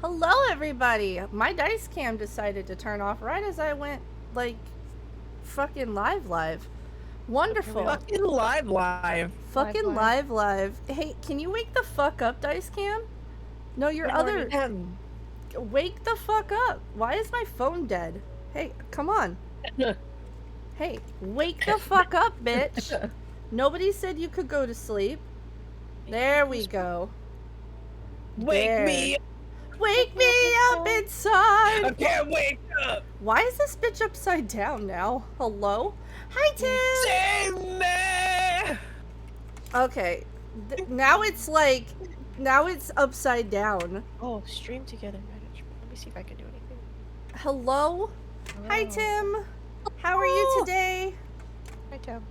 Hello, everybody. My dice cam decided to turn off right as I went, like, fucking live. Wonderful. Fucking live. Fucking live. Hey, can you wake the fuck up, dice cam? No, your other... Wake the fuck up. Why is my phone dead? Hey, come on. Hey, wake the fuck up, bitch. Nobody said you could go to sleep. There we go. Wake me up. Wake me up inside! I can't wake up! Why is this bitch upside down now? Hello? Hi, Tim! Save me! Okay. Now it's like... Now it's upside down. Oh, stream together. Let me see if I can do anything. Hello? Oh. Hi, Tim. How are you today? Hi, Tim.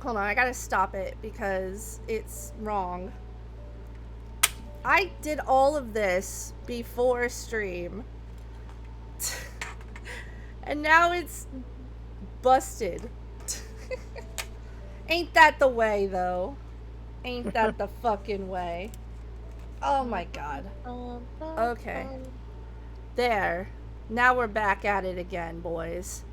Hold on, I gotta stop it because it's wrong. I did all of this before stream. And now it's busted. Ain't that the way, though? Ain't that the fucking way? Oh my god. Okay. There. Now we're back at it again, boys.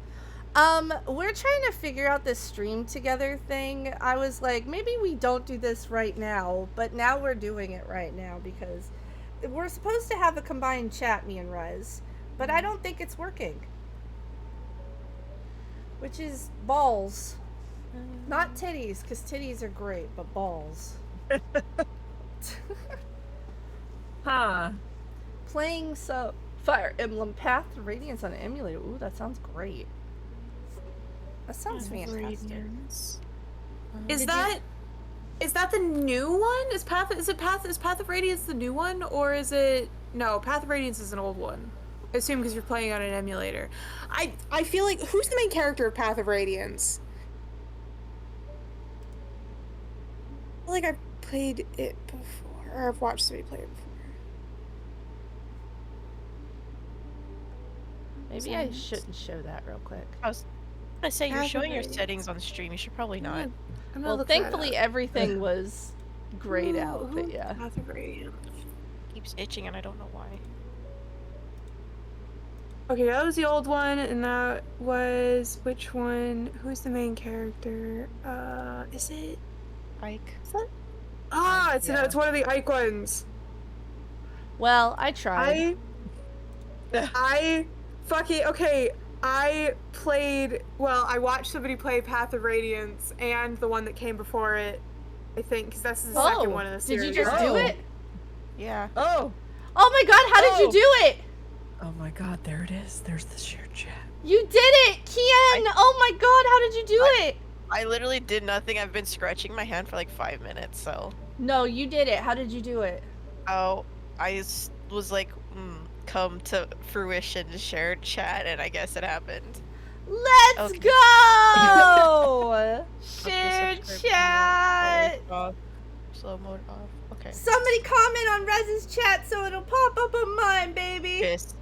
We're trying to figure out this stream together thing. I was like, maybe we don't do this right now, but now we're doing it right now because we're supposed to have a combined chat, me and Rez, but I don't think it's working. Which is balls. Not titties, because titties are great, but balls. Huh. Playing Fire Emblem Path to Radiance on an emulator. Ooh, that sounds great. That sounds fantastic. Is that the new one? Is Path of Radiance the new one, or is it no? Path of Radiance is an old one. I assume because you're playing on an emulator. I feel like who's the main character of Path of Radiance? I feel like I've played it before, or I've watched somebody play it before. Maybe I shouldn't show that real quick. I was gonna say, you're Path of showing your Radiance. settings on stream. You should probably not. Well, thankfully everything was grayed out, but yeah. Path of Radiance. Keeps itching, and I don't know why. Okay, that was the old one, and that was which one? Who's the main character? Is it? Ike. Is that? Ah, Yeah. it's one of the Ike ones. Well, I tried. I fucking okay. I watched somebody play Path of Radiance and the one that came before it. I think because that's the second one in the series. Did you just do it? Yeah. Oh! Oh my god, how did you do it? Oh my god, there it is. There's the shared chat. You did it, Kian! Oh my god, how did you do it? I literally did nothing. I've been scratching my hand for like 5 minutes, so. No, you did it. How did you do it? Oh, was like, come to fruition, shared chat, and I guess it happened. Let's Okay. go! Shared Okay, subscribe chat! mode off. Slow mode off. Okay. Somebody comment on Rez's chat so it'll pop up on mine, baby. Piss.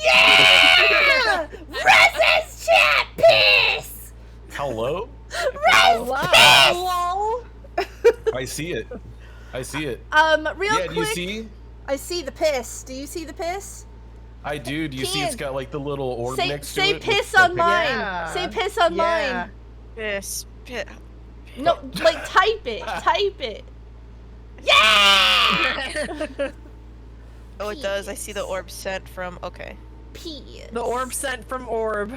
Yeah! Rez's chat, piss! Hello? Rez, piss! Hello? I see it. Real Yeah, quick. do you see? I see the piss. Do you see the piss? I do. Do you see it's got like the little orb next to Say it? with piss the on pic- mine. Yeah. Say piss on mine. Piss. Piss. No, like type it. Type it. Yeah! Oh, it does. I see the orb sent from. Okay. Piss. The orb sent from Orb.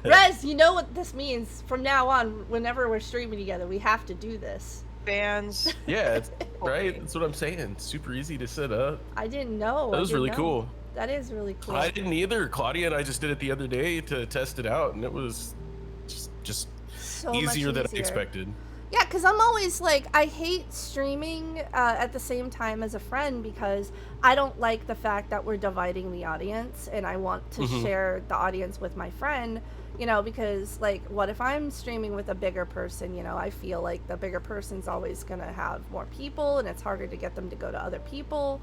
Rez, you know what this means. From now on, whenever we're streaming together, we have to do this. Bands. Yeah, it's, right? That's what I'm saying. Super easy to set up. I didn't know. That was really cool. That is really cool. I didn't either. Claudia and I just did it the other day to test it out, and it was just So much easier than I easier. expected. Yeah, because I'm always like, I hate streaming at the same time as a friend because I don't like the fact that we're dividing the audience and I want to share the audience with my friend, you know, because like, what if I'm streaming with a bigger person, you know, I feel like the bigger person's always going to have more people and it's harder to get them to go to other people.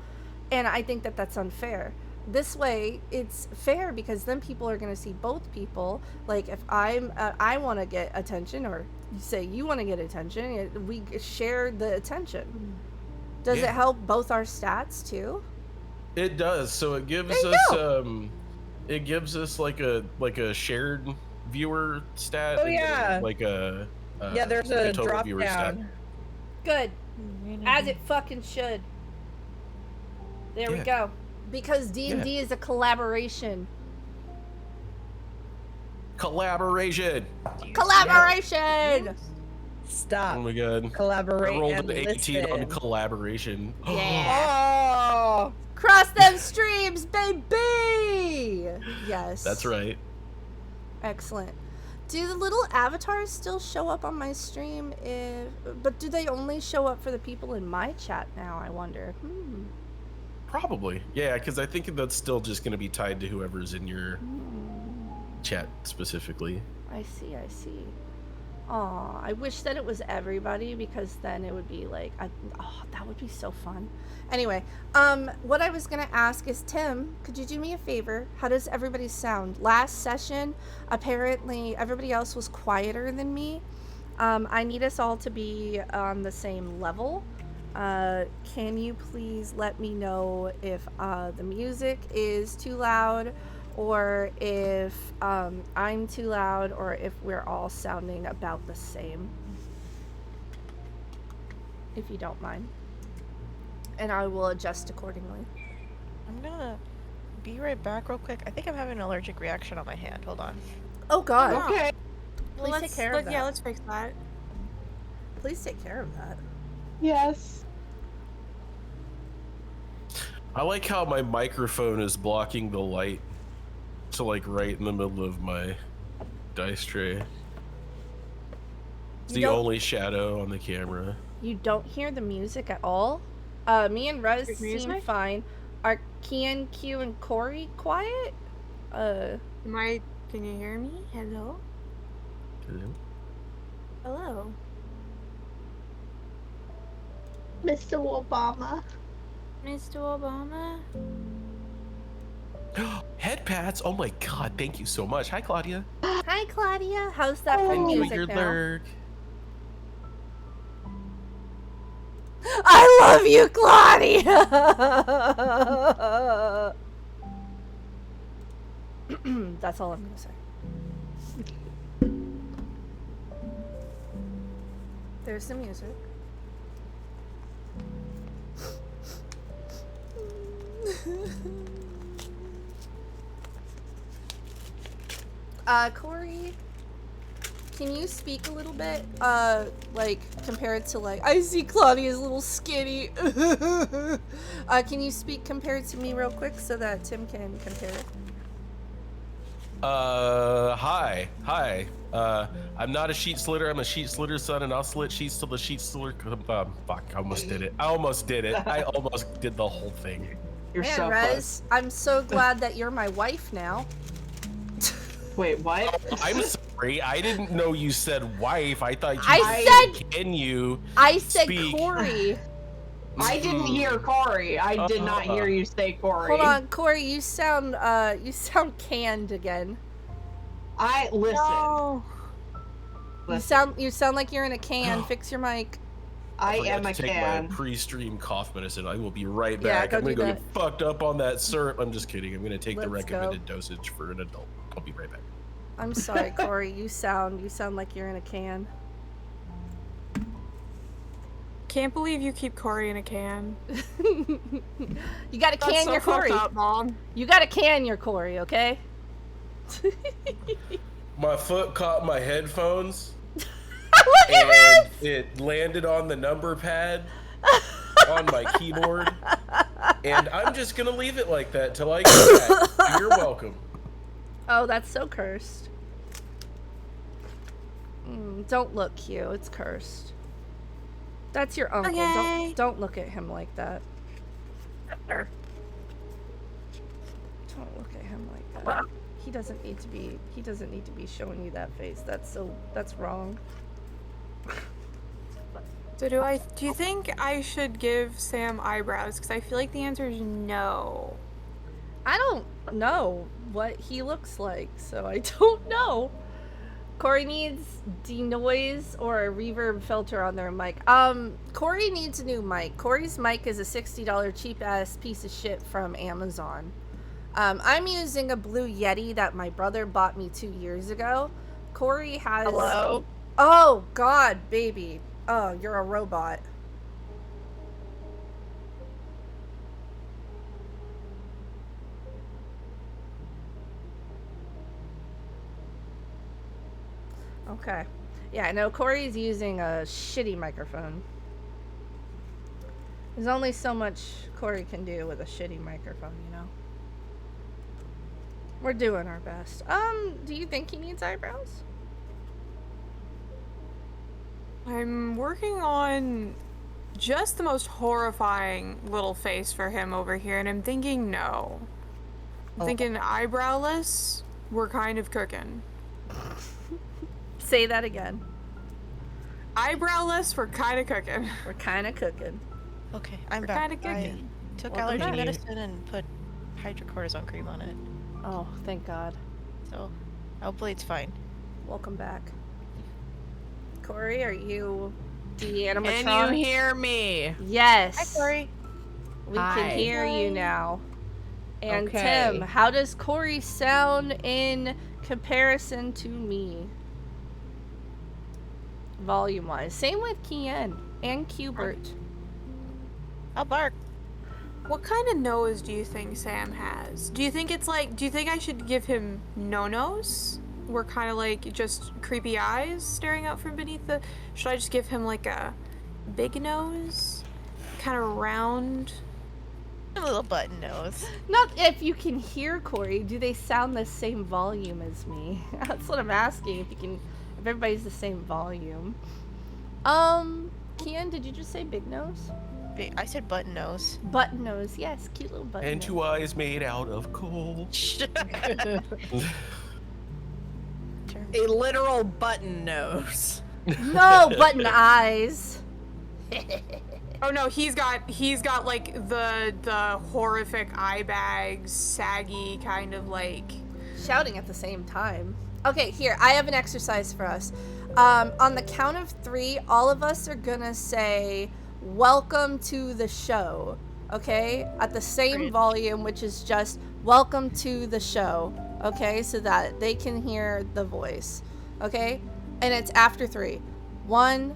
And I think that that's unfair. This way, it's fair because then people are going to see both people. Like, if I want to get attention, or you say you want to get attention, we share the attention. Does Yeah. it help both our stats too? It does. So it gives There you us like a shared viewer stat. Oh, and yeah. Like a Yeah, there's like a total drop viewer stat. down. Good. As it fucking should. There we Yeah. go. Because D&D is a collaboration. Collaboration. Collaboration! Stop. Oh my god. I Collaborate rolled and an 18 on listen. collaboration. Yeah. Oh. Cross them streams, baby! Yes. That's right. Excellent. Do the little avatars still show up on my stream? But do they only show up for the people in my chat now, I wonder? Probably. Yeah, because I think that's still just going to be tied to whoever's in your chat specifically. I see. Aw, I wish that it was everybody, because then it would be like, that would be so fun. Anyway, what I was gonna ask is, Tim, could you do me a favor? How does everybody sound? Last session, apparently everybody else was quieter than me. I need us all to be on the same level. Can you please let me know if the music is too loud, or if I'm too loud, or if we're all sounding about the same, if you don't mind, and I will adjust accordingly. I'm gonna be right back real quick. I think I'm having an allergic reaction on my hand. Hold on. Oh god. Okay. Please Well, take care of that. Yeah, let's fix that. Please take care of that. Yes. I like how my microphone is blocking the light to like right in the middle of my dice tray. It's You the don't- only shadow on the camera. You don't hear the music at all? Me and Rez There's seem music? fine. Are Kian, Q, and Corey quiet? Can you hear me? Hello? Hello? Mr. Obama. Mr. Obama? Head pats. Oh my god, thank you so much. Hi, Claudia. Hi, Claudia. How's that fun Enjoy music your now? lurk. I love you, Claudia! That's all I'm gonna say. There's the music. Corey, can you speak a little bit? Like, compared to, like, I see Claudia's a little skinny. Can you speak compared to me real quick so that Tim can compare? Hi. I'm not a sheet slitter. I'm a sheet slitter son, and I'll slit sheets till the sheet slitter. Fuck, I almost did it. I almost did the whole thing. You're Man, so Rez, close. I'm so glad that you're my wife now. Wait, what? I'm sorry. I didn't know you said wife. I thought you I said, can you? I said Speak. Corey. I didn't hear Corey. I did not hear you say Corey. Hold on, Corey, you sound canned again. I listen. No. You sound like you're in a can. Fix your mic. I forgot am to a take can. my pre-stream cough medicine. I will be right Yeah, back. go I'm gonna do go that. get fucked up on that syrup. I'm just kidding. I'm gonna take the Let's recommended dosage for an adult. I'll be right back. I'm sorry, Corey. You sound like you're in a can. Can't believe you keep Corey in a can. You gotta That's can so your Corey. fucked up, Mom. You gotta can your Corey, okay? My foot caught my headphones. Look at and Rez! it landed on the number pad on my keyboard, and I'm just gonna leave it like that till I get back. You're welcome. Oh, that's so cursed. Don't look, Q. It's cursed. That's your uncle. Okay. Don't look at him like that. Don't look at him like that. He doesn't need to be showing you that face. That's wrong. So do you think I should give Sam eyebrows? Because I feel like the answer is no. I don't know what he looks like, so I don't know. Corey needs denoise or a reverb filter on their mic. Corey needs a new mic. Corey's mic is a $60 cheap ass piece of shit from Amazon. I'm using a Blue Yeti that my brother bought me 2 years ago. Corey has. Hello. Oh God, baby. Oh, you're a robot. Okay. Yeah, no, Corey's using a shitty microphone. There's only so much Corey can do with a shitty microphone, you know? We're doing our best. Do you think he needs eyebrows? I'm working on just the most horrifying little face for him over here, and I'm thinking no. I'm thinking eyebrowless, we're kind of cooking. Say that again. Eyebrowless, we're kind of cooking. We're kind of cooking. Okay, I'm We're back. kinda I cooking. took Welcome allergy back. medicine and put hydrocortisone cream on it. Oh, thank God. So, hopefully it's fine. Welcome back. Corey, are you the animatronic? Can you hear me? Yes. Hi, Corey. We Hi. can hear you now. And Okay. Tim, how does Corey sound in comparison to me? Volume-wise. Same with Kian and Qbert. I'll bark. What kind of nose do you think Sam has? Do you think it's like, do you think I should give him no nose? We're kind of like just creepy eyes staring out from beneath the. Should I just give him like a big nose? Kind of round? A little button nose. Not if you can hear Corey. Do they sound the same volume as me? That's what I'm asking. If you can, if everybody's the same volume. Kian, did you just say big nose? I said button nose. Button nose, yes, cute little button And nose. 2 eyes made out of coal. A literal button nose. No, button eyes. Oh no, he's got like the horrific eye bags, saggy kind of like. Shouting at the same time. Okay, here, I have an exercise for us. On the count of 3, all of us are gonna say, welcome to the show, okay? At the same volume, which is just, welcome to the show, okay? So that they can hear the voice, okay? And it's after 3. 1,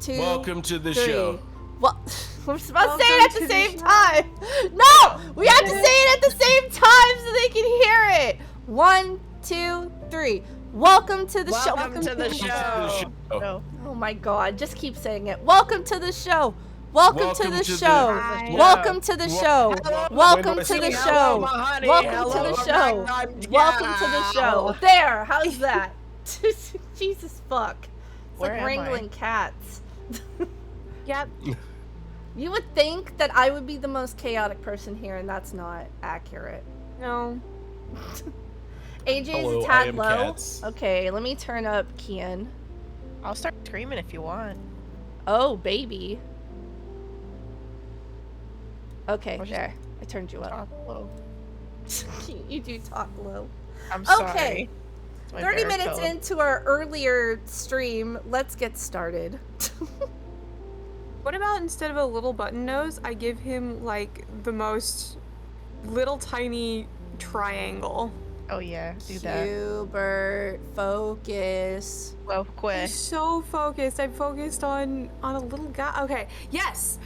2, Welcome to the 3. show. Well, we're supposed to say it Welcome at to the the same show. time. No, we have to say it at the same time so they can hear it. 1, 2, 3. Welcome to the show. Welcome to the show. No. Oh my God! Just keep saying it. Welcome to the show. Welcome to the show. Hi. Welcome to the show. Welcome Wait, to the hello, show. my honey. Welcome Hello, to the my show. magnificent Welcome to the show. There. How's that? Jesus fuck. It's Where like am I? wrangling cats. Yep. You would think that I would be the most chaotic person here, and that's not accurate. No. AJ's Hello, a I tad am low. cats. Okay, let me turn up Kian. I'll start screaming if you want. Oh, baby. Okay, Or just there. I turned you up. Talk low. You do talk low. I'm sorry. Okay. It's my 30 minutes baritone. into our earlier stream, let's get started. What about instead of a little button nose, I give him like the most little tiny triangle. Oh yeah, do that. Hubert, focus. Well, I'm quick. so focused. I'm focused on a little guy. Okay. Yes.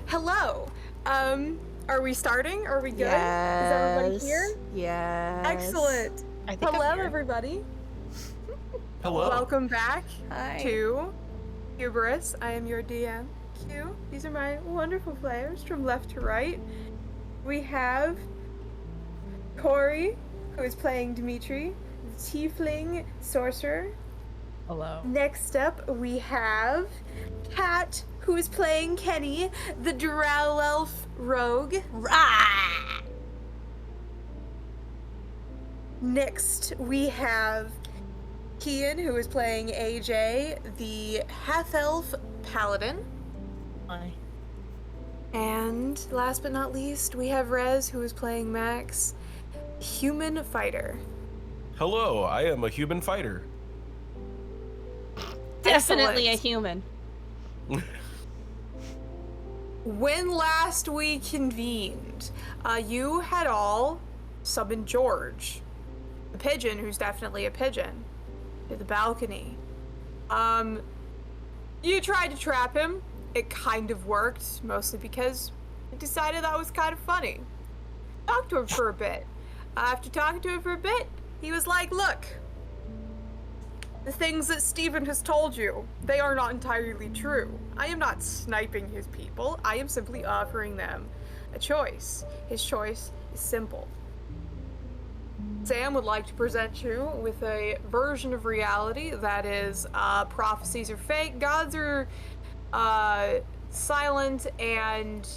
Hello. Are we starting? Are we good? Yes. Is everybody here? Yes. Excellent. I think Hello, I'm here. everybody. Hello. Welcome back Hi. to HUBRIS. I am your DM. Q. These are my wonderful players from left to right. We have Corey, who is playing Dimitri, the Tiefling Sorcerer. Hello. Next up, we have Kat, who is playing Kenny, the Drow Elf Rogue. Rah! Next, we have Kian, who is playing AJ, the Half Elf Paladin. Hi. And last but not least, we have Rez, who is playing Max, Human Fighter. Hello, I am a human fighter. definitely a Excellent. human. When last we convened, you had all summoned George, the pigeon, who's definitely a pigeon, to the balcony. You tried to trap him. It kind of worked, mostly because you decided that was kind of funny. Talked to him for a bit. After talking to him for a bit, he was like, look, the things that Steven has told you, they are not entirely true. I am not sniping his people. I am simply offering them a choice. His choice is simple. Sam would like to present you with a version of reality that is prophecies are fake, gods are silent, and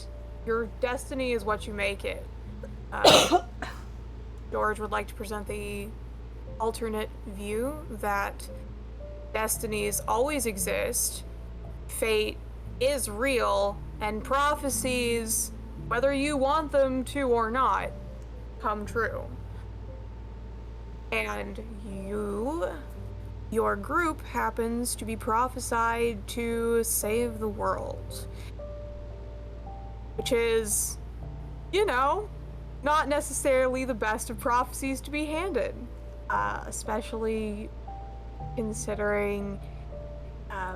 your destiny is what you make it. George would like to present the alternate view that destinies always exist, fate is real, and prophecies, whether you want them to or not, come true. And your group happens to be prophesied to save the world. Which is, not necessarily the best of prophecies to be handed. Especially considering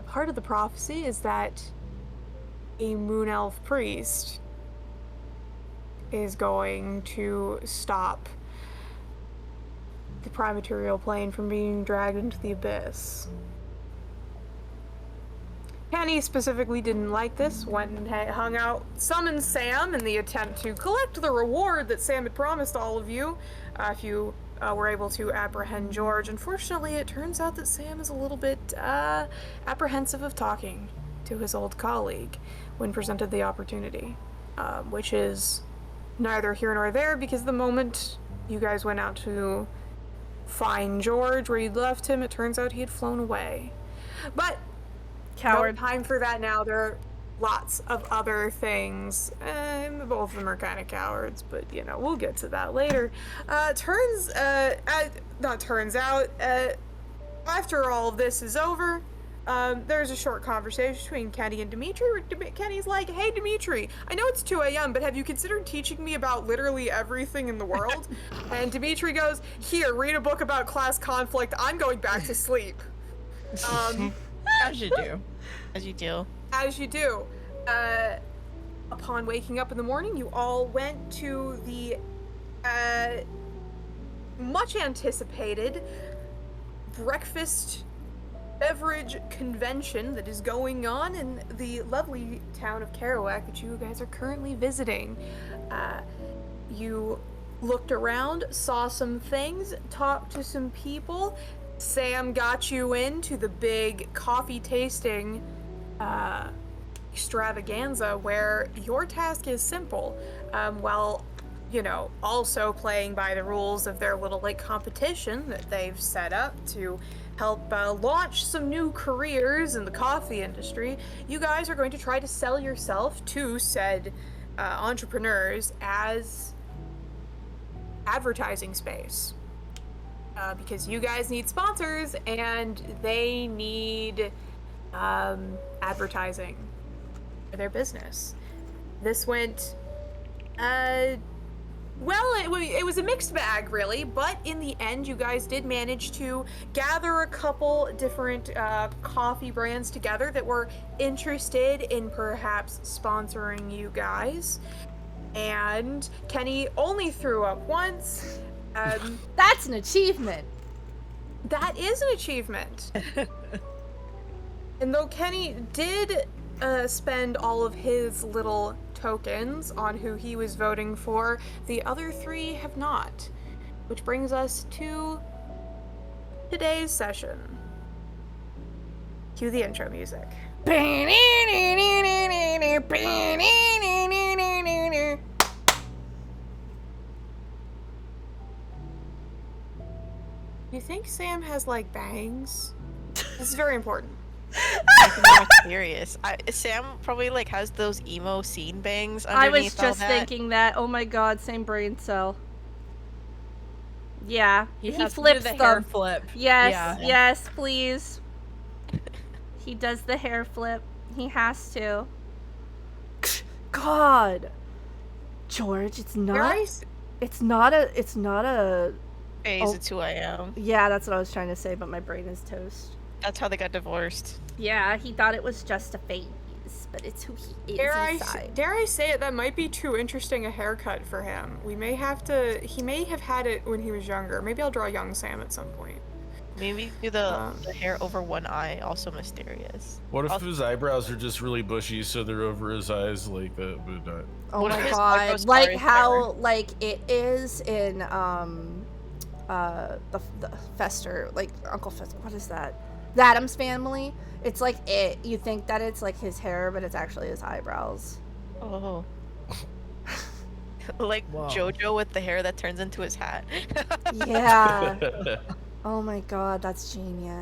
part of the prophecy is that a moon elf priest is going to stop the prime material plane from being dragged into the abyss. Kenny specifically didn't like this, went and hung out, summoned Sam in the attempt to collect the reward that Sam had promised all of you if you were able to apprehend George. Unfortunately, it turns out that Sam is a little bit apprehensive of talking to his old colleague when presented the opportunity, which is neither here nor there, because the moment you guys went out to find George where you'd left him, it turns out he had flown away. But Coward. no time for that now. There are lots of other things. Both of them are kind of cowards, but we'll get to that later. Turns out, after all of this is over, there's a short conversation between Kenny and Dimitri where Kenny's like, hey Dimitri, I know it's 2 a.m., but have you considered teaching me about literally everything in the world? And Dimitri goes, here, read a book about class conflict, I'm going back to sleep. As you do. As you do. As you do. Upon waking up in the morning, you all went to the much anticipated breakfast beverage convention that is going on in the lovely town of Kerouac that you guys are currently visiting. You looked around, saw some things, talked to some people. Sam got you into the big coffee tasting extravaganza where your task is simple, while also playing by the rules of their little competition that they've set up to help launch some new careers in the coffee industry. You guys are going to try to sell yourself to said entrepreneurs as advertising space. Because you guys need sponsors and they need advertising for their business. This went well, it was a mixed bag, really, but in the end, you guys did manage to gather a couple different coffee brands together that were interested in perhaps sponsoring you guys. And Kenny only threw up once. That's an achievement. That is an achievement. And though Kenny did spend all of his little tokens on who he was voting for, the other 3 have not. Which brings us to today's session. Cue the intro music. You think Sam has bangs? This is very important. I'm curious. Sam probably has those emo scene bangs I underneath was all just that. thinking that. Oh my god, same brain cell. Yeah, he has to do flips the them. hair flip. Yes, Yeah. yes, please. He does the hair flip. He has to. God. George, it's not. It's not a. Phase, Oh. it's who I am. Yeah, that's what I was trying to say, but my brain is toast. That's how they got divorced. Yeah, he thought it was just a phase, but it's who he is inside. Dare I say it? That might be too interesting a haircut for him. We may have to. He may have had it when he was younger. Maybe I'll draw young Sam at some point. Maybe do the hair over one eye, also mysterious. What if his eyebrows are just really bushy, so they're over his eyes like that? But not. Oh What if my his god! eyebrows Like are his how, like it is in the Fester, like Uncle Fester. What is that? The Addams Family. It's like it. You think that it's like his hair, but it's actually his eyebrows. Oh. Like JoJo with the hair that turns into his hat. Yeah. Oh my god, that's genius.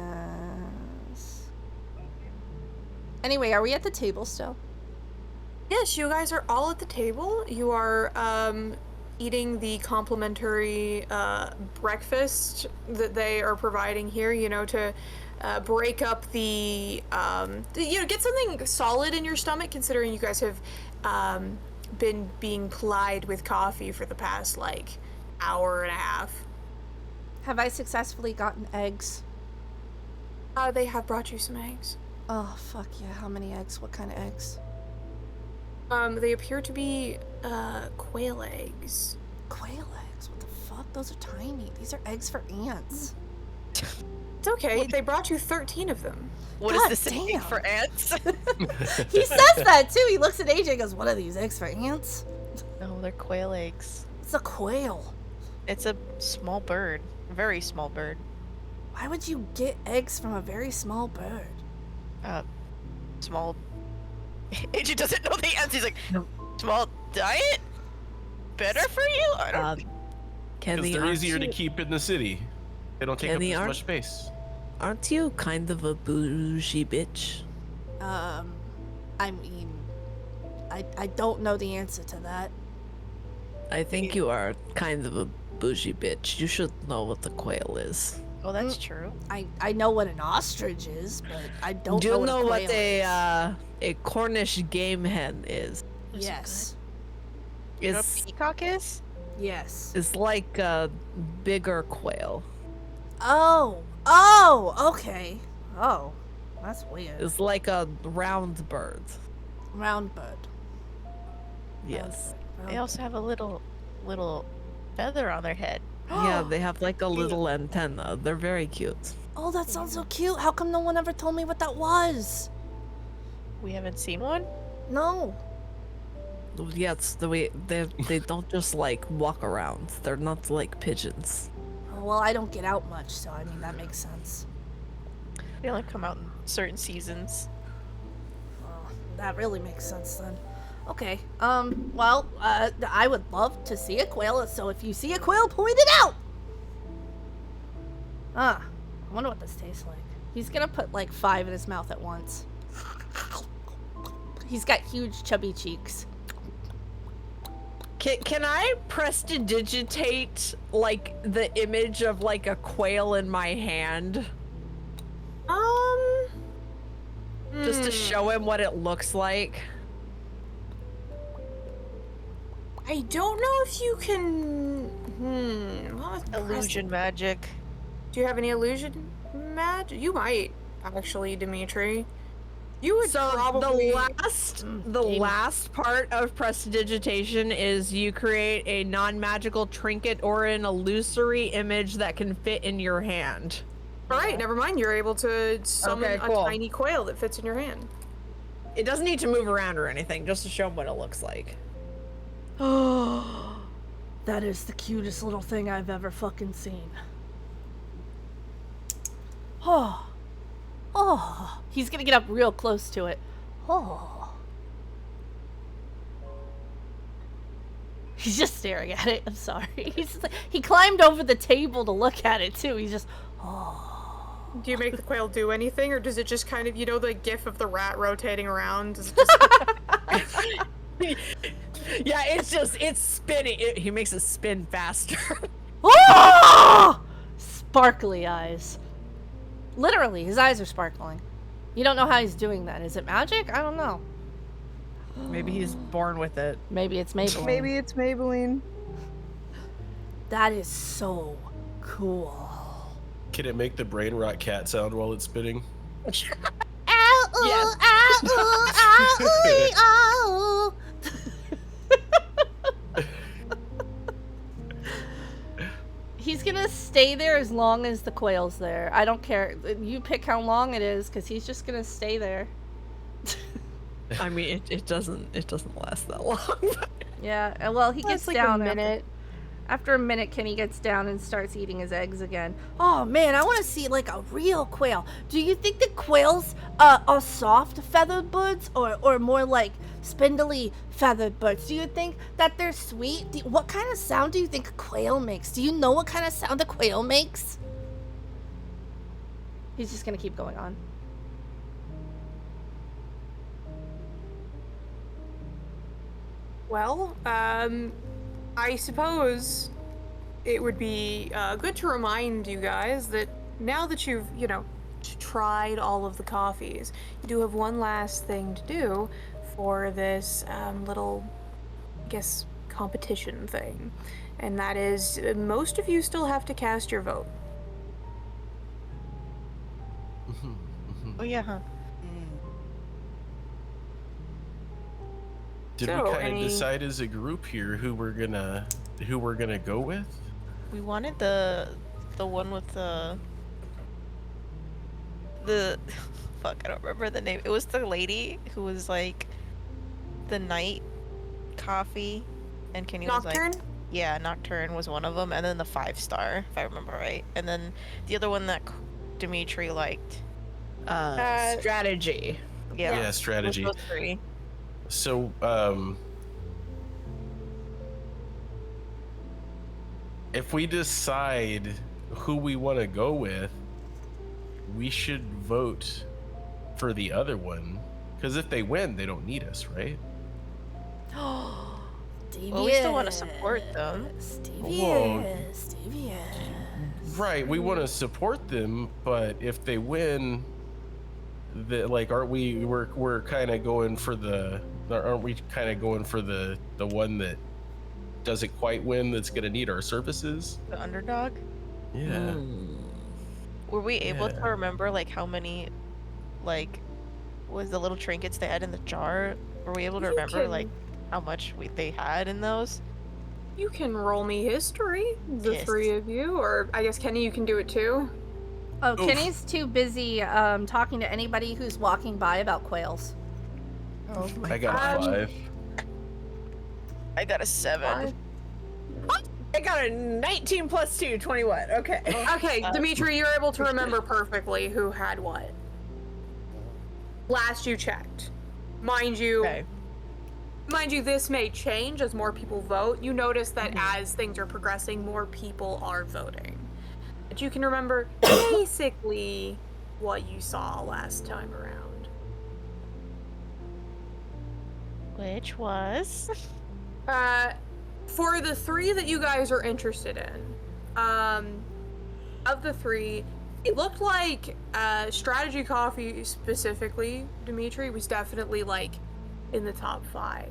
Anyway, are we at the table still? Yes, you guys are all at the table. You are eating the complimentary breakfast that they are providing here, you know, to break up the, get something solid in your stomach, considering you guys have been being plied with coffee for the past, like, hour and a half. Have I successfully gotten eggs? They have brought you some eggs. Oh, fuck yeah. How many eggs? What kind of eggs? They appear to be, quail eggs. Quail eggs? What the fuck? Those are tiny. These are eggs for ants. It's okay. They brought you 13 of them. What God is this thing damn. for ants? He says that too. He looks at AJ and goes, what are these eggs for ants? No, they're quail eggs. It's a quail. It's a small bird. Very small bird. Why would you get eggs from a very small bird? Small. AJ doesn't know the answer. He's like, small diet? Better for you? I don't think. Because they're easier to keep in the city. They don't take up as much space. Aren't you kind of a bougie bitch? I mean, I don't know the answer to that. I think you are kind of a bougie bitch. You should know what the quail is. Oh, that's true. I know what an ostrich is, but I don't Do know you what know a what quail a Cornish game hen is? is. Yes. You know what a peacock is? Yes. It's like a bigger quail. Oh, okay. Oh, that's weird. It's like a round bird. Round bird. Yes. They also have a little feather on their head. Yeah, they have like a little antenna. They're very cute. Oh, that sounds so cute. How come no one ever told me what that was? We haven't seen one? No. Yes, the way they don't just like walk around. They're not like pigeons. Oh, well, I don't get out much, so I mean that makes sense. They only come out in certain seasons. Well, that really makes sense then. Okay. Well, I would love to see a quail, so if you see a quail, point it out! I wonder what this tastes like. He's gonna put like 5 in his mouth at once. He's got huge chubby cheeks. Can I prestidigitate like the image of like a quail in my hand? Just to show him what it looks like. I don't know if you can. Illusion magic. Do you have any illusion magic? You might, actually, Dimitri. You would So probably. the last part of prestidigitation is you create a non-magical trinket or an illusory image that can fit in your hand. All right, never mind. You're able to summon Okay, a cool. tiny quail that fits in your hand. It doesn't need to move around or anything, just to show him what it looks like. Oh, that is the cutest little thing I've ever fucking seen. Oh, he's gonna get up real close to it. Oh. He's just staring at it. I'm sorry. He's just like, he climbed over the table to look at it too. He's just, Do you make the quail do anything, or does it just kind of, you know, the gif of the rat rotating around? Does it just... Yeah, it's spinning. He makes it spin faster. oh! Sparkly eyes. Literally, his eyes are sparkling. You don't know how he's doing that. Is it magic? I don't know. Maybe he's born with it. Maybe it's Maybelline. Maybe it's Maybelline. That is so cool. Can it make the brain rot cat sound while it's spitting? Ow, ooh, Yes. ow, ooh, ow, ooh, ow. He's gonna stay there as long as the quail's there. I don't care. You pick how long it is, because he's just gonna stay there. I mean, it doesn't last that long. Yeah, well, he gets That's like down a minute. After a minute, Kenny gets down and starts eating his eggs again. Oh man, I want to see like a real quail. Do you think the quails are soft feathered birds or more like spindly feathered birds? Do you think that they're sweet? What kind of sound do you think a quail makes? Do you know what kind of sound a quail makes? He's just gonna keep going on. Well, I suppose it would be good to remind you guys that now that you've, tried all of the coffees, you do have one last thing to do for this little, I guess, competition thing. And that is, most of you still have to cast your vote. Oh yeah, huh? Did So, we kind any- of decide as a group here who we're gonna go with? We wanted the one with the fuck, I don't remember the name. It was the lady who was like the night coffee, and Kenny was like, Nocturne? yeah, Nocturne was one of them, and then the 5-star, if I remember right, and then the other one that Dimitri liked. Strategy. Yeah, Strategy. those 3. So, if we decide who we want to go with, we should vote for the other one. Because if they win, they don't need us, right? Well, we still want to support them. Devious. Right, we want to support them, but if they win, aren't we? We're kind of going for the. Aren't we kind of going for the one that doesn't quite win? That's going to need our services. The underdog. Yeah. Were we able to Yeah. remember like how many, like, was the little trinkets they had in the jar? Were we able to You remember can- like how much they had in those? You can roll me history, the Yes. 3 of you, or I guess Kenny, you can do it too. Oh, Oof. Kenny's too busy talking to anybody who's walking by about quails. Oh I got a 5. I got a 7. I got a 19 plus 2, 21. Okay. Okay, Dimitri, you're able to remember perfectly who had what. Last you checked. Mind you, Okay. this may change as more people vote. You notice that as things are progressing, more people are voting. But you can remember basically what you saw last time around. Which was? For the 3 that you guys are interested in, of the 3, it looked like strategy coffee specifically, Dimitri, was definitely like in the top 5.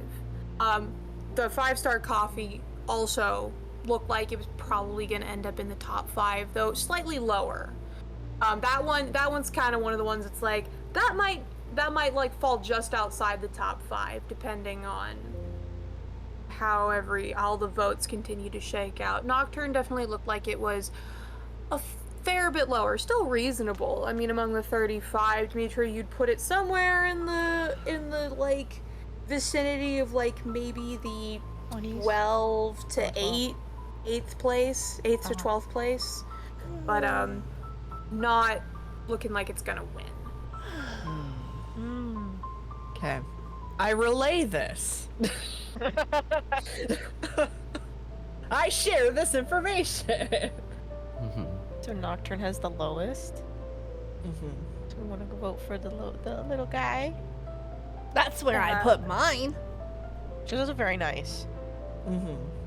The 5-star coffee also looked like it was probably going to end up in the top 5, though slightly lower. That one's kind of one of the ones that's like that might like fall just outside the top 5, depending on how all the votes continue to shake out. Nocturne definitely looked like it was a fair bit lower, still reasonable. I mean, among the 35, Dimitri, you'd put it somewhere in the like vicinity of like maybe the 20s? 12 to 8th place, 8th to 12th place, but not looking like it's gonna win. Okay. I relay this. I share this information. So Nocturne has the lowest. So we want to go vote for the little guy. That's where I put mine. She was also very nice.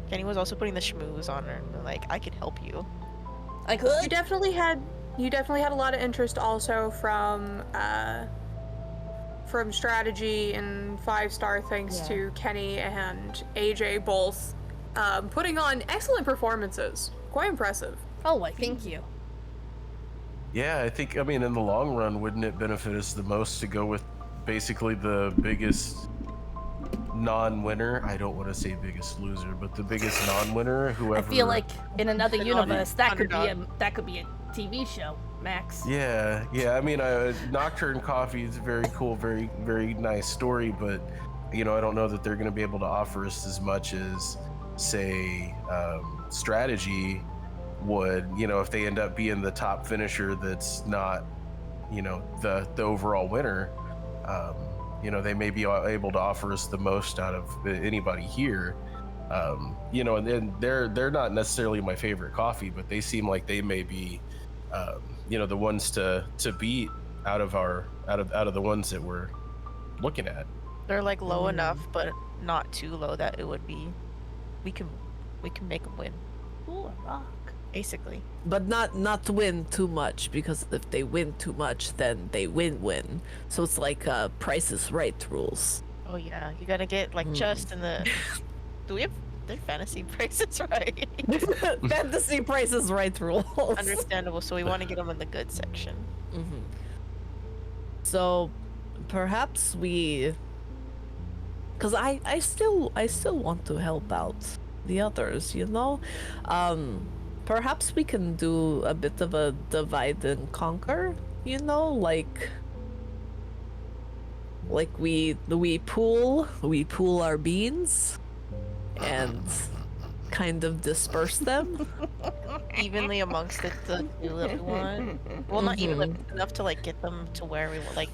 Kenny was also putting the schmooze on her. Like, I can help you. I You could. definitely had a lot of interest also from from strategy and 5-star thanks Yeah. to Kenny and AJ both putting on excellent performances. Quite impressive. Oh, why, thank you. Yeah, I mean, in the long run, wouldn't it benefit us the most to go with basically the biggest non-winner? I don't want to say biggest loser, but the biggest non-winner, whoever. I feel like in another The universe that could be underdog. a TV show, Max. Yeah. I mean, Nocturne Coffee is very cool, very, very nice story, but I don't know that they're going to be able to offer us as much as, say, strategy would. If they end up being the top finisher, that's not, the overall winner. They may be able to offer us the most out of anybody here. And then they're not necessarily my favorite coffee, but they seem like they may be, the ones to beat out of the ones that we're looking at. They're like low enough, but not too low that it would be. We can make them win, Ooh, a rock. basically. But not win too much, because if they win too much, then they win. So it's like Price is Right rules. Oh yeah, you gotta get like just in the. Do we have their fantasy prices right? Fantasy Price is Right rules. Understandable. So we want to get them in the good section. So perhaps we, because I still want to help out the others, perhaps we can do a bit of a divide and conquer, like we pool our beans and kind of disperse them. Evenly amongst the two that we want. Well, not evenly, enough to like get them to where we want. Like,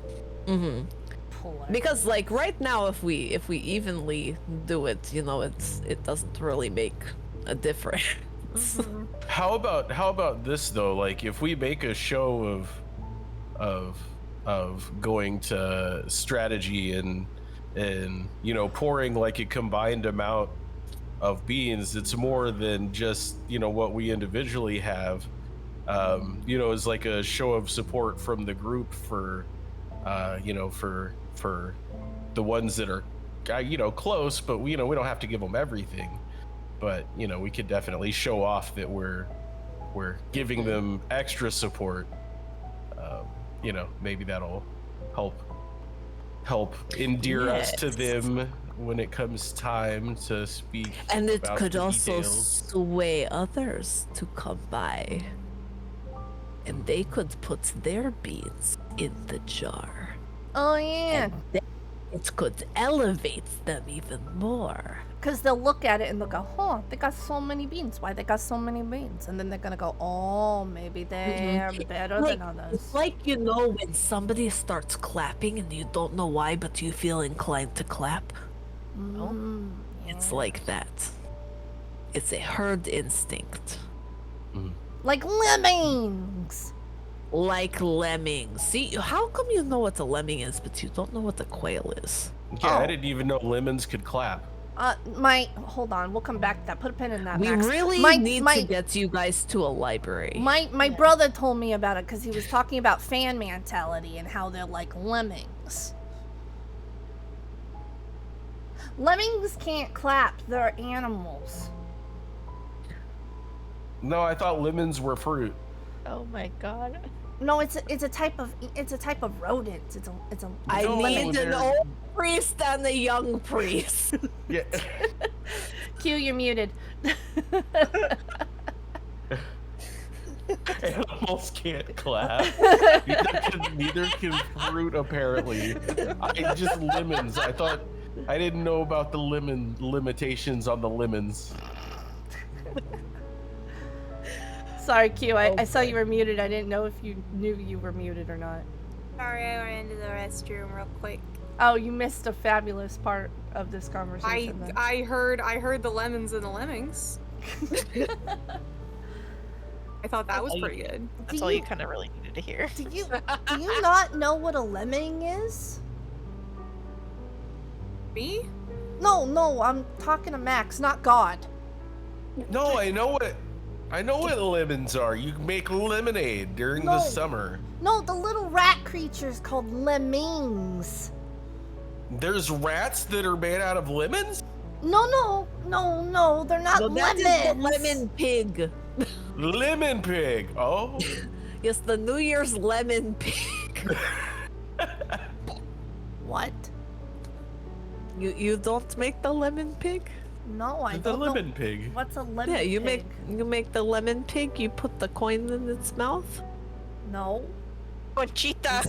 Poor. Because like right now, if we evenly do it, it doesn't really make a difference. How about this though? Like, if we make a show of going to strategy and pouring like a combined amount of beans, it's more than just what we individually have. Is like a show of support from the group for for the ones that are close, but we don't have to give them everything. But we could definitely show off that we're giving them extra support. Maybe that'll help endear us to them when it comes time to speak. And it about could the also details. sway others to come by, and they could put their beans in the jar. Oh yeah, And then it could elevate them even more. because they'll look at it and they'll go, "Oh, they got so many beans. Why they got so many beans?" And then they're gonna go, "Oh, maybe they're better than others." It's like when somebody starts clapping and you don't know why, but you feel inclined to clap. Mm, It's yeah. like that. It's a herd instinct. Like lemmings. Like lemmings. See, how come you know what a lemming is, but you don't know what a quail is? Yeah, Oh. I didn't even know lemons could clap. Hold on, we'll come back to that. Put a pin in that. We Max. really need to get you guys to a library. My brother told me about it because he was talking about fan mentality and how they're like lemmings. Lemmings can't clap. They're animals. No, I thought lemons were fruit. oh my god. No, it's a type of rodent. It's a. I No, need an they're- old priest and a young priest. Yeah. Q, you're muted. Animals can't clap. Neither can fruit, apparently. Just lemons. I didn't know about the lemon limitations on the lemons. Sorry, Q. I saw you were muted. I didn't know if you knew you were muted or not. Sorry, I ran into the restroom real quick. Oh, you missed a fabulous part of this conversation. then. I heard the lemons and the lemmings. I thought that was pretty good. That's Do all you you- kind of really needed to hear. Do you not know what a lemming is? Me? No, I'm talking to Max, not God. No, I know what lemons are. You make lemonade during the No. summer. No, the little rat creatures called lemmings. There's rats that are made out of lemons? No, they're not No, that lemons. is the lemon pig. Lemon pig. Oh. Yes, the New Year's lemon pig. What? You don't make the lemon pig? No, I The don't lemon know. pig. What's a lemon Yeah, you pig? make the lemon pig. You put the coin in its mouth. No. Conchita.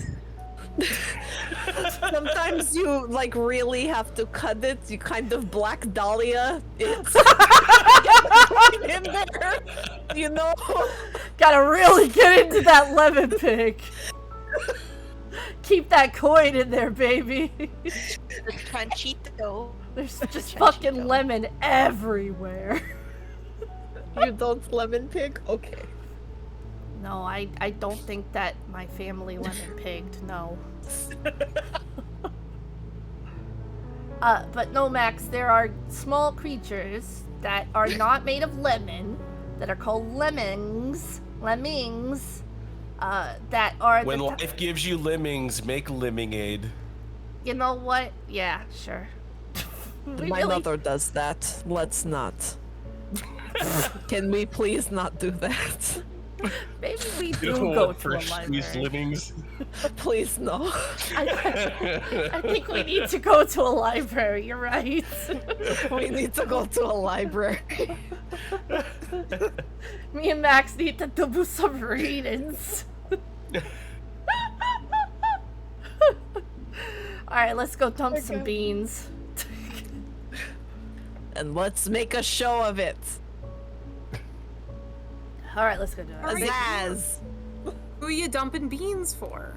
Sometimes you like really have to cut it. You kind of Black Dahlia. It's in there, you know. Gotta really get into that lemon pig. Keep that coin in there, baby. The Conchito. There's just fucking lemon everywhere. You don't lemon pig? Okay. No, I don't think that my family lemon pigged, no. But no, Max, there are small creatures that are not made of lemon, that are called lemmings, that are When the life gives you lemmings, make lemonade. You know what? Yeah, sure. My mother does that. Let's not. Can we please not do that? Maybe we You do don't go want to a fresh squeezed library. lemmings. Please no. I think we need to go to a library, you're right. We need to go to a library. Me and Max need to do some readings. Alright, let's go dump some beans. And let's make a show of it. Alright, let's go do it. Alright. Pizzazz. Who are you dumping beans for?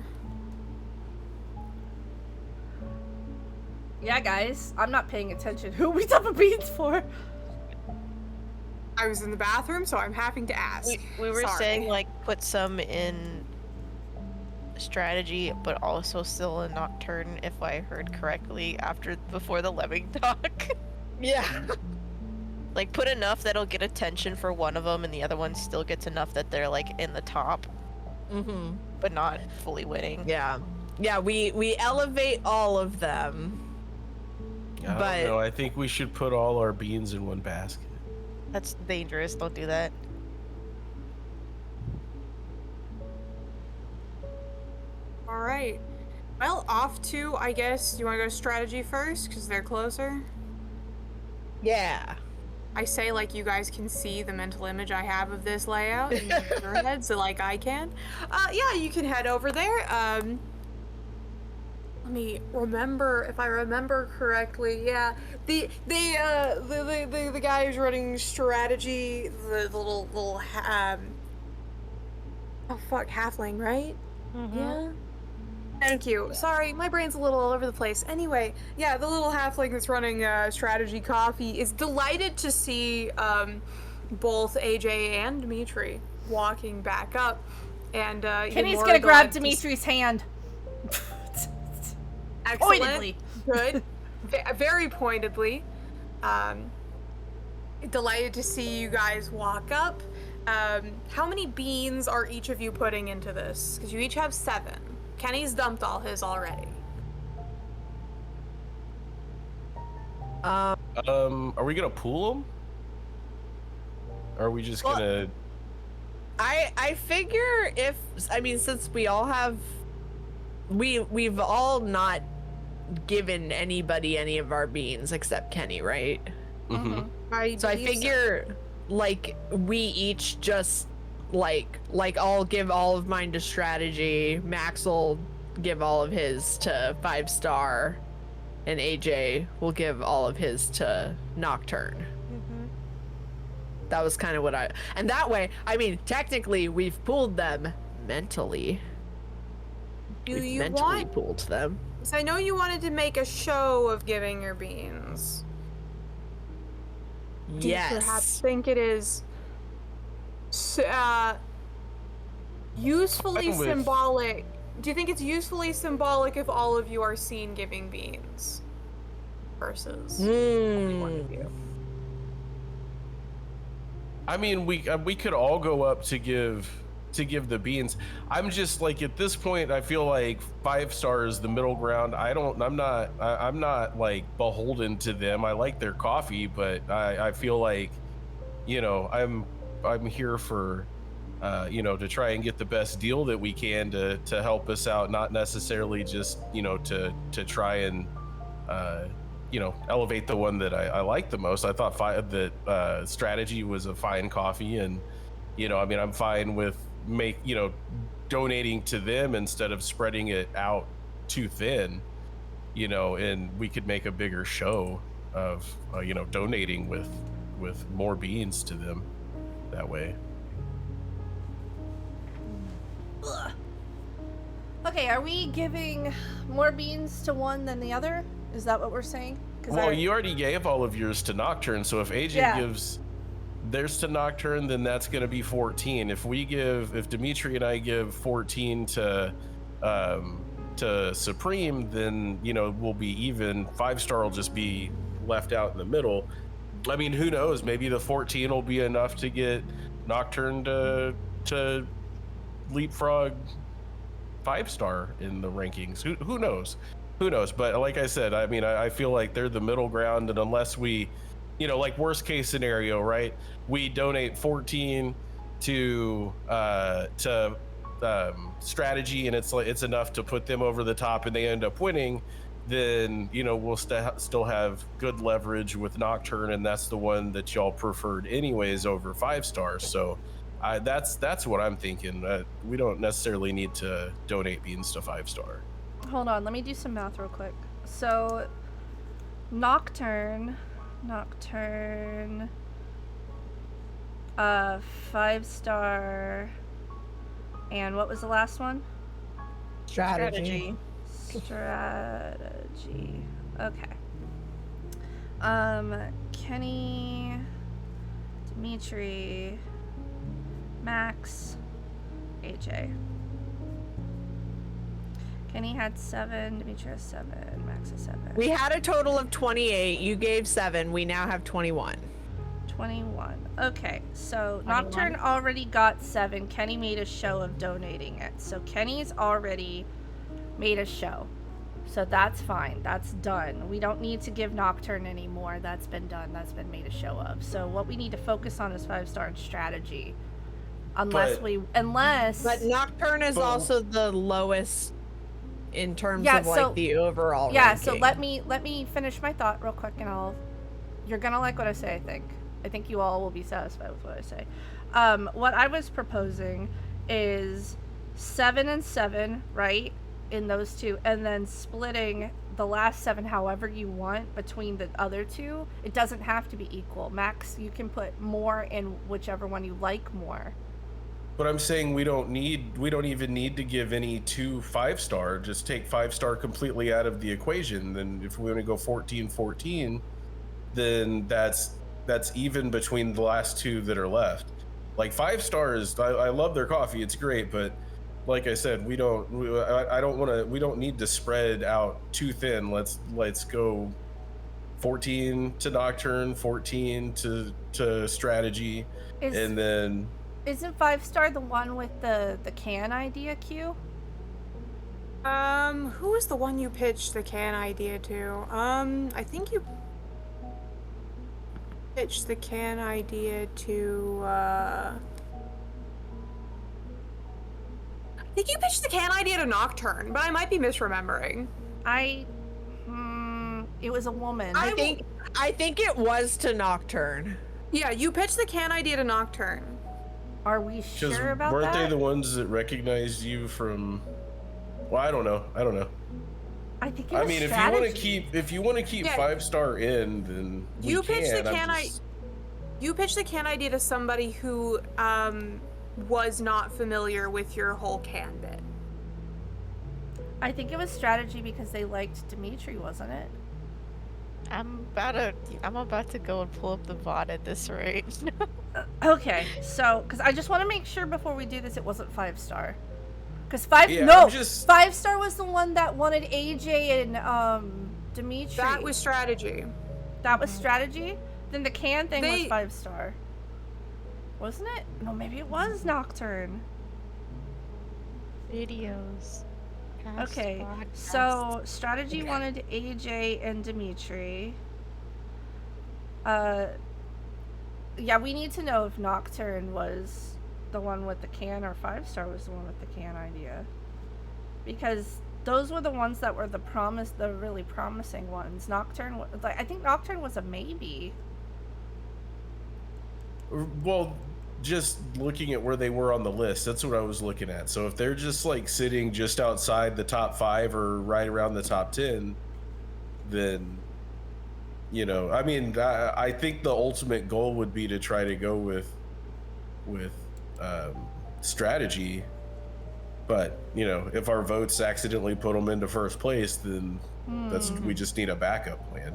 Yeah, guys, I'm not paying attention. Who are we dumping beans for? I was in the bathroom, so I'm having to ask. We were Sorry. saying like put some in strategy, but also still in nocturne, if I heard correctly before the lemming talk. Yeah. Like put enough that'll get attention for one of them, and the other one still gets enough that they're like in the top, but not fully winning. Yeah. Yeah, we elevate all of them. I But- don't know. I think we should put all our beans in one basket. That's dangerous. Don't do that. All right. Well, off to, I guess, you want to go to strategy first because they're closer? Yeah. I say like you guys can see the mental image I have of this layout in your head, so like I can. Yeah, you can head over there. Let me remember if I remember correctly. Yeah, the guy who's running strategy, the little oh fuck, halfling, right? Yeah. Thank you. Sorry, my brain's a little all over the place. Anyway, yeah, the little halfling that's running strategy coffee is delighted to see both AJ and Dimitri walking back up, and Kenny's more gonna grab glad to Dimitri's hand. Excellent. Pointedly. Good. Very pointedly. Delighted to see you guys walk up. How many beans are each of you putting into this? Because you each have 7. Kenny's dumped all his already. Are we gonna pool them? Or are we just Well- gonna? I figure since we all have we've all not given anybody any of our beans except Kenny, right? Mhm. So I believe figure like we each just like I'll give all of mine to strategy, Max will give all of his to 5-star, and AJ will give all of his to Nocturne. That was kind of what and that way, I mean, technically we've pooled them mentally. Do We've you mentally want? pooled them. So I know you wanted to make a show of giving your beans. Do you perhaps Yes. think it is usefully I'm with- symbolic? Do you think it's usefully symbolic if all of you are seen giving beans versus only one of you? I mean, we could all go up to give to give the beans. I'm just like, at this point, I feel like 5-star is the middle ground. I'm not like beholden to them. I like their coffee, but I feel like, you know, I'm here for, you know, to try and get the best deal that we can to help us out, not necessarily just, you know, to try and, you know, elevate the one that I like the most. I thought that Strategy was a fine coffee, and, you know, I mean, I'm fine with donating to them instead of spreading it out too thin, you know, and we could make a bigger show of, you know, donating with more beans to them that way. Ugh. Okay, are we giving more beans to one than the other? Is that what we're saying? Well, you already gave all of yours to Nocturne, so if AJ gives theirs to Nocturne, then that's going to be 14. If Dimitri and I give 14 to Supreme, then, you know, we'll be even. 5-star will just be left out in the middle. I mean, who knows? Maybe the 14 will be enough to get Nocturne to leapfrog 5-star in the rankings. Who knows? Who knows? But like I said, I mean, I feel like they're the middle ground, and unless we, you know, like worst case scenario, right? We donate 14 to Strategy, and it's enough to put them over the top, and they end up winning. Then, you know, we'll still have good leverage with Nocturne, and that's the one that y'all preferred anyways over 5-star. So that's what I'm thinking. We don't necessarily need to donate beans to 5-star. Hold on, let me do some math real quick. So, Nocturne, 5-star, and what was the last one? Strategy. Strategy. Okay. Kenny, Dimitri, Max, AJ. Kenny had 7, Dimitri has 7, Max has 7. We had a total of 28. You gave 7. We now have 21. 21. Okay, so 21. Nocturne already got 7. Kenny made a show of donating it. So Kenny's already made a show. So that's fine. That's done. We don't need to give Nocturne anymore. That's been done. That's been made a show of. So what we need to focus on is 5-star and Strategy. Unless But Nocturne is also the lowest in terms Yeah, of like so- the overall Yeah, ranking. so let me finish my thought real quick, and you're gonna like what I say. I think you all will be satisfied with what I say. What I was proposing is 7 and 7, right, in those two, and then splitting the last 7 however you want between the other two. It doesn't have to be equal. Max, you can put more in whichever one you like more. But I'm saying we don't even need to give any to 5-star. Just take 5-star completely out of the equation. Then if we want to go 14-14, then that's even between the last 2 that are left. Like 5-star is, I love their coffee, it's great, but like I said, we don't need to spread out too thin. Let's go 14 to Nocturne, 14 to Strategy, and then. Isn't 5-star the one with the can idea, Q? Who was the one you pitched the can idea to? I think you pitched the can idea to, I think you pitched the can idea to Nocturne, but I might be misremembering. It was a woman. I think it was to Nocturne. Yeah, you pitched the can idea to Nocturne. Are we sure about that? Weren't they the ones that recognized you from? Well, I don't know. I think it was if you want to keep 5-star in, then You pitched the can. You pitched the can idea to somebody who was not familiar with your whole can bit. I think it was Strategy because they liked Dimitri, wasn't it? I'm about to go and pull up the VOD at this rate. Okay, so because I just want to make sure before we do this, it wasn't 5-star. Because 5-star was the one that wanted AJ and Dimitri. That was Strategy. That was Strategy. Then the can thing was They- 5-star, wasn't it? No, maybe it was Nocturne. Videos. Past Okay, podcasts. so strategy wanted AJ and Dimitri. Yeah, we need to know if Nocturne was the one with the can or 5-star was the one with the can idea. Because those were the ones that were the really promising ones. Nocturne, like, I think Nocturne was a maybe. Well, just looking at where they were on the list, that's what I was looking at. So if they're just like sitting just outside the top 5 or right around the top 10, then, you know, I mean, I think the ultimate goal would be to try to go with strategy. But, you know, if our votes accidentally put them into first place, then we just need a backup plan.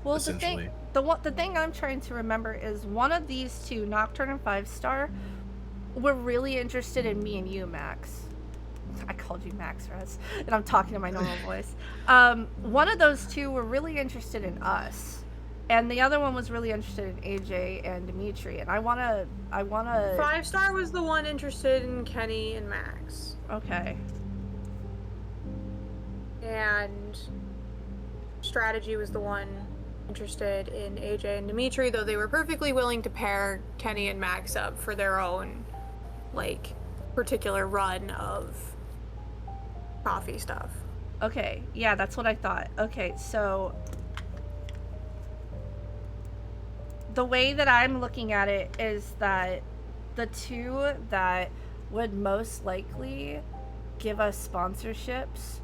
Well, essentially. the thing I'm trying to remember is one of these two, Nocturne and 5-star, were really interested in me and you, Max. I called you Max, Rez, and I'm talking in my normal voice. One of those two were really interested in us, and the other one was really interested in AJ and Dimitri. And I wanna. 5-star was the one interested in Kenny and Max. Okay. And strategy was the one interested in AJ and Dimitri, though they were perfectly willing to pair Kenny and Max up for their own, like, particular run of coffee stuff. Okay. Yeah, that's what I thought. Okay, so the way that I'm looking at it is that the two that would most likely give us sponsorships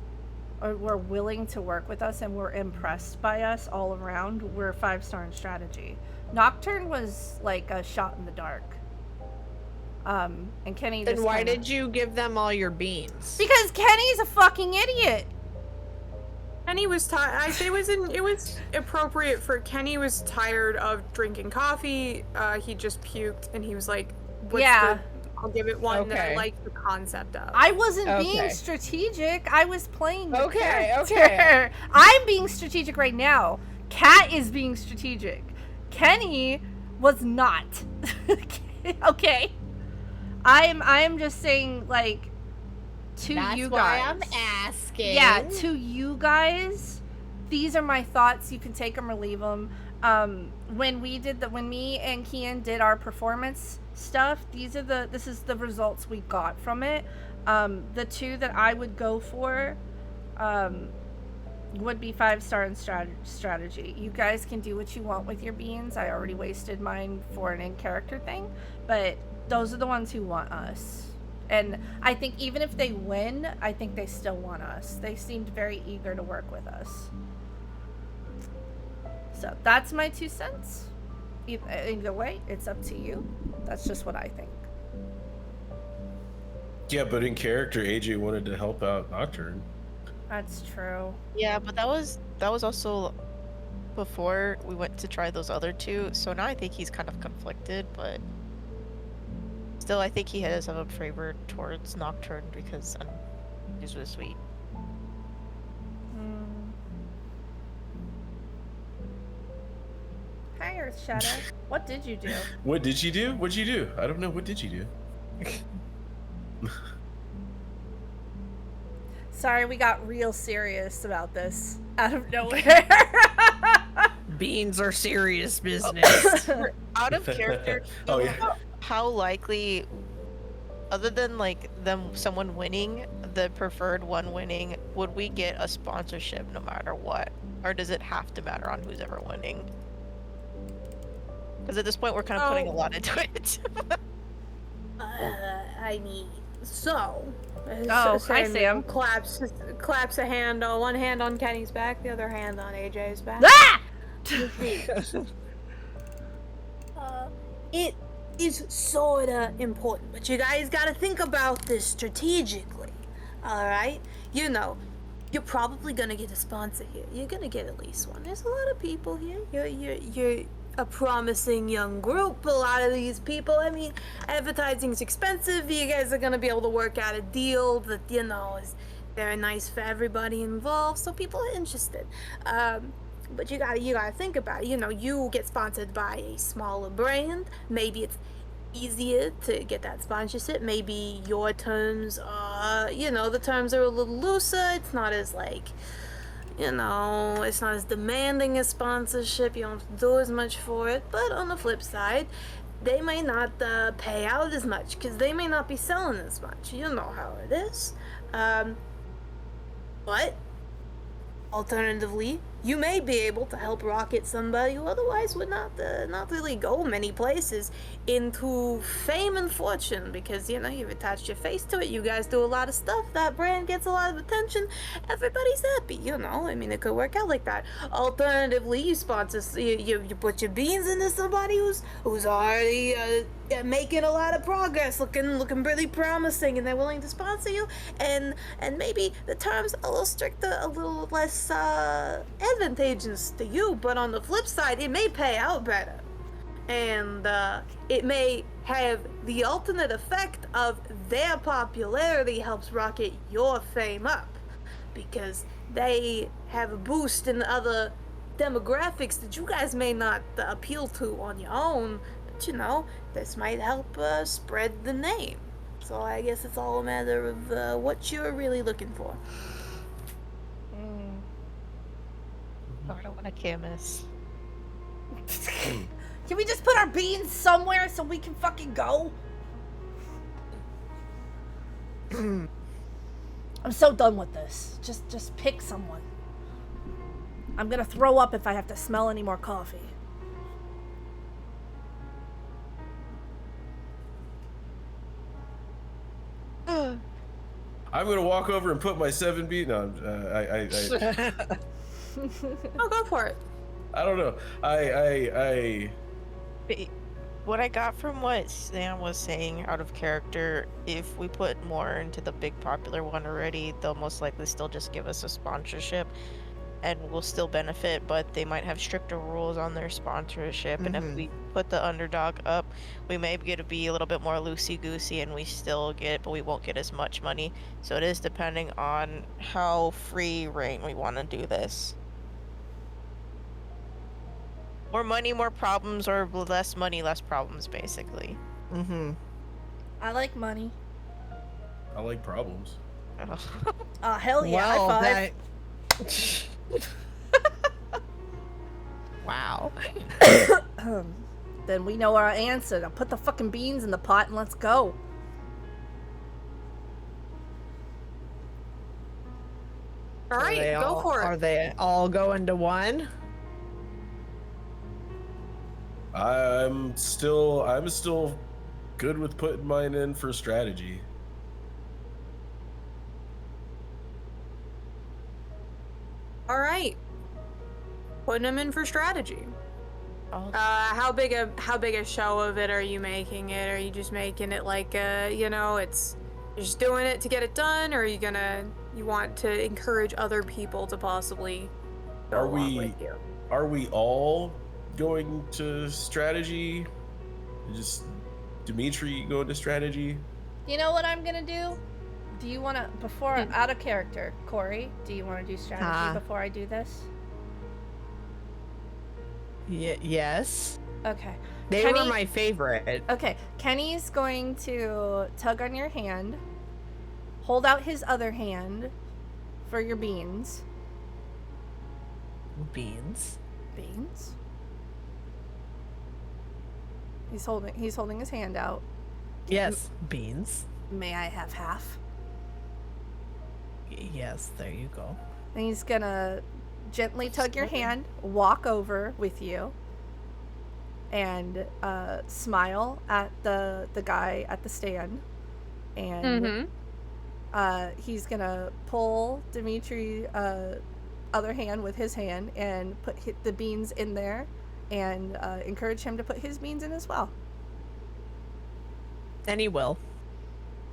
or were willing to work with us and were impressed by us all around were 5-star in strategy. Nocturne was like a shot in the dark. And Kenny Then just why kinda... did you give them all your beans? Because Kenny's a fucking idiot. Kenny was tired. It was appropriate for Kenny was tired of drinking coffee. He just puked, and he was like, I'll give it one that I Okay. like the concept of. I wasn't being Okay. strategic. I was playing the Okay, character. okay. I'm being strategic right now. Kat is being strategic. Kenny was not. Okay. I'm just saying, like, to That's you why guys. I'm asking. Yeah, to you guys, these are my thoughts. You can take them or leave them. When me and Kian did our performance stuff, this is the results we got from it. The two that I would go for, would be 5-star and strategy. You guys can do what you want with your beans. I already wasted mine for an in-character thing, but those are the ones who want us. And I think even if they win, I think they still want us. They seemed very eager to work with us. So that's my 2 cents. Either way, it's up to you. That's just what I think. Yeah, but in character, AJ wanted to help out Nocturne. That's true. Yeah, but that was also before we went to try those other two. So now I think he's kind of conflicted, but still, I think he has a favor towards Nocturne because he's really sweet. Hi, Earth Shadow. What did you do? What did you do? What'd you do? I don't know. What did you do? Sorry, we got real serious about this out of nowhere. Beans are serious business. Out of character, Oh, yeah. how likely, other than like someone winning, the preferred one winning, would we get a sponsorship no matter what? Or does it have to matter on who's ever winning? Because at this point, we're kind of putting a lot into it. I mean, so. Oh, hi, Samuel Sam. Claps a hand on one hand on Kenny's back, the other hand on AJ's back. Ah! It is sorta important, but you guys gotta think about this strategically. Alright? You know, you're probably gonna get a sponsor here. You're gonna get at least one. There's a lot of people here. You're a promising young group. A lot of these people, I mean, advertising's expensive. You guys are gonna be able to work out a deal that, you know, is very nice for everybody involved, so people are interested. But you gotta think about it. You know, you get sponsored by a smaller brand. Maybe it's easier to get that sponsorship. Maybe your terms are, the terms are a little looser. It's not as like, it's not as demanding as sponsorship. You don't have to do as much for it. But on the flip side, they may not pay out as much because they may not be selling as much. You know how it is. But alternatively, you may be able to help rocket somebody who otherwise would not really go many places into fame and fortune because, you've attached your face to it. You guys do a lot of stuff. That brand gets a lot of attention. Everybody's happy, it could work out like that. Alternatively, you sponsor, you put your beans into somebody who's already making a lot of progress, looking really promising, and they're willing to sponsor you, and maybe the terms a little stricter, a little less advantageous to you, but on the flip side, it may pay out better. And it may have the alternate effect of their popularity helps rocket your fame up because they have a boost in other demographics that you guys may not appeal to on your own, but this might help spread the name. So I guess it's all a matter of what you're really looking for. I don't want a Camus. Can we just put our beans somewhere so we can fucking go? I'm so done with this. Just pick someone. I'm gonna throw up if I have to smell any more coffee. I'm gonna walk over and put my 7 beat. No, Oh, go for it. I don't know. What I got from what Sam was saying out of character, if we put more into the big popular one already, they'll most likely still just give us a sponsorship and we'll still benefit, but they might have stricter rules on their sponsorship. And if we put the underdog up, we may get to be a little bit more loosey-goosey and we still get, but we won't get as much money. So it is depending on how free reign we want to do this. More money, more problems, or less money, less problems, basically. I like money. I like problems. Hell yeah, Well, high five. Wow. Then we know our answer. Now put the fucking beans in the pot and let's go. All right, go for it. Are they all going to one? I'm still good with putting mine in for strategy. All right, putting them in for strategy. How big a show of it are you making it? Are you just making it like it's you're just doing it to get it done, or are you want to encourage other people to possibly go along with you? Are we all going to strategy? Just Dimitri going to strategy? You know what I'm gonna do? Do you want to, before out of character, Corey, do you want to do strategy before I do this? Yes. Okay. They were my favorite. Okay, Kenny's going to tug on your hand, hold out his other hand for your beans. Beans. Beans? He's holding his hand out. Yes, beans. May I have half? Yes, there you go. And he's gonna gently tug your hand, walk over with you, and smile at the guy at the stand, and he's gonna pull Dimitri other hand with his hand and put the beans in there, and encourage him to put his beans in as well. And he will.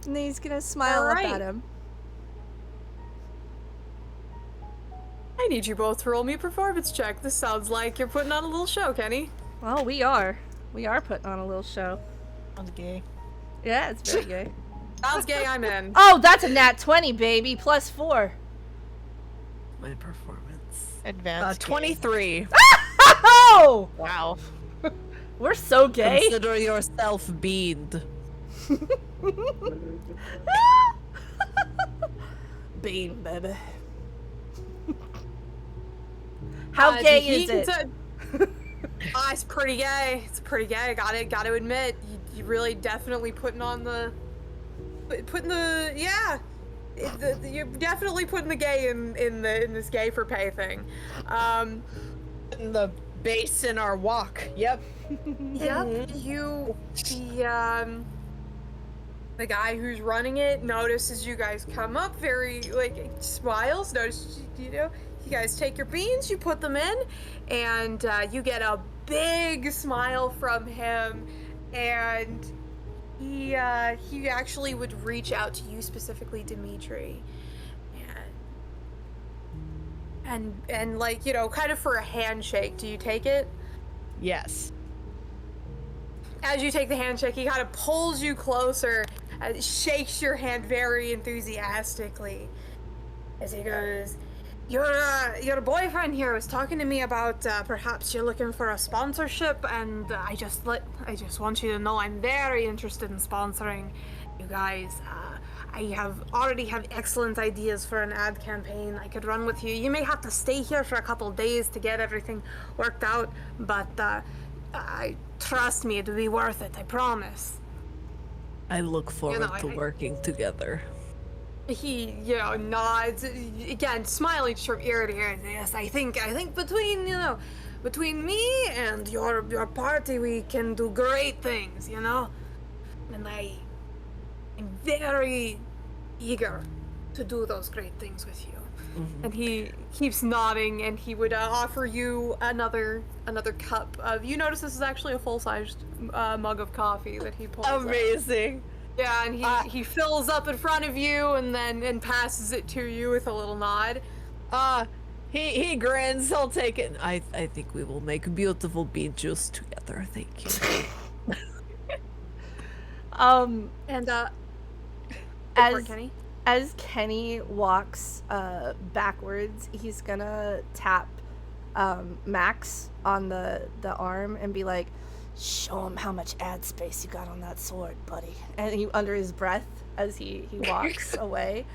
And then he's gonna smile up at him. I need you both to roll me a performance check. This sounds like you're putting on a little show, Kenny. Well, we are putting on a little show. Sounds gay. Yeah, it's very gay. Sounds gay, I'm in. Oh, that's a nat 20, baby. +4. My performance. Advanced. 23. Oh! Wow. We're so gay. Consider yourself beaned. Bean, baby. How gay is it? It's pretty gay. It's pretty gay. Got to admit, you really definitely you're definitely putting the gay in this gay for pay thing. The base in our walk. Yep. Yep. The guy who's running it notices you guys come up, very smiles. Notices you guys take your beans, you put them in, and you get a big smile from him, and he actually would reach out to you specifically, Dimitri, and kind of for a handshake. Do you take it? Yes. As you take the handshake, he kind of pulls you closer, shakes your hand very enthusiastically, as he goes, Your boyfriend here was talking to me about perhaps you're looking for a sponsorship, and I just want you to know I'm very interested in sponsoring you guys. I already have excellent ideas for an ad campaign I could run with you. You may have to stay here for a couple days to get everything worked out, but trust me, it'll be worth it, I promise. I look forward to working together. He, nods, again, smiling from ear to ear. Yes, I think between me and your party, we can do great things, And I'm very eager to do those great things with you. Mm-hmm. And he keeps nodding, and he would offer you another cup of. You notice this is actually a full-sized mug of coffee that he pulls out. Amazing. Yeah, and he fills up in front of you and passes it to you with a little nod. He grins. He'll take it. I think we will make beautiful bean juice together. Thank you. As Kenny walks backwards, he's gonna tap Max on the arm and be like, "Show him how much ad space you got on that sword, buddy." And he, under his breath, as he walks away.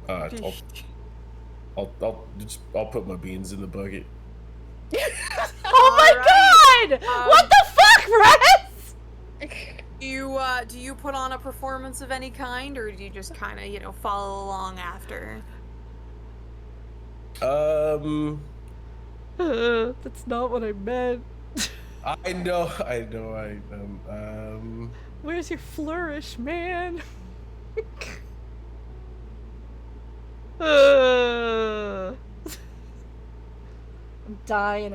I'll put my beans in the bucket. Oh my god! What the fuck, Rex? Do you put on a performance of any kind, or do you just kind of follow along after? That's not what I meant. I know. Where's your flourish, man? I'm dying.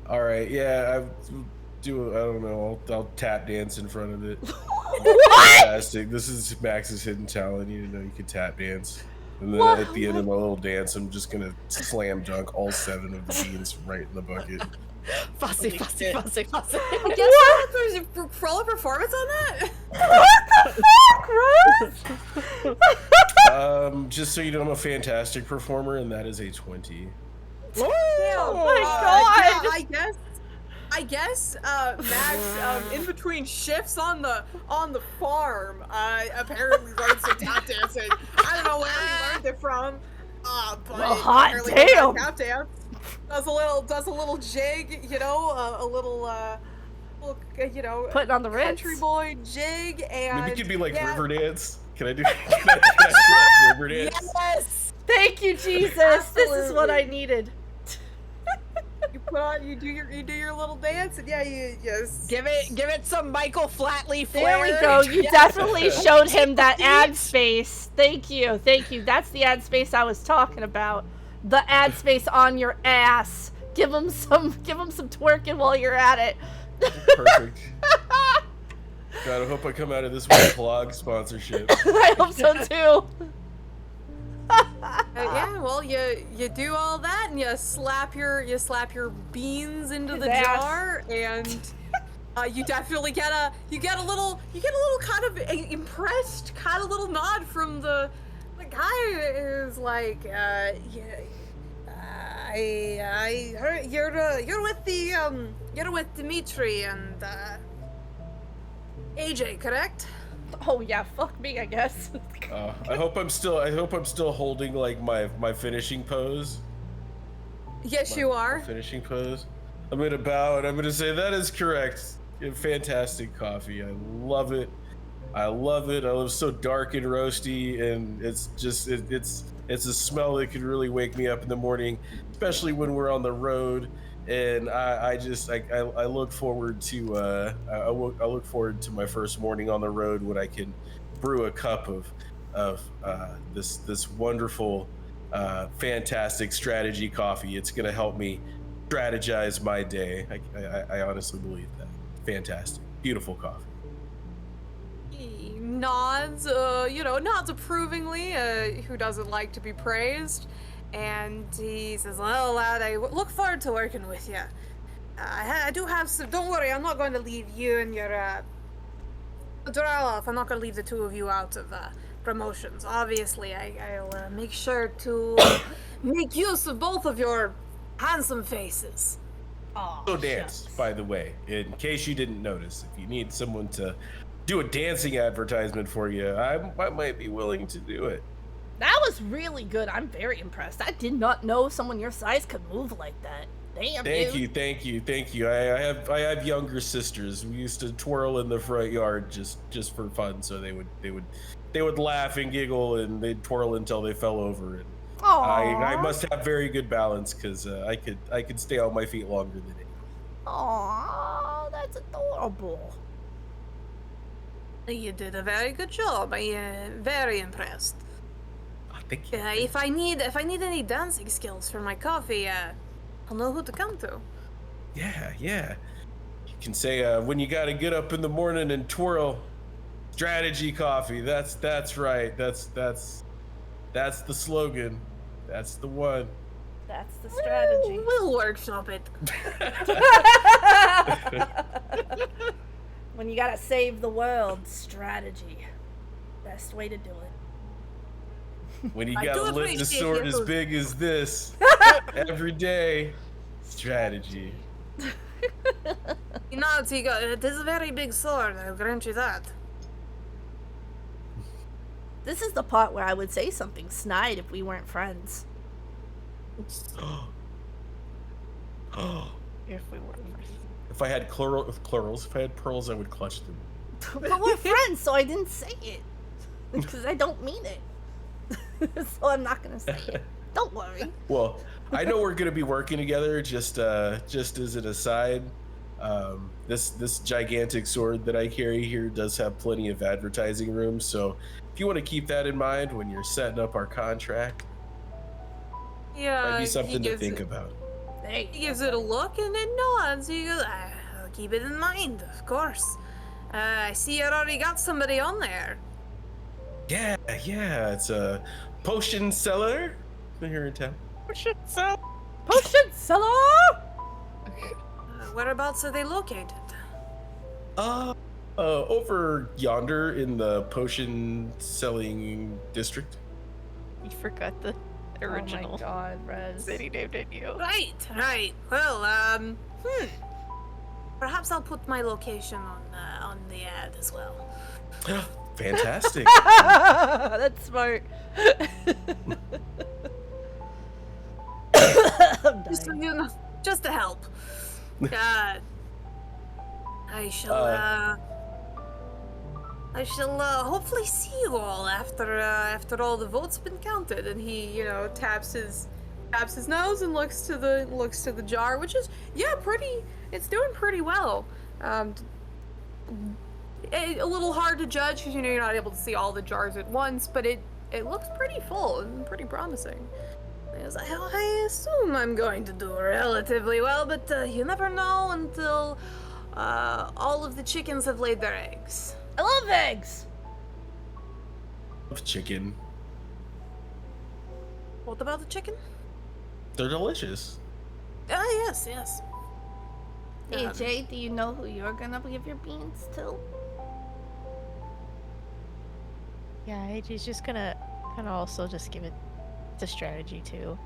All right. Yeah. I don't know. I'll tap dance in front of it. What? Fantastic. This is Max's hidden talent. You know you can tap dance. And then at the end of my little dance, I'm just gonna slam dunk all 7 of the beans right in the bucket. Fussy. I guess roll a performance on that? What the fuck, Rose? Just so you know, I'm a fantastic performer, and that is a 20. Oh my god! Yeah, I guess, Max, in between shifts on the farm, apparently learned some tap dancing. I don't know where he learned it from, but well, hot damn! Tap dance. Does a little jig, a little, putting on the Ritz. Country boy jig, and maybe it could be like river dance. Can I do river dance? Yes! Thank you, Jesus. Absolutely. This is what I needed. You do your little dance, and you just give it some Michael Flatley flair. There we go. You definitely showed him that ad space. Thank you. That's the ad space I was talking about. The ad space on your ass. Give him some twerking while you're at it. Perfect. God, I hope I come out of this with a vlog sponsorship. I hope so too. Yeah, well, you do all that, and you slap your beans into His the ass. jar, and you definitely get a little kind of impressed, kind of little nod from the Kai is like, yeah, I heard you're with Dimitri and AJ, correct? Oh yeah, fuck me, I guess. I hope I'm still holding like my finishing pose. Yes, you are. Finishing pose. I'm gonna bow and I'm gonna say that is correct. Fantastic coffee. I love it. I love it. I love so dark and roasty, and it's just it's a smell that could really wake me up in the morning, especially when we're on the road. And I look forward to I look forward to my first morning on the road when I can brew a cup of this wonderful fantastic strategy coffee. It's gonna help me strategize my day. I honestly believe that. Fantastic, beautiful coffee. He nods, nods approvingly. Who doesn't like to be praised? And he says, "Well, lad, I look forward to working with you. I do have some. Don't worry, I'm not going to leave you and your Duraloff. I'm not going to leave the two of you out of promotions. Obviously, I'll make sure to make use of both of your handsome faces." So dance, by the way, in case you didn't notice. If you need someone to do a dancing advertisement for you, I might be willing to do it. That was really good. I'm very impressed. I did not know someone your size could move like that. Damn, Thank dude. you. I have younger sisters. We used to twirl in the front yard just for fun. So they would laugh and giggle, and they'd twirl until they fell over. And I must have very good balance because I could stay on my feet longer than anyone. Aw, that's adorable. You did a very good job. I am very impressed. Oh, thank you. If I need any dancing skills for my coffee, I'll know who to come to. Yeah. You can say when you gotta get up in the morning and twirl. Strategy coffee. That's right. That's the slogan. That's the one. That's the strategy. We'll workshop it. When you gotta save the world, strategy. Best way to do it. When you I gotta do lift a appreciate sword you. as big as this every day. Strategy. You know, it is a very big sword, I'll grant you that. This is the part where I would say something snide if we weren't friends. If we were first. If I had plurals, if I had pearls, I would clutch them. But we're friends, so I didn't say it. Because I don't mean it. So I'm not gonna say it. Don't worry. Well, I know we're gonna be working together. Just as an aside, this gigantic sword that I carry here does have plenty of advertising room. So if you want to keep that in mind when you're setting up our contract, Yeah, might be something to think about. Hey, He gives it a look and then nods. He goes, "I'll keep it in mind, of course. I see you already got somebody on there. Yeah. It's a potion seller here in town. potion seller! Whereabouts are they located?" Over yonder in the potion selling district. You forgot the Oh original my god, Rez. city name, didn't you? Right. Well, perhaps I'll put my location on the ad as well. Fantastic. That's smart. I'm Just, dying. just to help. I shall hopefully see you all after all the votes have been counted. And he, taps his nose and looks to the jar, which is it's doing pretty well. A little hard to judge because you're not able to see all the jars at once, but it looks pretty full and pretty promising. He was like, I assume I'm going to do relatively well, but you never know until all of the chickens have laid their eggs. I love eggs. Love chicken. What about the chicken? They're delicious. Yes. AJ, do you know who you're gonna give your beans to? Yeah, AJ's just gonna And I'll also just give it the strategy too.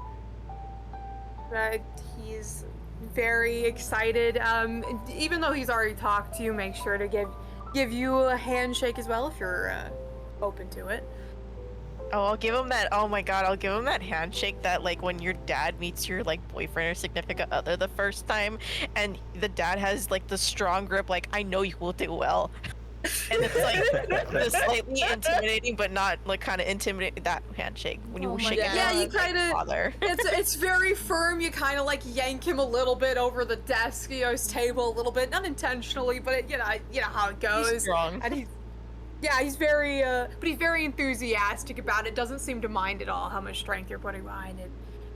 He's very excited. Even though he's already talked to you, make sure to give you a handshake as well if you're open to it. Oh, I'll give him that. Oh my god, I'll give him that handshake that like when your dad meets your like boyfriend or significant other the first time, and the dad has like the strong grip, like I know you will do well. And it's like the slightly intimidating, but not like kind of intimidating. That handshake when you shake it. Yeah, you it's like, kind of. father. It's very firm. You kind of like yank him a little bit over the desk, his table a little bit, not intentionally, but it, you know how it goes. He's strong. And he's very but he's very enthusiastic about it. Doesn't seem to mind at all how much strength you're putting behind it.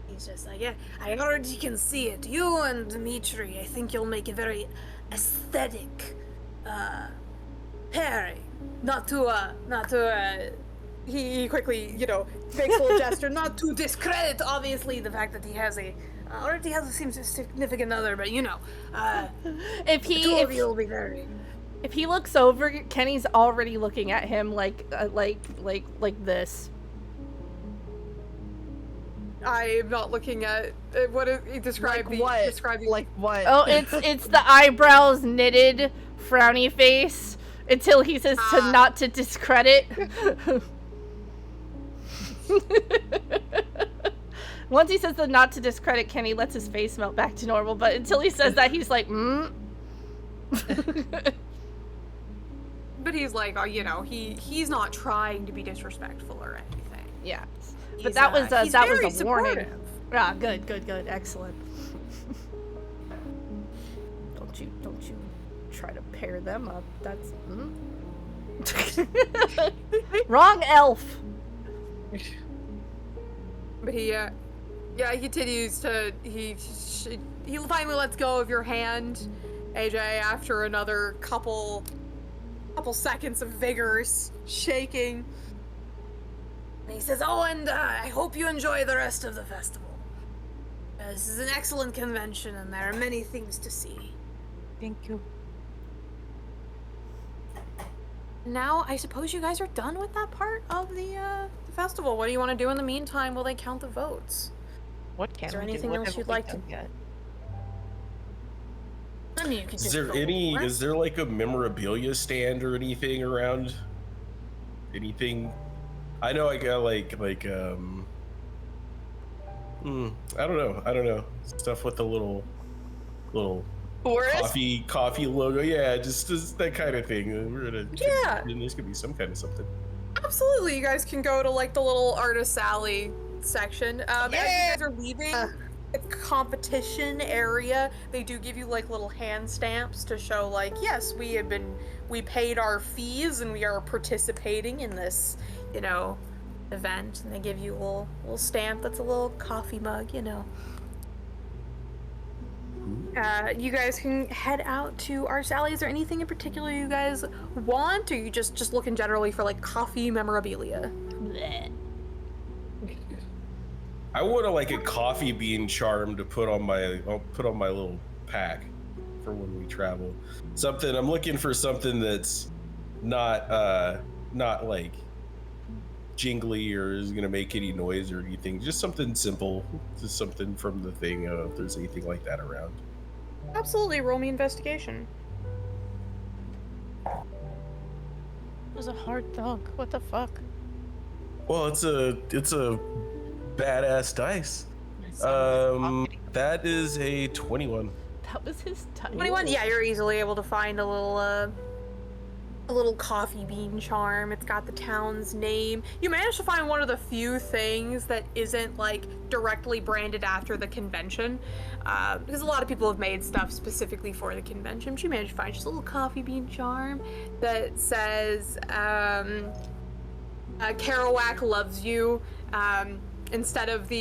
He's just like, yeah, I already can see it. You and Dimitri, I think you'll make a very aesthetic pairing. Not to he quickly, makes a little gesture, not to discredit obviously the fact that he has already seems a significant other, but If the two of you will be very. If he looks over, Kenny's already looking at him like this. I am not looking at what describe Like the what? describe the Like what? Oh, it's the eyebrows knitted, frowny face until he says to not to discredit. Once he says the not to discredit, Kenny lets his face melt back to normal. But until he says that, he's like, But he's like, he's not trying to be disrespectful or anything. Yeah. He's, But that was he's that very was a warning. supportive. Ah, good, excellent. Don't you try to pair them up. That's wrong elf. But he continues to he finally lets go of your hand, AJ, after another couple seconds of vigorous shaking. And he says, "Oh, and I hope you enjoy the rest of the festival. This is an excellent convention, and there are many things to see." Thank you. Now, I suppose you guys are done with that part of the festival. What do you want to do in the meantime while they count the votes? What can Is there we do? anything What else haven't you'd we like to- done yet? I mean, you can Is just there go any? for it. Is there like a memorabilia stand or anything around? Anything? I know I got like I don't know. Stuff with the little Boris? coffee logo. Yeah, just that kind of thing. We're gonna There's gonna be some kind of something. Absolutely, you guys can go to like the little artist alley section. As you guys are leaving the competition area, they do give you like little hand stamps to show like, yes, we paid our fees and we are participating in this, event. And they give you a little stamp that's a little coffee mug, You guys can head out to Arts Alley. Is there anything in particular you guys want, or you just looking generally for like coffee memorabilia? Bleh. I want like a coffee bean charm to put on my little pack for when we travel. I'm looking for something that's not like jingly or is gonna make any noise or anything. Just something simple. Just something from the thing. If there's anything like that around. Absolutely, roll me investigation. It was a hard thunk. What the fuck? Well, it's a badass dice. That is a 21. That was his title. 21. Yeah, you're easily able to find a little coffee bean charm. It's got the town's name. You managed to find one of the few things that isn't like directly branded after the convention, because a lot of people have made stuff specifically for the convention. But you managed to find just a little coffee bean charm that says Kerouac loves you. Instead of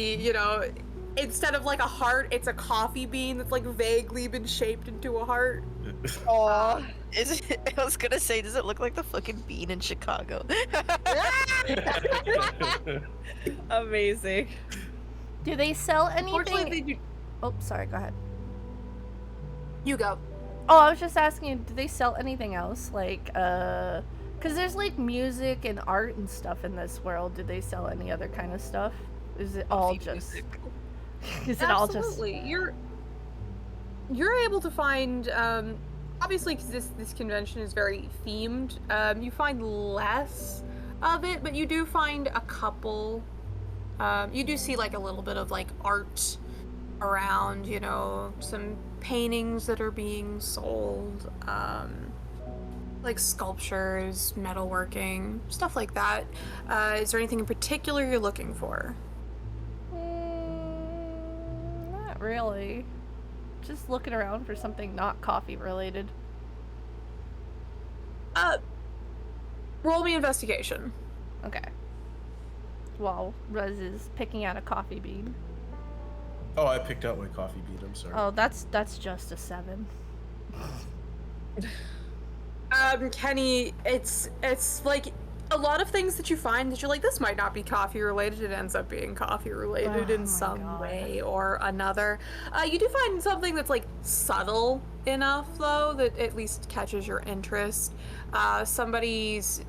instead of like a heart, it's a coffee bean that's like vaguely been shaped into a heart. Aw. I was gonna say, does it look like the fucking bean in Chicago? Amazing. Do they sell Unfortunately, anything? they do. Oh, sorry. Go ahead. You go. Oh, I was just asking you, do they sell anything else? Like, Because there's like music and art and stuff in this world. Do they sell any other kind of stuff? Is it all just? Is it all just? Absolutely. You're able to find obviously because this convention is very themed. You find less of it, but you do find a couple. You do see like a little bit of like art around, you know, some paintings that are being sold, like sculptures, metalworking, stuff like that. Is there anything in particular you're looking for? Not really. Just looking around for something not coffee related. Roll me investigation. Okay. While Rez is picking out a coffee bean. Oh, I picked out my coffee bean. I'm sorry. Oh, that's just a 7. Kenny, it's like a lot of things that you find that you're like, this might not be coffee related. It ends up being coffee related in some way or another. You do find something that's like subtle enough though that at least catches your interest. Somebody's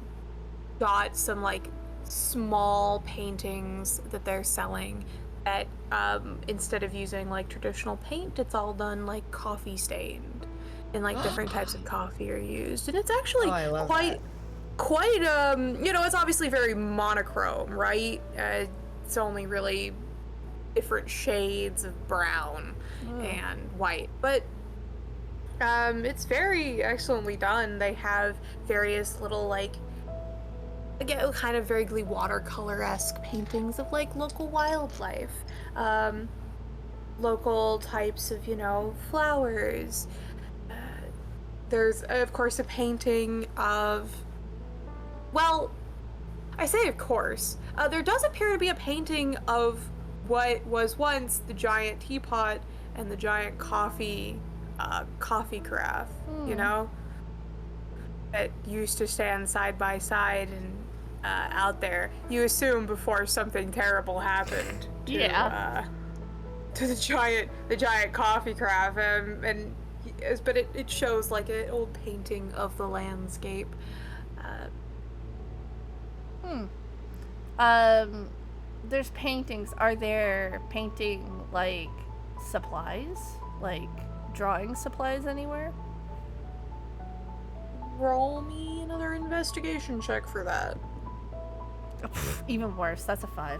got some like small paintings that they're selling that instead of using like traditional paint, it's all done like coffee stained, and like different types of coffee are used, and it's actually quite you know, it's obviously very monochrome, right? It's only really different shades of brown and white, but it's very excellently done. They have various little like, again, kind of vaguely watercolor-esque paintings of like local wildlife, local types of, you know, flowers. There's of course a painting of, well, I say of course, there does appear to be a painting of what was once the giant teapot and the giant coffee carafe, you know, that used to stand side by side and out there. You assume before something terrible happened to, to the giant coffee carafe, but it shows like an old painting of the landscape. There's paintings. Are there painting like supplies, like drawing supplies anywhere? Roll me another investigation check for that. Even worse. That's a 5.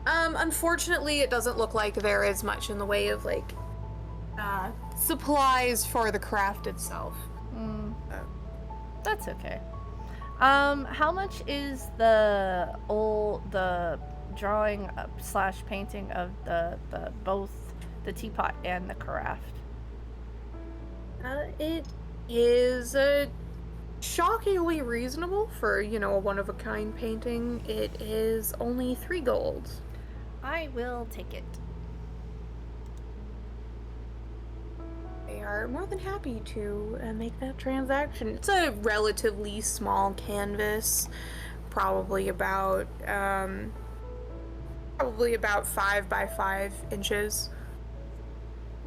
Unfortunately, it doesn't look like there is much in the way of like supplies for the craft itself. That's okay. How much is the drawing / painting of the both the teapot and the carafe? It is shockingly reasonable for, you know, a one-of-a-kind painting. It is only 3 gold. I will take it. They are more than happy to make that transaction. It's a relatively small canvas, probably about 5 by 5 inches.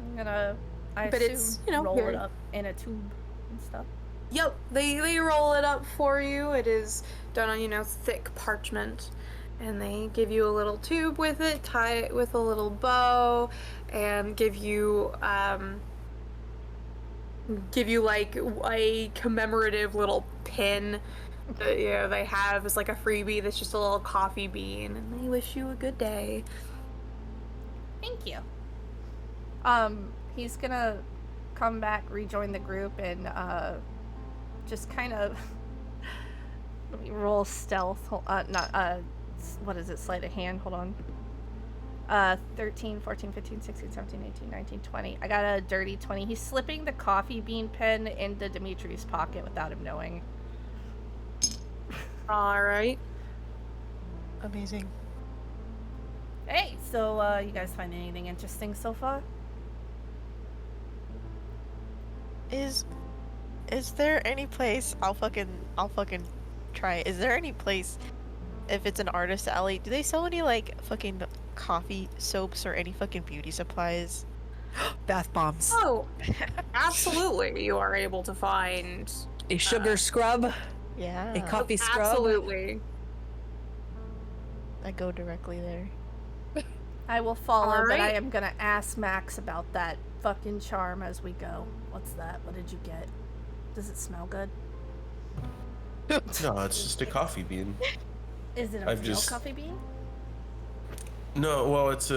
I'm gonna, but it's, you know, roll it up in a tube and stuff. Yep, they roll it up for you. It is done on, you know, thick parchment, and they give you a little tube with it, tie it with a little bow, and give you like a commemorative little pin that, you know, they have as like a freebie that's just a little coffee bean, and they wish you a good day. Thank you. He's gonna come back, rejoin the group, and just kind of let me roll stealth. What is it? Sleight of hand. Hold on. 13, 14, 15, 16, 17, 18, 19, 20. I got a dirty 20. He's slipping the coffee bean pen into Dimitri's pocket without him knowing. All right. Amazing. Hey, so you guys find anything interesting so far? Is there any place I'll fucking try it. Is there any place, if it's an artist alley, do they sell any like fucking coffee soaps or any fucking beauty supplies? Bath bombs. Oh, absolutely. You are able to find A sugar scrub? Yeah. A coffee scrub? Absolutely. I go directly there. I will follow, but I Alright. am gonna ask Max about that fucking charm as we go. What's that? What did you get? Does it smell good? No, it's just a coffee bean. Is it a I've real just- coffee bean? No, well, it's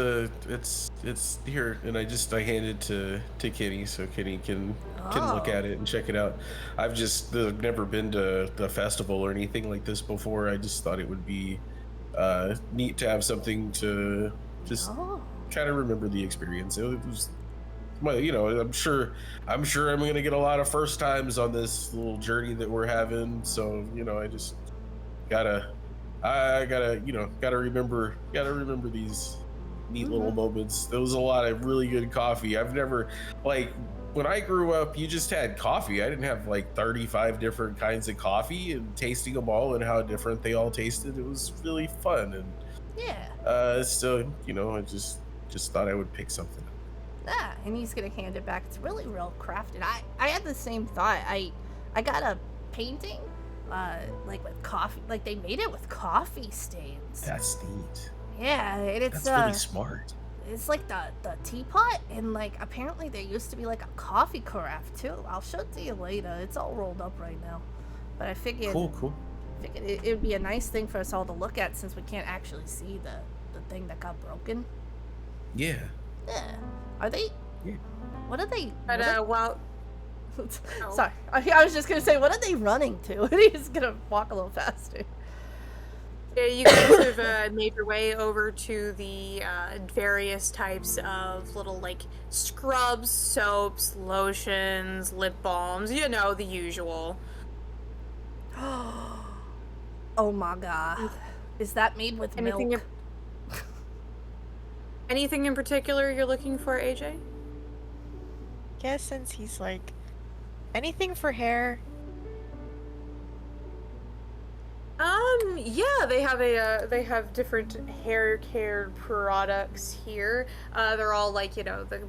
here, and I hand it to Kenny so Kenny can look Oh. at it and check it out. I've never been to the festival or anything like this before. I just thought it would be neat to have something to just Oh. kind of remember the experience. It was, well, I'm sure I'm gonna get a lot of first times on this little journey that we're having. So I just gotta remember these neat little moments. There was a lot of really good coffee. I've never, like, when I grew up, you just had coffee. I didn't have like 35 different kinds of coffee, and tasting them all and how different they all tasted, it was really fun. And Yeah. so I just thought I would pick something up. Yeah, and he's gonna hand it back. It's really real crafted. I had the same thought. I got a painting, like with coffee. Like they made it with coffee stains. That's neat. Yeah, and it's That's really smart. it's like the teapot, and like apparently there used to be like a coffee carafe too. I'll show it to you later. It's all rolled up right now, but I figured Cool. it would be a nice thing for us all to look at since we can't actually see the thing that got broken. Yeah. Yeah. Are they? Yeah. What are they? But what are- well, Sorry, I was just gonna say, what are they running to? He's gonna walk a little faster. yeah, you guys have made your way over to the various types of little like scrubs, soaps, lotions, lip balms. The usual. Oh my god, is that made with Anything milk? Anything in particular you're looking for, AJ? Guess since he's like anything for hair. Yeah, they have different hair care products here. They're all like, the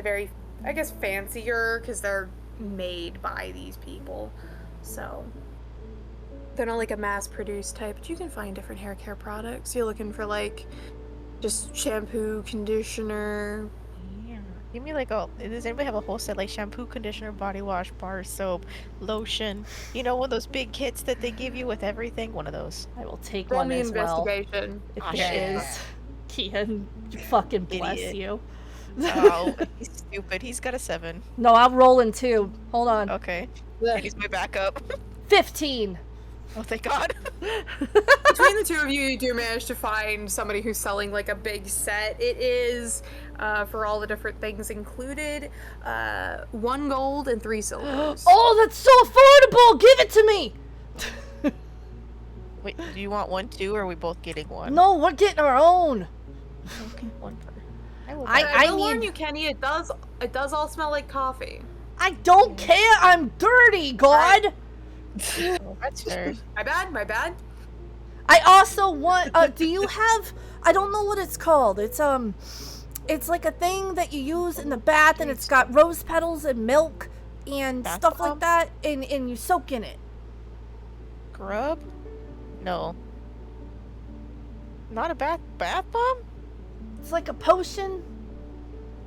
very, I guess, fancier because they're made by these people. So they're not like a mass-produced type, but you can find different hair care products. You're looking for like just shampoo, conditioner. Yeah. Give me like does anybody have a whole set like shampoo, conditioner, body wash, bar soap, lotion? One of those big kits that they give you with everything. One of those. I will take Roll one me as well. investigation. If Ah, there shit. is. Kian, fucking bless Idiot. you. Oh, he's stupid. He's got a 7. No, I'm rolling too. Hold on. Okay. He's my backup. 15. Oh, thank God. Between the two of you, you do manage to find somebody who's selling like a big set. It is, for all the different things included, 1 gold and 3 silvers. Oh, that's so affordable! Give it to me! Wait, do you want one too, or are we both getting one? No, we're getting our own. Okay, one per. I will. I will warn need- you, Kenny. It does all smell like coffee. I don't care. I'm dirty, God. Oh, that's fair. My bad. I also want. Do you have? I don't know what it's called. It's like a thing that you use in the bath, and it's got rose petals and milk and Bath stuff bomb? like that, and you soak in it. Grub? No. Not a bath bomb? It's like a potion.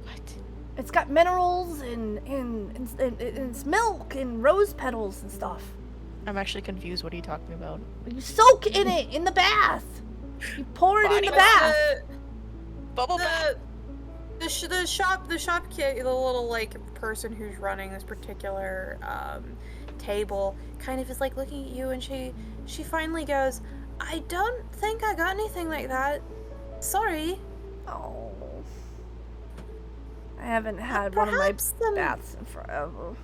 What? It's got minerals and it's milk and rose petals and stuff. I'm actually confused. What are you talking about? You soak in it in the bath. You pour it in Body the bath. Bubble bath. The shop kid, the little like person who's running this particular table, kind of is like looking at you, and she finally goes, "I don't think I got anything like that. Sorry." Oh. I haven't had one of my Perhaps, baths in forever.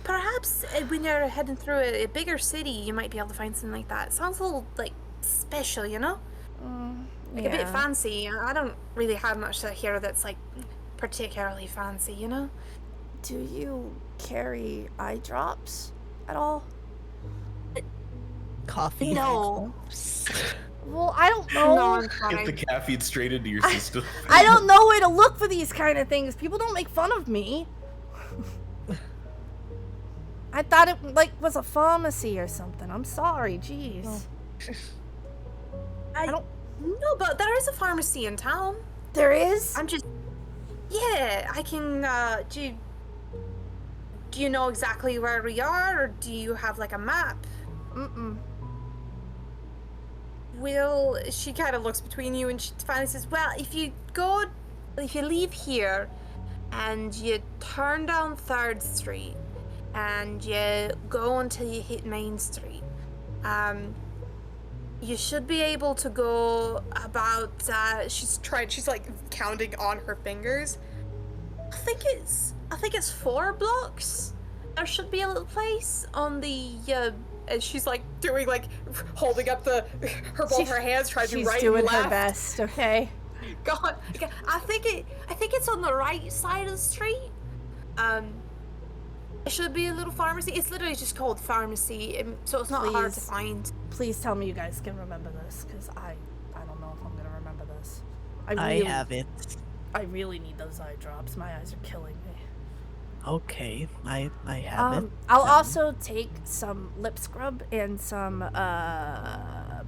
Perhaps when you're heading through a bigger city, you might be able to find something like that. Sounds a little like special, like a bit fancy. I don't really have much here that's like particularly fancy, Do you carry eye drops at all? Coffee. No. Well, I don't No, know. I'm Get fine. the caffeine straight into your system. I don't know where to look for these kind of things. People don't make fun of me. I thought it was a pharmacy or something. I'm sorry. Jeez. I don't. No, but there is a pharmacy in town. There is. I'm just. Yeah, I can. Do you know exactly where we are, or do you have like a map? Mm-mm. Well, she kind of looks between you and she finally says, well, if you leave here and you turn down 3rd Street and you go until you hit Main Street, you should be able to go about, she's like counting on her fingers. I think it's 4 blocks. There should be a little place on the, and she's like doing like holding up her hands trying to right She's doing and left. her best, okay? God, I think it's on the right side of the street. It should be a little pharmacy. It's literally just called pharmacy, so it's not hard to Please. find. Please tell me you guys can remember this, because I don't know if I'm gonna remember this. I have it. I really need those eye drops. My eyes are killing me. Okay, I have it. I'll Done. also take some lip scrub and some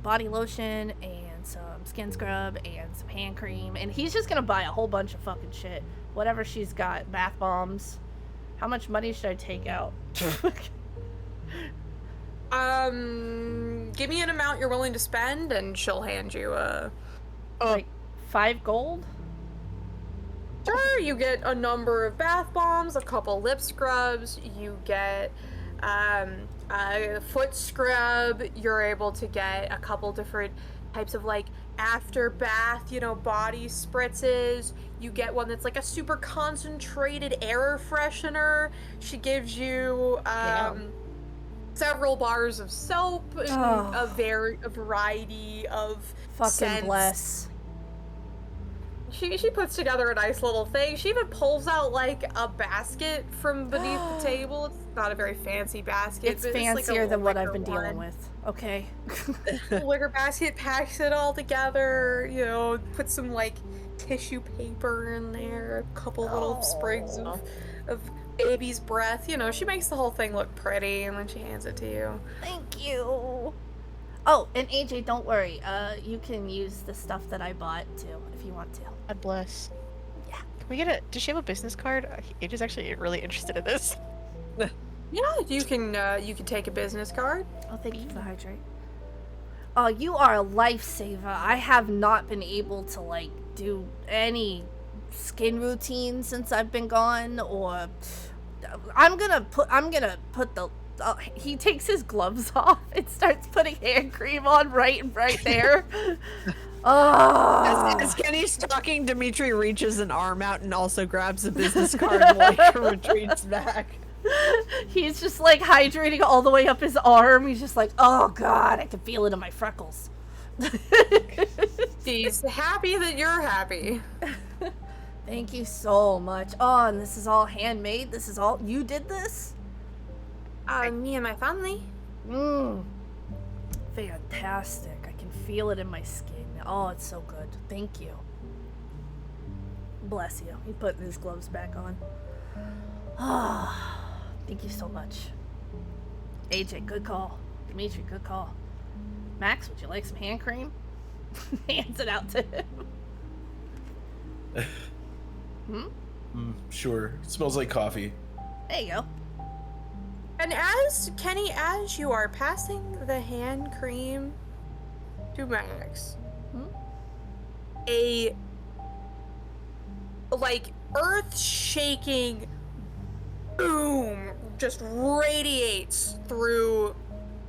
body lotion and some skin scrub and some hand cream, and he's just gonna buy a whole bunch of fucking shit. Whatever she's got, bath bombs. How much money should I take out? Give me an amount you're willing to spend, and she'll hand you like 5 gold? Sure, you get a number of bath bombs, a couple lip scrubs, you get a foot scrub, you're able to get a couple different types of like after bath, body spritzes. You get one that's like a super concentrated air freshener. She gives you several bars of soap and a variety of Fucking scents. bless. She puts together a nice little thing. She even pulls out like a basket from beneath the table. It's not a very fancy basket. It's but fancier like a than what I've liquor been dealing one. with. Okay. Liquor basket, packs it all together, put some like tissue paper in there, a couple little sprigs of baby's breath. She makes the whole thing look pretty, and then she hands it to you. Thank you. Oh, and AJ, don't worry. You can use the stuff that I bought too, if you want to. God bless. Yeah. Can we get does she have a business card? AJ's actually really interested in this. Yeah, you can take a business card. Oh, thank you for the hydrate. Oh, you are a lifesaver. I have not been able to like do any skin routine since I've been gone, or I'm gonna put the. He takes his gloves off and starts putting hand cream on right there. As Kenny's talking, Dimitri reaches an arm out and also grabs a business card and like retreats back. He's just like hydrating all the way up his arm. He's just like, oh god, I can feel it in my freckles. She's happy that you're happy. Thank you so much. Oh, and this is all handmade? This is all... You did this? Me and my family. Fantastic. I can feel it in my skin. Oh, it's so good. Thank you. Bless you. He's putting his gloves back on. Ah, thank you so much. AJ, good call. Dimitri, good call. Max, would you like some hand cream? Hands it out to him. Sure. It smells like coffee. There you go. And Kenny, as you are passing the hand cream to Max, a like earth-shaking boom just radiates through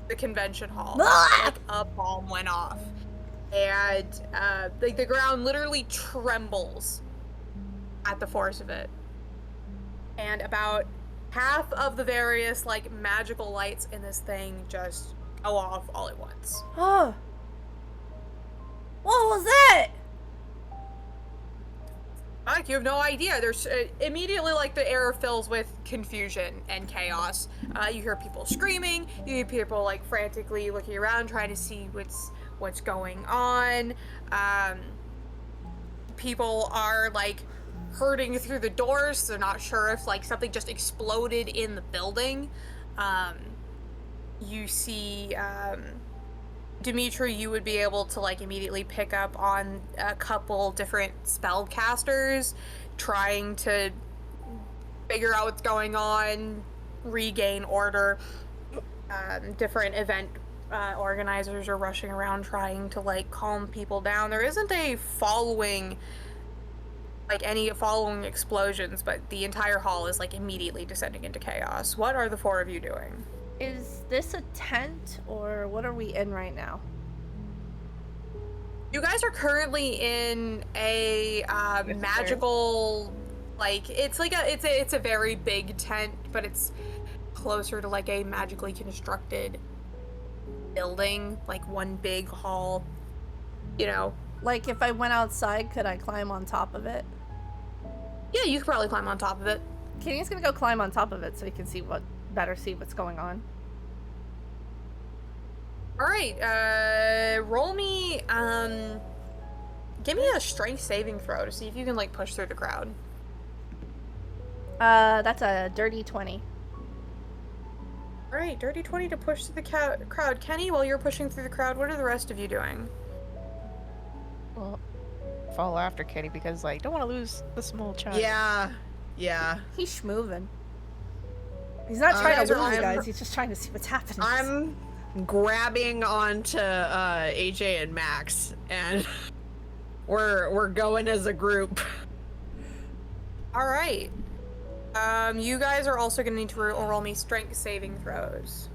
the convention hall. Like a bomb went off, and like the ground literally trembles at the force of it, and about half of the various like magical lights in this thing just go off all at once. Oh. What was that? Like, you have no idea. There's immediately like the air fills with confusion and chaos. You hear people screaming. You hear people like frantically looking around trying to see what's going on. People are like hurting through the doors. They're not sure if like something just exploded in the building. you see, Dimitri, you would be able to like immediately pick up on a couple different spellcasters trying to figure out what's going on, regain order. Different event organizers are rushing around trying to like calm people down. There isn't a following, like any following explosions, but the entire hall is like immediately descending into chaos. What are the four of you doing? Is this a tent or what are we in right now? You guys are currently in a magical, like it's a very big tent, but it's closer to like a magically constructed building, like one big hall, you know. Like if I went outside, could I climb on top of it? Yeah, you could probably climb on top of it. Kenny's gonna go climb on top of it so he can see what's going on. All right, roll me, give me a strength saving throw to see if you can like push through the crowd. That's a dirty 20. All right, dirty 20 to push through the crowd. Kenny, while you're pushing through the crowd, what are the rest of you doing? Well, follow after Kenny because like don't want to lose the small child. Yeah. He's schmoving. He's not trying to lose, I'm- guys. He's just trying to see what's happening. I'm grabbing onto AJ and Max, and we're going as a group. All right. You guys are also gonna need to roll me strength saving throws.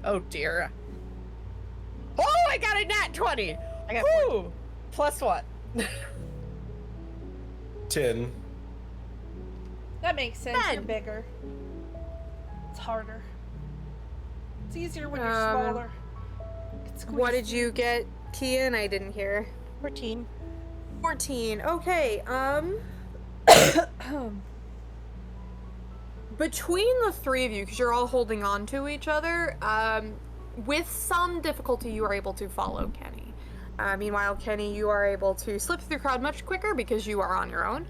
Oh dear. Oh, I got a nat 20. I got Woo! Plus what? 10. That makes sense. You're 10. bigger. It's harder. It's easier when you're Um, smaller. It's What did you get, Kian? I didn't hear. 14. 14. Okay. Between the three of you, because you're all holding on to each other, with some difficulty, you are able to follow Kenny. Meanwhile, Kenny, you are able to slip through the crowd much quicker because you are on your own.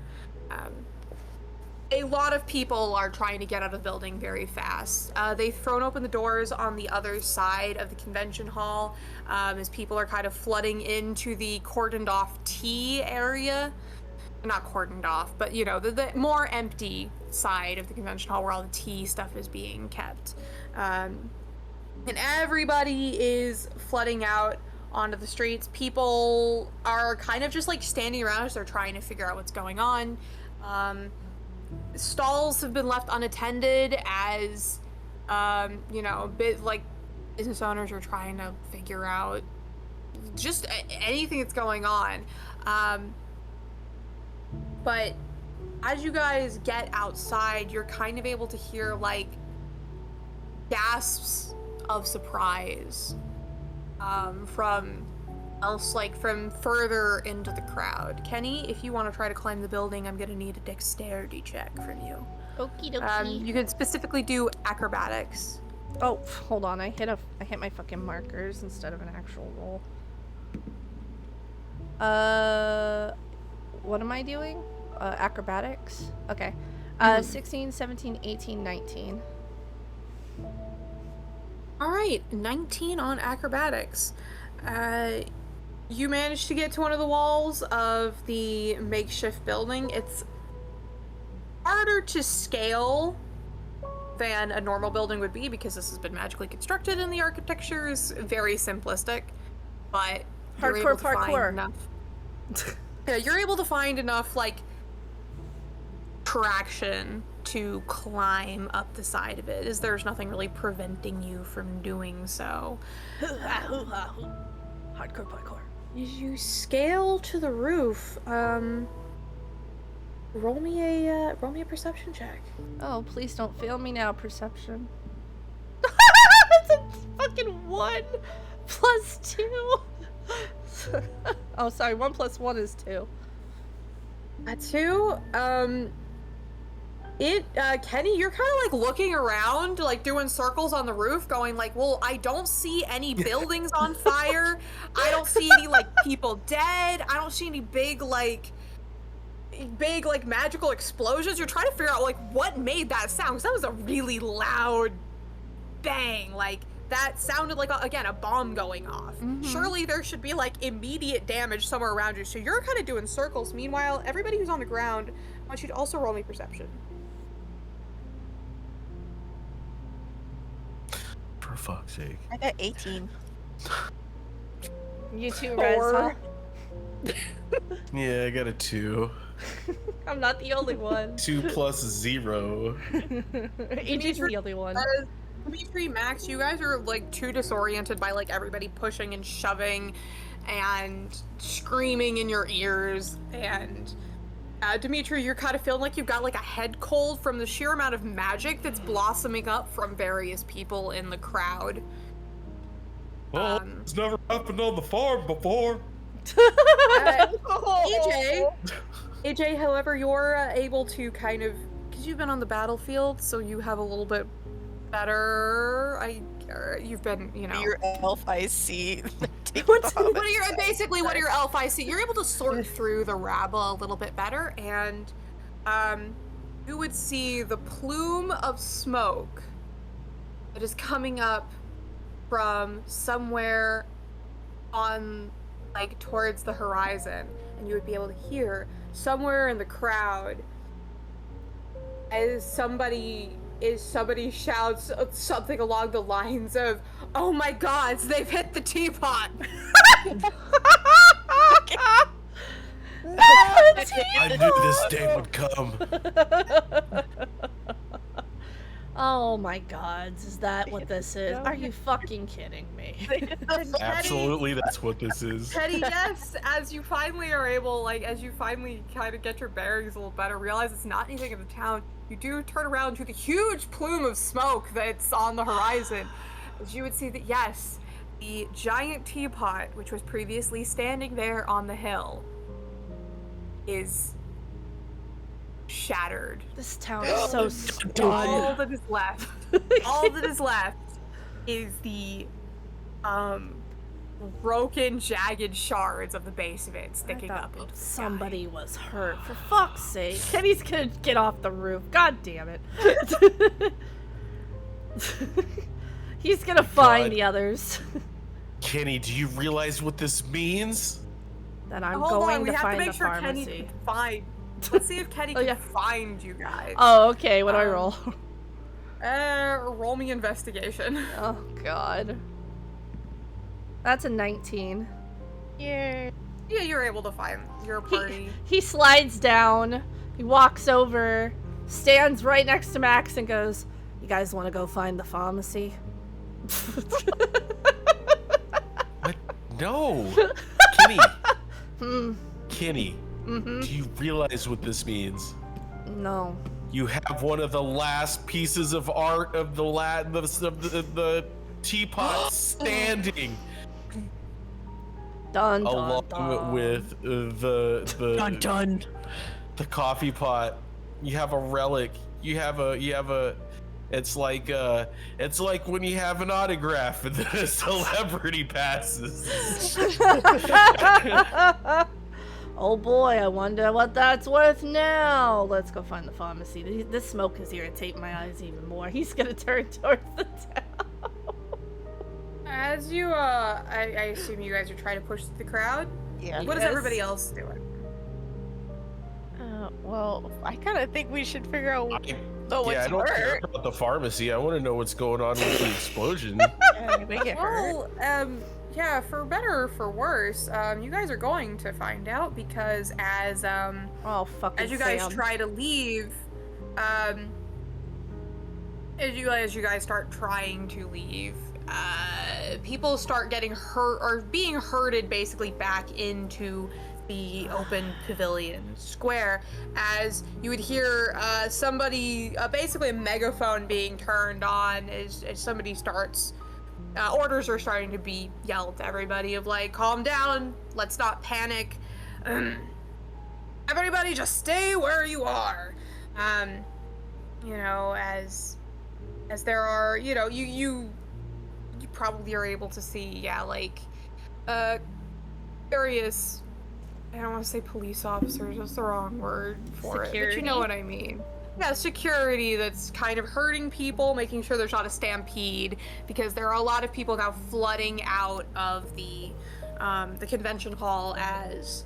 A lot of people are trying to get out of the building very fast. They've thrown open the doors on the other side of the convention hall as people are kind of flooding into the cordoned off T area. Not cordoned off, but you know, the more empty side of the convention hall where all the tea stuff is being kept. And everybody is flooding out onto the streets. People are kind of just like standing around as they're trying to figure out what's going on. Stalls have been left unattended as, you know, business owners are trying to figure out just anything that's going on. But as you guys get outside, you're kind of able to hear like gasps of surprise from further into the crowd. Kenny, if you want to try to climb the building, I'm gonna need a dexterity check from you. Okie dokie. You can specifically do acrobatics. Oh, hold on. I hit my fucking markers instead of an actual roll. What am I doing? Acrobatics? Okay. 16, 17, 18, 19. All right, 19 on acrobatics. You managed to get to one of the walls of the makeshift building. It's harder to scale than a normal building would be because this has been magically constructed and the architecture is very simplistic, but you're able to find enough. Yeah, you're able to find enough like traction to climb up the side of it, as there's nothing really preventing you from doing so. Hardcore parkour. You scale to the roof. Roll me a perception check. Oh, please don't fail me now, perception. That's a fucking 1 plus 2. Oh, sorry, 1 plus 1 is 2. A 2? Kenny, you're kind of like looking around, like doing circles on the roof, going like, well, I don't see any buildings on fire. I don't see any like people dead. I don't see any big like big like magical explosions. You're trying to figure out like what made that sound, because that was a really loud bang. Like that sounded like again a bomb going off. Surely there should be like immediate damage somewhere around you. So you're kind of doing circles. Meanwhile, everybody who's on the ground, I want you to also roll me perception. For fuck's sake. I got 18. You too, Rez, huh? Yeah, I got a 2. I'm not the only one. 2 plus 0. AJ's the only one. Dimitri, Max, you guys are like too disoriented by like everybody pushing and shoving and screaming in your ears, and Dimitri, you're kind of feeling like you've got like a head cold from the sheer amount of magic that's blossoming up from various people in the crowd. Well, it's never happened on the farm before. AJ, however, you're able to kind of, because you've been on the battlefield, so you have a little bit better. You've been, you know. Your elf eyes see. What are your elf eyes see? You're able to sort through the rabble a little bit better, and you would see the plume of smoke that is coming up from somewhere on, like, towards the horizon, and you would be able to hear somewhere in the crowd as somebody shouts something along the lines of, "Oh my gods, they've hit the teapot!" I knew this day would come. Oh my god, is that what this is? Are you fucking kidding me? Absolutely, that's what this is. Teddy, yes, as you finally are able, like, as you finally kind of get your bearings a little better, realize it's not anything in the town, you do turn around to the huge plume of smoke that's on the horizon. As you would see that, yes, the giant teapot, which was previously standing there on the hill, is shattered. This town is so stupid. All that is left, is the broken, jagged shards of the base of it sticking up into the Somebody sky. was hurt. For fuck's sake. Kenny's gonna get off the roof. God damn it. He's gonna find the others. Kenny, do you realize what this means? Then I'm Hold going on, we to have to find make the sure pharmacy. Kenny can find. Let's see if Kenny can find you guys. Oh, okay. What do I roll? Roll me investigation. Oh god. That's a 19. Yeah, you're able to find your party. He slides down. He walks over, stands right next to Max, and goes, "You guys want to go find the pharmacy?" What? No. Kenny. Kenny. Mm-hmm. Do you realize what this means? No. You have one of the last pieces of art of the teapot standing. Dun, along dun. with the coffee pot. You have a relic. You have a. It's like when you have an autograph and then a celebrity passes. Oh boy, I wonder what that's worth now. Let's go find the pharmacy. This smoke is irritating my eyes even more. He's gonna turn towards the town. As you, I assume you guys are trying to push the crowd? Yeah. What is everybody else doing? Well, I kind of think we should figure out what's I don't care hurt. about the pharmacy. I want to know what's going on with the explosion. They get hurt. Well, yeah, for better or for worse, you guys are going to find out, because as fucking you guys Sam. try to leave, as you guys start trying to leave, people start getting hurt or being herded basically back into the open pavilion square, as you would hear somebody, basically a megaphone being turned on as somebody starts. Orders are starting to be yelled to everybody of like, calm down, let's not panic. Everybody just stay where you are. You know, as there are, you know, you probably are able to see, like, various I don't want to say police officers, that's the wrong word for it, but you know what I mean. Yeah, security that's kind of hurting people, making sure there's not a stampede, because there are a lot of people now flooding out of the convention hall as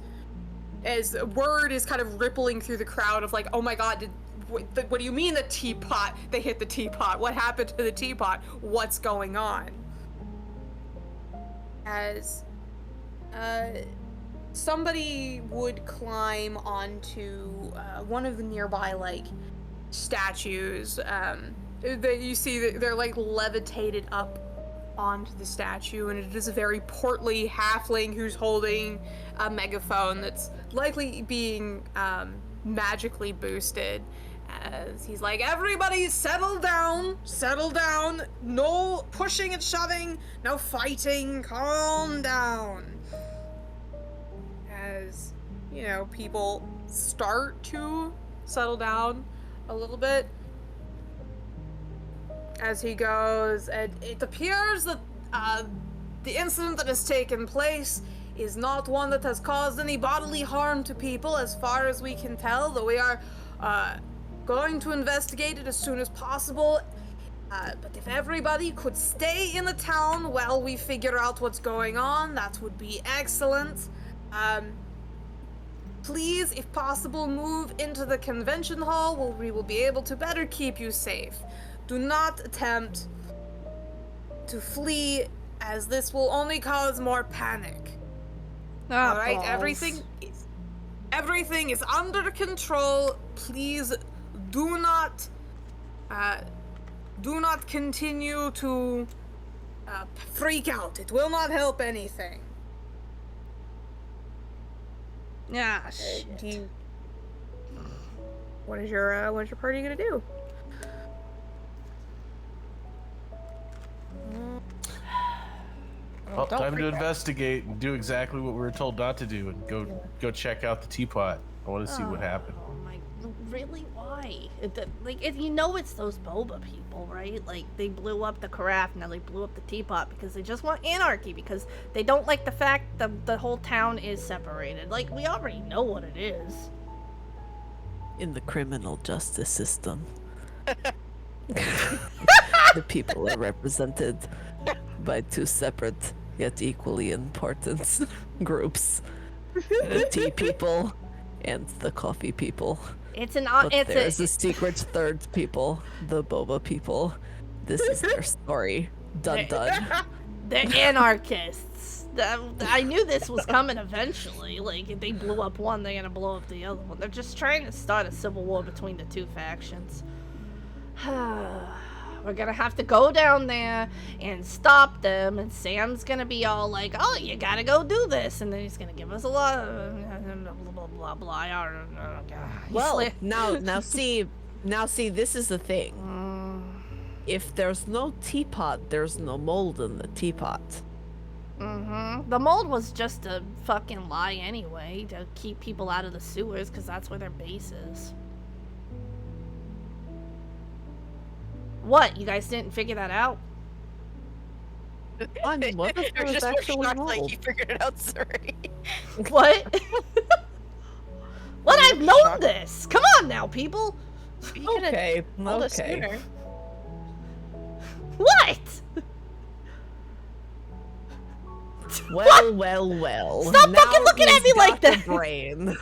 word is kind of rippling through the crowd of like, oh my god, what do you mean the teapot? They hit the teapot. What happened to the teapot? What's going on? As somebody would climb onto one of the nearby like statues that you see that they're like levitated up onto the statue, and it is a very portly halfling who's holding a megaphone that's likely being magically boosted. As he's like, everybody settle down, no pushing and shoving, no fighting, calm down. As, you know, people start to settle down a little bit as he goes, and it appears that the incident that has taken place is not one that has caused any bodily harm to people as far as we can tell, though we are going to investigate it as soon as possible. But if everybody could stay in the town while we figure out what's going on, that would be excellent. Please, if possible, move into the convention hall where we will be able to better keep you safe. Do not attempt to flee, as this will only cause more panic. All right, everything is under control. Please do not continue to freak out. It will not help anything. Ah, shit. What is your party gonna do? Well, time to investigate and do exactly what we were told not to do, and go check out the teapot. I want to see what happened. Oh my, really? Why? If you know it's those boba people, right? Like, they blew up the carafe, now they blew up the teapot because they just want anarchy, because they don't like the fact that the whole town is separated. Like, we already know what it is. In the criminal justice system, the people are represented by two separate yet equally important groups: the tea people and the coffee people. There's a secret third people, the boba people. This is their story. Dun dun. They're anarchists. I knew this was coming eventually. Like, if they blew up one, they're gonna blow up the other one. They're just trying to start a civil war between the two factions. We're gonna have to go down there and stop them, and Sam's gonna be all like, oh, you gotta go do this, and then he's gonna give us a lot of blah blah blah. Well, now see, this is the thing. If there's no teapot, there's no mold in the teapot. The mold was just a fucking lie anyway, to keep people out of the sewers, because that's where their base is. What? You guys didn't figure that out? I mean, what if there was just actually shocked, mold? like you figured it out, sorry. What? What? I've known this! Come on now, people! Okay, Told us okay. sooner. What? Well. Stop Now fucking looking at who's me like got the that. Brain.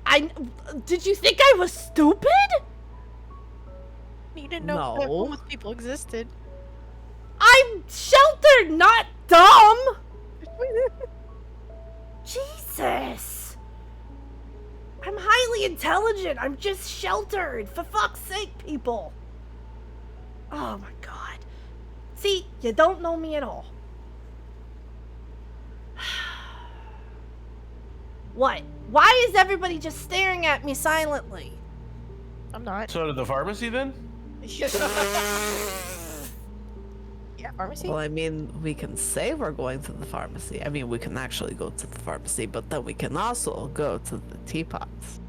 I did you think I was stupid? You didn't know that No. homeless people existed. I'm sheltered, not dumb! Jesus! I'm highly intelligent. I'm just sheltered. For fuck's sake, people. Oh my god. See, you don't know me at all. What? Why is everybody just staring at me silently? I'm not. So to the pharmacy then? Yeah, pharmacy? Well, I mean, we can say we're going to the pharmacy. I mean, we can actually go to the pharmacy, but then we can also go to the teapots.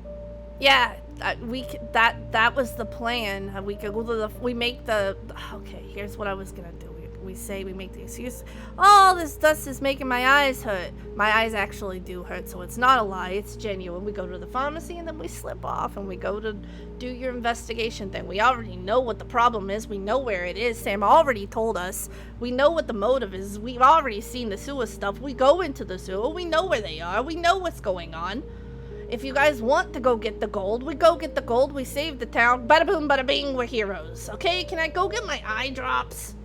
Yeah, that was the plan. We could go to the. We make the. Okay, here's what I was gonna do. we say, we make the excuse, oh, this dust is making my eyes hurt. My eyes actually do hurt, so it's not a lie, it's genuine. We go to the pharmacy and then we slip off and we go to do your investigation thing. We already know what the problem is. We know where it is. Sam already told us. We know what the motive is. We've already seen the sewer stuff. We go into the sewer. We know where they are. We know what's going on. If you guys want to go get the gold, we go get the gold. We save the town. Bada boom, bada bing, we're heroes. Okay, can I go get my eye drops?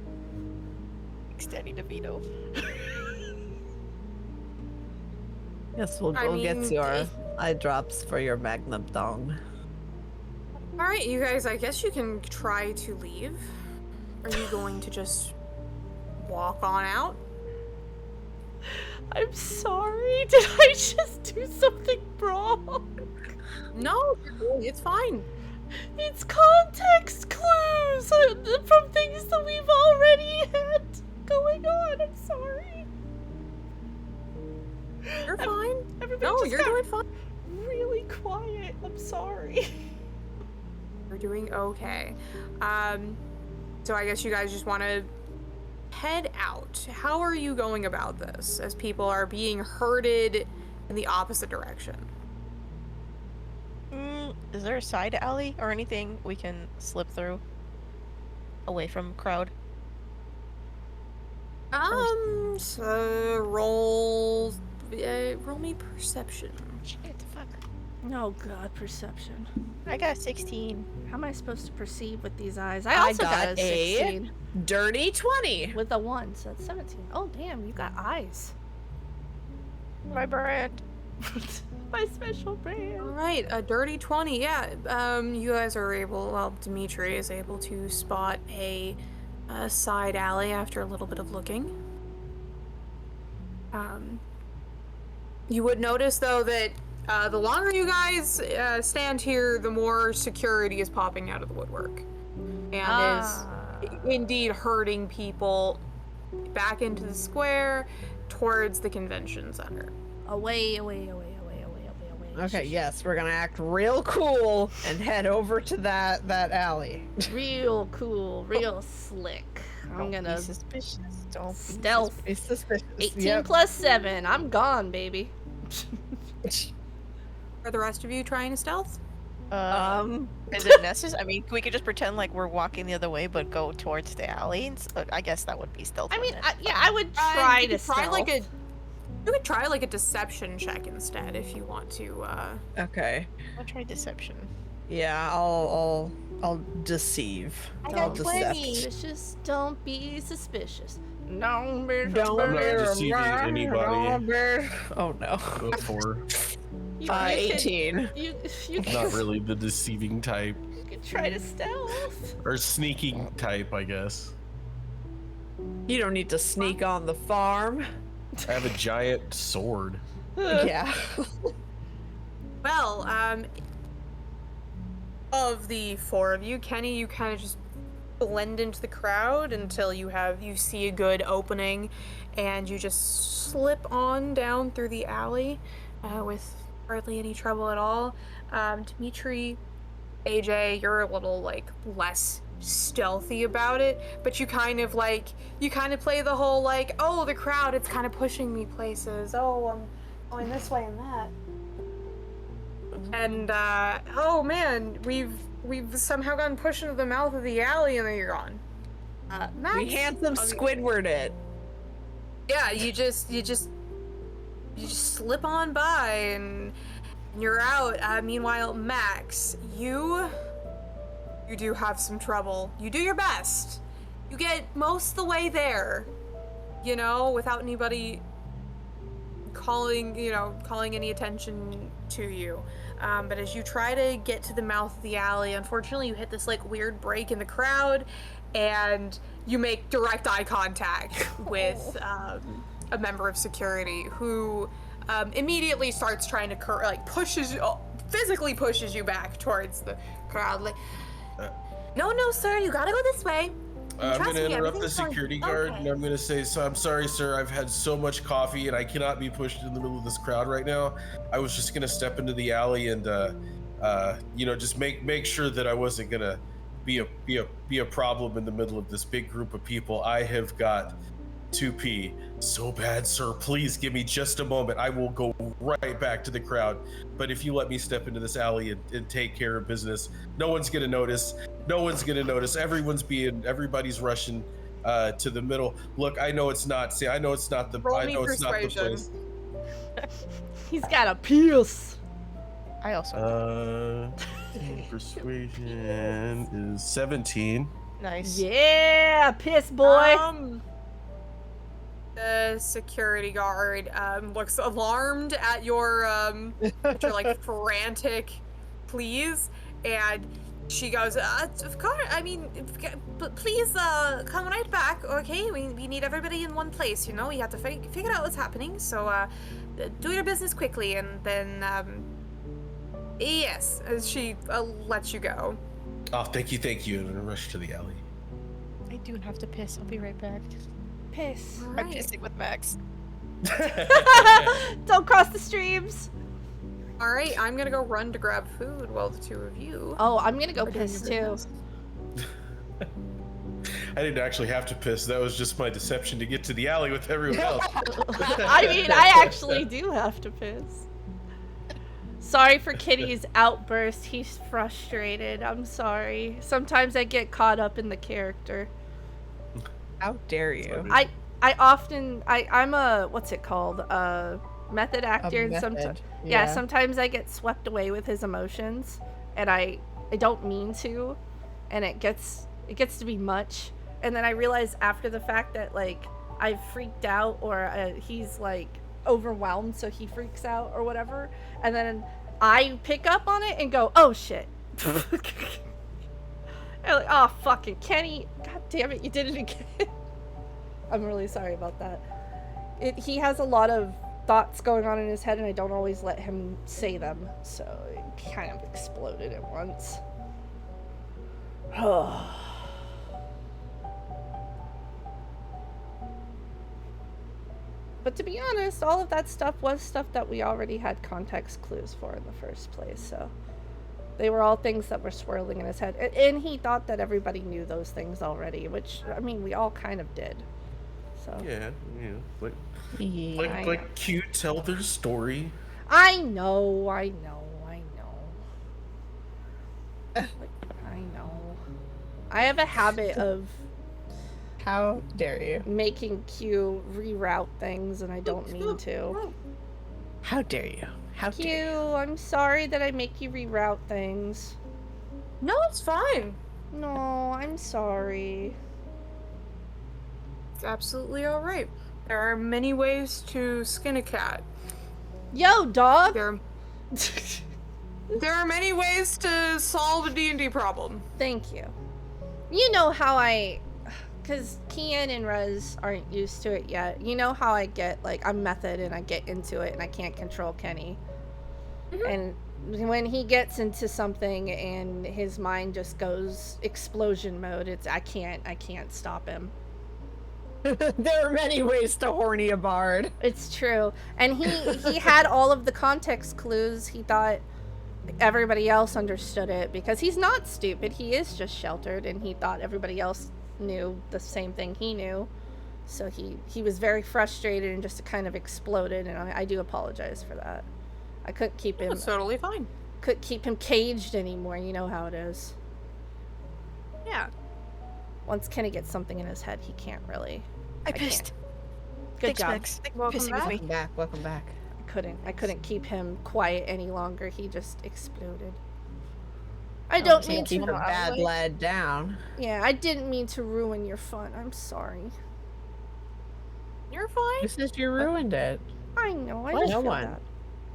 Danny DeVito. Yes, we'll I go get mean, your eye drops for your magnum dong. All right, you guys, I guess you can try to leave. Are you going to just walk on out? I'm sorry. Did I just do something wrong? No, it's fine. It's context clues from things that we've already had going on. I'm sorry. You're fine. Everybody No, just you're got doing fine. really quiet. I'm sorry. You're doing okay. So I guess you guys just want to head out. How are you going about this as people are being herded in the opposite direction? Is there a side alley or anything we can slip through? Away from crowd? So roll me perception. Shit, fuck. Oh god, perception. I got 16. How am I supposed to perceive with these eyes? I also got a 16 dirty 20. with a 1, so that's 17. Oh damn, you got eyes. My brand. My special brand. All right, a dirty 20. Yeah. You guys are able. Well, Dimitri is able to spot a side alley after a little bit of looking. You would notice though that the longer you guys stand here, the more security is popping out of the woodwork, and is indeed herding people back into the square towards the convention center. Away. Okay, yes, we're gonna act real cool and head over to that alley. Real cool, real slick. I'm gonna be suspicious. Don't stealth. It's suspicious. 18 plus 7. I'm gone, baby. Are the rest of you trying to stealth? Is it necessary? I mean, we could just pretend like we're walking the other way, but go towards the alley. I guess that would be stealth. I mean, wouldn't it? I would try You to could try stealth. you could try like a deception check instead if you want to. Okay. I'll try deception. Yeah, I'll deceive. I'll decept. Suspicious. Don't be suspicious. No, Don't I'm not deceiving anybody. Oh no. Go for 18. You not really the deceiving type, could try to stealth. or sneaking type, I guess. You don't need to sneak on the farm. I have a giant sword. Yeah. Well, of the four of you, Kenny, you kind of just blend into the crowd until you see a good opening, and you just slip on down through the alley with hardly any trouble at all. Dimitri, AJ, you're a little like less stealthy about it, but you kind of play the whole like, oh, the crowd, it's kind of pushing me places. Oh, I'm going this way and that. And oh man, we've somehow gotten pushed into the mouth of the alley, and then you're gone. Max, We handsome Squidward it. yeah, you just slip on by and you're out. Meanwhile, Max, you do have some trouble. You do your best. You get most of the way there, without anybody calling any attention to you. But as you try to get to the mouth of the alley, unfortunately you hit this like weird break in the crowd, and you make direct eye contact with a member of security who immediately starts trying to physically pushes you back towards the crowd. Like, no, sir, you gotta go this way. I'm Trust going to me, interrupt the everything's going security guard, okay. and I'm going to say, so I'm sorry, sir. I've had so much coffee, and I cannot be pushed in the middle of this crowd right now. I was just going to step into the alley and, just make sure that I wasn't going to be a problem in the middle of this big group of people. I have got to pee so bad, sir. Please give me just a moment. I will go right back to the crowd. But if you let me step into this alley and take care of business, no one's gonna notice. No one's gonna notice. Everybody's rushing to the middle. Look, I know it's not. See, I know it's not the. Roll I me know it's not the persuasion. place. He's got a pierce. I also. Persuasion is 17. Nice. Yeah, piss boy. The security guard looks alarmed at your like frantic pleas, and she goes, "Of course. I mean, please come right back. Okay, we need everybody in one place. You know, you have to figure out what's happening. So do your business quickly, and then yes, as she lets you go." Oh, thank you. And I rush to the alley. I do have to piss. I'll be right back. Piss. I'm pissing with Max. Don't cross the streams. All right, I'm gonna go run to grab food while the two of you. Oh, I'm gonna go are doing piss your too. business. I didn't actually have to piss. That was just my deception to get to the alley with everyone else. I mean, I actually do have to piss. Sorry for Kitty's outburst. He's frustrated. I'm sorry. Sometimes I get caught up in the character. How dare you? I'm a what's it called? Method actor. And method, yeah, yeah. sometimes I get swept away with his emotions, and I don't mean to, and it gets to be much, and then I realize after the fact that like I've freaked out or he's like overwhelmed, so he freaks out or whatever, and then I pick up on it and go, oh shit. I'm like, oh fucking Kenny, god damn it, you did it again. I'm really sorry about that. He has a lot of thoughts going on in his head, and I don't always let him say them, so it kind of exploded at once. But to be honest, all of that stuff was stuff that we already had context clues for in the first place, so they were all things that were swirling in his head. And he thought that everybody knew those things already, which, I mean, we all kind of did. So. Yeah, Yeah. like cute tell their story. I know. I know. I have a habit of How dare you? making Q reroute things, and I don't mean to. How dare you? How Q, dare you? I'm sorry that I make you reroute things. No, it's fine. No, I'm sorry. It's absolutely all right. There are many ways to skin a cat. Yo, dog! There are many ways to solve a D&D problem. Thank you. You know how because Kian and Rez aren't used to it yet. You know how I get, like, I'm method and I get into it and I can't control Kenny. And when he gets into something and his mind just goes explosion mode, I can't stop him. There are many ways to horny a bard. It's true. And he had all of the context clues. He thought everybody else understood it because he's not stupid. He is just sheltered, and he thought everybody else knew the same thing he knew. So he was very frustrated and just kind of exploded, and I do apologize for that. I couldn't keep him. That's totally fine. Couldn't keep him caged anymore. You know how it is. Yeah. Once Kenny gets something in his head, he can't really. I pissed. Good Thanks, job. Max. Thanks for Welcome pissing back. with me. Welcome back. I couldn't keep him quiet any longer. He just exploded. I don't mean Keep to. the bad lad down. Yeah, I didn't mean to ruin your fun. I'm sorry. You're fine. Who says you ruined it? I know. I What? just No feel one. bad.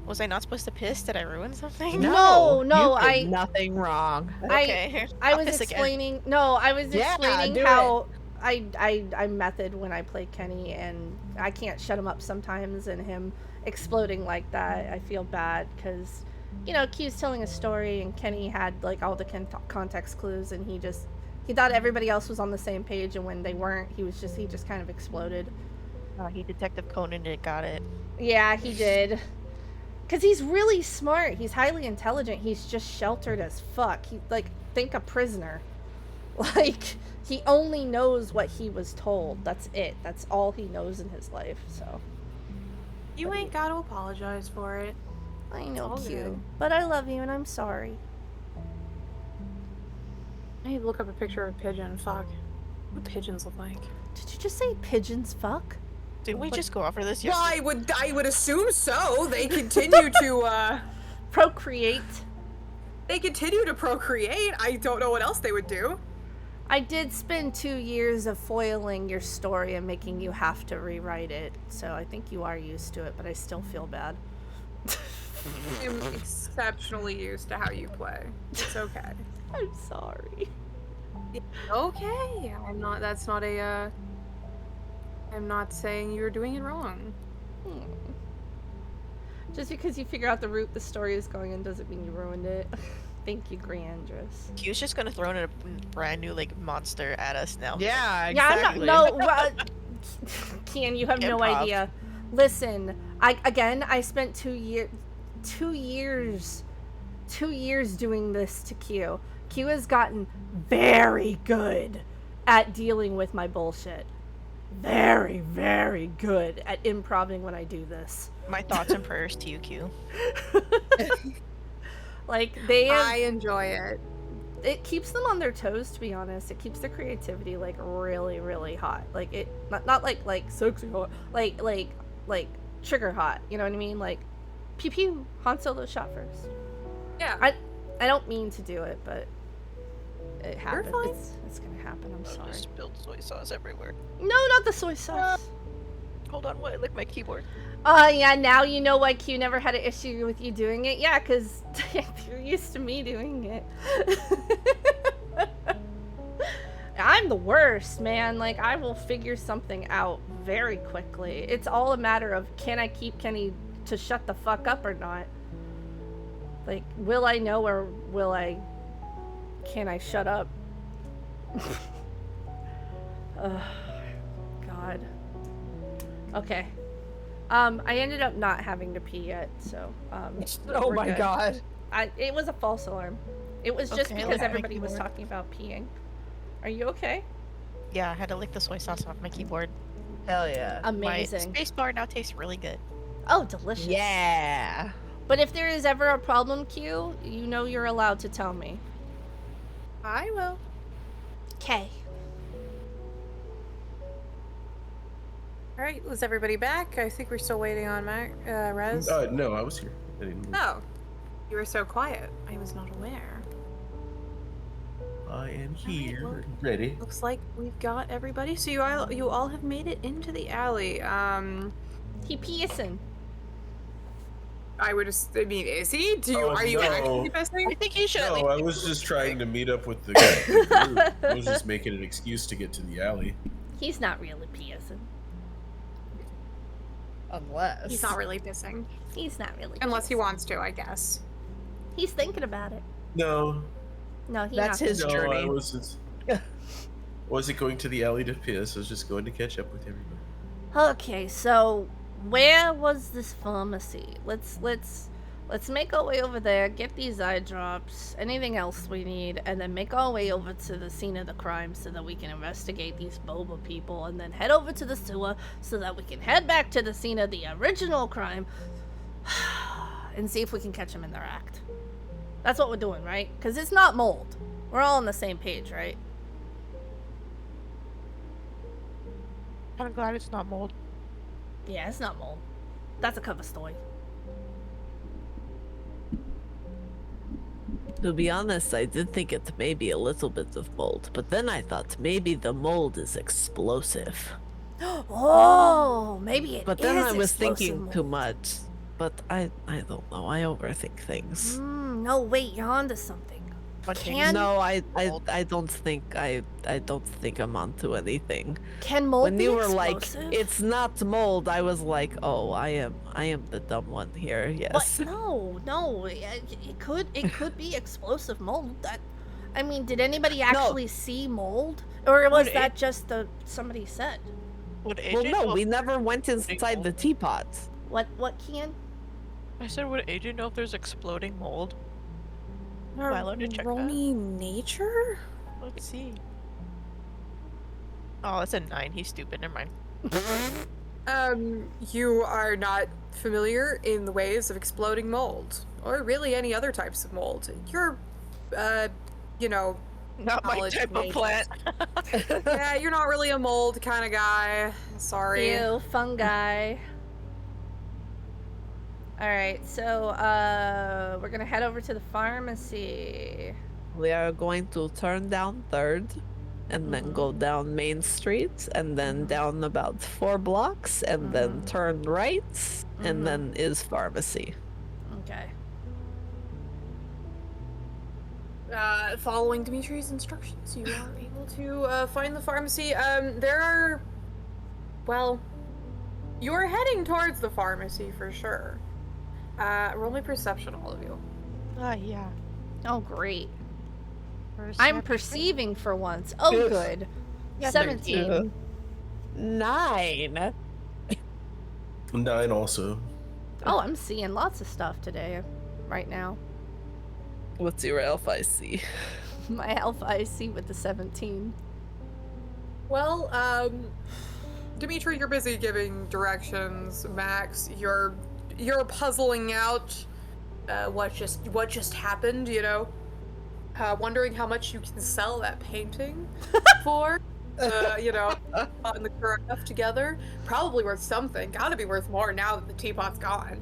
Was I not supposed to piss? Did I ruin something? No, you I- did nothing wrong. Okay. I I'll was piss again. explaining. No, I was Yeah, explaining do how I method when I play Kenny, and I can't shut him up sometimes, and him exploding like that, I feel bad because, you know, Q's telling a story, and Kenny had like all the context clues, and he thought everybody else was on the same page, and when they weren't, he just kind of exploded. He Detective Conan it, got it. Yeah, he did. Because he's really smart. He's highly intelligent. He's just sheltered as fuck. He, like, think a prisoner. Like, he only knows what he was told. That's it. That's all he knows in his life, so. You ain't gotta apologize for it. I know, all Q. good. But I love you and I'm sorry. I need to look up a picture of a pigeon. Fuck. What do pigeons look like? Did you just say pigeons fuck? Didn't we just go over this Well, yesterday? I would assume so. They continue to Procreate. they continue to procreate. I don't know what else they would do. I did spend 2 years of foiling your story and making you have to rewrite it, so I think you are used to it, but I still feel bad. I'm exceptionally used to how you play. It's okay. I'm sorry. Okay. I'm not. That's not a. I'm not saying you're doing it wrong. Just because you figure out the route the story is going in doesn't mean you ruined it. Thank you, Griandris. Q's just gonna throw in a brand new like monster at us now. Yeah, Yeah, exactly. I'm not. Kian, you have no Improv. idea. Listen, I spent 2 years doing this to Q. Q has gotten very good at dealing with my bullshit. Very, very good at improving when I do this. My thoughts and prayers to you, Q. Like, they have, I enjoy it. it keeps them on their toes, to be honest. It keeps their creativity like really, really hot. Like it, not like sexy hot, like trigger hot. You know what I mean? Like, pew pew. Han Solo shot first. Yeah. I don't mean to do it, but it happened. fine. It's gonna happen. I'm sorry. Just spilled soy sauce everywhere. No, not the soy sauce. Hold on, what? I licked my keyboard. Yeah, now you know why Q never had an issue with you doing it. Yeah, because you're used to me doing it. I'm the worst, man. Like, I will figure something out very quickly. It's all a matter of, can I keep Kenny to shut the fuck up or not? Like, will I know or can I shut up? Ugh, God. Okay. I ended up not having to pee yet, so, Oh we're my good. god. It was a false alarm. It was just Okay, because lick my everybody was keyboard. talking about peeing. Are you okay? Yeah, I had to lick the soy sauce off my keyboard. Hell yeah. Amazing. My spacebar now tastes really good. Oh, delicious. Yeah. But if there is ever a problem, Q, you know you're allowed to tell me. I will. Okay. All right. Was everybody back? I think we're still waiting on Rez. No, I was here. I didn't move. Oh, you were so quiet. I was not aware. I am here, well- ready. Looks like we've got everybody. So you all have made it into the alley. He peeing. I would just. I mean, is he? Are you no. actually pissing? I think you should at No, least. I was just trying to meet up with the group. I was just making an excuse to get to the alley. He's not really peeing. Unless. He's not really pissing, He's not really. unless he peeing. wants to, I guess. He's thinking about it. No, No, he's That's not. his no, journey. I wasn't going to the alley to piss. I was just going to catch up with everybody. Okay, so where was this pharmacy? Let's make our way over there, get these eye drops, anything else we need, and then make our way over to the scene of the crime so that we can investigate these boba people, and then head over to the sewer so that we can head back to the scene of the original crime and see if we can catch them in their act. That's what we're doing, right? Because it's not mold. We're all on the same page, right? I'm glad it's not mold. Yeah, it's not mold. That's a cover story. To be honest, I did think it may be a little bit of mold, but then I thought maybe the mold is explosive. Oh, maybe it But then is I was explosive thinking mold. too much. But I don't know. I overthink things. No, wait, you're onto something. But Can No, I mold. don't think I don't think I'm onto anything. can mold When be you were explosive? like, it's not mold, I was like, oh, I am the dumb one here. Yes. But no, it could be explosive mold. I mean, did anybody actually see mold, or was Would that just somebody said? Would AJ Well, know no, if we there's never went exploding inside mold? the teapot. What Kian? I said, would AJ know if there's exploding mold? Our I learned to check that. Romy nature? Let's see. Oh, that's a 9. He's stupid. Never mind. You are not familiar in the ways of exploding mold, or really any other types of mold. You're, you know, Not my knowledge type of mages. plant. Yeah, you're not really a mold kind of guy. Sorry. Ew, fungi. Alright, so we're gonna head over to the pharmacy. We are going to turn down 3rd and then go down Main Street and then down about 4 blocks and then turn right and then is pharmacy. Okay. Following Dimitri's instructions, you are able to find the pharmacy. There are, well, you're heading towards the pharmacy for sure. Roll me perception, all of you. Yeah. Oh, great. I'm perceiving for once. Oh, good. Yeah, 17. 9. 9 also. Oh, I'm seeing lots of stuff today, right now. What's your alpha I see? My alpha I see with the 17. Well, Dimitri, you're busy giving directions. Max, you're puzzling out what just happened. You know, wondering how much you can sell that painting for. You know, and the carafe together, probably worth something. Gotta be worth more now that the teapot's gone.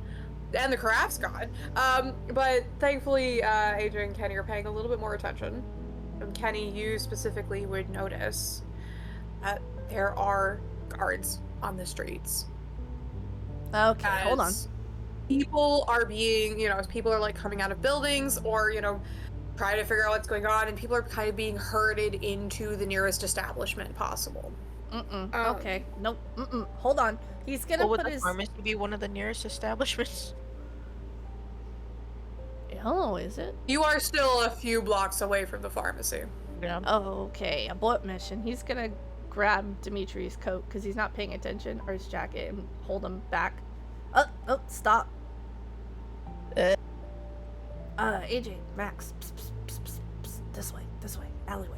And the carafe's gone. But thankfully, AJ and Kenny are paying a little bit more attention. And Kenny, you specifically would notice that there are guards on the streets. Okay, hold on. As people are being, you know, as people are like coming out of buildings or, you know, trying to figure out what's going on, and people are kind of being herded into the nearest establishment possible. Okay. Nope. Hold on. He's gonna Would put the his. pharmacy be one of the nearest establishments? Oh, is it? You are still a few blocks away from the pharmacy. Yeah. Oh, okay. Abort mission. He's gonna grab Dimitri's coat because he's not paying attention, or his jacket, and hold him back. Oh, stop. AJ, Max, this way, alleyway.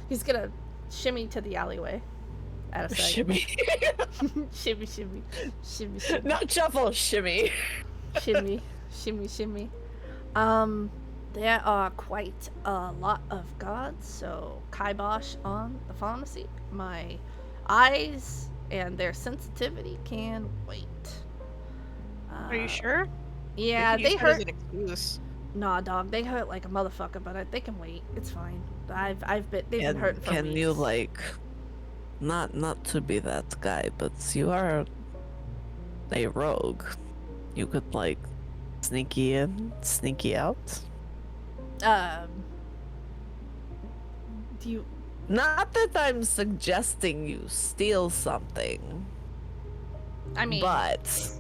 He's gonna shimmy to the alleyway. Out of sight. Shimmy. shimmy. Not shuffle, shimmy. Shimmy. There are quite a lot of guards, so kibosh on the pharmacy. My eyes and their sensitivity can wait. Are you sure? Yeah, You they use that as hurt. an excuse. Nah, dog, they hurt like a motherfucker, but they can wait. It's fine. They've been And hurting for can weeks. you like not to be that guy, but you are a rogue. You could like sneaky in, sneaky out. Do you? Not that I'm suggesting you steal something, I mean, but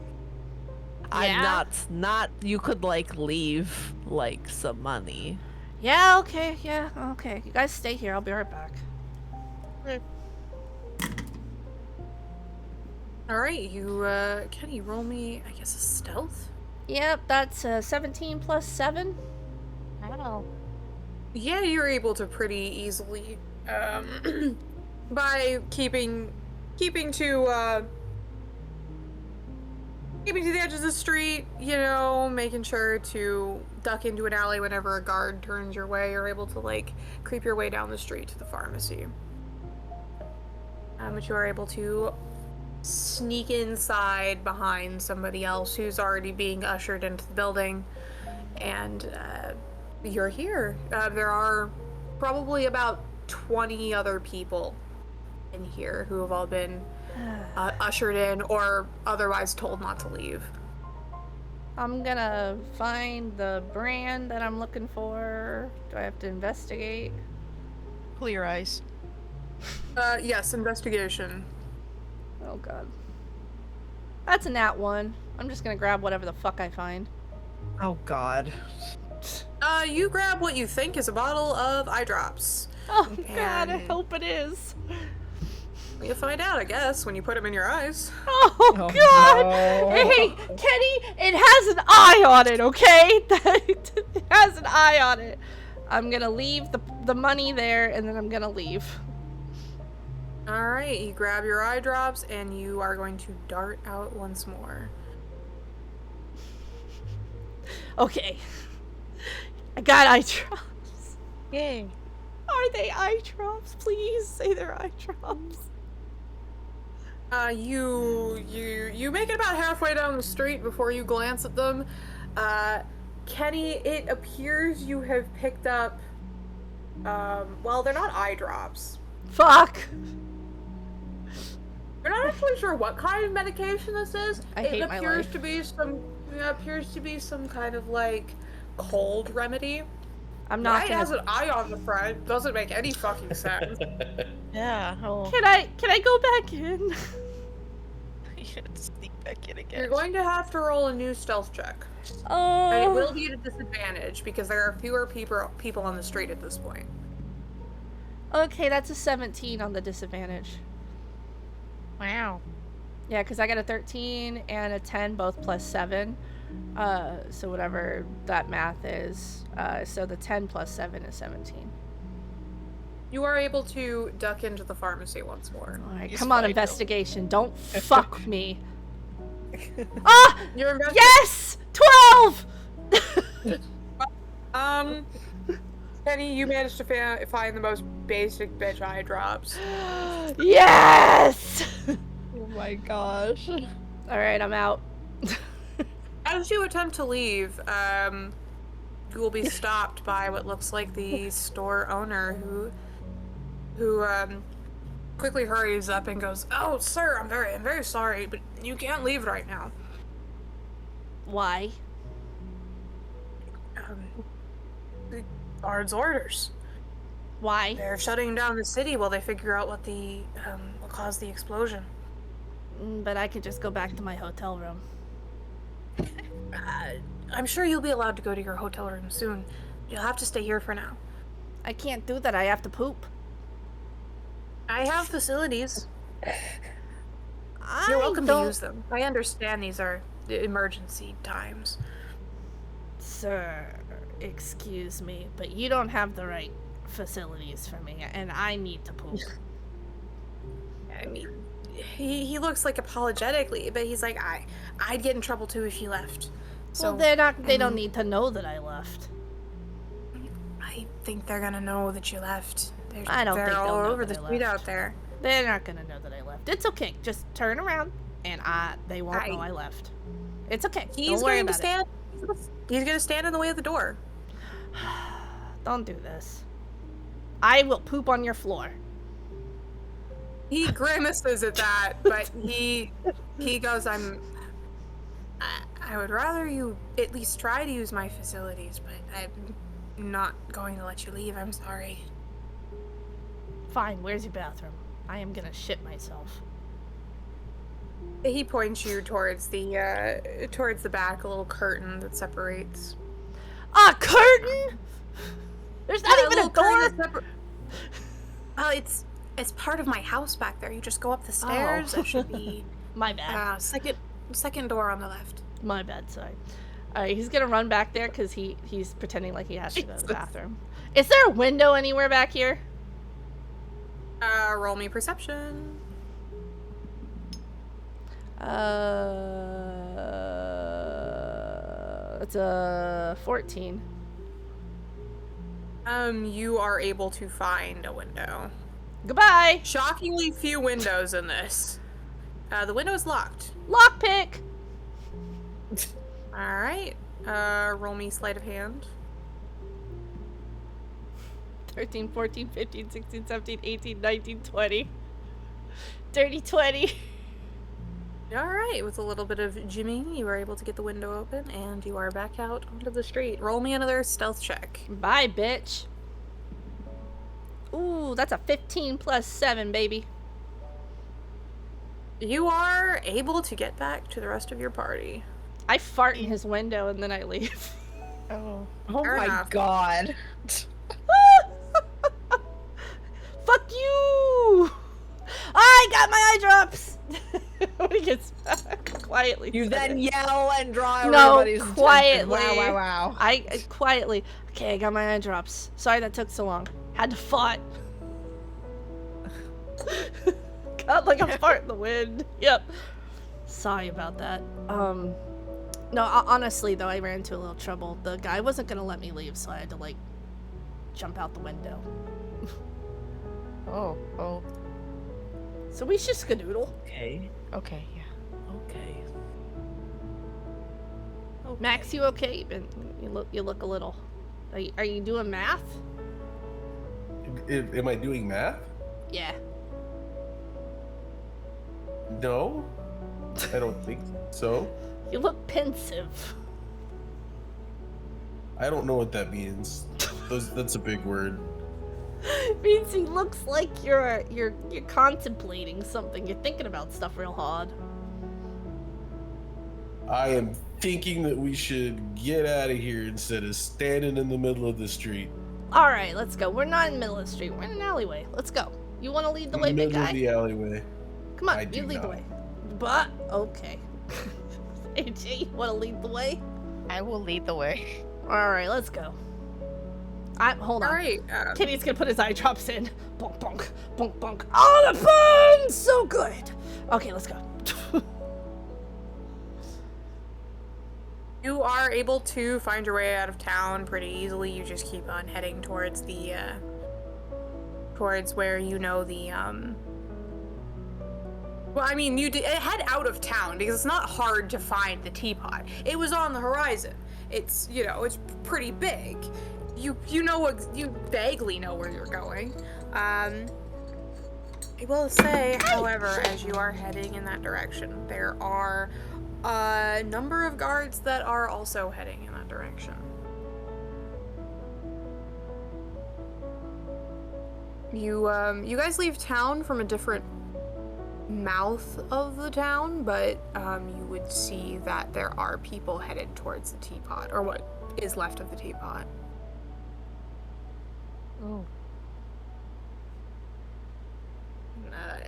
I'm not you could like leave like some money. yeah, okay. You guys stay here. I'll be right back. All right, Kenny, roll me, I guess, a stealth? Yep, that's 17 plus 7. Wow. Yeah, you're able to pretty easily, by keeping to the edge of the street, you know, making sure to duck into an alley whenever a guard turns your way. You're able to, like, creep your way down the street to the pharmacy. But you are able to sneak inside behind somebody else who's already being ushered into the building, and you're here. There are probably about 20 other people in here who have all been ushered in or otherwise told not to leave. I'm gonna find the brand that I'm looking for. Do I have to investigate? Pull your eyes. Yes, investigation. Oh god. That's a nat 1. I'm just gonna grab whatever the fuck I find. Oh God. You grab what you think is a bottle of eye drops. Oh god, I And- hope it is. You'll find out, I guess, when you put them in your eyes. Oh, god! no. Hey, Kenny, it has an eye on it, okay? It has an eye on it. I'm gonna leave the money there, and then I'm gonna leave. All right, you grab your eye drops and you are going to dart out once more. Okay. I got eye drops. Yay. Are they eye drops? Please say they're eye drops. You make it about halfway down the street before you glance at them. Kenny, it appears you have picked up, well, they're not eye drops. Fuck. You're not actually sure what kind of medication this is. I It hate my appears life. to be some kind of like cold remedy. I'm not Why it gonna... has an eye on the front doesn't make any fucking sense. Yeah. Oh. Can I go back in? You should sneak back in again. You're going to have to roll a new stealth check. And it Oh. will be at a disadvantage because there are fewer people on the street at this point. Okay, that's a 17 on the disadvantage. Wow. Yeah, because I got a 13 and a 10, both plus 7. So whatever that math is. So the 10 plus 7 is 17. You are able to duck into the pharmacy once more. Alright, He's come on, fine, investigation. Don't fuck me. Ah! You're Yes! 12! Penny, you managed to find the most basic bitch eye drops. Yes! Oh my gosh. Alright, I'm out. As you attempt to leave, you will be stopped by what looks like the store owner who quickly hurries up and goes, "Oh, sir, I'm very sorry, but you can't leave right now." Why? The guard's orders. Why? They're shutting down the city while they figure out what caused the explosion. But I could just go back to my hotel room. I'm sure you'll be allowed to go to your hotel room soon. You'll have to stay here for now. I can't do that. I have to poop. I have facilities. I You're welcome don't... to use them. I understand these are emergency times. Sir, excuse me, but you don't have the right facilities for me, and I need to poop. I mean, he looks like apologetically, but he's like, I'd get in trouble too if you left. So Well, they don't need to know that I left. I think they're gonna know that you left. I don't they're think they'll all know over that the I street left. out there. They're not gonna know that I left. It's okay. Just turn around, and they won't know I left. It's okay. He's Don't worry going to about stand. He's gonna stand in the way of the door. it. Don't do this. I will poop on your floor. He grimaces at that, but he goes, I would rather you at least try to use my facilities, but I'm not going to let you leave. I'm sorry. Fine. Where's your bathroom? I am gonna shit myself. He points you towards the back, a little curtain that separates. A curtain? There's not even a little curtain door. that Well, it's part of my house back there. You just go up the stairs. It should be My bad. second door on the left. My bad. Sorry. Alright, he's gonna run back there because he's pretending like he has to go to the bathroom. Is there a window anywhere back here? Roll me perception. It's a 14. You are able to find a window. Goodbye. Shockingly few windows in this. The window is locked. Lockpick. All right. Roll me sleight of hand. 13, 14, 15, 16, 17, 18, 19, 20. Dirty 20. All right. With a little bit of jimmying, you are able to get the window open, and you are back out onto the street. Roll me another stealth check. Bye, bitch. Ooh, that's a 15 plus 7, baby. You are able to get back to the rest of your party. I fart in his window and then I leave. Oh. Oh Fair my enough. god. Fuck you! I got my eye drops! When he gets back, quietly. You said then it. yell and draw No, everybody's attention. quietly. Wow. I quietly. Okay, I got my eye drops. Sorry that took so long. Had to fought. Got like a fart in the wind. Yep. Sorry about that. No, honestly though, I ran into a little trouble. The guy wasn't gonna let me leave, so I had to like jump out the window. Oh. So we should skadoodle. Okay. Okay, yeah. Okay. Max, you okay? You look a little. Are you doing math? Am I doing math? Yeah. No, I don't think so. You look pensive. I don't know what that means. That's a big word. Means he looks like you're contemplating something. You're thinking about stuff real hard. I am thinking that we should get out of here instead of standing in the middle of the street. All right, let's go. We're not in the middle of the street. We're in an alleyway. Let's go. You want to lead the way, big Middle of guy? the alleyway. Come on, I you do lead the not. way. But okay. AJ, you want to lead the way? I will lead the way. All right, let's go. Hold on. All right. Kitty's gonna put his eye drops in. Bonk, bonk, bonk, bonk. Oh, the burn! So good. Okay, let's go. You are able to find your way out of town pretty easily. You just keep on heading towards the, towards where you know the, well, I mean, you head out of town because it's not hard to find the teapot. It was on the horizon. It's, you know, it's pretty big. You vaguely know where you're going. I will say, however, as you are heading in that direction, there are a number of guards that are also heading in that direction. You guys leave town from a different mouth of the town, but you would see that there are people headed towards the teapot, or what is left of the teapot. Oh.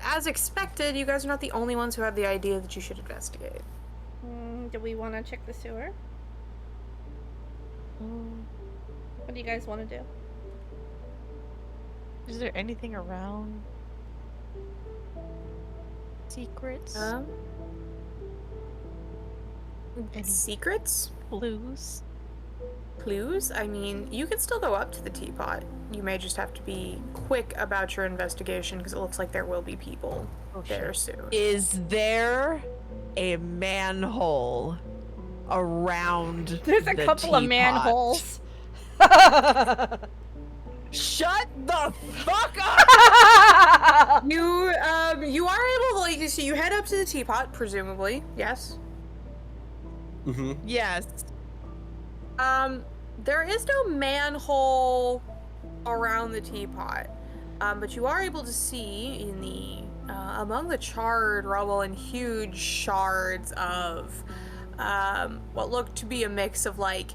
As expected, you guys are not the only ones who have the idea that you should investigate. Do we want to check the sewer? What do you guys want to do? Is there anything around? Secrets? Any secrets? Clues? Clues? I mean, you can still go up to the teapot. You may just have to be quick about your investigation because it looks like there will be people there soon. Is there a manhole around There's a the couple of teapot? manholes. Shut the fuck up! You are able to, like, so you head up to the teapot, presumably, yes? Mm-hmm. Yes. There is no manhole around the teapot, but you are able to see in the among the charred rubble and huge shards of what looked to be a mix of like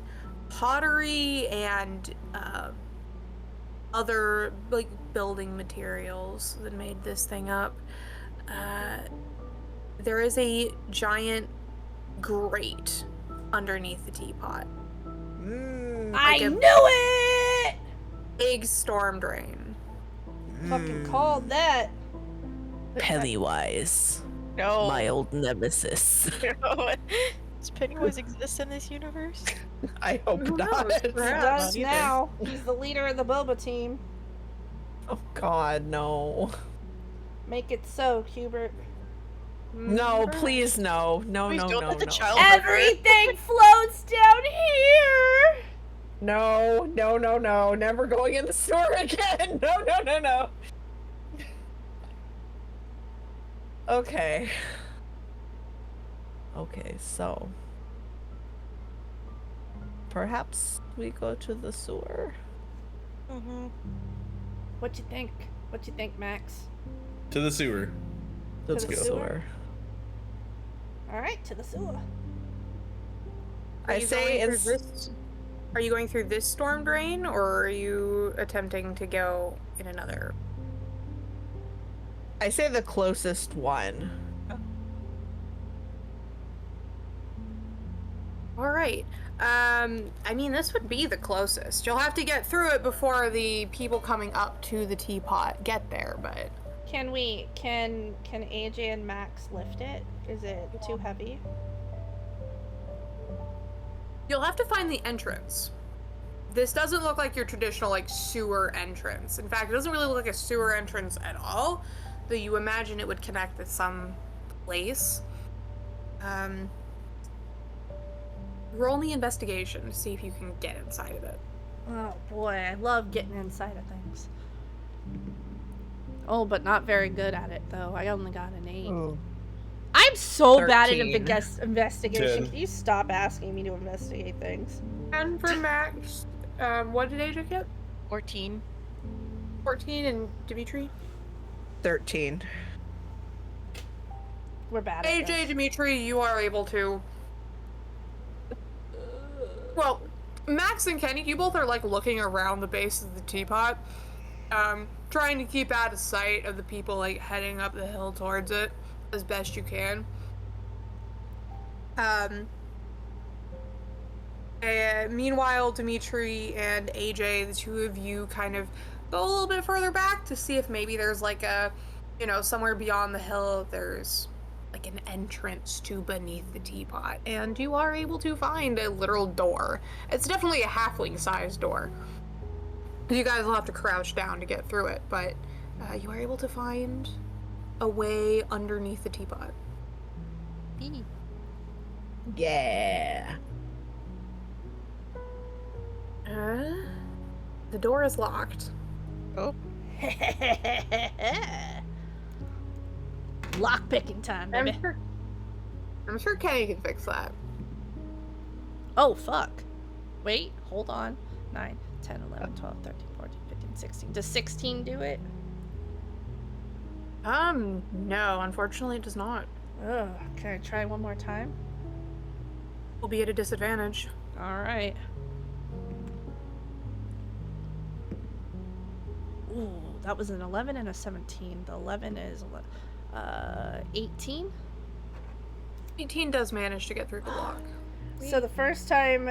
pottery and other like building materials that made this thing up. There is a giant grate underneath the teapot. I knew it! Big storm drain. Fucking called that. Pennywise, No. my old nemesis. No. Does Pennywise exist in this universe? I hope not. He does now. He's the leader of the Boba team. Oh god, no. Make it so, Hubert. No, please no. No, Please no, don't no, let the no. child Everything floats down here! No, no, no, no. Never going in the store again. No, no, no, no. Okay. Okay, so perhaps we go to the sewer. Mm-hmm. What you think? What you think, Max? To the sewer. Let's the go. sewer? Alright, to the sewer. Are I you say going it's through this- Are you going through this storm drain, or are you attempting to go in another? I say the closest one. All right. I mean, this would be the closest. You'll have to get through it before the people coming up to the teapot get there, but Can AJ and Max lift it? Is it too heavy? You'll have to find the entrance. This doesn't look like your traditional like sewer entrance. In fact, it doesn't really look like a sewer entrance at all. Though you imagine it would connect to some place. Roll me investigation to see if you can get inside of it. Oh boy, I love getting inside of things. Oh, but not very good at it though. I only got an 8. Ooh. I'm so bad at 13. investigation. 10. Can you stop asking me to investigate things? And for Max, what did AJ get? 14. 14, and Dimitri? 13. We're bad at AJ, this. Dimitri, you are able to. Well, Max and Kenny, you both are like looking around the base of the teapot, trying to keep out of sight of the people like heading up the hill towards it as best you can. Meanwhile, Dimitri and AJ, the two of you kind of go a little bit further back to see if maybe there's like a, somewhere beyond the hill, there's like an entrance to beneath the teapot. And you are able to find a literal door. It's definitely a halfling-sized door. You guys will have to crouch down to get through it, but you are able to find a way underneath the teapot. Yeah. The door is locked. Oh. Lock picking time, baby. I'm sure Kenny can fix that. Oh, fuck. Wait, hold on. 9, 10, 11, 12, 13, 14, 15, 16. Does 16 do it? No, unfortunately it does not. Ugh, can I try one more time? We'll be at a disadvantage. Alright. Ooh, that was an 11 and a 17. The 11 is 18. 18 does manage to get through the lock. So the first time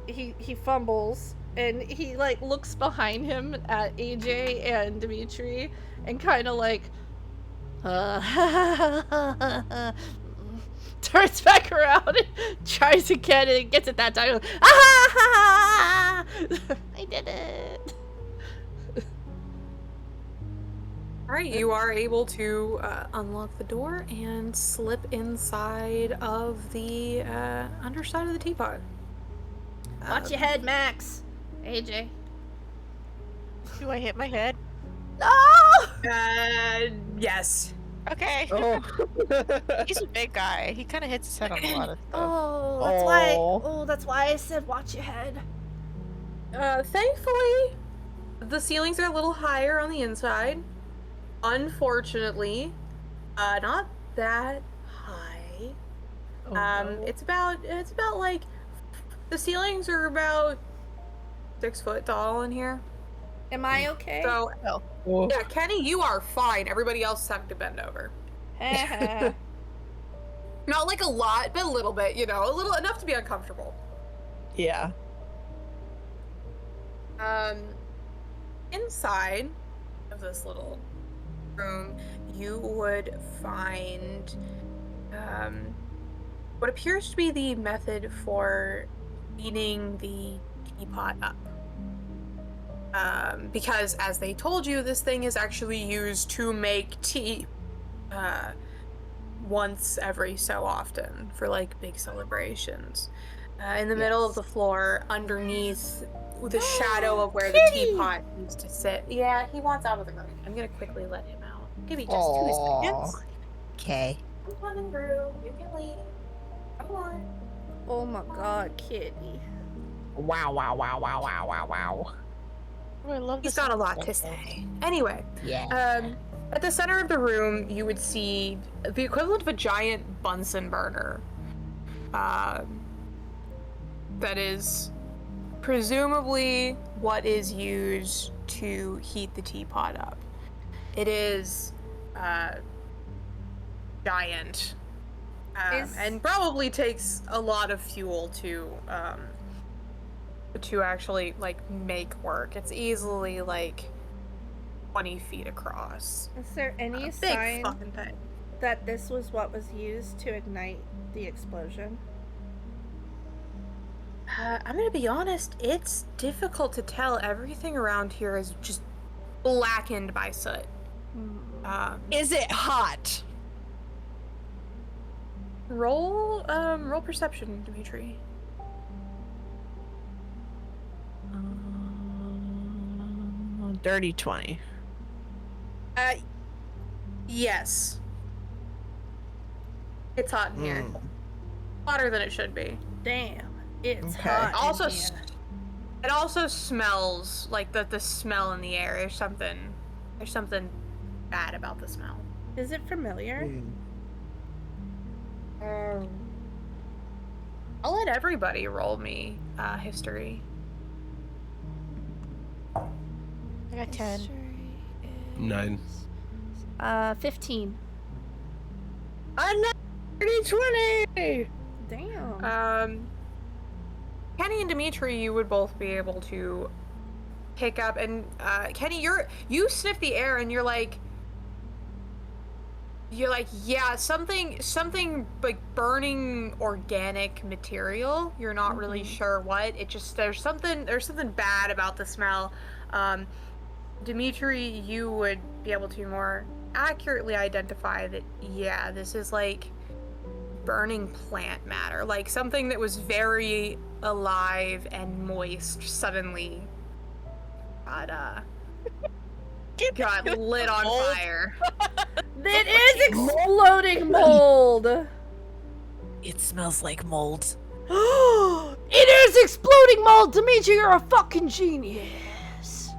he fumbles and he like looks behind him at AJ and Dimitri and kind of like turns back around and tries again and gets it that time. I did it. Alright, you are able to unlock the door and slip inside of the underside of the teapot. Watch your head, Max. AJ. Do I hit my head? No! Yes. Okay. Oh. He's a big guy. He kind of hits his head on a lot of stuff. Oh, that's why. Oh. Oh, that's why I said watch your head. Thankfully, the ceilings are a little higher on the inside. Unfortunately, not that high. Oh, no. It's about like the ceilings are about 6 foot tall in here. Am I okay? So Oh. yeah, Kenny, you are fine. Everybody else has to bend over. Not like a lot, but a little bit. A little enough to be uncomfortable. Yeah. Inside of this little room, you would find what appears to be the method for heating the teapot up. Because, as they told you, this thing is actually used to make tea once every so often for, like, big celebrations. In the middle of the floor, underneath the shadow of where the teapot used to sit. Yeah, he wants out of the room. I'm gonna quickly let him out. Give me just 2 seconds. Okay. I'm coming through. You can leave. Come on. Oh my god, kitty. Wow, wow, wow, wow, wow, wow, wow. Oh, I love He's this. got a lot to say. Anyway, Yeah. at the center of the room, you would see the equivalent of a giant Bunsen burner. That is presumably what is used to heat the teapot up. It is giant, and probably takes a lot of fuel to actually like make work. It's easily like 20 feet across. Is there any Big sign fucking thing. that this was what was used to ignite the explosion? I'm gonna be honest, it's difficult to tell. Everything around here is just blackened by soot. Is it hot? Roll perception, Dimitri. Dirty 20. Yes. It's hot in here. Hotter than it should be. Damn, it's Okay. hot. Also, in here. it also smells like the smell in the air. There's something bad about the smell. Is it familiar? I'll let everybody roll me history. I got 10. History 9. is, 15. I'm not dirty 20! Damn. Kenny and Dimitri, you would both be able to pick up, and Kenny, you sniff the air and you're like, yeah, something like burning organic material. You're not really sure what. It just there's something bad about the smell. Dimitri, you would be able to more accurately identify that, yeah, this is like burning plant matter, like something that was very alive and moist suddenly got lit on fire. It is exploding mold! It smells like mold. It is exploding mold! Dimitri, you're a fucking genius!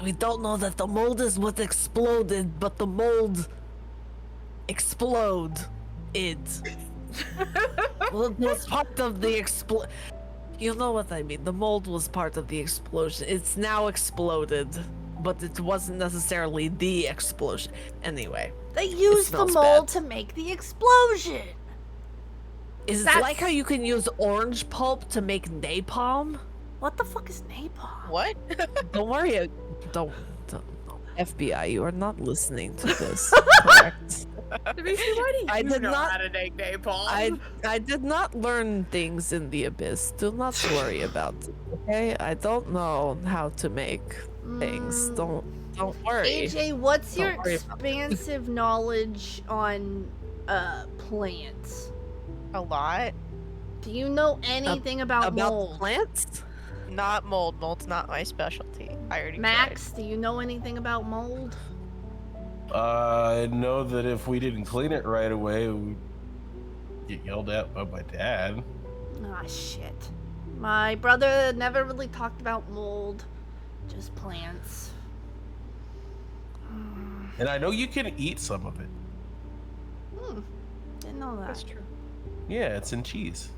We don't know that the mold is what exploded, but the mold explode. It. Well, it was part of the You know what I mean. The mold was part of the explosion. It's now exploded, but it wasn't necessarily the explosion. Anyway. They used the smells mold bad. to make the explosion! Is it That's- like how you can use orange pulp to make napalm? What the fuck is napalm? What? Don't worry. Don't. FBI, you are not listening to this. Correct? Dimitri, why do you I did know not- how to make napalm? I did not learn things in the abyss. Do not worry about it. Okay? I don't know how to make things. Don't worry. AJ, what's Don't your worry about it. expansive knowledge on plants? A lot. Do you know anything about mold? plants? Not mold. Mold's not my specialty. I already Max, do you know anything about mold? I know that if we didn't clean it right away, we'd get yelled at by my dad. Ah, shit. My brother never really talked about mold, just plants. And I know you can eat some of it. Didn't know that. That's true. Yeah, it's in cheese.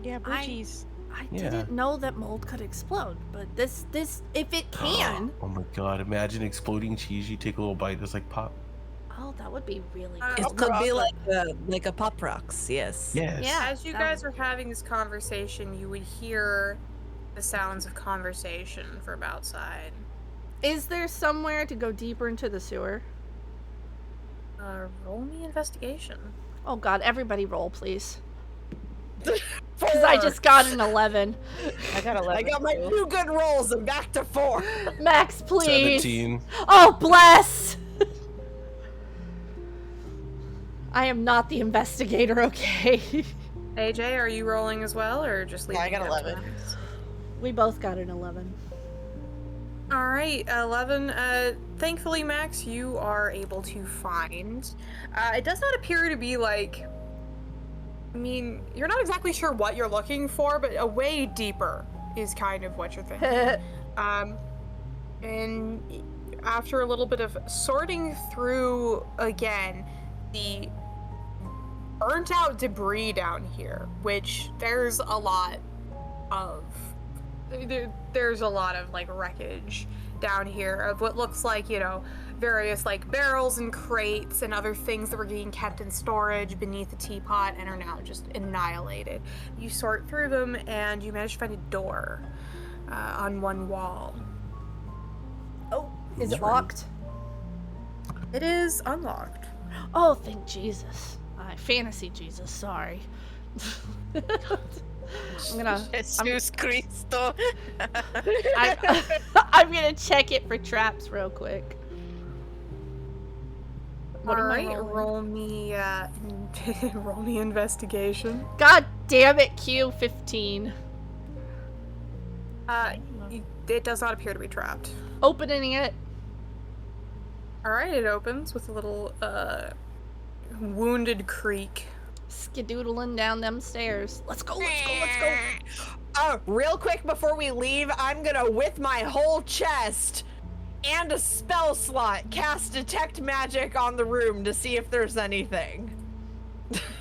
Yeah, blue I- cheese. I Yeah. didn't know that mold could explode, but this, if it can, Oh my god, imagine exploding cheese. You take a little bite, just like pop. oh, that would be really Uh, cool. It could be like a pop rocks. Yes. Yes. Yeah. As you that guys would- were having this conversation, you would hear the sounds of conversation from outside. Is there somewhere to go deeper into the sewer? Roll me investigation. Oh god, everybody roll, please. Because I just got an 11. I got 11. I got my 2 good rolls and back to 4. Max, please. 17. Oh, bless! I am not the investigator, okay? AJ, are you rolling as well, or just leaving? I got it up to 11. Max? We both got an 11. All right, 11. Thankfully, Max, you are able to find. It does not appear to be like. I mean, you're not exactly sure what you're looking for, but a way deeper is kind of what you're thinking. And after a little bit of sorting through again, the burnt out debris down here, which there's a lot of. There's a lot of like wreckage down here of what looks like, you know, various like barrels and crates and other things that were being kept in storage beneath the teapot and are now just annihilated. You sort through them and you manage to find a door on one wall. Oh, Is it locked? It is unlocked. Oh, thank Jesus. Fantasy Jesus, sorry. I'm gonna Jesus Cristo. I'm gonna check it for traps real quick. What am I Alright, rolling? roll me roll me investigation. God damn it, Q 15. It does not appear to be trapped. Opening it. Alright, it opens with a little wounded creak. Skedoodling down them stairs. Let's go, let's go, let's go. Real quick before we leave, I'm gonna, with my whole chest and a spell slot, cast Detect Magic on the room to see if there's anything.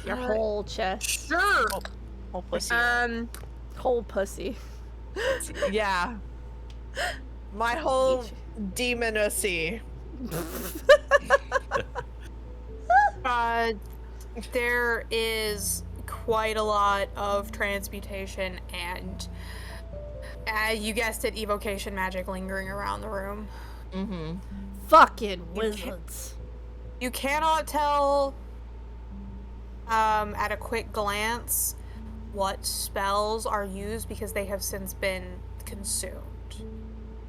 Your whole chest. Sure. Oh, pussy. Whole pussy. Yeah. My whole demonacy. There is quite a lot of transmutation and, you guessed it, evocation magic lingering around the room. Mm-hmm. Fucking wizards. You cannot tell, at a quick glance, what spells are used because they have since been consumed.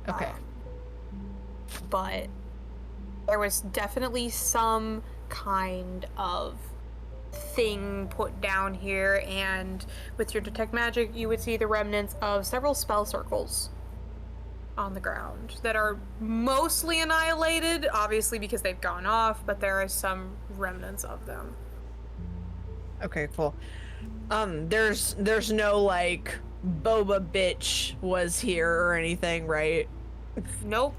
Okay. But there was definitely some kind of thing put down here, and with your detect magic you would see the remnants of several spell circles on the ground that are mostly annihilated, obviously because they've gone off, but there are some remnants of them. Okay, cool. There's no like Boba bitch was here or anything, right? Nope.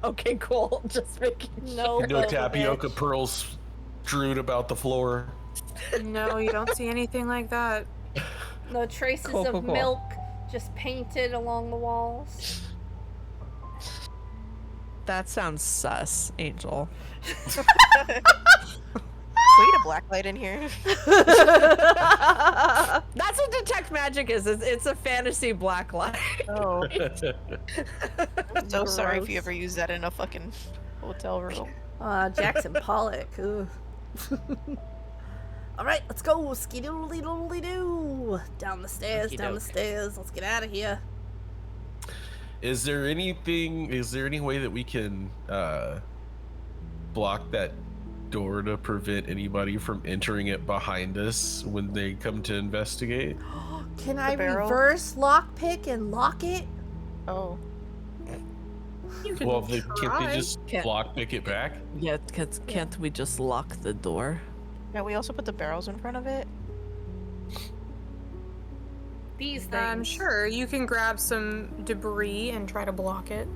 Okay, cool. Just making No, sure. No Boba tapioca bitch. pearls strewn about the floor. No, you don't see anything like that. No traces Cool, of cool, cool. milk just painted along the walls. That sounds sus, Angel. Can we get a black light in here? That's what Detect Magic is. It's a fantasy black light. Oh. I'm so sorry if you Gross. ever use that in a fucking hotel room. Jackson Pollock. Ugh. All right, let's go. Skidoodly-doodly-doo. Down the stairs, down the stairs. Let's get out of here. Is there any way that we can block that door to prevent anybody from entering it behind us when they come to investigate? Can I barrel? reverse lockpick and lock it? Oh. You can Well, can't try. they just Can't- lockpick it back? Yeah, can't we just lock the door? Yeah, we also put the barrels in front of it. These things. Sure, you can grab some debris and try to block it.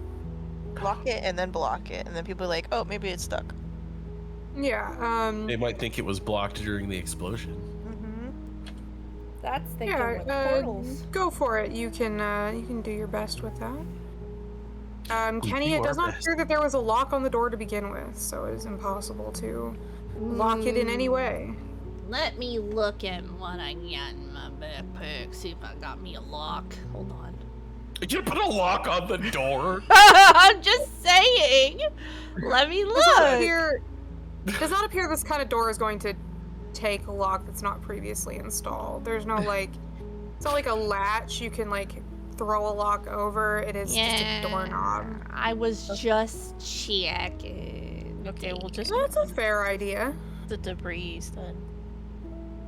Block it and then block it. And then people are like, oh, maybe it's stuck. Yeah, They might think it was blocked during the explosion. Mm-hmm. That's thinking yeah, with portals. go for it. You can do your best with that. Kenny, do it does our not best. appear that there was a lock on the door to begin with, so it is impossible to lock it in any way. Let me look at what I got in my backpack. See if I got me a lock. Hold on. You put a lock on the door. I'm just saying. Let me Does not look. appear this kind of door is going to take a lock that's not previously installed. There's no like, it's not like a latch you can like throw a lock over. It is just a doorknob. I was just checking. Okay, we'll just That's a fair idea. the debris then.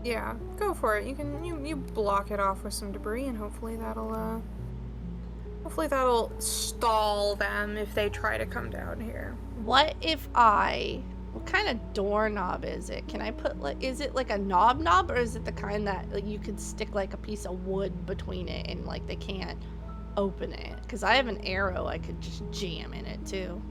Yeah, go for it. You block it off with some debris, and hopefully that'll stall them if they try to come down here. What kind of doorknob is it? Can I put like, is it like a knob, or is it the kind that like you could stick like a piece of wood between it and like they can't open it? Because I have an arrow I could just jam in it too.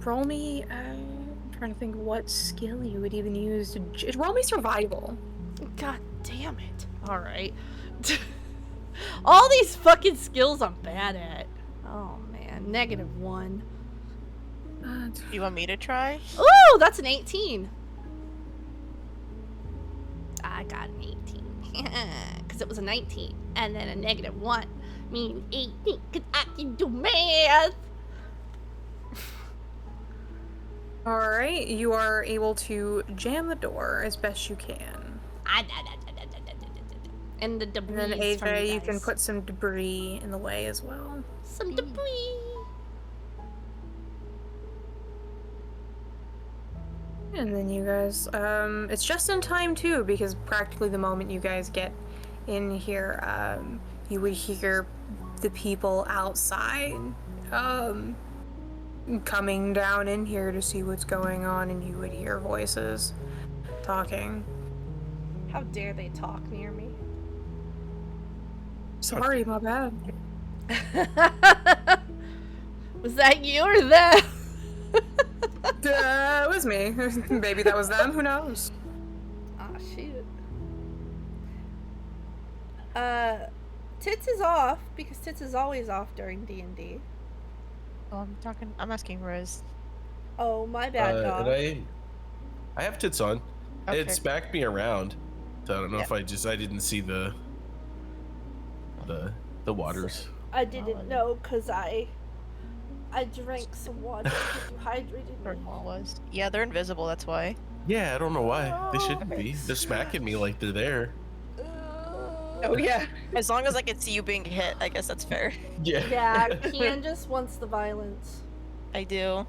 Roll me. I'm trying to think what skill you would even use to. Roll me survival. God damn it. Alright. All these fucking skills I'm bad at. Oh man, -1. You want me to try? Ooh, that's an 18. I got an 18. Because it was a 19. And then a -1. mean 18 because I can do math. Alright, you are able to jam the door as best you can. And the And debris then from AJ, you you can guys. put some debris in the way as well. some debris. And then you guys, it's just in time too, because practically the moment you guys get in here, you would hear the people outside, coming down in here to see what's going on, and you would hear voices talking. How dare they talk near me? Sorry, my bad. Was that you or them? It was me. Maybe that was them, who knows? Ah, shoot. Tits is off, because Tits is always off during D&D. Oh, I'm asking Rose. Oh, my bad, dog. And I have tits on. Okay. It smacked me around. So I don't know if I didn't see the waters. I didn't know, because I drank some water to keep hydrated. Or was. Yeah, they're invisible, that's why. Yeah, I don't know why. They shouldn't be. They're smacking me like they're there. Oh yeah. As long as I can see you being hit, I guess that's fair. Yeah. Yeah, Kian just wants the violence. I do.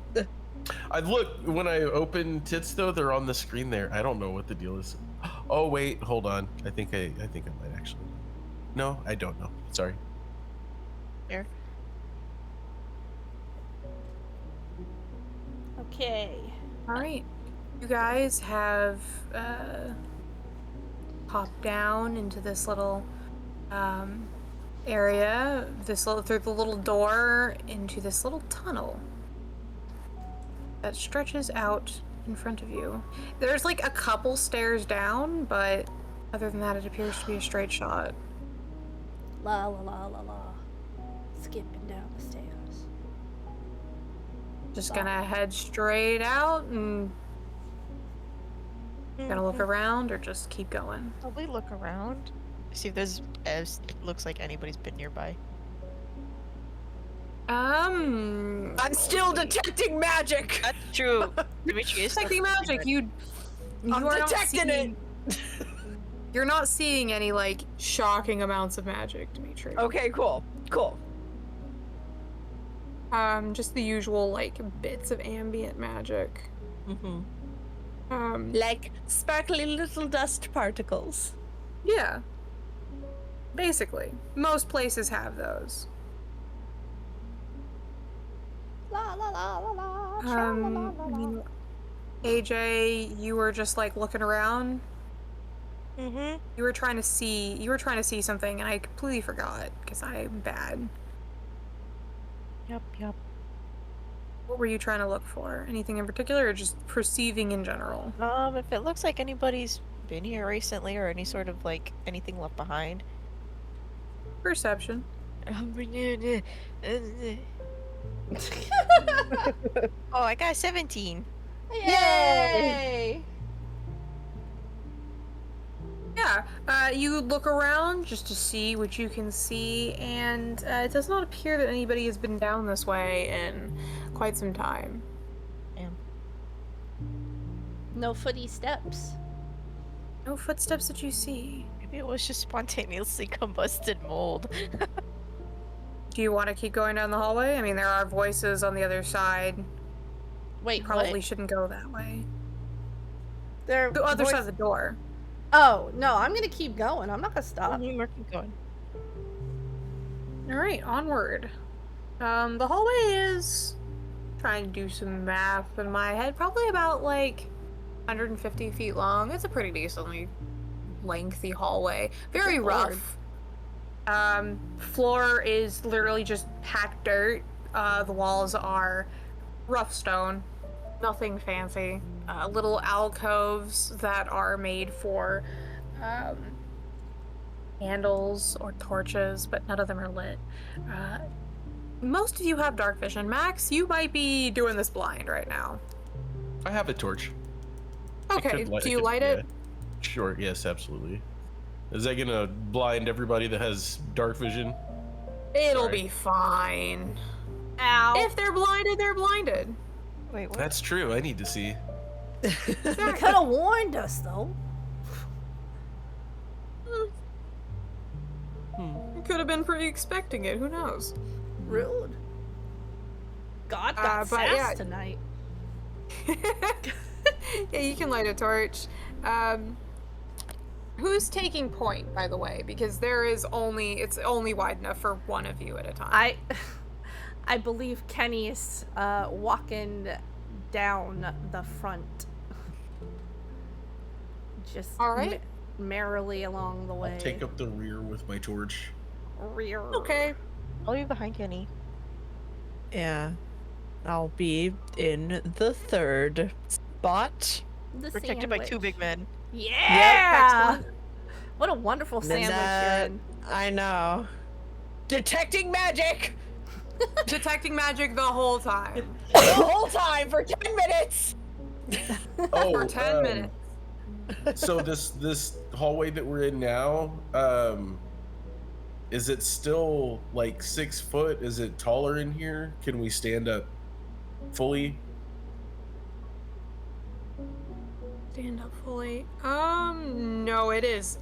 I look when I open tits though, they're on the screen there. I don't know what the deal is. Oh wait, hold on. I think I might actually. No, I don't know. Sorry. Here. Okay. Alright. You guys have popped down into this little area, through the little door into this little tunnel that stretches out in front of you. There's like a couple stairs down, but other than that, it appears to be a straight shot. La la la la la. Skipping down the stairs. Just gonna head straight out and gonna look around or just keep going? Probably look around. See if there's looks like anybody's been nearby. I'm still detecting magic. That's true. Dimitri is detecting magic. You I'm are not detecting it. seeing- You're not seeing any like shocking amounts of magic, Dimitri. Okay, cool. Just the usual like bits of ambient magic. Like sparkly little dust particles. Yeah. Basically, most places have those. La la la la la. I mean, AJ, you were just like looking around. You were trying to see something, and I completely forgot because I'm bad. Yep. What were you trying to look for? Anything in particular, or just perceiving in general? If it looks like anybody's been here recently or any sort of like anything left behind. Perception. Oh, I got 17. Yay! Yeah, you look around just to see what you can see, and it does not appear that anybody has been down this way in quite some time. Damn. No footy steps. No footsteps that you see. Maybe it was just spontaneously combusted mold. Do you want to keep going down the hallway? I mean, there are voices on the other side. Wait, Probably what? shouldn't go that way. They're The other side of the door. Oh, no, I'm gonna keep going. I'm not gonna stop. Keep going. Alright, onward. The hallway is... trying to do some math in my head. Probably about, like, 150 feet long. It's a pretty decently lengthy hallway. Very Good rough. Floor is literally just packed dirt. The walls are rough stone. Nothing fancy. Little alcoves that are made for candles or torches, but none of them are lit. Most of you have dark vision. Max, you might be doing this blind right now. I have a torch. I Okay, could do you light it? yeah. Sure, yes, absolutely. Is that gonna blind everybody that has dark vision? It'll Sorry. be fine. Ow. If they're blinded, they're blinded. Wait, what? That's true. I need to see. You could have warned us, though. Could have been pretty expecting it. Who knows? Rude. God got but sass yeah. tonight. Yeah, you can light a torch. Who's taking point, by the way? Because it's only wide enough for one of you at a time. I believe Kenny is walking down the front. Just All right. merrily along the way. I'll take up the rear with my torch. Rear. Okay. I'll be behind Kenny. Yeah. I'll be in the third spot. The Protected by 2 sandwich. big men. Yeah. What a wonderful sandwich you're in. I know. Detecting magic Detecting magic the whole time. the whole time for 10 minutes. Oh, For 10 minutes. So this hallway that we're in now, is it still like 6 foot? Is it taller in here? Can we stand up fully? Stand up fully. No, it is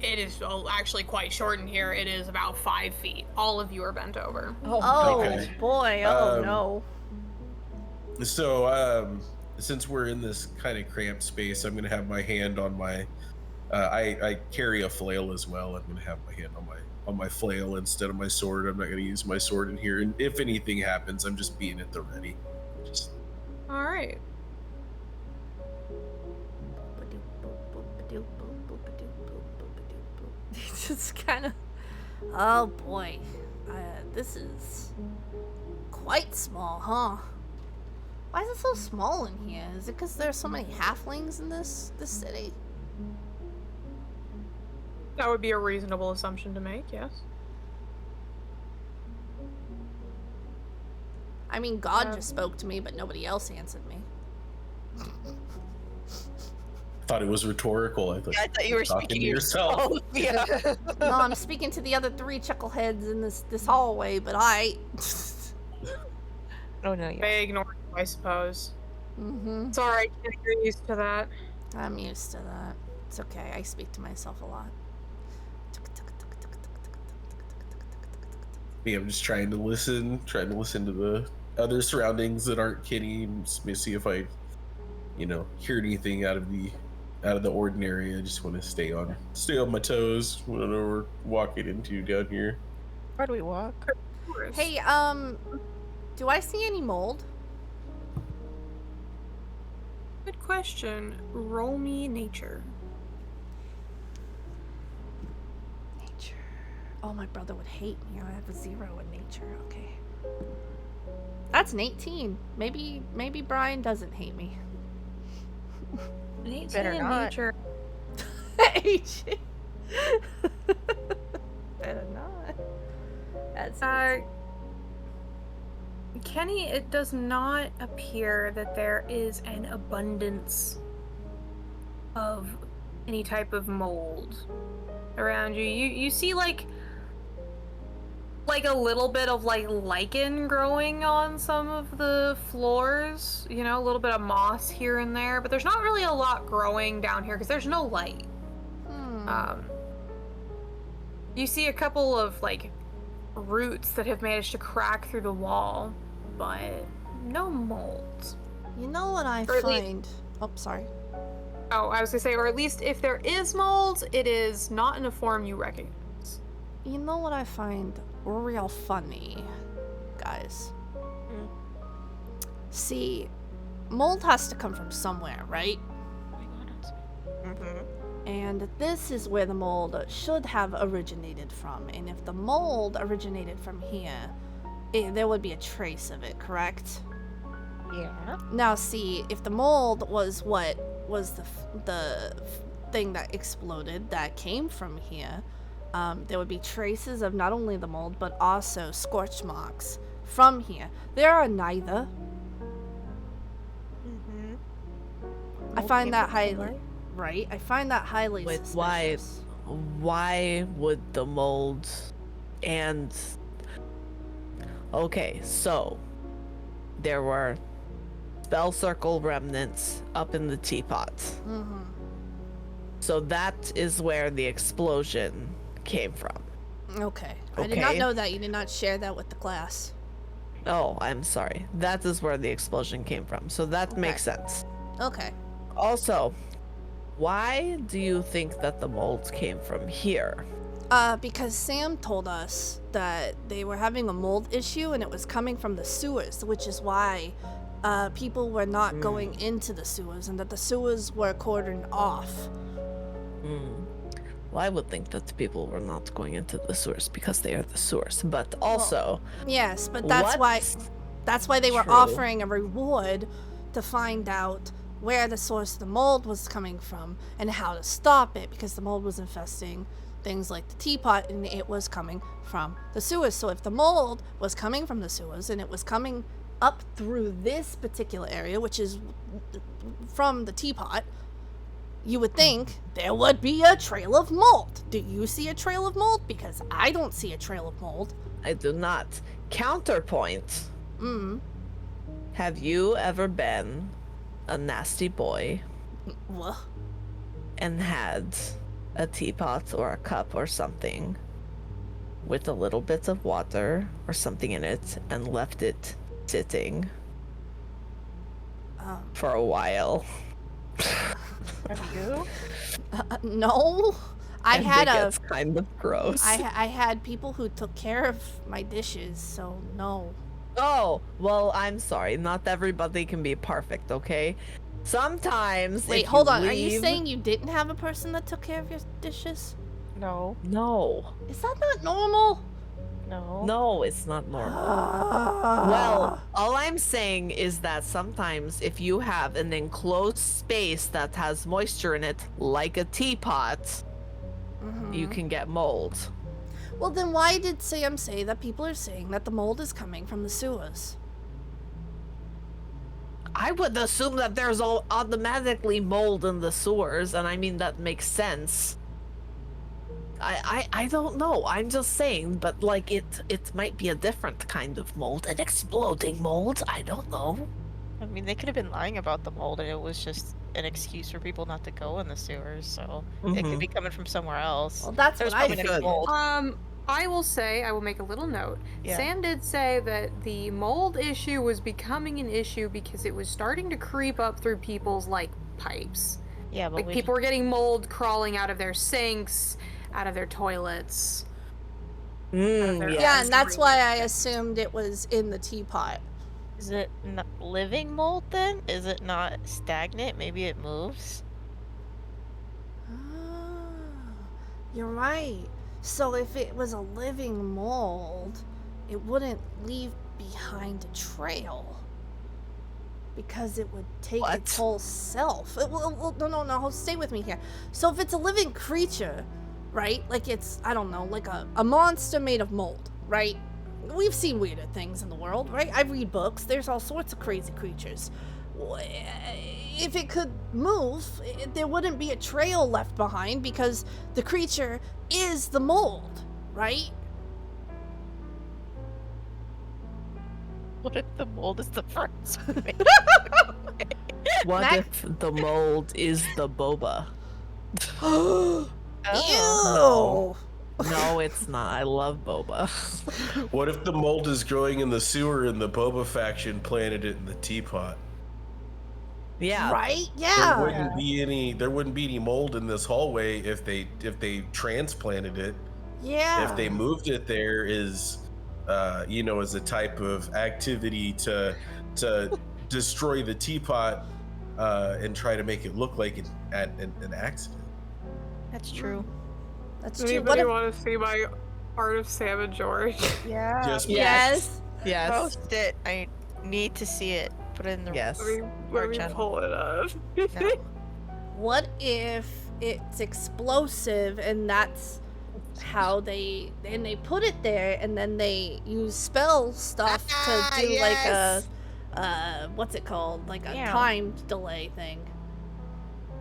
actually quite short in here. It is about 5 feet. All of you are bent over. Oh Okay. boy. Oh Um, no. So, since we're in this kind of cramped space, I'm gonna have my hand on my. I carry a flail as well. I'm gonna have my hand on my flail instead of my sword. I'm not gonna use my sword in here. And if anything happens, I'm just being at the ready. Just All right. It's just kind of. Oh boy. This is quite small, huh? Why is it so small in here? Is it because there's so many halflings in this city? That would be a reasonable assumption to make, yes. I mean, God just spoke to me, but nobody else answered me. thought it was rhetorical. I thought you were talking speaking to to yourself. Yeah. No, I'm speaking to the other 3 chuckleheads in this hallway, but I. Oh no, yeah. They ignore you, I suppose. Mm-hmm. It's alright, you're used to that. I'm used to that. It's okay. I speak to myself a lot. Yeah, I'm just trying to listen to the other surroundings that aren't Kenny, and see if I, hear anything out of the ordinary. I just want to stay on my toes when we're walking into down here. Where do we walk? Hey, do I see any mold? Good question. Roll me nature. Nature. Oh, my brother would hate me. I have a 0 in nature. Okay. That's an 18. Maybe Brian doesn't hate me. Better not. nature. AJ. Better not. That's Kenny, it does not appear that there is an abundance of any type of mold around you. You see like a little bit of like lichen growing on some of the floors, a little bit of moss here and there, but there's not really a lot growing down here because there's no light. You see a couple of like roots that have managed to crack through the wall, but no mold. You know what I Or at least- find? Oh, sorry. Oh, I was gonna say, or at least if there is mold, it is not in a form you recognize. You know what I find real funny, guys? See, mold has to come from somewhere, right? Mm-hmm. And this is where the mold should have originated from. And if the mold originated from here, there would be a trace of it, correct? Yeah. Now, see, if the mold was what was the thing that exploded that came from here, there would be traces of not only the mold but also scorch marks from here. There are neither. Mm-hmm. I find that highly right. I find that highly Wait, suspicious. why would the mold and Okay, so there were spell circle remnants up in the teapot. Mm-hmm. So that is where the explosion came from. Okay. I did not Okay. know that. You did not share that with the class. Oh, I'm sorry. That is where the explosion came from. So that makes sense. Okay. Also, why do you think that the mold came from here? Because Sam told us that they were having a mold issue and it was coming from the sewers, which is why people were not going into the sewers and that the sewers were cordoned off. Well, I would think that people were not going into the sewers because they are the sewers. But also, Yes, but that's why they were True. offering a reward to find out where the source of the mold was coming from and how to stop it, because the mold was infesting things like the teapot and it was coming from the sewers. So if the mold was coming from the sewers and it was coming up through this particular area, which is from the teapot, you would think there would be a trail of mold. Do you see a trail of mold? Because I don't see a trail of mold. I do not. Counterpoint. Have you ever been a nasty boy Well, and had a teapot or a cup or something with a little bit of water or something in it and left it sitting for a while? Have you? no. I And had it a gets kind of gross. I had people who took care of my dishes, so no. Oh, well, I'm sorry. Not everybody can be perfect, okay? Sometimes. Wait, if hold you on. Are you leave- saying you didn't have a person that took care of your dishes? No. No. Is that not normal? No. No, it's not normal. Well, all I'm saying is that sometimes if you have an enclosed space that has moisture in it, like a teapot, you can get mold. Well, then why did Sam say that people are saying that the mold is coming from the sewers? I would assume that there's automatically mold in the sewers, and I mean, that makes sense. I don't know. I'm just saying, but like it might be a different kind of mold, an exploding mold. I don't know. I mean, they could have been lying about the mold, and it was just an excuse for people not to go in the sewers. So it could be coming from somewhere else. Well, that's There's what I probably figured. mold. I will say, I will make a little note. Yeah. Sam did say that the mold issue was becoming an issue because it was starting to creep up through people's, like, pipes. Yeah, but Like, we people were getting mold crawling out of their sinks, out of their toilets. Yeah, and that's why I assumed it was in the teapot. Is it not living mold then? Is it not stagnant? Maybe it moves. Ah, you're right. So if it was a living mold, it wouldn't leave behind a trail. Because it would take its whole self. Well, no, stay with me here. So if it's a living creature, right? Like it's, I don't know, like a monster made of mold, right? We've seen weirder things in the world, right? I read books. There's all sorts of crazy creatures. If it could move, there wouldn't be a trail left behind because the creature is the mold, right? What if the mold is the first? What Mac- if the mold is the boba? Ew! No, it's not. I love boba. What if the mold is growing in the sewer and the Boba faction planted it in the teapot? Yeah. Right? There Yeah. wouldn't be any mold in this hallway if they transplanted it. Yeah. If they moved it there is as a type of activity to destroy the teapot and try to make it look like an accident. That's true. That's true. Anybody want to see my art of Sam and George? Yeah. Just Yes. Yes. Post it. I need to see it. Put it in the Yes. Let me channel. pull it up. No. What if it's explosive and that's how they put it there and then they use spell stuff to do yes. like a what's it called? Like a Yeah. timed delay thing.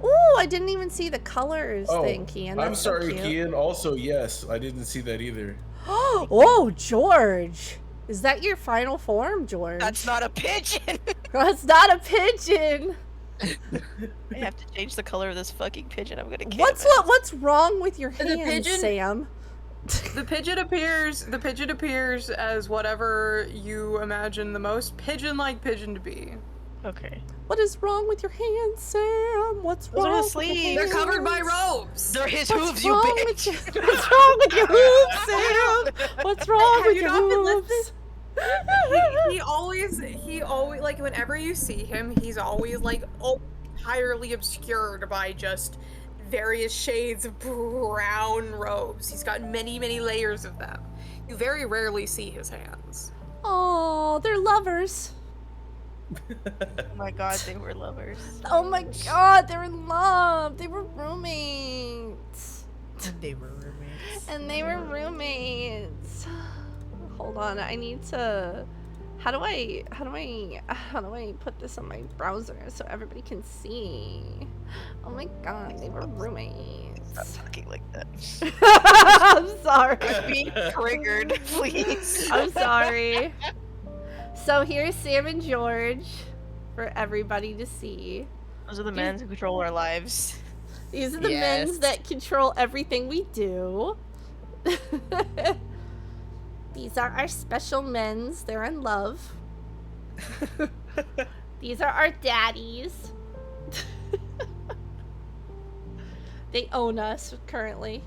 Ooh, I didn't even see the colors thing, Kian. I'm That's so sorry, cute. Kian. Also, yes, I didn't see that either. Oh, George. Is that your final form, George? That's not a pigeon! That's not a pigeon! I have to change the color of this fucking pigeon. I'm gonna kill What's wrong with your hands, pigeon- Sam? The pigeon appears as whatever you imagine the most pigeon-like pigeon to be. Okay. What is wrong with your hands, Sam? What's Those are wrong? the with your sleeves. They're hands? covered by robes. They're his What's hooves, you wrong bitch! with your, what's wrong with your hooves, Sam? What's wrong Have with you your not been hooves? he always like whenever you see him, he's always like entirely obscured by just various shades of brown robes. He's got many layers of them. You very rarely see his hands. Oh, they're lovers. Oh my god, they were lovers. Oh my god, they're in love. They were roommates. And they were roommates. And they were roommates. Hold on, I need to. How do I put this on my browser so everybody can see? Oh my god, they were roommates. Stop talking like that. I'm sorry. Being triggered, please. I'm sorry. So here's Sam and George for everybody to see. Those are the men who control our lives. These are the Yes. men that control everything we do. These are our special men's. They're in love. These are our daddies. They own us currently.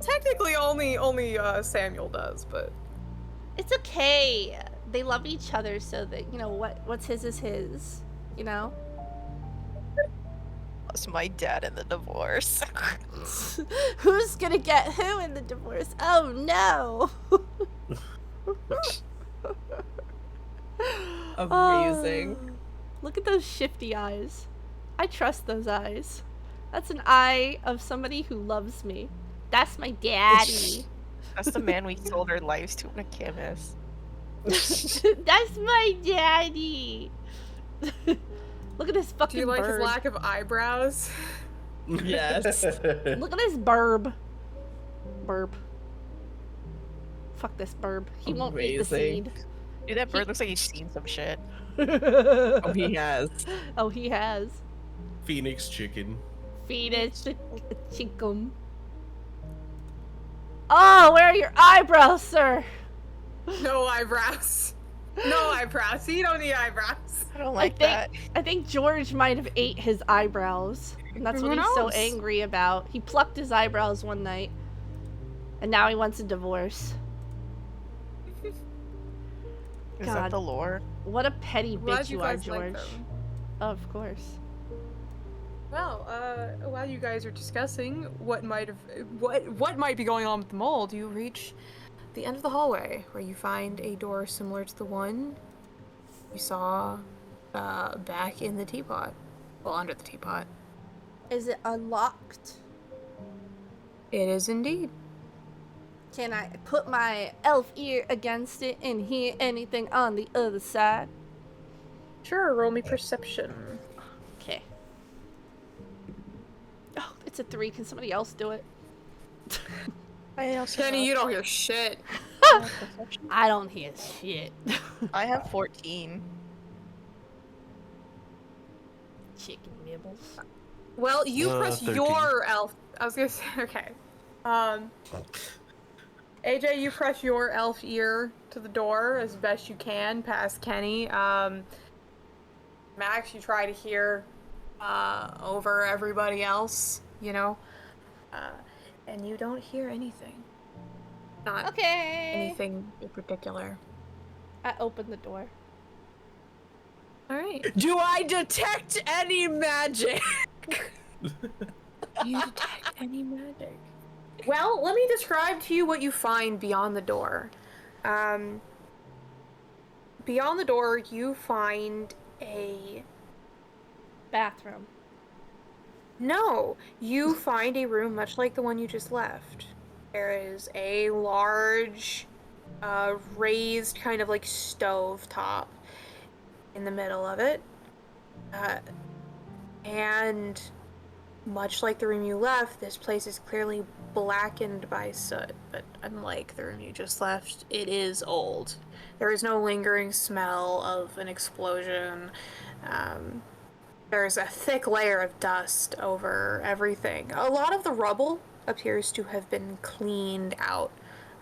Technically, only Samuel does, but It's okay. They love each other, so that you know what's his is his. You know. Plus my dad in the divorce. Who's gonna get who in the divorce? Oh no! Amazing. Oh, look at those shifty eyes. I trust those eyes. That's an eye of somebody who loves me. That's my daddy. That's the man we sold our lives to in a chemist. That's my daddy. Look at this fucking do you like bird. his lack of eyebrows? Yes. Look at this burb. Burb. Fuck this burb. He won't eat the Amazing. seed. Dude, that bird looks like he's seen some shit. Oh, he has. Oh, he has. Phoenix chicken. Fetus chicken. Oh, where are your eyebrows, sir? No eyebrows. No eyebrows. You don't need eyebrows. I don't like I that. think, I think George might have ate his eyebrows. And that's what Who he's so knows? angry about. He plucked his eyebrows one night. And now he wants a divorce. Is God. that the lore? What a petty Glad bitch you you are, guys like George. them. Of course. Well, while you guys are discussing what might be going on with the mold, you reach the end of the hallway where you find a door similar to the one you saw back in the teapot. Well, under the teapot. Is it unlocked? It is indeed. Can I put my elf ear against it and hear anything on the other side? Sure, roll me perception. Okay. Oh, it's a 3. Can somebody else do it? I also Kenny, you don't hear shit. I don't hear shit. I have 14. Chicken nibbles. Well, you press 13. your elf. I was gonna say, okay. AJ, you press your elf ear to the door as best you can past Kenny. Max, you try to hear over everybody else, you know, and you don't hear anything. Not Okay. anything in particular. I opened the door. All right. Do I detect any magic? You detect any magic? Well, let me describe to you what you find beyond the door. Beyond the door, you find a... Bathroom. No, you find a room much like the one you just left. There is a large, raised kind of like stove top in the middle of it. And much like the room you left, this place is clearly blackened by soot, but unlike the room you just left, it is old. There is no lingering smell of an explosion. There's a thick layer of dust over everything. A lot of the rubble appears to have been cleaned out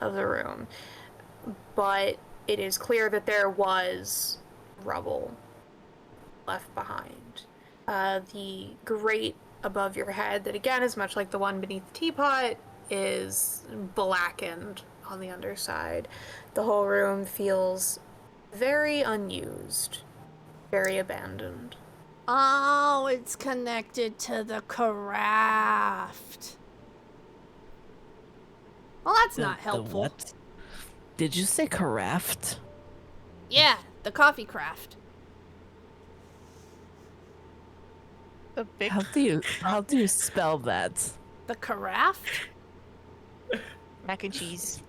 of the room, but it is clear that there was rubble left behind. The grate above your head, that again is much like the one beneath the teapot, is blackened on the underside. The whole room feels very unused, very abandoned. Oh, it's connected to the craft. Well, that's not helpful. What? Did you say carafe? Yeah, the coffee craft. A big How do you spell that? The carafe? mac and cheese.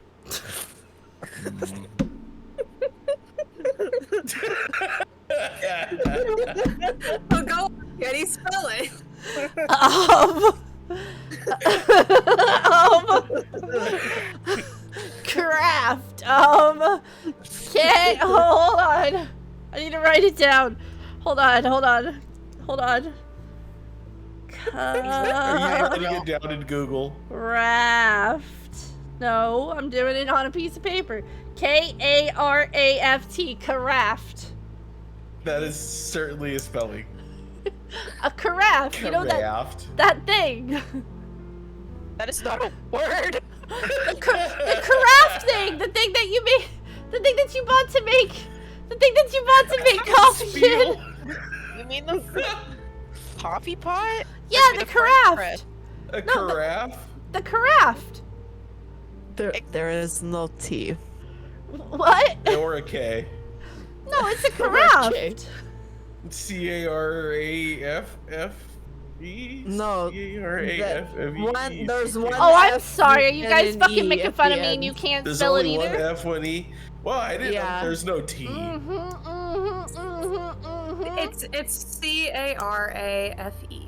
Oh, go can you spell it? Craft. Okay, hold on. I need to write it down. Hold on. Are you writing it down in Google? Craft. No, I'm doing it on a piece of paper. K-A-R-A-F-T. Carafe. That is certainly a spelling. A carafe. You know that thing. That is not a word. The carafe thing. The thing that you made. The thing that you bought to make. The thing that you bought to make coffee in. You mean the coffee pot? Yeah, the carafe. A carafe? The carafe. There is no T. What? Or a K. No, it's a carafe. C-A-R-A-F-F-E? No, C-A-R-A-F-F-E. there's one. Oh, I'm F sorry. Are you and guys an fucking E making at fun the of me and you end. can't There's spell it only one either? F, one E. Well, I didn't know there's no T. It's C-A-R-A-F-E.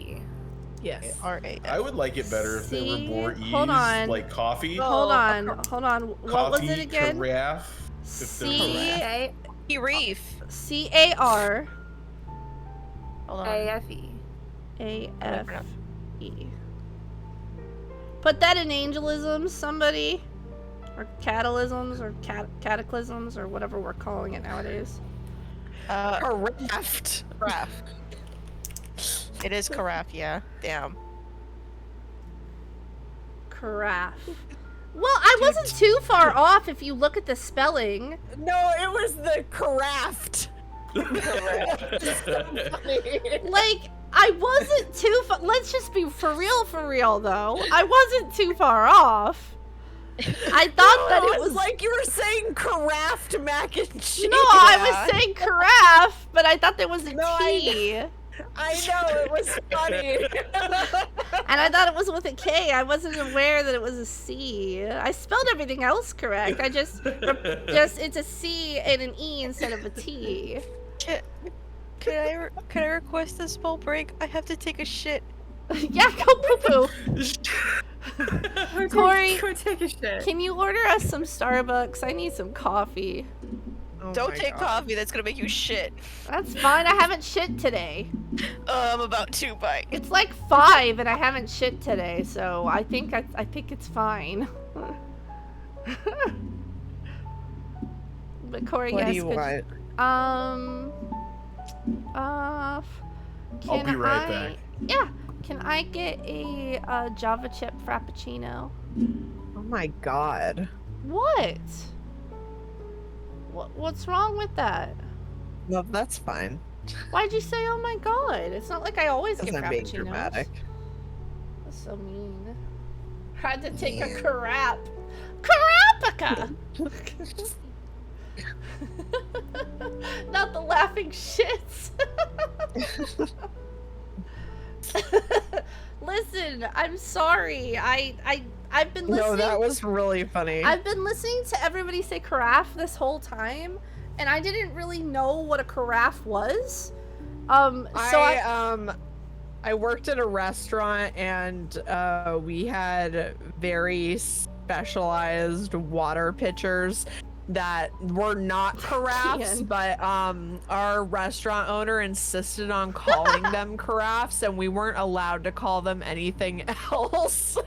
Yes. R-A-F. I would like it better if there were more E's, Hold on. like coffee. Hold on. What was it again? Carafe. Reef. C-A-R. Hold on. A-F-E. A-F-E. Put that in angelisms, somebody. Or catalysms, or cataclysms, or whatever we're calling it nowadays. Carafe. It is carafe, yeah. Damn. Carafe. Well, I wasn't too far off if you look at the spelling. No, it was the craft. Like, I wasn't too far. Let's just be for real, though. I wasn't too far off. I thought that it was like you were saying carafe mac and cheese. No, I was saying carafe, but I thought there was a T. I know, it was funny. And I thought it was with a K. I wasn't aware that it was a C. I spelled everything else correct. I just it's a C and an E instead of a T. Can I request a small break? I have to take a shit. Yeah, go poo poo. Corey, Go take a shit. can you order us some Starbucks? I need some coffee. Oh Don't my take God. coffee, that's gonna make you shit. That's fine. I haven't shit today. I'm about to bite. It's like 5 and I haven't shit today, so I think it's fine. But Corey, What yes. do you want? I'll be right back. Yeah. Can I get a Java chip frappuccino? Oh my God. What? What's wrong with that? No, that's fine. Why'd you say, oh my god? It's not like I always get Because I'm being frappuccinos. dramatic. That's so mean. Had to take a crap. Carapica! Not the laughing shits. Listen, I'm sorry. I've been listening. No, that was really funny. I've been listening to everybody say carafe this whole time, and I didn't really know what a carafe was. I worked at a restaurant and we had very specialized water pitchers that were not carafes, Ian. but our restaurant owner insisted on calling them carafes, and we weren't allowed to call them anything else.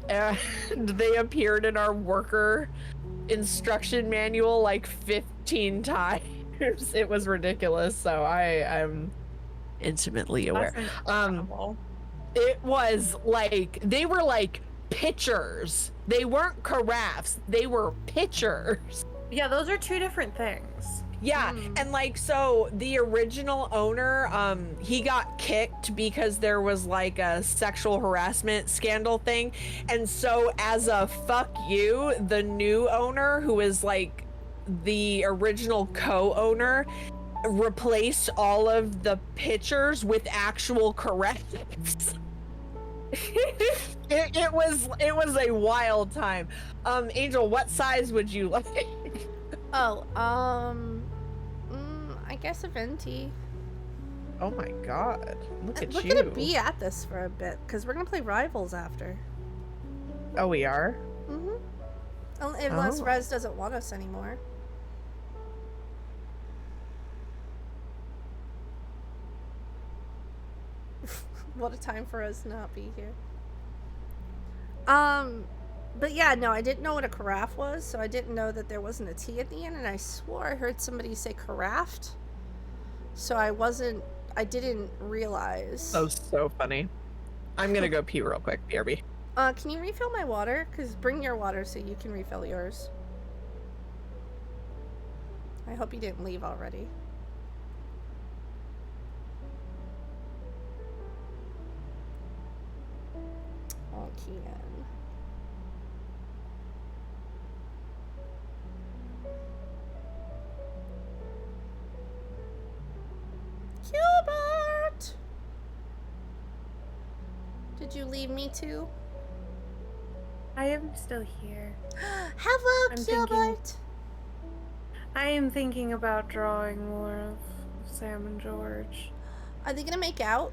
And they appeared in our worker instruction manual like 15 times. It was ridiculous. So I'm Intimately aware. it was like they were like pitchers. They weren't carafes, they were pitchers. Yeah, those are two different things. Yeah, and like, so the original owner, he got kicked because there was like a sexual harassment scandal thing, and so as a fuck you, the new owner, who is like the original co-owner, replaced all of the pitchers with actual carafes. It was a wild time. Angel, what size would you like? Oh, I guess a venti. Oh my god, look at We're you. gonna be at this for a bit because we're gonna play Rivals after. Oh, we are? Unless Oh. Rez doesn't want us anymore. What a time for us to not be here. But yeah, no, I didn't know what a carafe was, so I didn't know that there wasn't a T at the end, and I swore I heard somebody say carafe. So I didn't realize. Oh, so funny. I'm gonna go pee real quick, BRB. Can you refill my water? Because bring your water so you can refill yours. I hope you didn't leave already. Oh, Kian. Gilbert! Did you leave me too? I am still here. Hello, I'm Gilbert! I am thinking about drawing more of Sam and George. Are they gonna make out?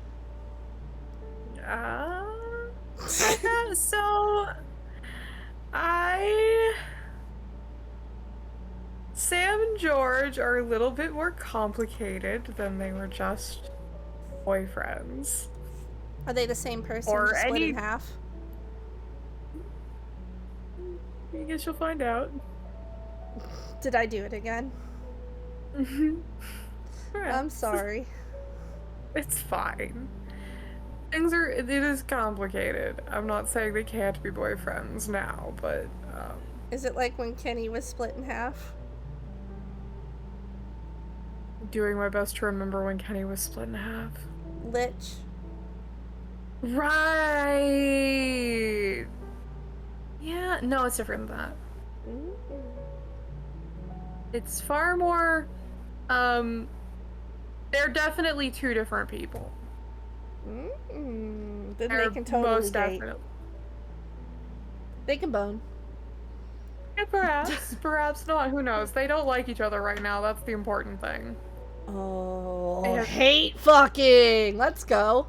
So Sam and George are a little bit more complicated than they were just boyfriends. Are they the same person Or split in any- half? I guess you'll find out. Did I do it again? I'm sorry. It's fine. It is complicated. I'm not saying they can't be boyfriends now, but Is it like when Kenny was split in half? doing my best to remember when Kenny was split in half. Lich. Right. Yeah, no, it's different than that. It's far more they're definitely two different people. Then They're they can totally most date. definitely. They can bone. Yeah, perhaps not, who knows. They don't like each other right now, that's the important thing. Oh, They have- hate fucking. Let's go.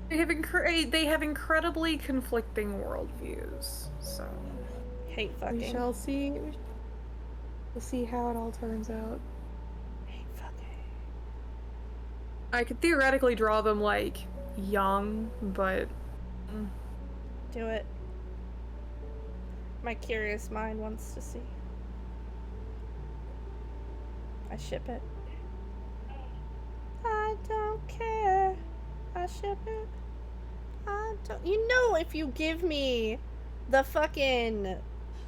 They have incredibly conflicting worldviews, so Hate fucking. we shall see. We'll see how it all turns out. Hate fucking. I could theoretically draw them like young, but Do it. My curious mind wants to see. I ship it. I don't care. I ship it. I don't. You know, if you give me the fucking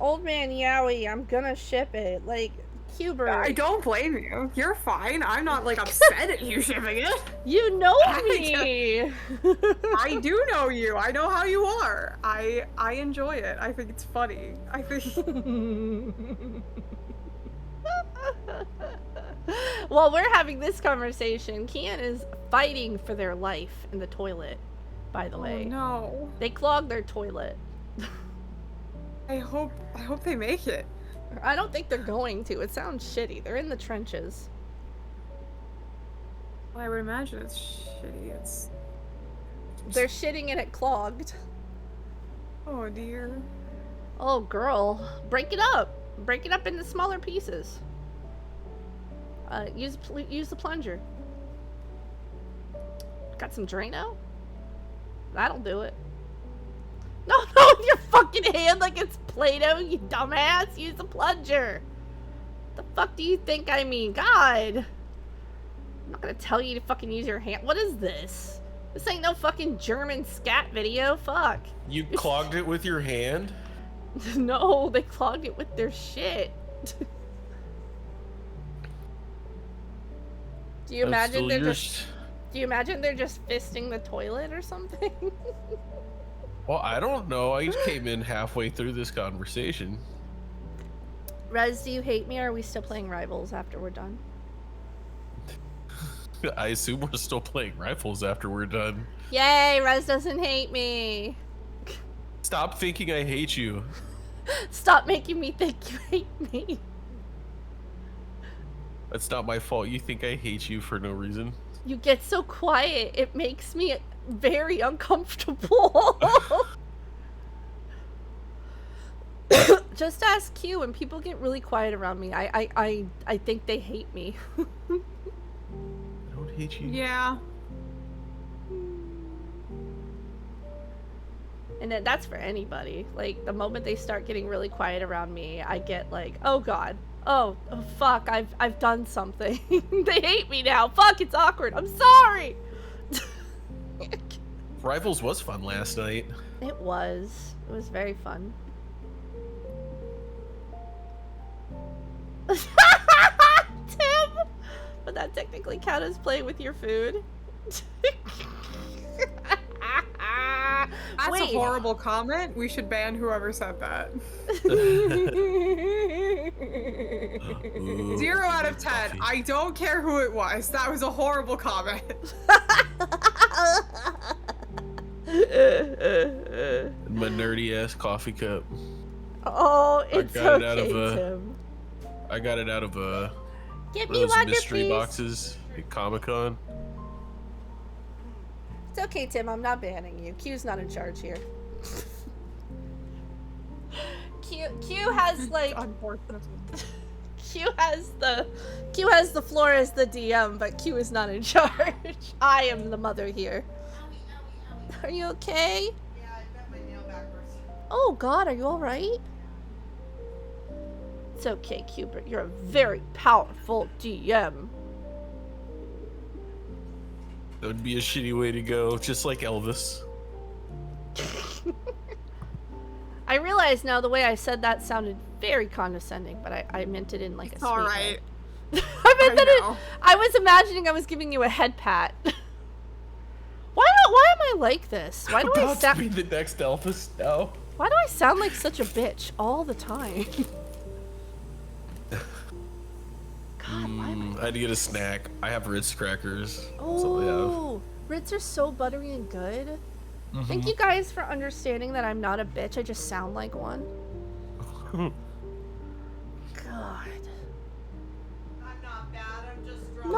old man Yowie, I'm gonna ship it. Like, Hubert. I don't blame you. You're fine. I'm not like upset at you shipping it. You know me. I do know you. I know how you are. I enjoy it. I think it's funny. I think While we're having this conversation, Kian is fighting for their life in the toilet, by the way. Oh no. They clogged their toilet. I hope they make it. I don't think they're going to. It sounds shitty. They're in the trenches. Well, I would imagine it's shitty. It's. They're shitting and it clogged. Oh dear. Oh, girl. Break it up. Break it up into smaller pieces. Use the plunger. Got some Drano? That'll do it. No, with your fucking hand like it's Play-Doh, you dumbass. Use the plunger. The fuck do you think I mean? God. I'm not gonna tell you to fucking use your hand. What is this? This ain't no fucking German scat video. Fuck. You clogged it with your hand? No, they clogged it with their shit. Do you imagine they're just... Do you imagine they're just fisting the toilet or something? Well, I don't know. I came in halfway through this conversation. Rez, do you hate me or are we still playing Rivals after we're done? I assume we're still playing Rifles after we're done. Yay, Rez doesn't hate me. Stop thinking I hate you. Stop making me think you hate me. That's not my fault. You think I hate you for no reason. You get so quiet, it makes me very uncomfortable. Just ask Q. When people get really quiet around me, I think they hate me. I don't hate you. Yeah. And then that's for anybody. Like, the moment they start getting really quiet around me, I get like, oh god. Oh fuck, I've done something. They hate me now. Fuck, it's awkward. I'm sorry. Rivals was fun last night. It was. It was very fun. Tim! Would that technically count as playing with your food? That's a horrible comment. We should ban whoever said that. Ooh, 0 out of 10. coffee. I don't care who it was. That was a horrible comment. My nerdy ass coffee cup. Oh, it's got it okay, out of a- Tim. I got it out of Get me those water, mystery please. boxes at Comic-Con. It's okay, Tim. I'm not banning you. Q's not in charge here. Q has like Unfortunate. Q has the floor as the DM, but Q is not in charge. I am the mother here. Are you okay? Yeah, I bent my nail backwards. Oh god, are you alright? It's okay, Q, but you're a very powerful DM. That would be a shitty way to go, just like Elvis. I realize now the way I said that sounded very condescending, but I meant it in like a sweet Alright. way. I meant that know. I was imagining I was giving you a head pat. Why am I like this? Why do I About to sound be the next Elvis now. Why do I sound like such a bitch all the time? God, why am I had to get a snack. I have Ritz crackers. I... That's all I have. Oh, Ritz are so buttery and good. Thank you guys for understanding that I'm not a bitch. I just sound like one. God. I'm not bad, I'm just drunk.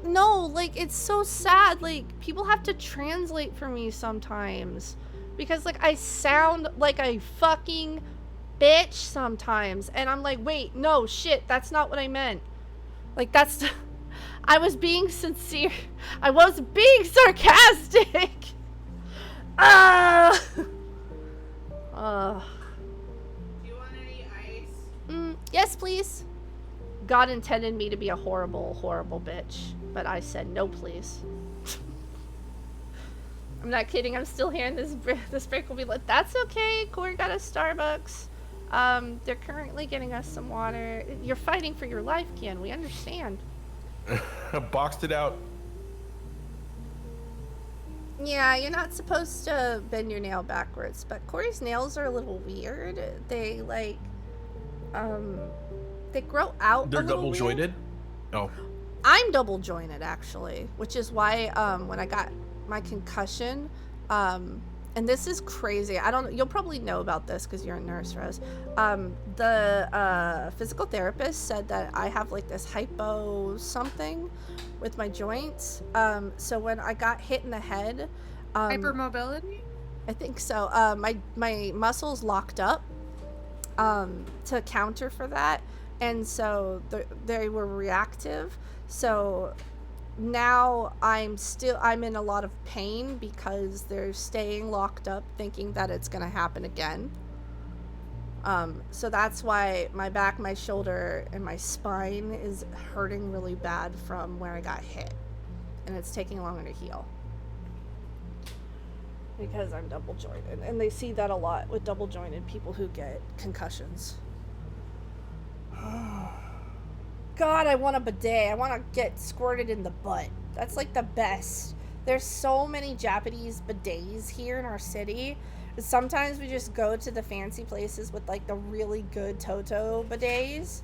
No, like, it's so sad. Like, people have to translate for me sometimes. Because, like, I sound like a fucking bitch sometimes. And I'm like, wait, no, shit, that's not what I meant. Like, that's... I was being sincere. I was being sarcastic. Do you want any ice? Yes, please. God intended me to be a horrible, horrible bitch, but I said no, please. I'm not kidding. I'm still here, and this break will be like, that's okay. Corey got us Starbucks. They're currently getting us some water. You're fighting for your life, Ken. We understand. I boxed it out. Yeah, you're not supposed to bend your nail backwards, but Corey's nails are a little weird. They like, they grow out. They're a little double weird. jointed. Oh. I'm double jointed actually, which is why when I got my concussion, and this is crazy. You'll probably know about this because you're a nurse, Rose. The physical therapist said that I have like this hypo something with my joints. So when I got hit in the head, Hypermobility? I think so. My muscles locked up to counter for that, and so they were reactive. So now I'm in a lot of pain because they're staying locked up, thinking that it's gonna happen again. So that's why my back, my shoulder, and my spine is hurting really bad from where I got hit, and it's taking longer to heal. Because I'm double jointed, and they see that a lot with double jointed people who get concussions. God, I want a bidet. I want to get squirted in the butt. That's like the best. There's so many Japanese bidets here in our city. Sometimes we just go to the fancy places with like the really good Toto bidets,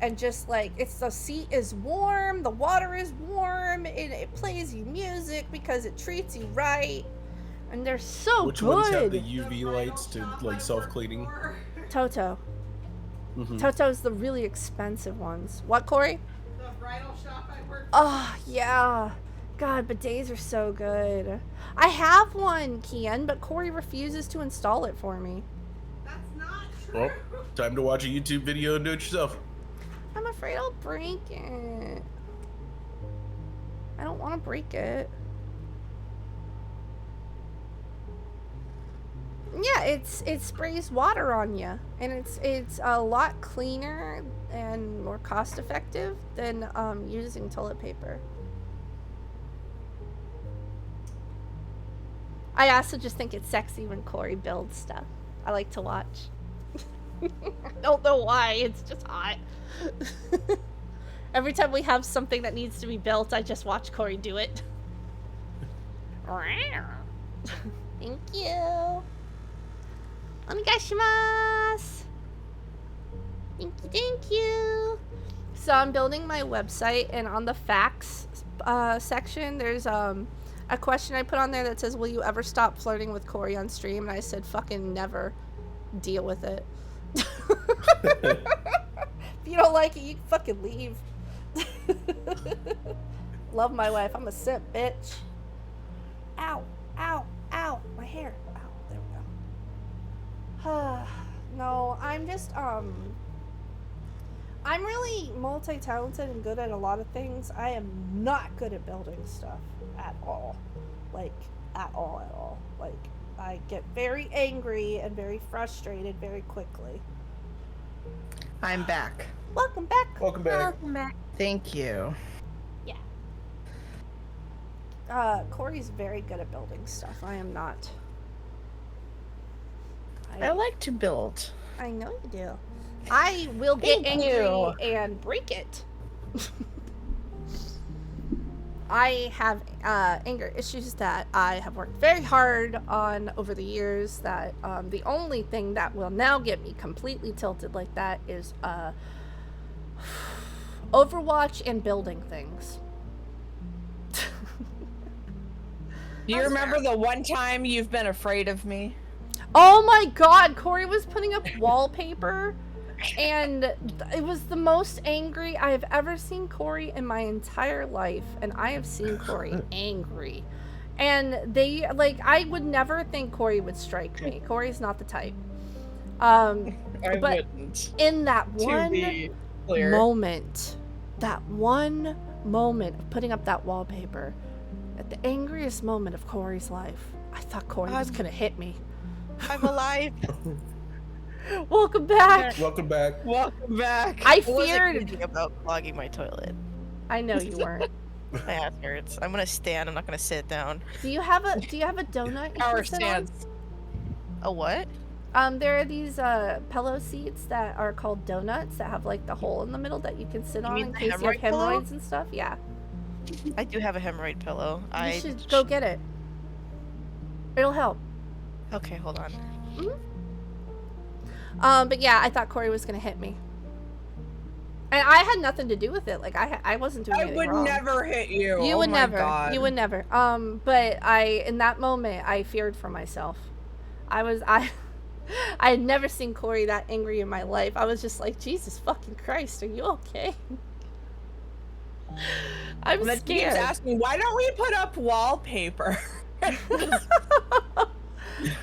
and just like the seat is warm, the water is warm, and it plays you music because it treats you right. And they're so Which good. ones have the UV lights to like self-cleaning? Toto. Toto's the really expensive ones. What, Corey? The bridal shop I work for. Oh, yeah. God, bidets are so good. I have one, Kian, but Corey refuses to install it for me. That's not true. Well, time to watch a YouTube video and do it yourself. I'm afraid I'll break it. I don't want to break it. Yeah, it sprays water on you, and it's a lot cleaner and more cost effective than using toilet paper. I also just think it's sexy when Corey builds stuff. I like to watch. I don't know why, it's just hot. Every time we have something that needs to be built, I just watch Corey do it. Thank you. Onegaishimasu. Thank you. So I'm building my website, and on the facts section, there's a question I put on there that says, "Will you ever stop flirting with Corey on stream?" And I said, "Fucking never. Deal with it." If you don't like it, you can fucking leave. Love my wife. I'm a simp, bitch. Ow, ow, ow, my hair. Ow, there we go. No, I'm just, I'm really multi-talented and good at a lot of things. I am not good at building stuff at all. Like, at all. Like, I get very angry and very frustrated very quickly. I'm back. Welcome back. Welcome back. Welcome back. Thank you. Corey's very good at building stuff. I am not. I like to build. I know you do. I will get angry and break it. I have anger issues that I have worked very hard on over the years, that the only thing that will now get me completely tilted like that is Overwatch and building things. Do you remember the one time you've been afraid of me? Oh my god, Corey was putting up wallpaper, and it was the most angry I have ever seen Corey in my entire life, and I have seen Corey angry. And they, like, I would never think Corey would strike me. Corey's not the type. But wouldn't. in that To one be clear. moment of putting up that wallpaper, at the angriest moment of Corey's life, I thought Corey was gonna hit me. I'm alive. Welcome back. Welcome back. Welcome back. I wasn't feared. thinking about clogging my toilet. I know you weren't. My ass hurts. I'm gonna stand. I'm not gonna sit down. Do you have a donut you Power can sit on? stance. A what? There are these pillow seats that are called donuts that have like the hole in the middle that you can sit on mean in the case you have hemorrhoid pillow? hemorrhoids and stuff. Yeah. I do have a hemorrhoid pillow. You should go get it. It'll help. Okay, hold on. But yeah, I thought Corey was gonna hit me, and I had nothing to do with it. Like I wasn't doing I anything would wrong. never hit you. You Oh would my never. God. You would never. But in that moment, I feared for myself. I had never seen Corey that angry in my life. I was just like, Jesus fucking Christ, are you okay? I'm That keeps scared. asking, why don't we put up wallpaper?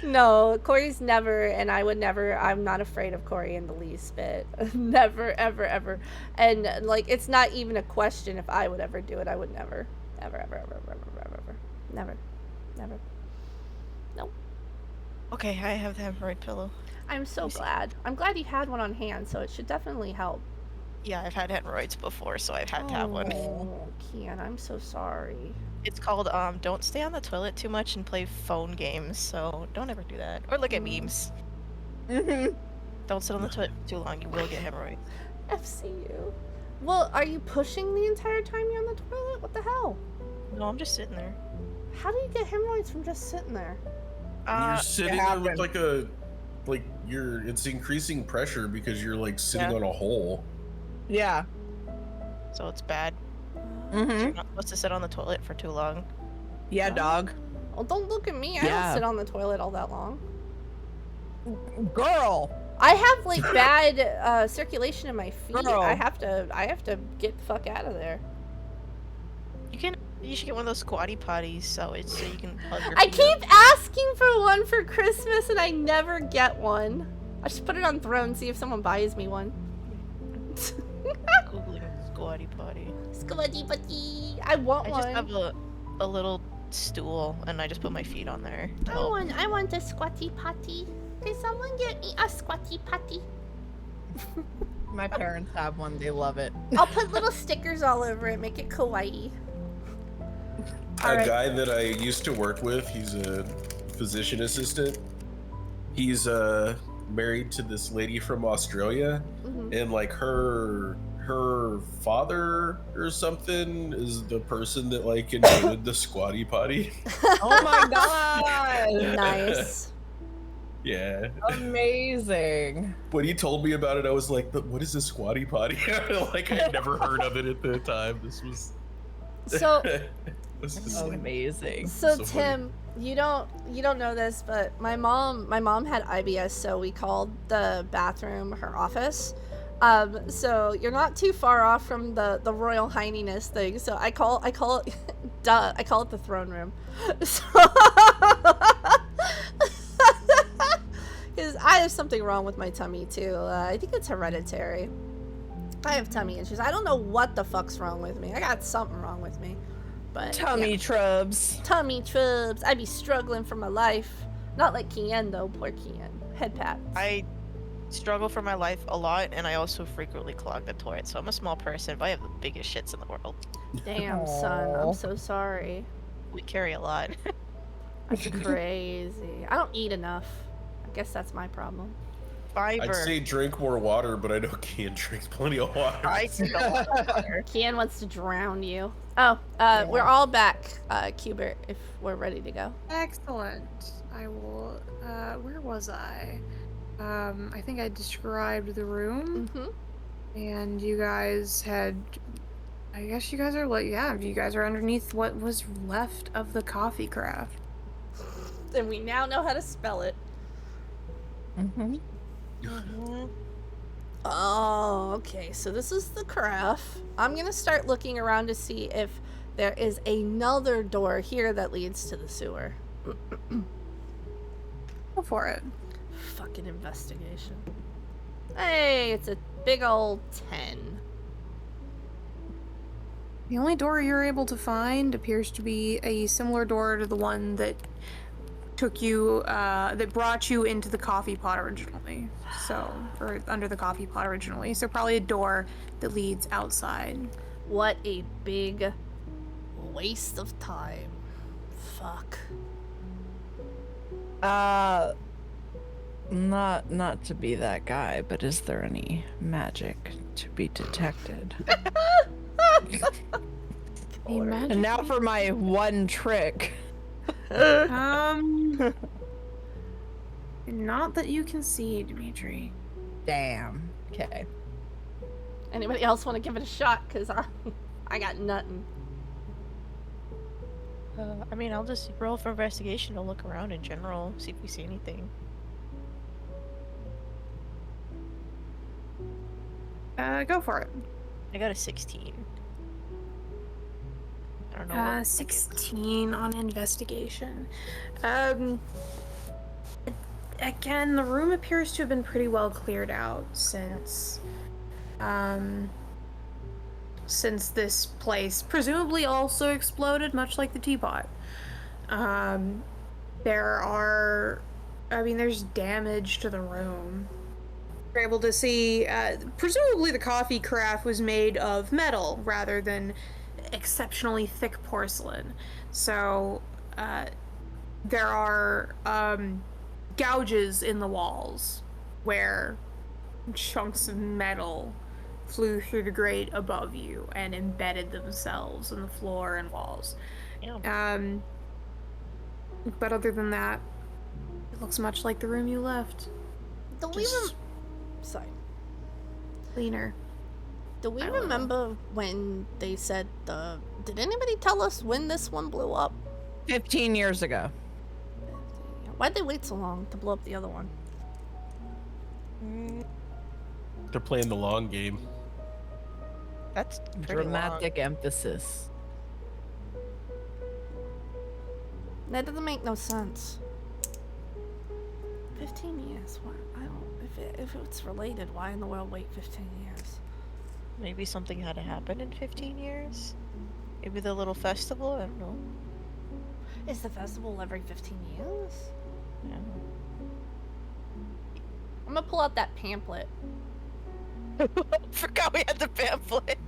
No, Corey's never, and I would never. I'm not afraid of Corey in the least bit. Never, ever, ever. And like, it's not even a question if I would ever do it. I would never, ever, ever, ever, ever, ever, ever, never, never. Nope. Okay, I have the hemorrhoid pillow. I'm so glad. I'm glad you had one on hand, so it should definitely help. Yeah, I've had hemorrhoids before, so I've had to have one. Oh, Kian, I'm so sorry. It's called don't stay on the toilet too much and play phone games, so don't ever do that. Or look at memes. Don't sit on the toilet for too long, you will get hemorrhoids. FCU. Well, are you pushing the entire time you're on the toilet? What the hell? No, I'm just sitting there. How do you get hemorrhoids from just sitting there? You're sitting there with it's increasing pressure because you're like sitting on a hole. Yeah. So it's bad. Mm-hmm. You're not supposed to sit on the toilet for too long. Yeah, dog. Well, don't look at me. I don't sit on the toilet all that long. Girl. I have like bad circulation in my feet. Girl. I have to get the fuck out of there. You should get one of those squatty potties so you can plug your I feet keep up. asking for one for Christmas and I never get one. I should put it on Throne, see if someone buys me one. Googling squatty potty. Squatty potty. I want one. I just have a little stool and I just put my feet on there. I want a squatty potty. Can someone get me a squatty potty? My parents have one. They love it. I'll put little stickers all over it, make it kawaii. A guy that I used to work with, he's a physician assistant. He's married to this lady from Australia, and like her father or something is the person that like invented the squatty potty. Oh my god! Nice. Yeah. Amazing. When he told me about it, I was like, "What is a squatty potty?" Like I had never heard of it at the time. This was so. This is amazing. So so Tim, you don't know this, but my mom had IBS, so we called the bathroom her office. So you're not too far off from the Royal Highness thing. So I call it duh, I call it the throne room. So because I have something wrong with my tummy too. I think it's hereditary. I have tummy issues. I don't know what the fuck's wrong with me. I got something wrong with me. But Tummy trubs. Tummy trubs. I be struggling for my life. Not like Kian though. Poor Kian. Head pat. I struggle for my life a lot, and I also frequently clog the toilet. So I'm a small person, but I have the biggest shits in the world. Damn, son. I'm so sorry. We carry a lot. That's crazy. I don't eat enough. I guess that's my problem. Fiber. I'd say drink more water, but I know Kian drinks plenty of water. I drink a lot of water. Kian wants to drown you. Oh, we're all back, Cubert, if we're ready to go. Excellent. I will. Where was I? I think I described the room. And you guys had. I guess you guys are like, yeah, you guys are underneath what was left of the coffee craft. And we now know how to spell it. Oh, okay. So this is the craft. I'm gonna start looking around to see if there is another door here that leads to the sewer. Go for it. Fucking investigation. Hey, it's a big old 10. The only door you're able to find appears to be a similar door to the one that took you, that brought you into the coffee pot originally. So, or under the coffee pot originally. So probably a door that leads outside. What a big waste of time. Fuck. Not to be that guy, but is there any magic to be detected? And now for my one trick. Not that you can see, Dimitri. Damn. Okay. Anybody else want to give it a shot? Because I got nothing. I mean, I'll just roll for investigation to look around in general, see if we see anything. Go for it. I got a 16. I don't know. what 16 on investigation. Again, the room appears to have been pretty well cleared out since this place presumably also exploded, much like the teapot. There's damage to the room. We're able to see, presumably the coffee carafe was made of metal rather than exceptionally thick porcelain. So, there are, gouges in the walls where chunks of metal flew through the grate above you and embedded themselves in the floor and walls. But other than that, it looks much like the room you left. Sorry. Cleaner. Do we remember when they said did anybody tell us when this one blew up? 15 years ago. Why'd they wait so long to blow up the other one? They're playing the long game. That's pretty Dramatic emphasis. That doesn't make no sense. 15 years. What? I don't. If it's related, why in the world wait 15 years? Maybe something had to happen in 15 years. Maybe the little festival. I don't know. Is the festival every 15 years? Yeah. I'm gonna pull out that pamphlet. Forgot we had the pamphlet.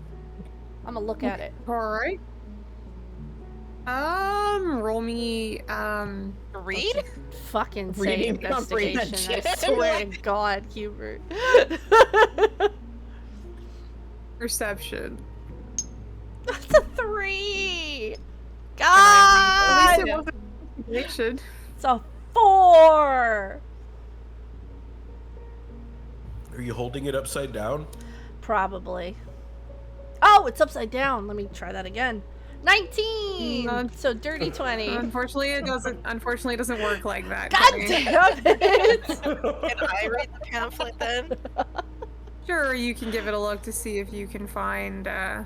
I'm gonna look at it. Alright. Roll me, read? Fucking say Reading investigation. I comprehension. swear to God, Hubert. Perception. That's a 3! At God! least it wasn't investigation. It's a 4! Are you holding it upside down? Probably. Oh, it's upside down. Let me try that again. 19! So dirty 20. Unfortunately, it doesn't work like that. God Jenny. damn it! Can I read the pamphlet then? Sure, you can give it a look to see if you can find the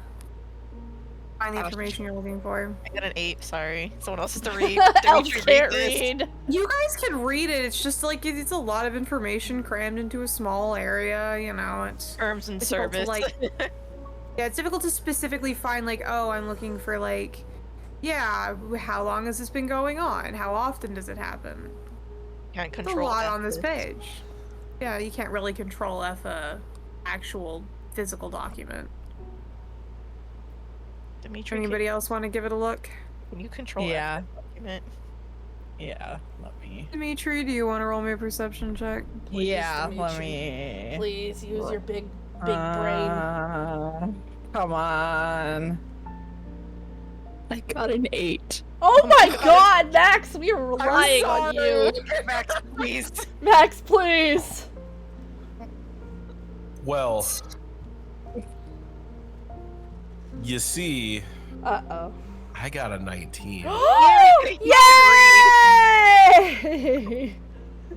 information you're looking for. I got an 8, sorry. Someone else has to read. Elf Dimitri, can't this. read. You guys can read it. It's just like it's a lot of information crammed into a small area. You know, it's Terms and difficult to, service. yeah, it's difficult to specifically find like, oh, I'm looking for like, yeah, how long has this been going on? How often does it happen? Can't There's control a lot F on this this. page. Yeah, you can't really control F a actual physical document. Dimitri, Anybody else want to give it a look? can you control Yeah. F the document? Yeah, let me. Dimitri, do you want to roll me a perception check? Yeah, let Dimitri. me. Please use your big brain. Come on. I got an 8. Oh my God, Max, we are relying on you. Max, please. Max, please. Well, you see, Uh-oh. I got a 19. Yay!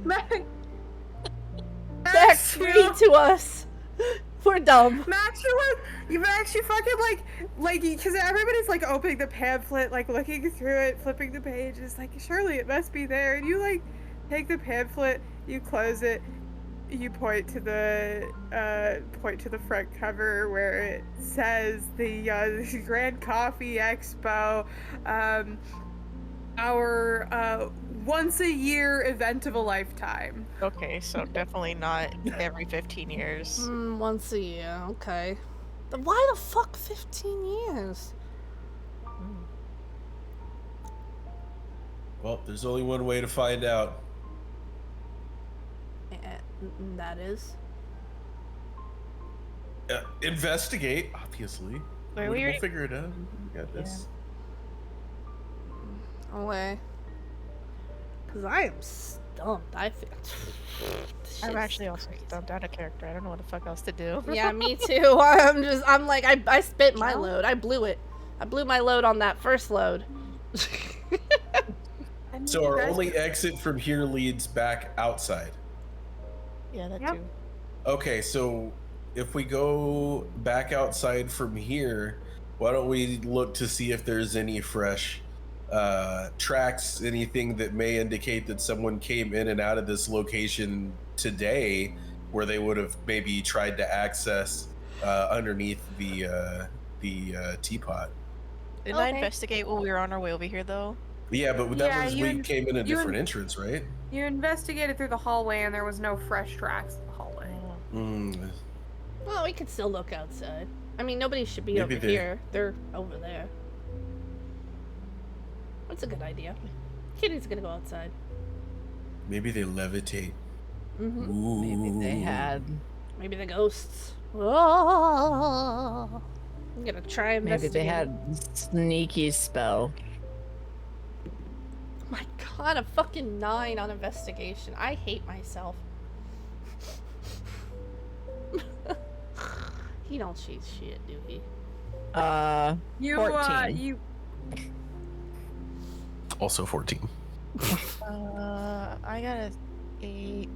Max, Max, read to us. We're dumb. Max, you fucking like, because everybody's like opening the pamphlet, like looking through it, flipping the pages, like surely it must be there, and you like take the pamphlet, you close it, you point to the front cover where it says the Grand Coffee Expo, our once a year event of a lifetime. Okay, so definitely not every 15 years. Once a year, okay. Then why the fuck 15 years? Well, there's only one way to find out. And that is? Investigate, obviously. Wait, We'll figure it out. We got this. Away. Because I am stumped. I feel. I'm actually also stumped out of character. I don't know what the fuck else to do. Yeah, me too. I'm like, I spit my load. I blew it. I blew my load on that first load. I mean, So you our guys only could- exit from here leads back outside. Yeah, that Yep. too. Okay, so if we go back outside from here, why don't we look to see if there's any fresh tracks, anything that may indicate that someone came in and out of this location today, where they would have maybe tried to access underneath the teapot. Didn't I Okay. investigate while we were on our way over here, though? Yeah, but that Yeah, was you we in- came in a you different in- entrance, right? You investigated through the hallway and there was no fresh tracks in the hallway. Mm, Well, we could still look outside. I mean, nobody should be Maybe over they- here. They're over there. That's a good idea. Kitty's gonna go outside. maybe they levitate. Mm-hmm. Ooh. Maybe they had. Maybe the ghosts. Oh, I'm gonna try Maybe investigating. they had sneaky spell. My God, a fucking 9 on investigation. I hate myself. He don't cheat shit, do he? You 14. you Also 14. I got a 8.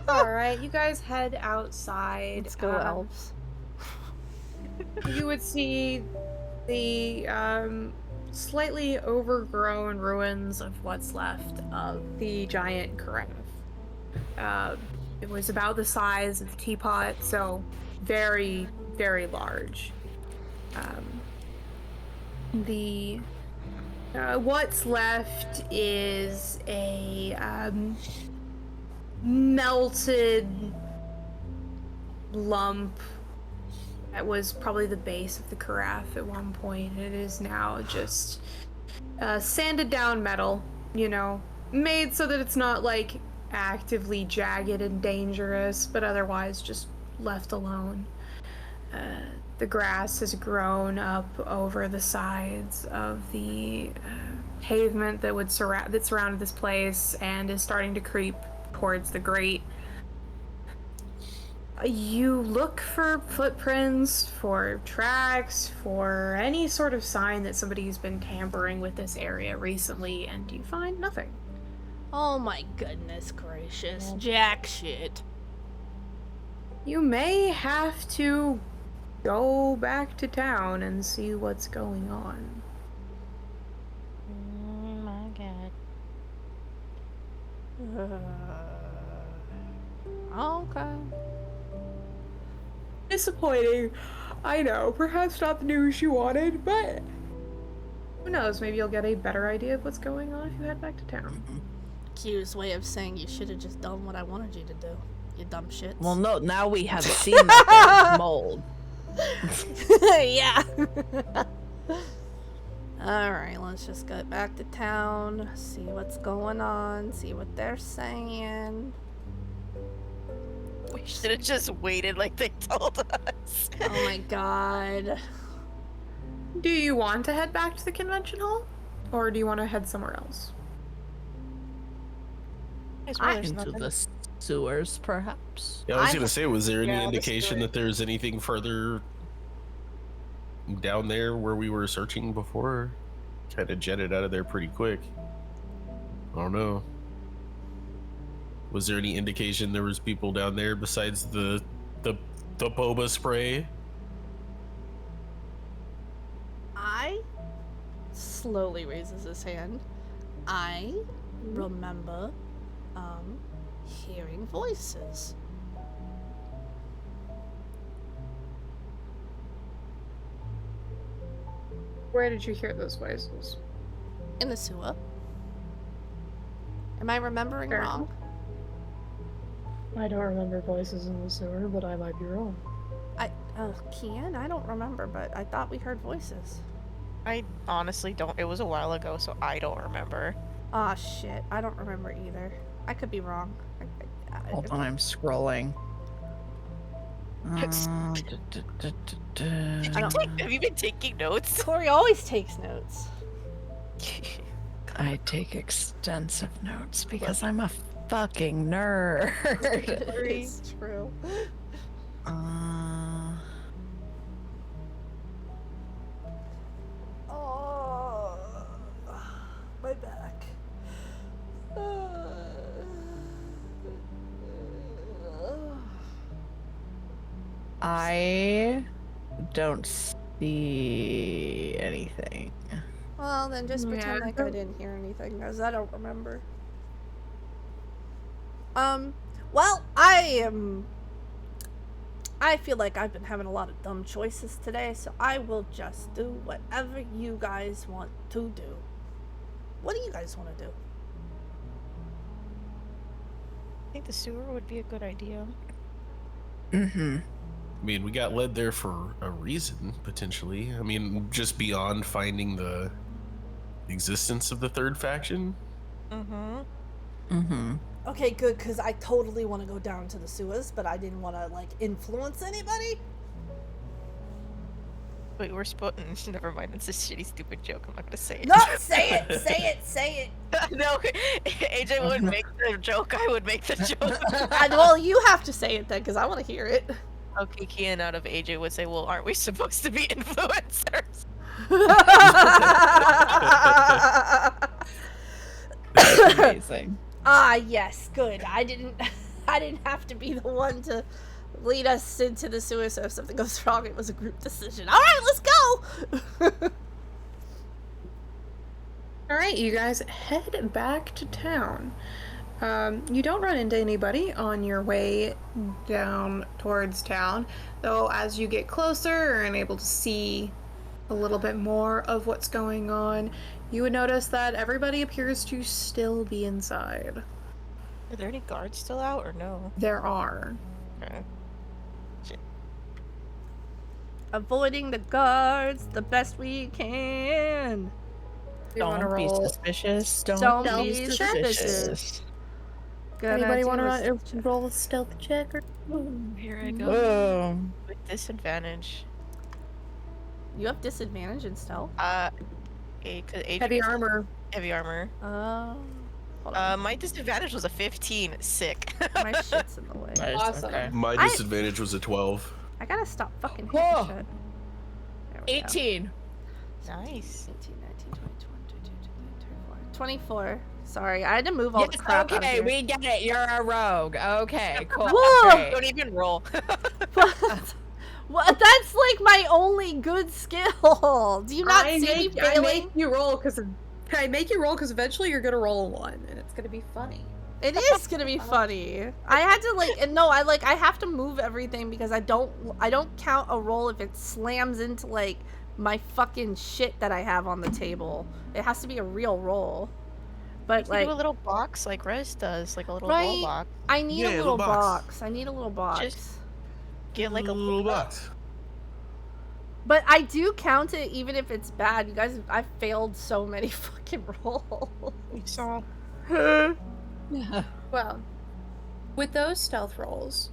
Alright, you guys head outside. Let's go, elves. You would see the slightly overgrown ruins of what's left of the giant carafe. It was about the size of the teapot, so very, very large. The what's left is a melted lump that was probably the base of the carafe at one point. It is now just sanded down metal, you know, made so that it's not like actively jagged and dangerous, but otherwise just left alone. The grass has grown up over the sides of the pavement that surrounded this place and is starting to creep towards the grate. You look for footprints, for tracks, for any sort of sign that somebody's been tampering with this area recently, and you find nothing. Oh my goodness gracious. Jack shit. You may have to go back to town and see what's going on. Oh my god. Okay. Disappointing. I know, perhaps not the news you wanted, but who knows, maybe you'll get a better idea of what's going on if you head back to town. Q's way of saying you should have just done what I wanted you to do. You dumb shits. Well, no, now we have seen that there's mold. Yeah. Alright, let's just get back to town, see what's going on, see what they're saying. We should have just waited like they told us. Oh my god. Do you want to head back to the convention hall? Or do you want to head somewhere else? I swear there's Into nothing. the sewers, perhaps. Yeah, I was I- gonna say, was there any Yeah, the indication story. that there's anything further down there where we were searching before? Kind of jetted out of there pretty quick. I don't know. Was there any indication there was people down there besides the boba spray? I slowly raises his hand. I remember hearing voices. Where did you hear those voices? In the sewer. Am I remembering Fair wrong? I don't remember voices in the sewer, but I might be wrong. Kian? I don't remember, but I thought we heard voices. I honestly don't. It was a while ago, so I don't remember. Ah, shit. I don't remember either. I could be wrong. Hold on, I'm scrolling. I don't- Have you been taking notes? Corey always takes notes. I take extensive notes because I'm a fucking nerd. It's true. I don't see anything. Well, then just pretend Yeah. like I didn't hear anything, because I don't remember. Well, I feel like I've been having a lot of dumb choices today, so I will just do whatever you guys want to do. What do you guys want to do? I think the sewer would be a good idea. Mm-hmm. I mean, we got led there for a reason, potentially. I mean, just beyond finding the existence of the third faction. Mm-hmm. Mm-hmm. Okay, good, because I totally want to go down to the sewers, but I didn't want to, like, influence anybody. Wait, we're supposed. Never mind. It's a shitty, stupid joke. I'm not gonna say it. No, say it, say it, say it. No, AJ would make the joke. I would make the joke. Well, you have to say it then, because I want to hear it. Okay, Kian out of AJ would say, "Well, aren't we supposed to be influencers?" Amazing. Ah, yes, good. I didn't have to be the one to lead us into the sewer, so if something goes wrong, it was a group decision. All right, let's go. All right, you guys head back to town. You don't run into anybody on your way down towards town, though as you get closer and able to see a little bit more of what's going on, you would notice that everybody appears to still be inside. Are there any guards still out or no? There are. Okay. Avoiding the guards the best we can. You wanna Don't be roll? suspicious. Don't Don't be be suspicious. suspicious. Anybody want to to roll a stealth check? Or... Here I go. Whoa. With disadvantage. You have disadvantage in stealth? Heavy armor. Heavy armor. Hold on. My disadvantage was a 15. Sick. My shit's in the way. Nice, Awesome. okay. My I- disadvantage was a 12. I gotta stop fucking Whoa. hitting shit. There we go. 18. Nice. 18, 19, 20, 21, 22, 24. Sorry, I had to move all the Yes, crap out of okay, here. we get it. You're a rogue. Okay, cool. Whoa! Great. Don't even roll. What? That's like my only good skill. Do you not see me I failing? make you roll because eventually you're gonna roll a 1 and it's gonna be funny. It is gonna be funny. I had to I have to move everything because I don't count a roll if it slams into like my fucking shit that I have on the table. It has to be a real roll. But You like do a little box like Rez does, like a little Right. roll box. I need Yeah, a a little little box. box. I need a little box. Just get like a little box. But I do count it even if it's bad. You guys, I've failed so many fucking rolls. We saw. Well, with those stealth rolls,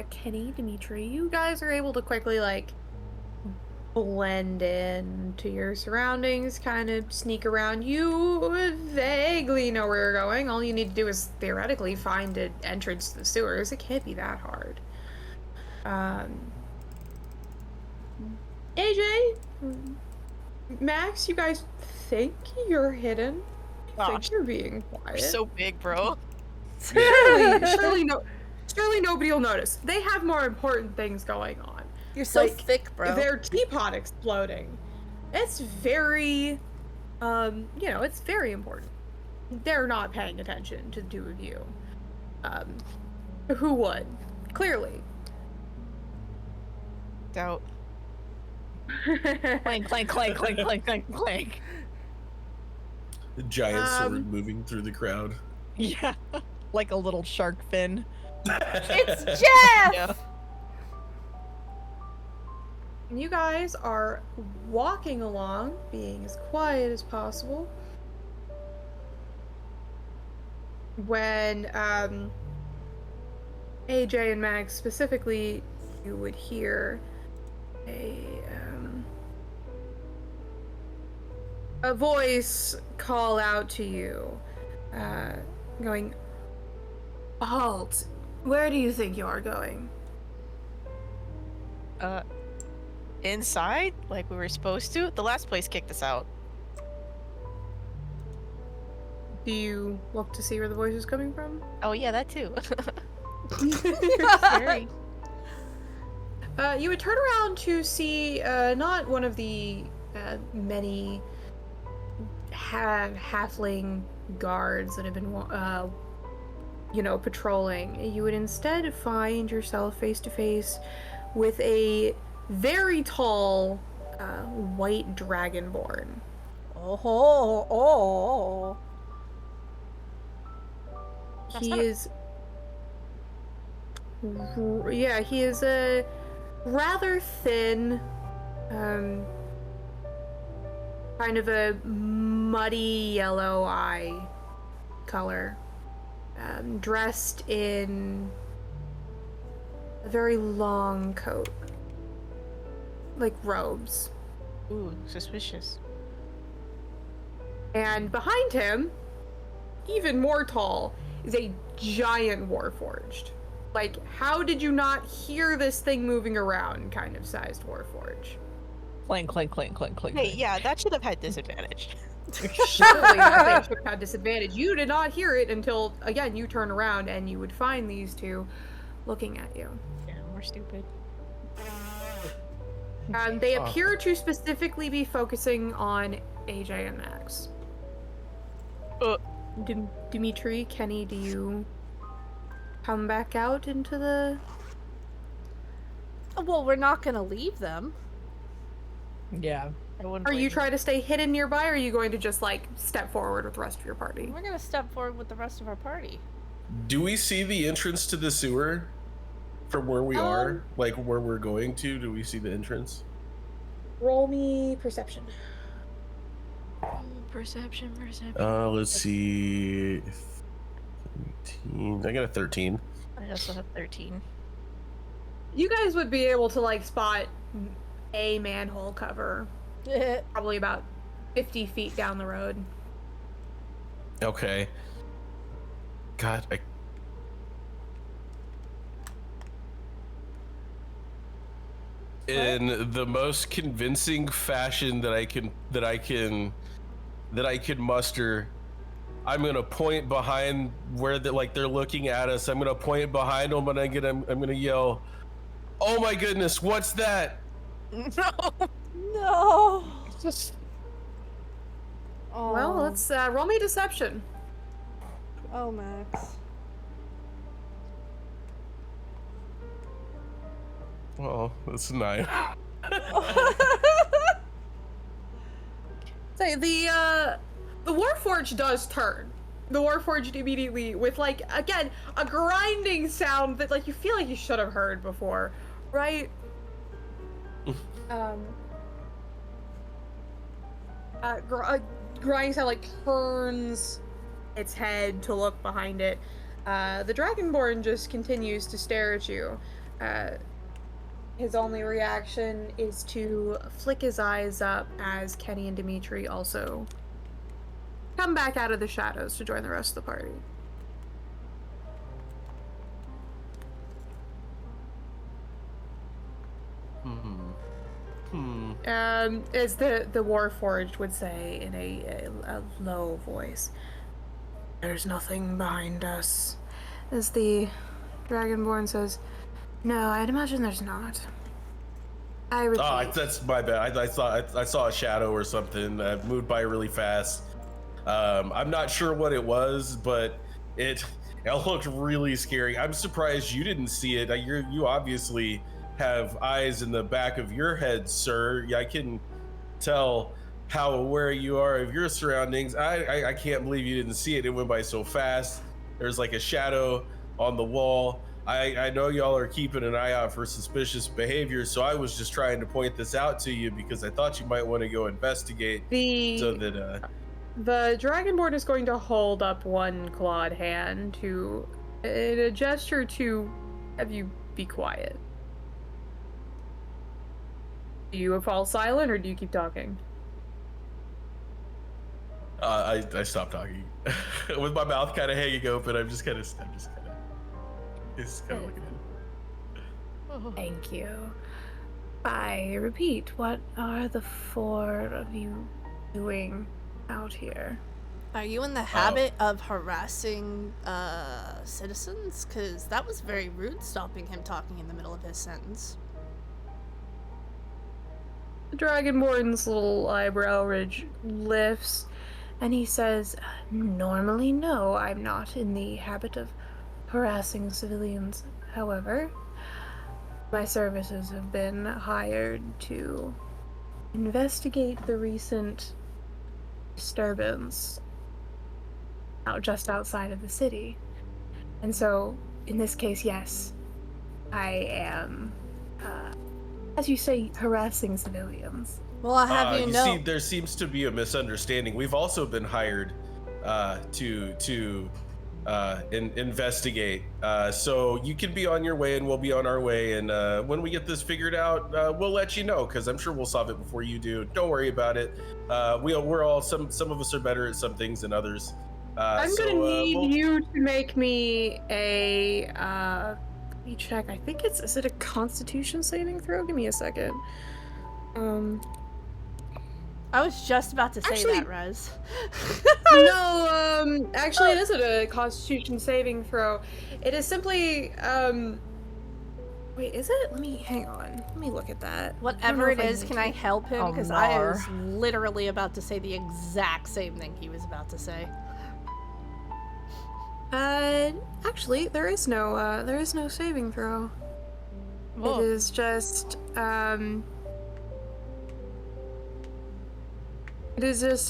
Kenny, Dimitri, you guys are able to quickly like blend in to your surroundings, kind of sneak around. You vaguely know where you're going. All you need to do is theoretically find an entrance to the sewers. It can't be that hard. AJ, Max, you guys think you're hidden? Think you're being quiet? You're so big, bro. Surely nobody will notice. They have more important things going on. You're so Like, thick, bro. Their teapot exploding. It's very, it's very important. They're not paying attention to the two of you. Who would? Clearly. Doubt. Clank, clank, clank, clank, clank, clank, clank. A giant sword moving through the crowd. Yeah. Like a little shark fin. It's Jeff! Yeah. You guys are walking along, being as quiet as possible. When, AJ and Max specifically, you would hear a voice call out to you, going, "Halt! Where do you think you are going?" Inside? Like we were supposed to? The last place kicked us out. Do you look to see where the voice is coming from? Oh yeah, that too. You're scary. You would turn around to see not one of the many halfling guards that have been, patrolling. You would instead find yourself face to face with a very tall white dragonborn. Oh. He is a rather thin, kind of a muddy yellow eye color, dressed in a very long coat, like robes. Ooh, suspicious. And behind him, even more tall, is a giant warforged. Like, how did you not hear this thing moving around kind of sized warforge? Clink, clink, clink, clink, clink. Hey, yeah, that should have had disadvantage. Surely that thing should have disadvantage. You did not hear it until, again, you turn around and you would find these two looking at you. Yeah, we're stupid. They appear to specifically be focusing on AJ and Max. Dimitri, Kenny, do you come back out into the... Well, we're not gonna leave them. Yeah. Are you trying to stay hidden nearby, or are you going to just, like, step forward with the rest of your party? We're gonna step forward with the rest of our party. Do we see the entrance to the sewer from where we are? Like, where we're going to? Do we see the entrance? Roll me perception. Perception. Let's see. 13. I got a 13. I also have 13. You guys would be able to, like, spot a manhole cover probably about 50 feet down the road. Okay. God, in the most convincing fashion that I can muster, I'm gonna point behind where they're looking at us. I'm gonna point behind them and I'm gonna yell, "Oh my goodness, what's that?" No. Just... Oh. Well, let's roll me deception. Oh, Max. Well, that's 9. Say the Warforged does turn. The Warforged immediately with, like, again, a grinding sound that, like, you feel like you should have heard before, right? Grinding sound, like, turns its head to look behind it. The Dragonborn just continues to stare at you. His only reaction is to flick his eyes up as Kenny and Dimitri also come back out of the shadows to join the rest of the party. As the Warforged would say in a low voice, "There's nothing behind us." As the Dragonborn says, "No, I'd imagine there's not." I repeat. Oh, that's my bad. I saw a shadow or something that moved by really fast. I'm not sure what it was, but it looked really scary. I'm surprised you didn't see it. You obviously have eyes in the back of your head, sir. I can tell how aware you are of your surroundings. I can't believe you didn't see it. It went by so fast. There's like a shadow on the wall. I know y'all are keeping an eye out for suspicious behavior, so I was just trying to point this out to you because I thought you might want to go investigate. The Dragonborn is going to hold up one clawed hand in a gesture to have you be quiet. Do you fall silent or do you keep talking? I stopped talking with my mouth kind of hanging open. I'm just kind of looking at it. Thank you. I repeat, what are the four of you doing out here? Are you in the habit of harassing citizens? Because that was very rude, stopping him talking in the middle of his sentence. The Dragonborn's little eyebrow ridge lifts, and he says, "Normally, no, I'm not in the habit of harassing civilians. However, my services have been hired to investigate the recent disturbance out just outside of the city. And so, in this case, yes, I am, as you say, harassing civilians." Well, I'll have you know. See, there seems to be a misunderstanding. We've also been hired to investigate. So you can be on your way, and we'll be on our way. And when we get this figured out, we'll let you know, because I'm sure we'll solve it before you do. Don't worry about it. We're all some of us are better at some things than others. I'm gonna need you to make me a let me check. I think is it a Constitution saving throw? Give me a second. I was just about to say Actually- that, Rez. No, actually it isn't a Constitution saving throw. It is simply wait, is it? Hang on. Let me look at that. Whatever it is, need can to. I help him? Oh, Because I Mar. was literally about to say the exact same thing he was about to say. Actually, there is no saving throw. Whoa. It is just,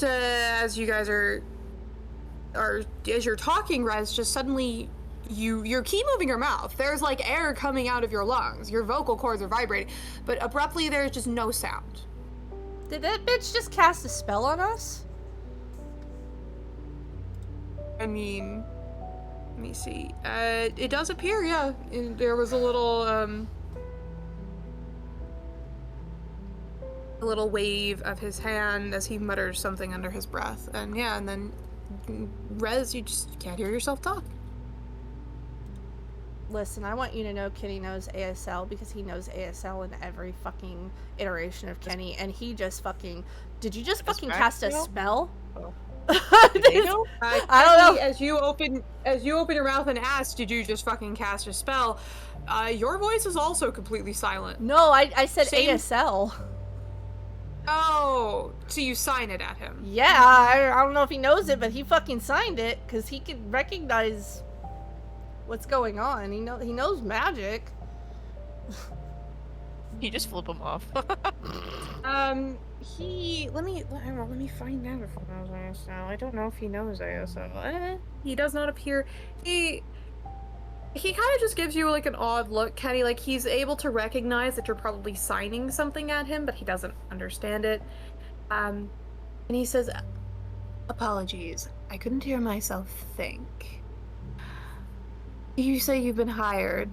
as you guys are, as you're talking, Rez, just suddenly, you're keep moving your mouth. There's like air coming out of your lungs. Your vocal cords are vibrating, but abruptly there's just no sound. Did that bitch just cast a spell on us? I mean, let me see. It does appear, yeah. There was a little wave of his hand as he mutters something under his breath. And yeah, and then Rez, you just can't hear yourself talk. Listen, I want you to know Kenny knows ASL because he knows ASL in every fucking iteration of Kenny, and he just fucking... Did you just fucking cast a spell? Oh. I don't know. As you open your mouth and ask, did you just fucking cast a spell? Your voice is also completely silent. No, I said Same- ASL. Oh, so you sign it at him. Yeah, I don't know if he knows it, but he fucking signed it because he could recognize what's going on. He knows magic. You just flip him off. Let me find out if he knows ASL. I don't know if he knows ASL. He does not appear. He kind of just gives you like an odd look, Kenny. Like he's able to recognize that you're probably signing something at him, but he doesn't understand it. And he says, "Apologies, I couldn't hear myself think. You say you've been hired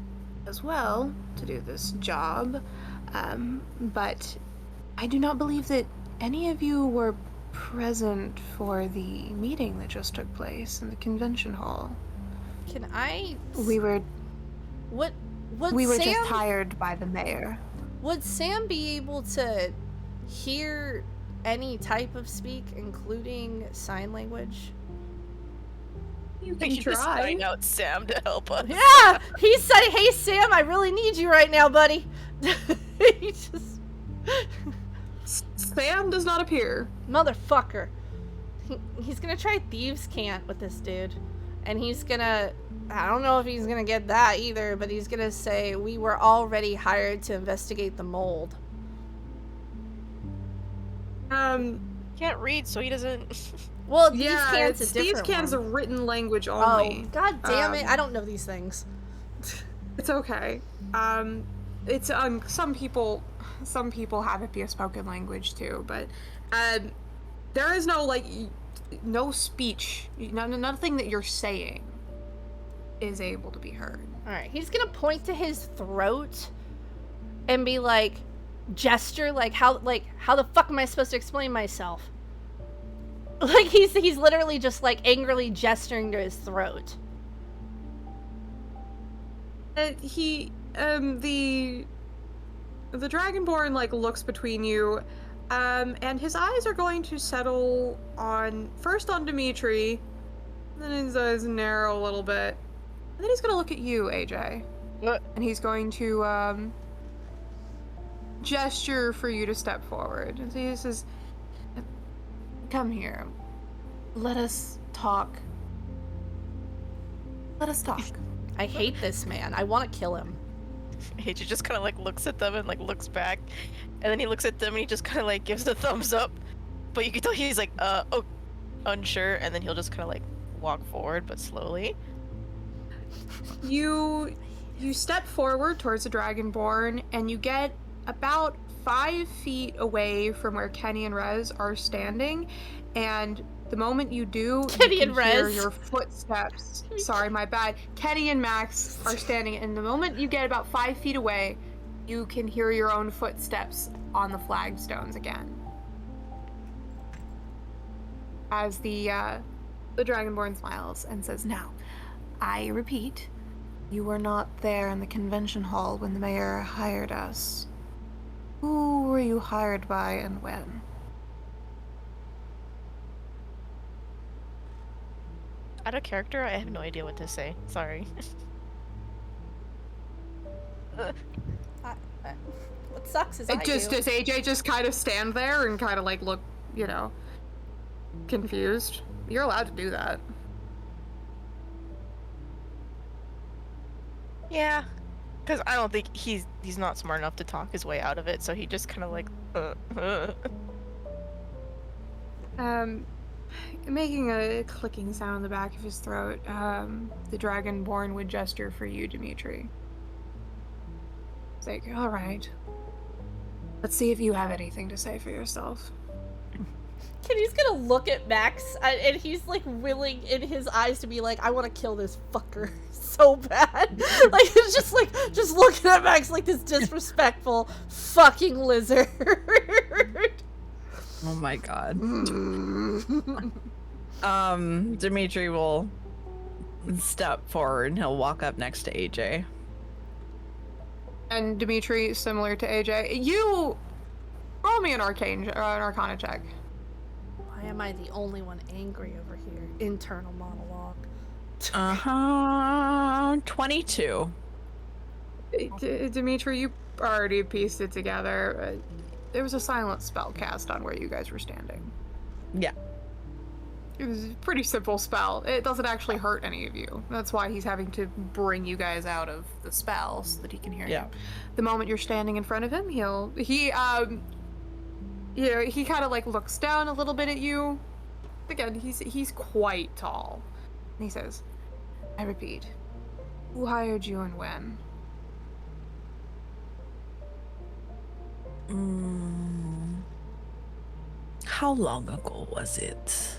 as well to do this job, but I do not believe that any of you were present for the meeting that just took place in the convention hall. Can I... We were Sam, just hired by the mayor." Would Sam be able to hear any type of speak, including sign language? You You just find out Sam to help us. Yeah! He said, "Hey Sam, I really need you right now, buddy." He just... Sam does not appear. Motherfucker. He's gonna try Thieves' Cant with this dude. And he's gonna... I don't know if he's gonna get that either, but he's gonna say, "We were already hired to investigate the mold." Can't read, so he doesn't. Well, Thieves' Yeah, Cant's a Thieves' different Cant's a one. written language Oh, only. god damn it. I don't know these things. It's okay. It's some people have it be a spoken language too, but there is no no speech, nothing that you're saying is able to be heard. Alright, he's gonna point to his throat and be like, gesture, how the fuck am I supposed to explain myself? Like, he's literally just, angrily gesturing to his throat. The Dragonborn, looks between you, and his eyes are going to settle first on Dimitri, then his eyes narrow a little bit, and then he's gonna look at you, AJ. What? And he's going to, gesture for you to step forward. And so he says, "Come here. Let us talk. Let us talk." I hate this man. I want to kill him. AJ just kind of like looks at them and like looks back, and then he looks at them and he just kind of like gives the thumbs up, but you can tell he's like oh, unsure, and then he'll just kind of like walk forward but slowly. You step forward towards the Dragonborn, and you get about 5 feet away from where Kenny and Rez are standing, and the moment you do, Kenny you can and hear Rez. your footsteps. Sorry, my bad. Kenny and Max are standing, and the moment you get about 5 feet away, you can hear your own footsteps on the flagstones again. As the Dragonborn smiles and says, "Now, I repeat, you were not there in the convention hall when the mayor hired us. Who were you hired by and when?" Out of character, I have no idea what to say. Sorry. What sucks is Does AJ just kind of stand there and kind of like look, confused? You're allowed to do that. Yeah, because I don't think he's not smart enough to talk his way out of it, so he just kind of like Making a clicking sound in the back of his throat, the Dragonborn would gesture for you, Dimitri. It's like, all right. Let's see if you have anything to say for yourself. Kenny's gonna look at Max, and he's like willing in his eyes to be like, I want to kill this fucker so bad. Like, it's just looking at Max like this disrespectful fucking lizard. Oh my god. Dimitri will step forward and he'll walk up next to AJ. And Dimitri, similar to AJ, you roll me an Arcana check. Why am I the only one angry over here? Internal monologue. 22. Dimitri, you already pieced it together. There was a silent spell cast on where you guys were standing. Yeah. It was a pretty simple spell. It doesn't actually hurt any of you. That's why he's having to bring you guys out of the spell so that he can hear you. The moment you're standing in front of him, he kind of like looks down a little bit at you. Again, he's quite tall. And he says, "I repeat, who hired you and when?" How long ago was it?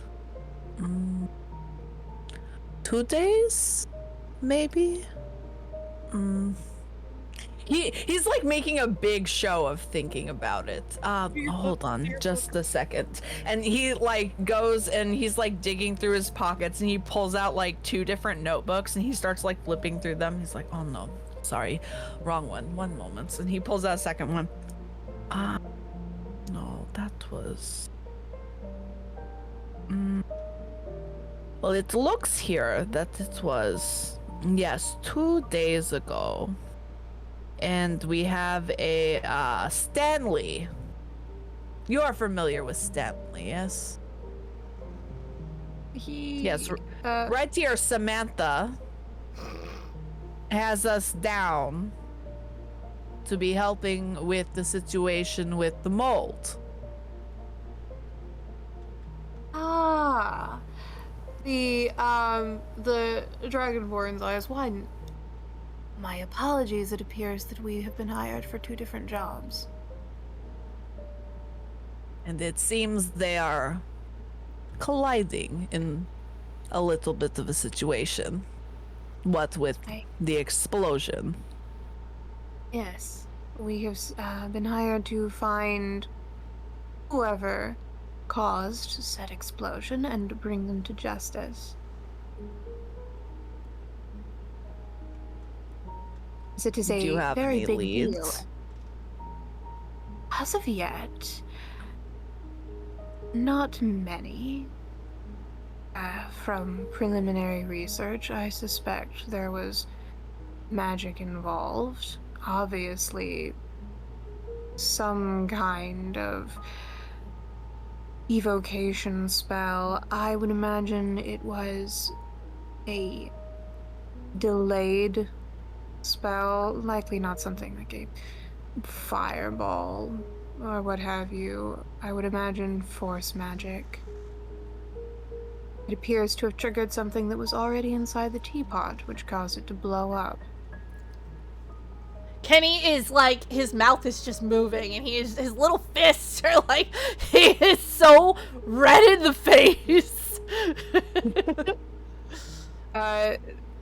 2 days? Maybe? He's like making a big show of thinking about it. Hold on just a second. And he like goes and he's like digging through his pockets and he pulls out like 2 different notebooks and he starts like flipping through them. He's like, oh no, sorry, wrong one. 1 moment. And he pulls out a second one. No, that was... Well, it looks here that it was, yes, 2 days ago. And we have a Stanley. You are familiar with Stanley, yes? Yes, right here, Samantha has us down to be helping with the situation with the mold. The Dragonborn's eyes widen. My apologies, it appears that we have been hired for 2 different jobs. And it seems they are colliding in a little bit of a situation. What with the explosion. Yes, we have been hired to find whoever caused said explosion and bring them to justice. So it is Do you a have very any big leads? deal. As of yet, not many. From preliminary research, I suspect there was magic involved. Obviously, some kind of evocation spell. I would imagine it was a delayed spell, likely not something like a fireball or what have you. I would imagine force magic. It appears to have triggered something that was already inside the teapot, which caused it to blow up. Kenny is like, his mouth is just moving, and his little fists are like, he is so red in the face. The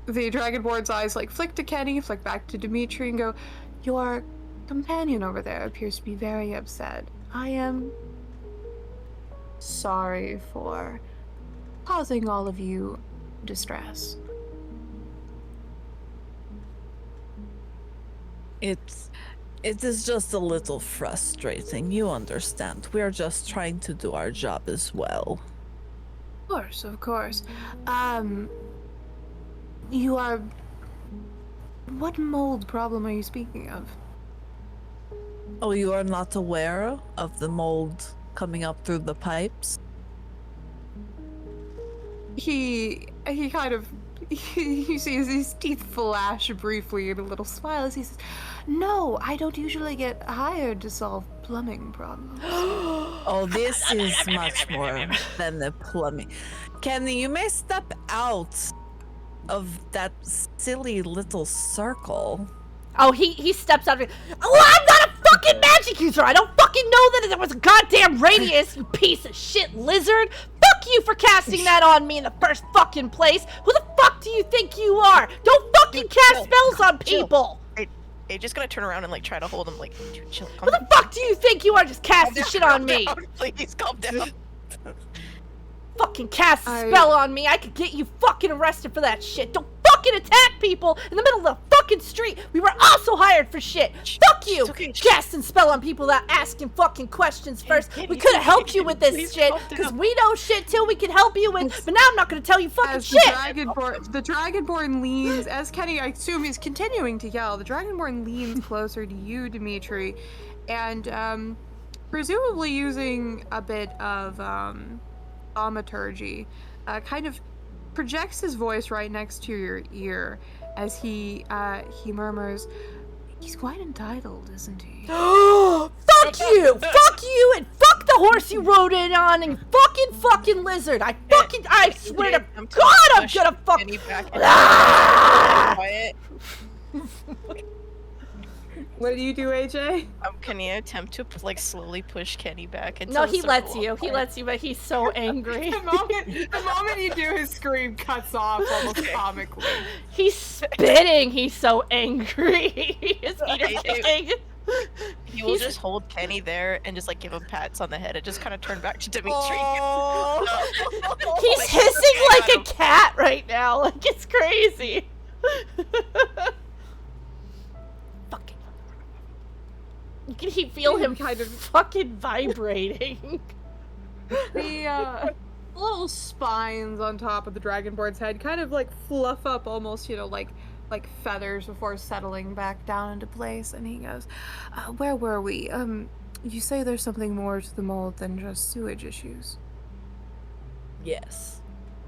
Dragonborn's eyes like flick to Kenny, flick back to Dimitri, and go, "Your companion over there appears to be very upset. I am sorry for causing all of you distress." It is just a little frustrating. You understand. We are just trying to do our job as well. Of course. You are... What mold problem are you speaking of? Oh, you are not aware of the mold coming up through the pipes? He kind of... You see his teeth flash briefly in a little smile as he says, "No, I don't usually get hired to solve plumbing problems." Oh, this is much more than the plumbing. Kenny, you may step out of that silly little circle. Oh, he steps out of it. Oh, I'm not a fucking magic user. I don't fucking know that there was a goddamn radius, you piece of shit lizard. Fuck you for casting that on me in the first fucking place. Who the fuck do you think you are? Don't fucking cast spells on people. Hey, just gonna turn around and like try to hold him. Like, dude, chill. Who the fuck do you think you are? Just casting shit on me. Please calm down. Fucking cast a spell on me. I could get you fucking arrested for that shit. Don't fucking attack people in the middle of the fucking street. We were also hired for shit. Fuck you. Okay. Casting spell on people without asking fucking questions first. We could have helped you with this shit because we know shit too. We could help you with, but now I'm not gonna tell you fucking As shit. the Dragonborn leans, as Kenny, I assume, is continuing to yell, the Dragonborn leans closer to you, Dimitri, and presumably using a bit of thaumaturgy, kind of projects his voice right next to your ear as he murmurs, "He's quite entitled, isn't he?" Fuck you! Fuck you and fuck the horse you rode in on and fucking lizard! I swear to God I'm gonna fucking... Quiet. What do you do, AJ? Can you attempt to like slowly push Kenny back into No, the he lets circle? you. He lets you, but he's so angry. The moment you do, his scream cuts off almost comically. He's spitting. He's so angry. His feet are kicking. He will just hold Kenny there and just like give him pats on the head and just kind of turn back to Dimitri. He's hissing like a cat right now. Like, it's crazy. Fucking. You can feel him kind of fucking vibrating. The little spines on top of the Dragonborn's head kind of like fluff up almost, like feathers before settling back down into place, and he goes, "Where were we? You say there's something more to the mold than just sewage issues?" Yes.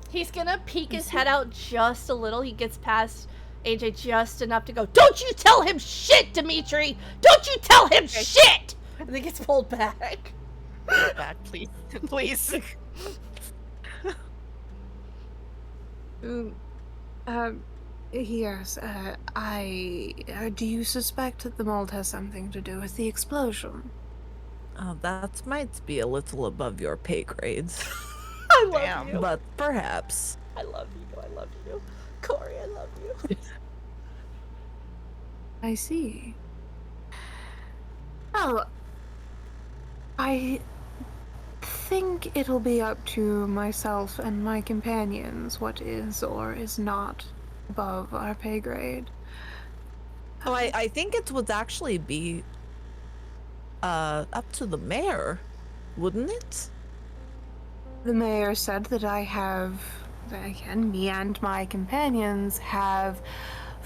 He's gonna peek his head out just a little. He gets past AJ just enough to go, "Don't you tell him shit, Dimitri! Don't you tell him shit!" And then gets pulled back. Pull back, please. Please. Yes, do you suspect that the mold has something to do with the explosion? That might be a little above your pay grades. I love you. But perhaps. I love you. I love you. Corey, I love you. I see. Well, I think it'll be up to myself and my companions what is or is not above our pay grade. Oh, I think it would actually be up to the mayor, wouldn't it? The mayor said that me and my companions have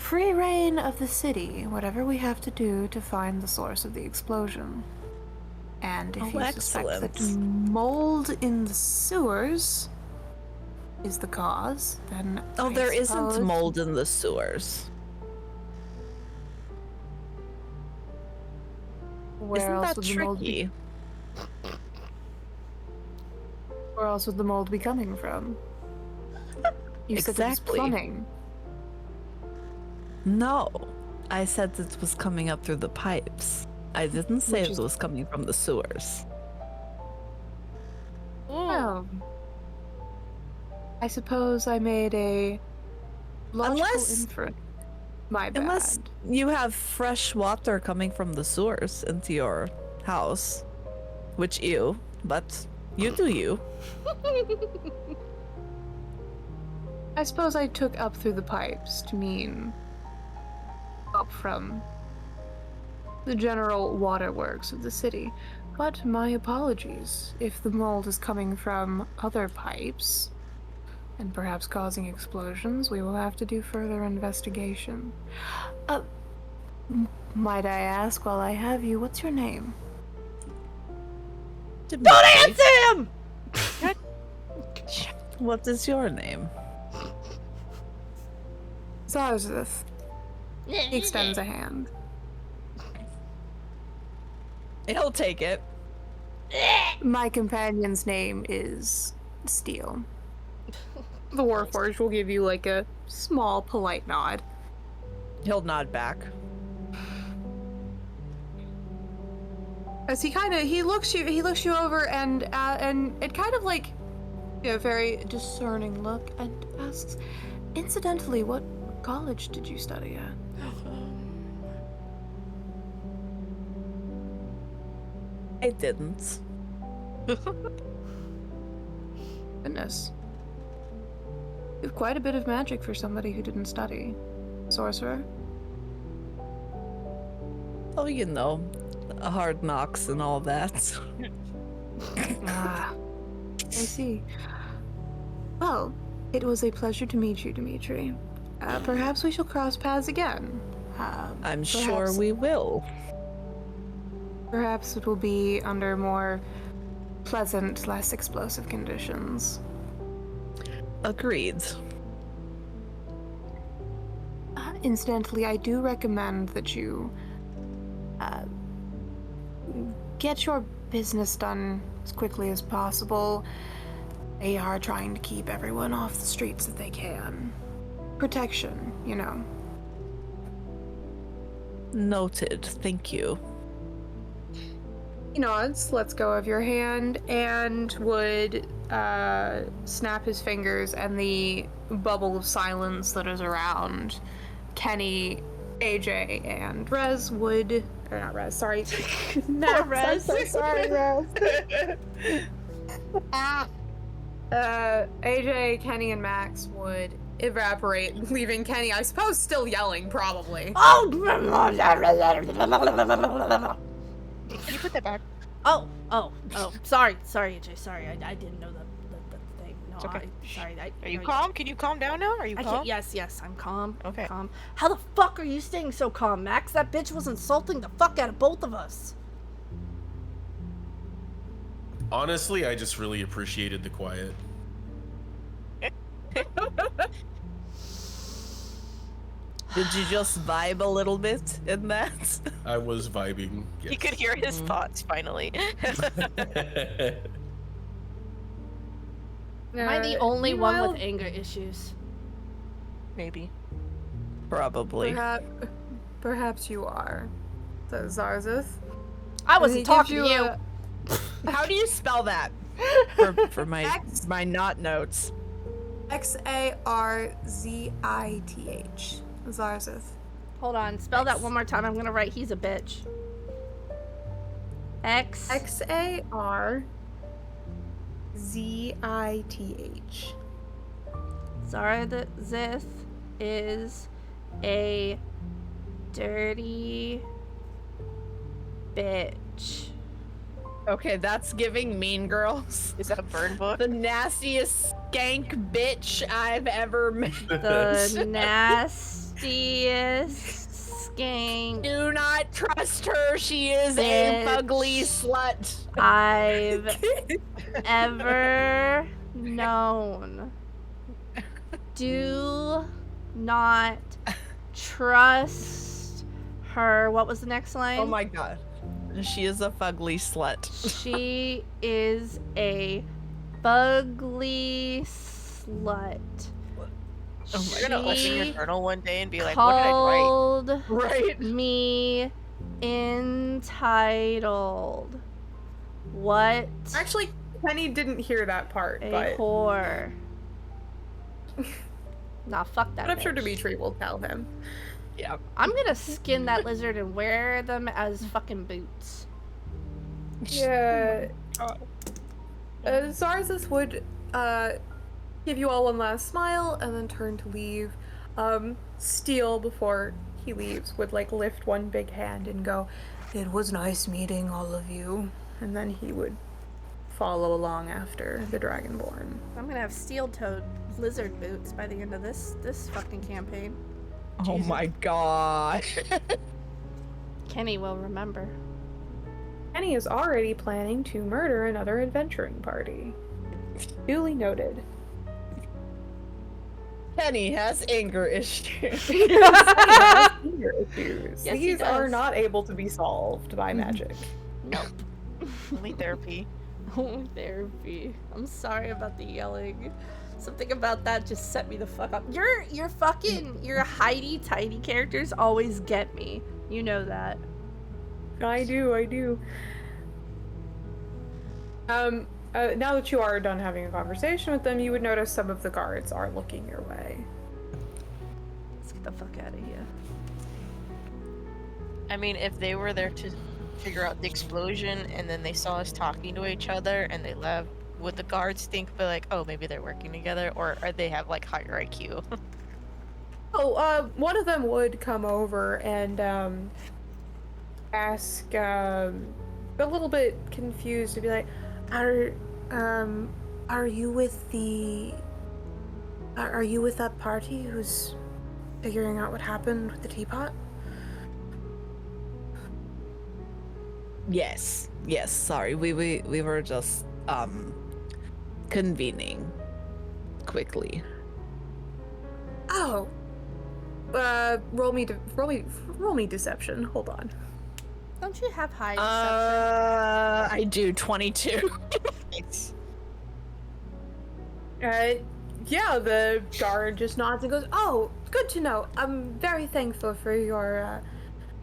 free reign of the city, whatever we have to do to find the source of the explosion. And if you suspect that mold in the sewers is the cause, then There isn't mold in the sewers. Where else would the mold be? Where else would the mold be coming from? You said it was plumbing. No, I said it was coming up through the pipes. I didn't say it was coming from the sewers. Well, I suppose I made a logical inference. My bad. Unless you have fresh water coming from the sewers into your house, which but you do you. I suppose I took up through the pipes to mean up from the general waterworks of the city. But my apologies. If the mold is coming from other pipes and perhaps causing explosions, we will have to do further investigation. Might I ask while I have you, what's your name? Don't answer him! What is your name? Zarzeth. He extends a hand. He'll take it. My companion's name is Steel. The Warforged will give you like a small, polite nod. He'll nod back. As he looks you over and it kind of like a very discerning look and asks, incidentally, what college did you study at? I didn't. Goodness. You have quite a bit of magic for somebody who didn't study. Sorcerer? Oh, you know, hard knocks and all that. I see. Well, it was a pleasure to meet you, Dimitri. Perhaps we shall cross paths again. I'm sure we will. Perhaps it will be under more pleasant, less explosive conditions. Agreed. Incidentally, I do recommend that you get your business done as quickly as possible. They are trying to keep everyone off the streets if they can. Protection, you know. Noted. Thank you. He nods, lets go of your hand, and would snap his fingers, and the bubble of silence that is around Kenny, AJ, and Rez would... Or not Rez, sorry. Not Rez. I'm so sorry, Rez. AJ, Kenny, and Max would evaporate, leaving Kenny, I suppose, still yelling, probably. Oh! Can you put that back? Oh. Sorry, AJ. Sorry, I didn't know the thing. No, It's okay. Sorry. Are you calm? Can you calm down now? Are you calm? Yes, I'm calm. Okay. Calm. How the fuck are you staying so calm, Max? That bitch was insulting the fuck out of both of us. Honestly, I just really appreciated the quiet. Did you just vibe a little bit in that? I was vibing. Yes. You could hear his thoughts finally. Am I the only one with anger issues? Maybe. Probably. Perhaps you are. Says Zarzeth. I wasn't talking to you. How do you spell that? For my not notes. Xarzith. Zarzeth. Hold on. Spell that one more time. I'm gonna write he's a bitch. Xarzith. Zarzith is a dirty bitch. Okay, that's giving Mean Girls. Is that a burn book? The nastiest skank bitch I've ever met. The nastiest nastiest skank Do not trust her. She is a fugly slut. I've ever known. Do not trust her. What was the next line? Oh my god. She is a fugly slut. She is a fugly slut. Oh You're gonna open your journal one day and be like, called what did I write? Right. me entitled. What Actually, Penny didn't hear that part, a but whore. Nah, fuck that. I'm sure bitch. Dimitri will tell him. Yeah. I'm gonna skin that lizard and wear them as fucking boots. Yeah. Zarzis would give you all one last smile and then turn to leave. Steel, before he leaves, would like lift one big hand and go, "It was nice meeting all of you," and then he would follow along after the Dragonborn. I'm gonna have steel-toed lizard boots by the end of this fucking campaign. Oh my god. Kenny will remember. Kenny is already planning to murder another adventuring party. Duly noted. Penny has anger issues. Yes, he These are does. not able to be solved by magic. Nope. Only therapy. Only therapy. I'm sorry about the yelling. Something about that just set me the fuck up. Your hidey-tidy characters always get me. You know that. I do. Now that you are done having a conversation with them, you would notice some of the guards are looking your way. Let's get the fuck out of here. I mean, if they were there to figure out the explosion and then they saw us talking to each other and they left, would the guards think, but like, oh, maybe they're working together, or they have like higher IQ? One of them would come over and ask, a little bit confused, to be like, are you with that party who's figuring out what happened with the teapot? Yes, sorry. We were just convening quickly. Oh. Roll me deception. Hold on. Don't you have high deception? I do 22. Yeah, the guard just nods and goes, "Oh, good to know. I'm very thankful for your,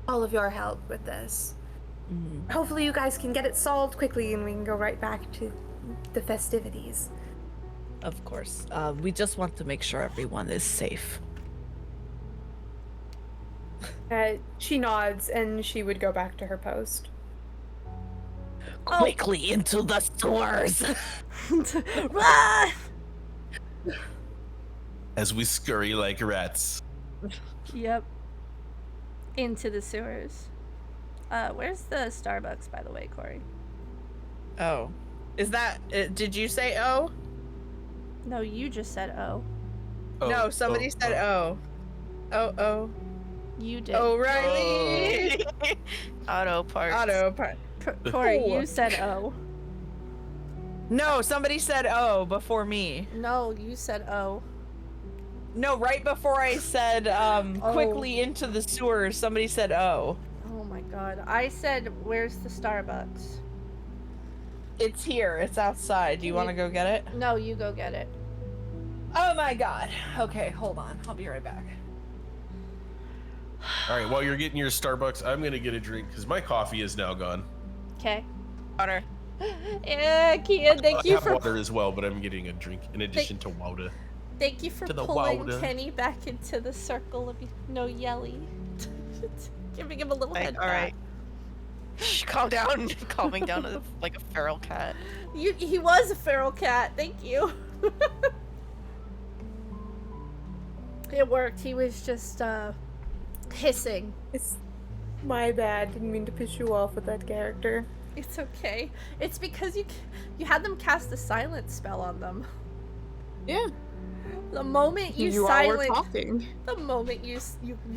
all of your help with this. Hopefully you guys can get it solved quickly and we can go right back to the festivities." Of course. We just want to make sure everyone is safe. She nods and she would go back to her post. Quickly into the stores! Ah! As we scurry like rats. Yep. Into the sewers. Where's the Starbucks, by the way, Corey? Oh. Is that... did you say oh? No, you just said oh. No, somebody said oh. Oh. You did. Oh, Riley! Auto parts. Corey, you said oh. No, somebody said oh before me. No, you said oh. No, right before I said quickly into the sewers, somebody said oh. Oh my god. I said, where's the Starbucks? It's here. It's outside. Do you want to go get it? No, you go get it. Oh my god. Okay, hold on. I'll be right back. All right, while you're getting your Starbucks, I'm gonna get a drink because my coffee is now gone. Okay. Water. Yeah, Kia, thank I you have for water as well, but I'm getting a drink in addition to water. thank you for To the pulling water. Kenny back into the circle of no yelly. Giving him a little head All right. Shh, calm down. Calming down like a feral cat. He was a feral cat. Thank you. It worked. He was just hissing. It's my bad. Didn't mean to piss you off with that character. It's okay. It's because you had them cast a silence spell on them. Yeah. The moment You all were talking. the moment you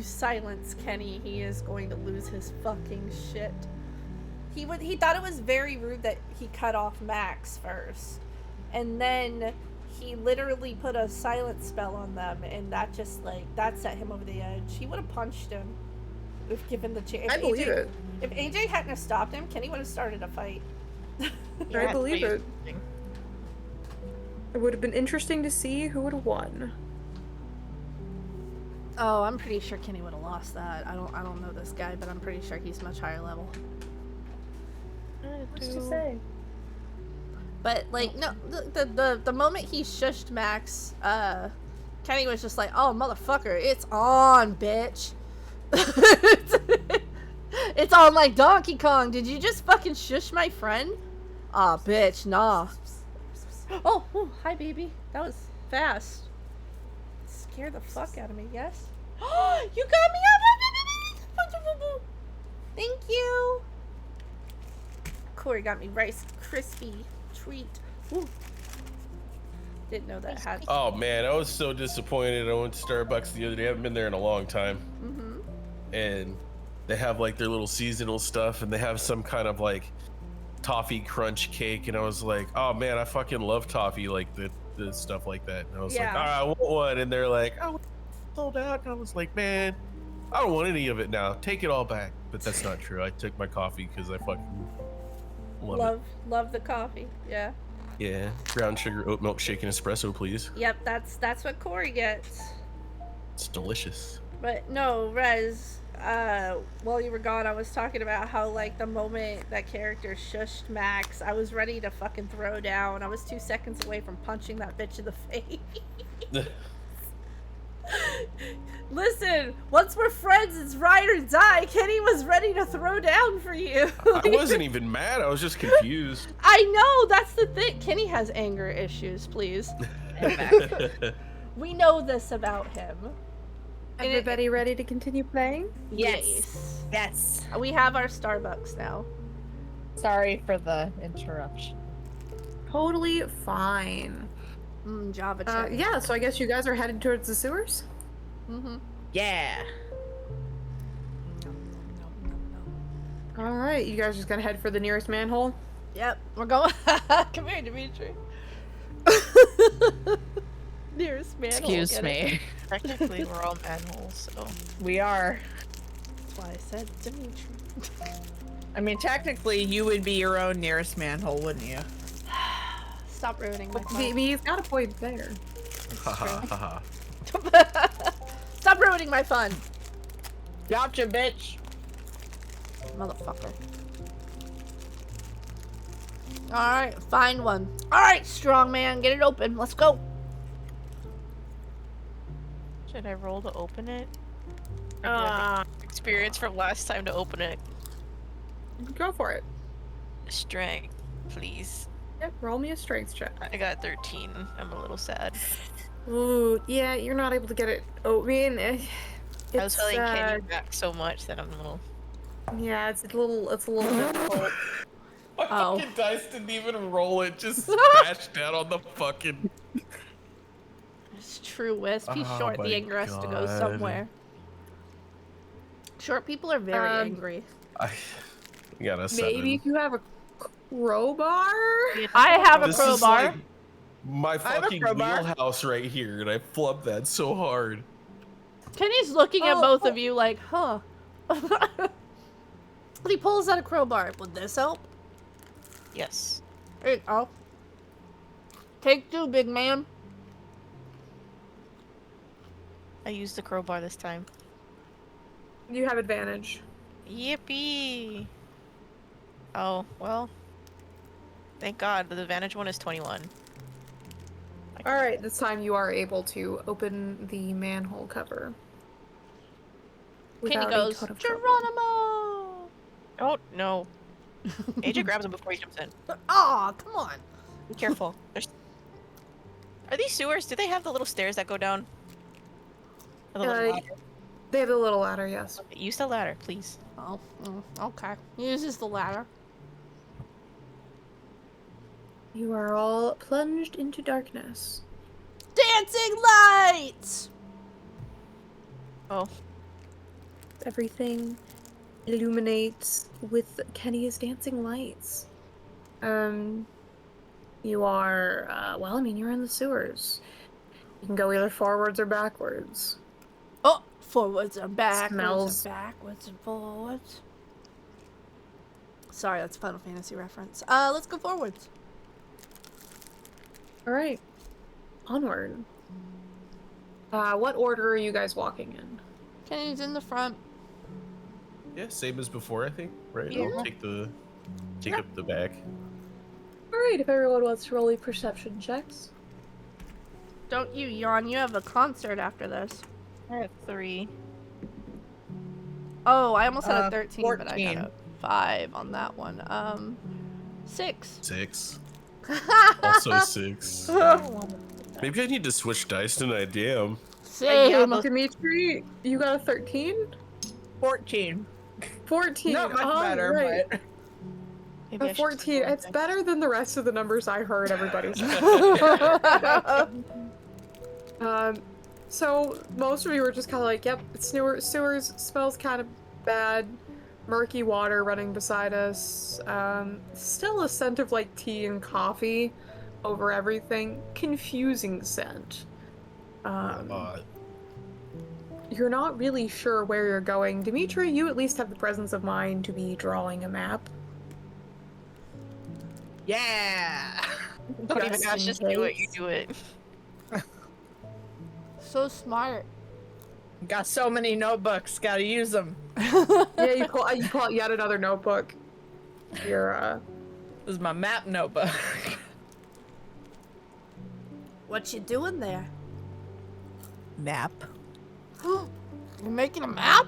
silence Kenny, he is going to lose his fucking shit. He thought it was very rude that he cut off Max first, and then he literally put a silent spell on them, and that just that set him over the edge. He would have punched him if given the chance. I believe it. If AJ hadn't have stopped him, Kenny would have started a fight. I believe it. It would have been interesting to see who would have won. Oh, I'm pretty sure Kenny would have lost that. I don't know this guy, but I'm pretty sure he's much higher level. What's to say? But no, the moment he shushed Max, Kenny was just like, "Oh motherfucker, it's on, bitch." It's on like Donkey Kong. Did you just fucking shush my friend? Aw, bitch, nah. Oh, hi, baby. That was fast. Scared the fuck out of me, yes? You got me up! Thank you! Corey got me Rice Krispie treat. Ooh. Didn't know that had... Oh, man, I was so disappointed. I went to Starbucks the other day. I haven't been there in a long time. Mm-hmm. And they have, their little seasonal stuff, and they have some kind of, toffee crunch cake, and I was like, oh man, I fucking love toffee, the stuff like that. And I was like, all right, I want one, and they're like, oh, sold out. And I was like, man, I don't want any of it now. Take it all back. But that's not true. I took my coffee because I fucking love the coffee. Yeah. Yeah, brown sugar oat milk shaken espresso, please. Yep, that's what Corey gets. It's delicious. But no, Rez. While you were gone, I was talking about how, the moment that character shushed Max, I was ready to fucking throw down. I was 2 seconds away from punching that bitch in the face. Listen, once we're friends, it's ride or die. Kenny was ready to throw down for you. I wasn't even mad. I was just confused. I know, that's the thing. Kenny has anger issues, please. We know this about him. Everybody ready to continue playing? Yes. Yes. We have our Starbucks now. Sorry for the interruption. Totally fine. Java check. Yeah, so I guess you guys are headed towards the sewers? Mm-hmm. Yeah. Alright, you guys just gonna head for the nearest manhole? Yep, we're going. Come here, Dimitri. Nearest manhole. Excuse me. Technically, we're all manholes, so. We are. That's why I said Dimitri. I mean, technically, you would be your own nearest manhole, wouldn't you? Stop ruining my fun. He's got a point there. Stop ruining my fun. Gotcha, bitch. Motherfucker. Alright, find one. Alright, strong man, get it open. Let's go. Should I roll to open it? Or do I have experience from last time to open it. Go for it. Strength, please. Yep, roll me a strength check. I got 13. I'm a little sad. Ooh, yeah, you're not able to get it. Oh, I mean, I was holding Kenny back so much that I'm a little. Yeah, it's a little difficult. My fucking dice didn't even roll it, just smashed down on the fucking. It's true, Wisp. He's short. The anger has to go somewhere. Short people are very angry. I got a 7. Maybe if you have a crowbar? I have a This crowbar. is my fucking wheelhouse right here, and I flubbed that so hard. Kenny's looking at both of you like, huh. He pulls out a crowbar. Would this help? Yes. There you go. Take 2, big man. I used the crowbar this time. You have advantage. Yippee! Oh, well. Thank God, the advantage one is 21. Alright, this time you are able to open the manhole cover. Kenny goes, Geronimo! Oh, no. AJ grabs him before he jumps in. Aw, come on. Be careful. Are these sewers? Do they have the little stairs that go down? The little ladder? They have the little ladder, yes. Okay, use the ladder, please. Oh, okay. He uses the ladder. You are all plunged into darkness. Dancing lights! Oh. Everything illuminates with Kenny's dancing lights. You are, well, I mean, you're in the sewers. You can go either forwards or backwards. Oh, forwards and backwards Smells. and backwards and forwards. Sorry, that's a Final Fantasy reference. Let's go forwards. Alright. Onward. What order are you guys walking in? Kenny's in the front. Yeah, same as before, I think. Right? Yeah. I'll take up the back. Alright, if everyone wants to roll a perception checks. Don't you yawn, you have a concert after this. I have 3. Oh, I almost had a 13, but I 14. got a 5 on that one. 6. 6. Also 6. Maybe I need to switch dice tonight, damn. Same. Dimitri, you got a 13? 14. 14. Not much All better, right. but Maybe I A should 14. roll It's next. better than the rest of the numbers I heard everybody say. So most of you were just kind of like, yep, sewers smells kind of bad. Murky water running beside us. Still a scent of like tea and coffee over everything. Confusing scent. You're not really sure where you're going. Dimitri, you at least have the presence of mind to be drawing a map. yeah. Don't even ask, just do it. You do it. So smart. Got so many notebooks. Gotta use them. Yeah, you pull out yet another notebook. You're This is my map notebook. What you doing there? Map. You're making a map?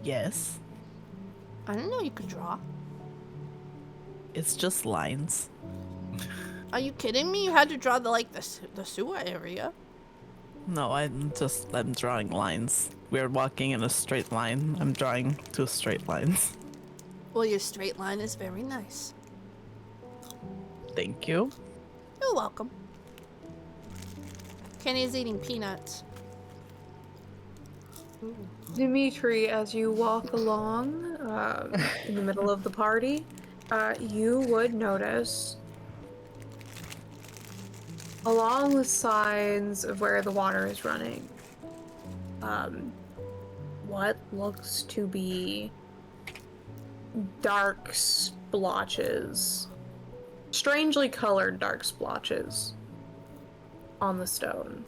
Yes. I didn't know you could draw. It's just lines. Are you kidding me? You had to draw the sewer area. No, I'm drawing lines. We're walking in a straight line. I'm drawing 2 straight lines. Well, your straight line is very nice. Thank you. You're welcome. Kenny's eating peanuts. Dimitri, as you walk along in the middle of the party, you would notice along the sides of where the water is running, what looks to be dark splotches, strangely colored dark splotches on the stone.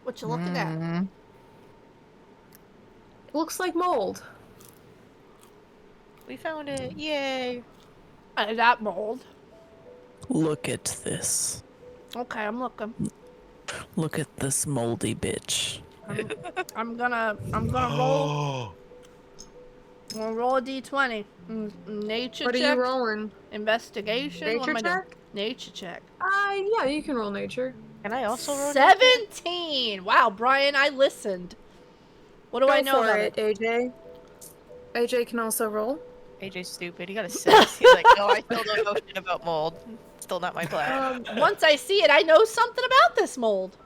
What you looking at? It looks like mold. We found it. Yay. That mold. Look at this. Okay, I'm looking. Look at this moldy bitch. I'm gonna roll. I'm gonna roll a d20. Nature What are check. you rolling? Investigation. What am I Nature doing? check? Nature check. Yeah, you can roll nature. Can I also roll? 17. Wow, Brian, I listened. What do I know for about it, it? AJ. AJ can also roll. AJ's stupid. He got a 6. He's like, no, I still don't know shit about mold. Still not my plan. Once I see it, I know something about this mold.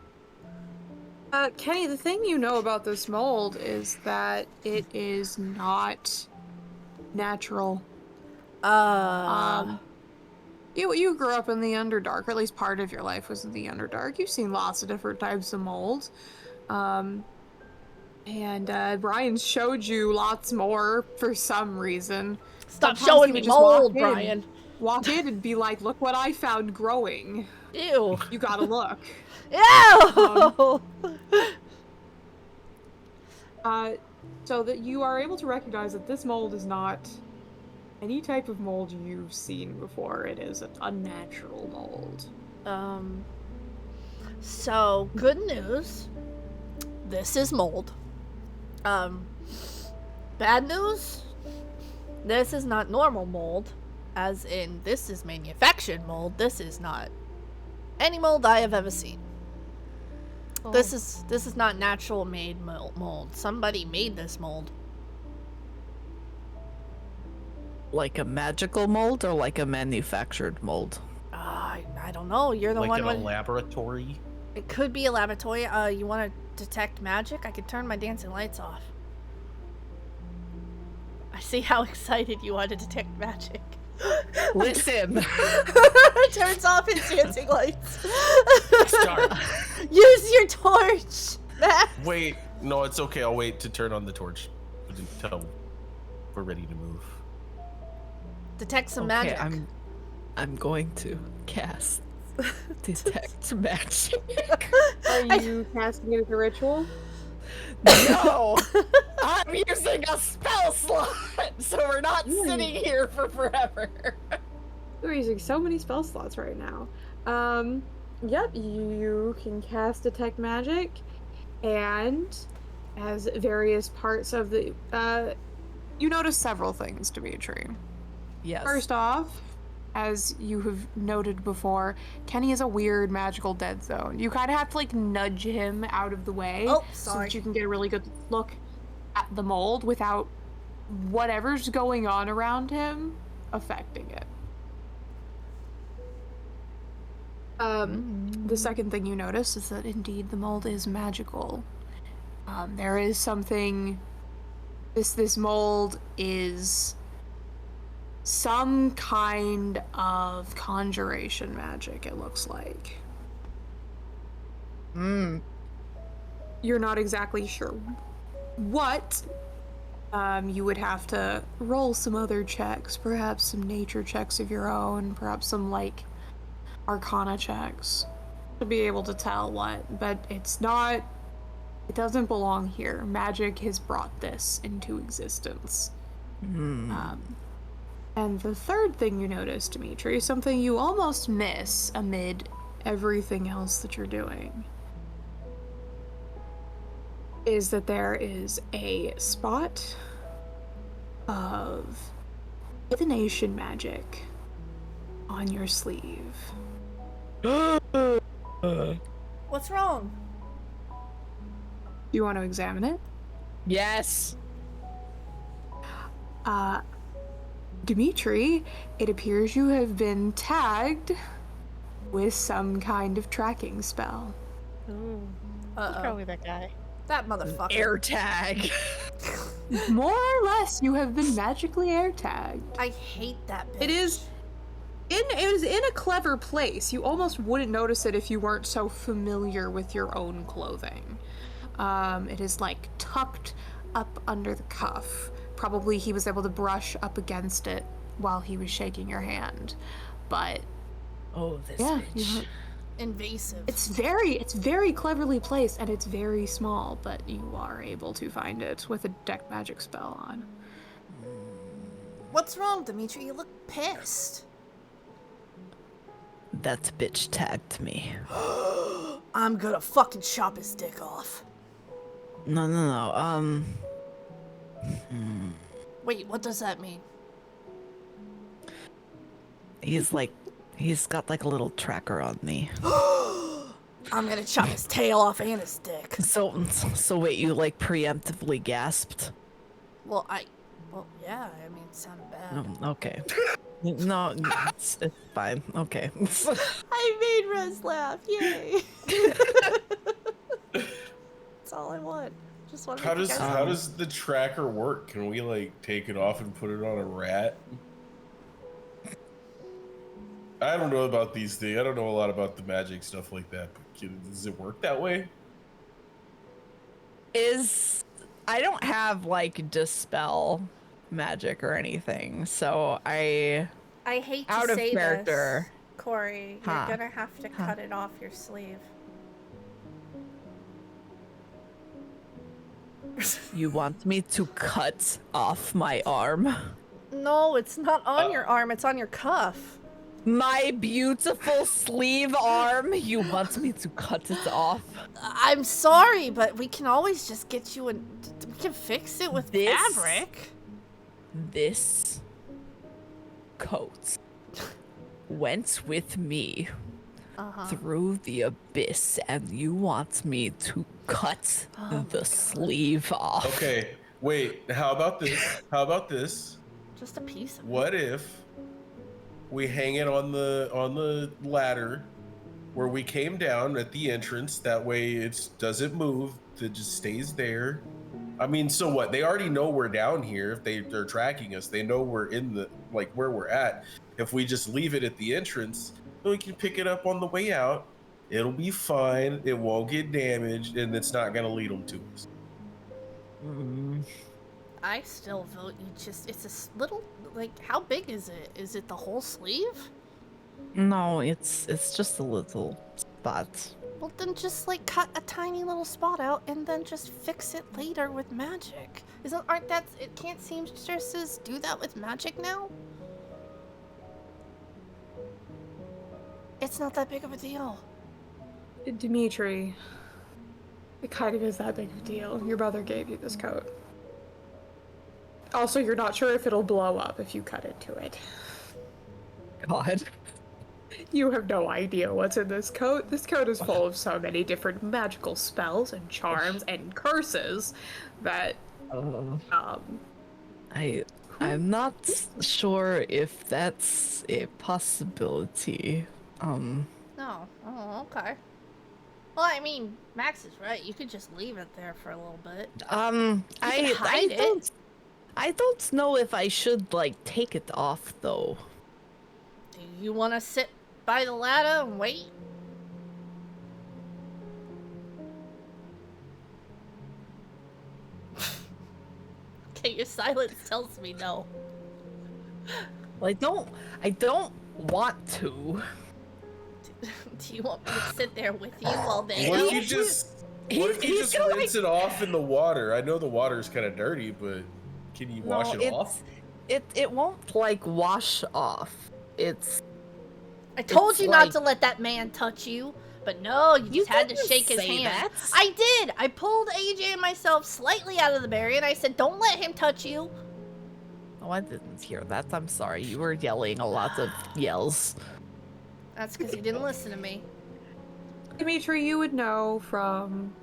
Kenny, the thing you know about this mold is that it is not natural. You grew up in the Underdark, or at least part of your life was in the Underdark. You've seen lots of different types of mold. And Brian showed you lots more for some reason. Stop Sometimes showing he me would just walk mold, in- Brian. Walk in and be like, look what I found growing. Ew. You gotta look. Ew! So that you are able to recognize that this mold is not any type of mold you've seen before. It is an unnatural mold. So, good news. This is mold. Bad news. This is not normal mold. As in, this is manufactured mold. This is not any mold I have ever seen. This is not natural made mold. Somebody made this mold. like a magical mold or like a manufactured mold? I don't know. You're the Like one in with. a laboratory? It could be a laboratory. You want to detect magic? I could turn my dancing lights off. I see how excited you are to detect magic. Listen. Turns off his dancing lights. Start. Use your torch, Max. Wait, no, it's okay. I'll wait to turn on the torch until we're ready to move. Detect some Okay, magic. I'm going to cast detect magic. Are you casting it as a ritual? No, I'm using a spell slot, so we're not sitting here for forever. We're using so many spell slots right now. Yep, you can cast Detect Magic, and as various parts of the, You notice several things, Dimitri. Yes. First off, as you have noted before, Kenny is a weird magical dead zone. You kind of have to like nudge him out of the way so that you can get a really good look at the mold without whatever's going on around him affecting it. The second thing you notice is that indeed the mold is magical. There is something. This mold is some kind of conjuration magic, it looks like. You're not exactly sure what. You would have to roll some other checks, perhaps some nature checks of your own, perhaps some like arcana checks to be able to tell what, but it doesn't belong here. Magic has brought this into existence. And the third thing you notice, Dimitri, something you almost miss amid everything else that you're doing, is that there is a spot of divination magic on your sleeve. What's wrong? Do you want to examine it? Yes. Dimitri, it appears you have been tagged with some kind of tracking spell. He's probably that guy. That motherfucker. Air tag. More or less, you have been magically air tagged. I hate that bitch. It is in a clever place. You almost wouldn't notice it if you weren't so familiar with your own clothing. It is like tucked up under the cuff. Probably he was able to brush up against it while he was shaking your hand. But oh, this yeah, bitch. Invasive. It's very cleverly placed, and it's very small, but you are able to find it with a detect magic spell on. What's wrong, Dimitri? You look pissed. That bitch tagged me. I'm gonna fucking chop his dick off. No. Wait, what does that mean? He's got like a little tracker on me. I'm gonna chop his tail off and his dick. So wait, you like preemptively gasped? Well, yeah, I mean, it sounded bad. Okay. No, it's fine. Okay. I made Rez laugh. Yay. That's all I want. Just want to How does the tracker work? Can we like take it off and put it on a rat? I don't know about these things. I don't know a lot about the magic stuff like that. But does it work that way? I don't have like dispel magic or anything, so I hate to out of say character. this, Corey. You're gonna have to cut it off your sleeve. You want me to cut off my arm? No, it's not on your arm. It's on your cuff. My beautiful sleeve arm? You want me to cut it off? I'm sorry, but we can always just get you we can fix it with fabric. This coat went with me through the abyss, and you want me to cut the sleeve off. Okay, wait. How about this? Just a piece of What if we hang it on the ladder where we came down at the entrance? That way it doesn't move. It just stays there. I mean, so what? They already know we're down here. If they're tracking us, they know we're in the, like, where we're at. If we just leave it at the entrance, then we can pick it up on the way out. It'll be fine. It won't get damaged, and it's not gonna lead them to us. I still vote you just, it's a little, like, how big is it? Is it the whole sleeve? No, it's just a little spot. Well, then just, like, cut a tiny little spot out and then just fix it later with magic. Can't seamstresses do that with magic now? It's not that big of a deal. Dimitri, it kind of is that big of a deal. Your brother gave you this coat. Also, you're not sure if it'll blow up if you cut into it. God. You have no idea what's in this coat. This coat is full of so many different magical spells and charms and curses that I'm not sure if that's a possibility. No. Oh, okay. Well, I mean, Max is right. You could just leave it there for a little bit. I don't know if I should, like, take it off, though. Do you want to sit by the ladder and wait? Okay, your silence tells me no. Well, I don't want to. Do you want me to sit there with you while they What go? if you just rinse it off in the water? I know the water's kind of dirty, but can you wash it off? It won't, like, wash off. I told you not to let that man touch you, but no, you just had to shake his hand. That. I did! I pulled AJ and myself slightly out of the barrier and I said, don't let him touch you. Oh, I didn't hear that. I'm sorry. You were yelling a lot of yells. That's because you didn't listen to me. Dimitri, you would know from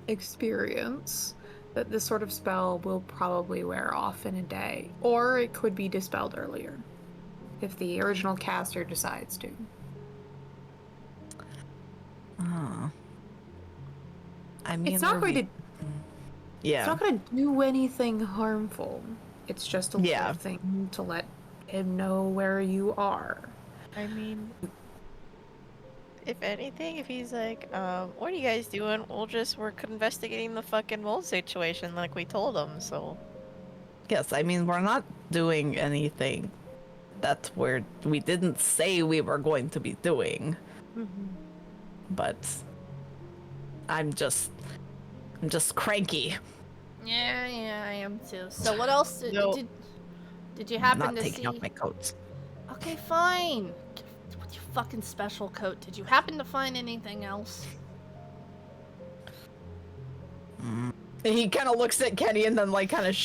experience that this sort of spell will probably wear off in a day, or it could be dispelled earlier if the original caster decides to. I mean, it's not going to. Yeah. It's not going to do anything harmful. It's just a little thing to let him know where you are. I mean, if anything, if he's like, what are you guys doing? We're investigating the fucking mold situation like we told him, so. Yes, I mean, we're not doing anything that we didn't say we were going to be doing. But I'm just cranky. Yeah, I am too. So what else did you happen Not to see? taking off my coat. Okay, fine. With your fucking special coat, did you happen to find anything else? He kind of looks at Kenny and then, like, kind of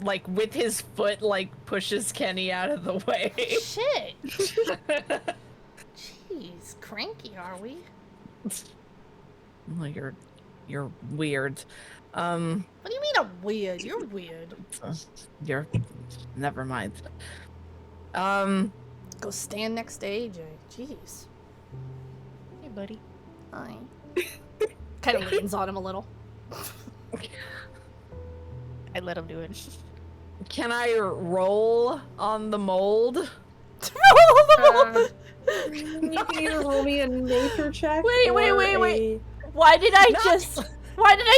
like with his foot, like, pushes Kenny out of the way. Shit. Jeez, cranky are we? Well, you're weird. What do you mean I'm weird? You're weird. Never mind. Go stand next to AJ. Jeez. Hey, buddy. Hi. Kind of leans on him a little. I let him do it. Can I roll on the mold? Roll the mold! You can either roll me a nature check. Wait. Why did I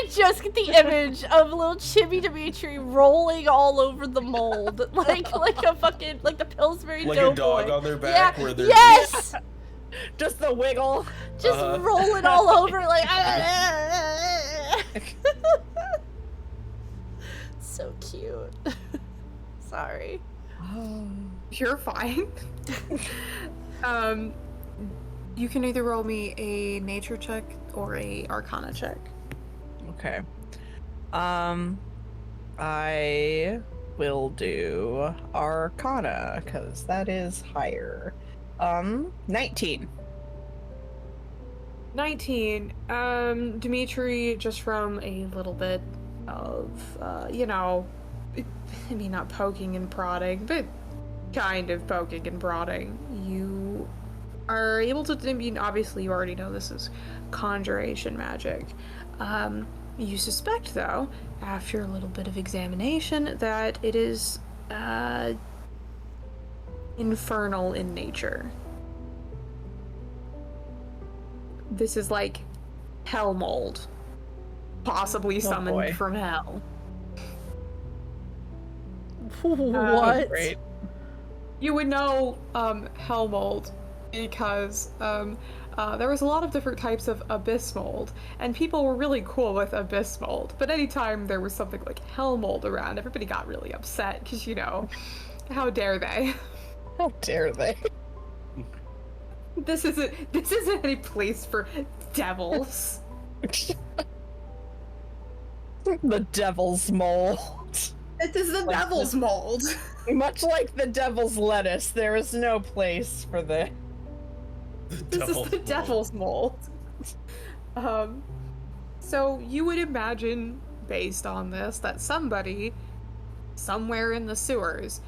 just get the image of little Chibi Dimitri rolling all over the mold, like a fucking, like the Pillsbury Like Doughboy. a dog on their back, where they're yes, just the wiggle, just rolling all over like. So cute. Sorry. You're fine. You can either roll me a nature check or a arcana check. Okay. I will do arcana because that is higher. 19. 19. Dimitri, just from a little bit of, I mean, not poking and prodding, but kind of poking and prodding, you are able to, I mean, obviously you already know this is conjuration magic. You suspect, though, after a little bit of examination, that it is infernal in nature. This is like hell mold, possibly summoned from hell. What? Great. You would know hell mold because there was a lot of different types of abyss mold, and people were really cool with abyss mold. But anytime there was something like hell mold around, everybody got really upset because, you know, how dare they? How dare they? This isn't any place for devils. The devil's mold. It is the devil's mold. Much like the devil's lettuce, there is no place for the. This is the devil's mold. So you would imagine, based on this, that somebody somewhere in the sewers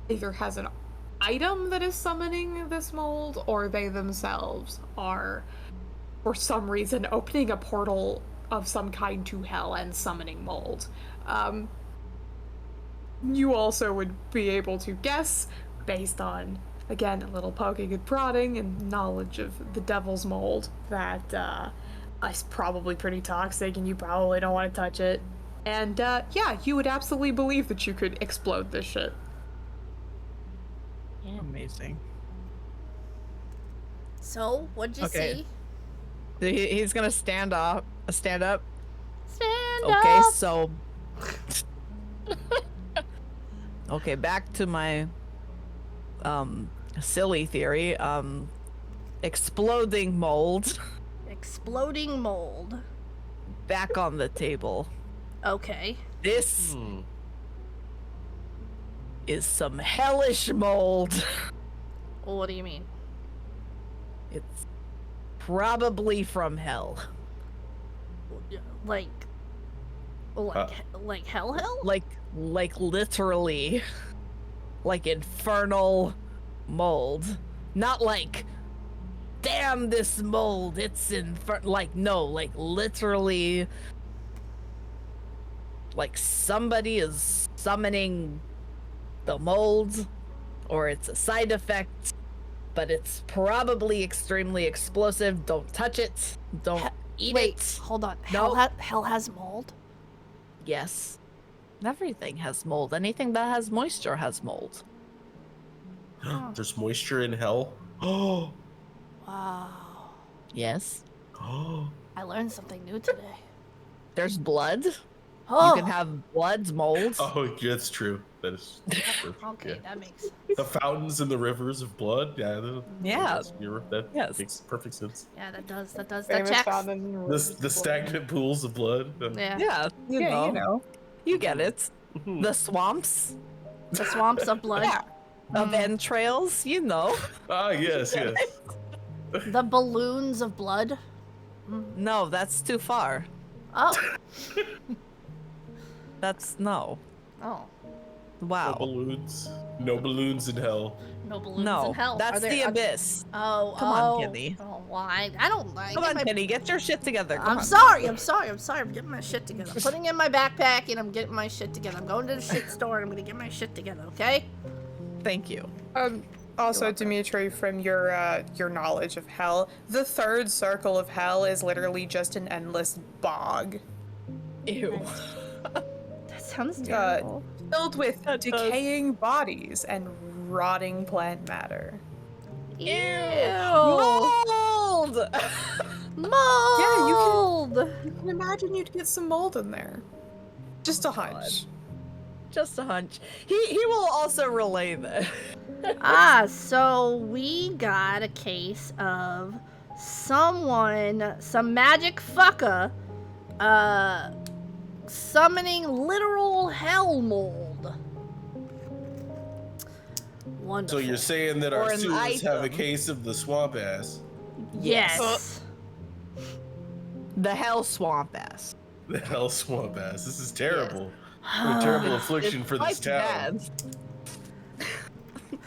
either has an item that is summoning this mold, or they themselves are, for some reason, opening a portal of some kind to hell and summoning mold. You also would be able to guess, based on, again, a little poking and prodding and knowledge of the devil's mold, that it's probably pretty toxic and you probably don't want to touch it. And yeah, you would absolutely believe that you could explode this shit. Amazing. So, what'd you see? He's gonna stand up. Stand Okay, up! so. Okay, back to my silly theory. Exploding mold. Exploding mold. Back on the table. Okay. This is some hellish mold. What do you mean? It's probably from hell. Like hell? Like literally, like infernal mold. Not like, damn this mold, it's like, no, like literally, like somebody is summoning the mold, or it's a side effect, but it's probably extremely explosive. Don't touch it. Don't eat Wait, it. hold on. No. Hell has mold? Yes. Everything has mold. Anything that has moisture has mold. There's moisture in hell. Oh. Wow. Yes. Oh. I learned something new today. There's blood. Oh. You can have blood's mold. Oh, yeah, that's true. That is true. Okay, Yeah. that makes The fountains and the rivers of blood. Yeah. Yeah. That makes perfect sense. Yeah, that that Famous checks. fountain The stagnant pools of blood. Yeah. Yeah, you know. You get it. Mhm. The swamps The swamps of blood. of entrails, you know. Ah, yes, yes. The balloons of blood. No, that's too far. Oh. That's no. Oh. No Wow. balloons. No balloons in hell. No balloons No, in hell. that's Are there, the abyss. Oh, Come on, Kenny. Oh, why? I don't like Come on, Kenny, get your shit together. Come I'm on. sorry. I'm getting my shit together. I'm putting it in my backpack and I'm getting my shit together. I'm going to the shit store and I'm gonna get my shit together, okay? Thank you. Also, Dimitri, from your knowledge of hell, the third circle of hell is literally just an endless bog. Ew. That sounds terrible. Filled with decaying bodies and rotting plant matter. Ew. Mold! Mold! Yeah, you can imagine you'd get some mold in there. Just a hunch. Just a hunch. He will also relay this. So we got a case of some magic fucker, summoning literal hell mold. Wonderful. So you're saying that Or our an sewers have a item. case of the swamp ass? Yes. The hell swamp ass. The hell swamp ass. This is terrible. What a terrible affliction for this Like town. that.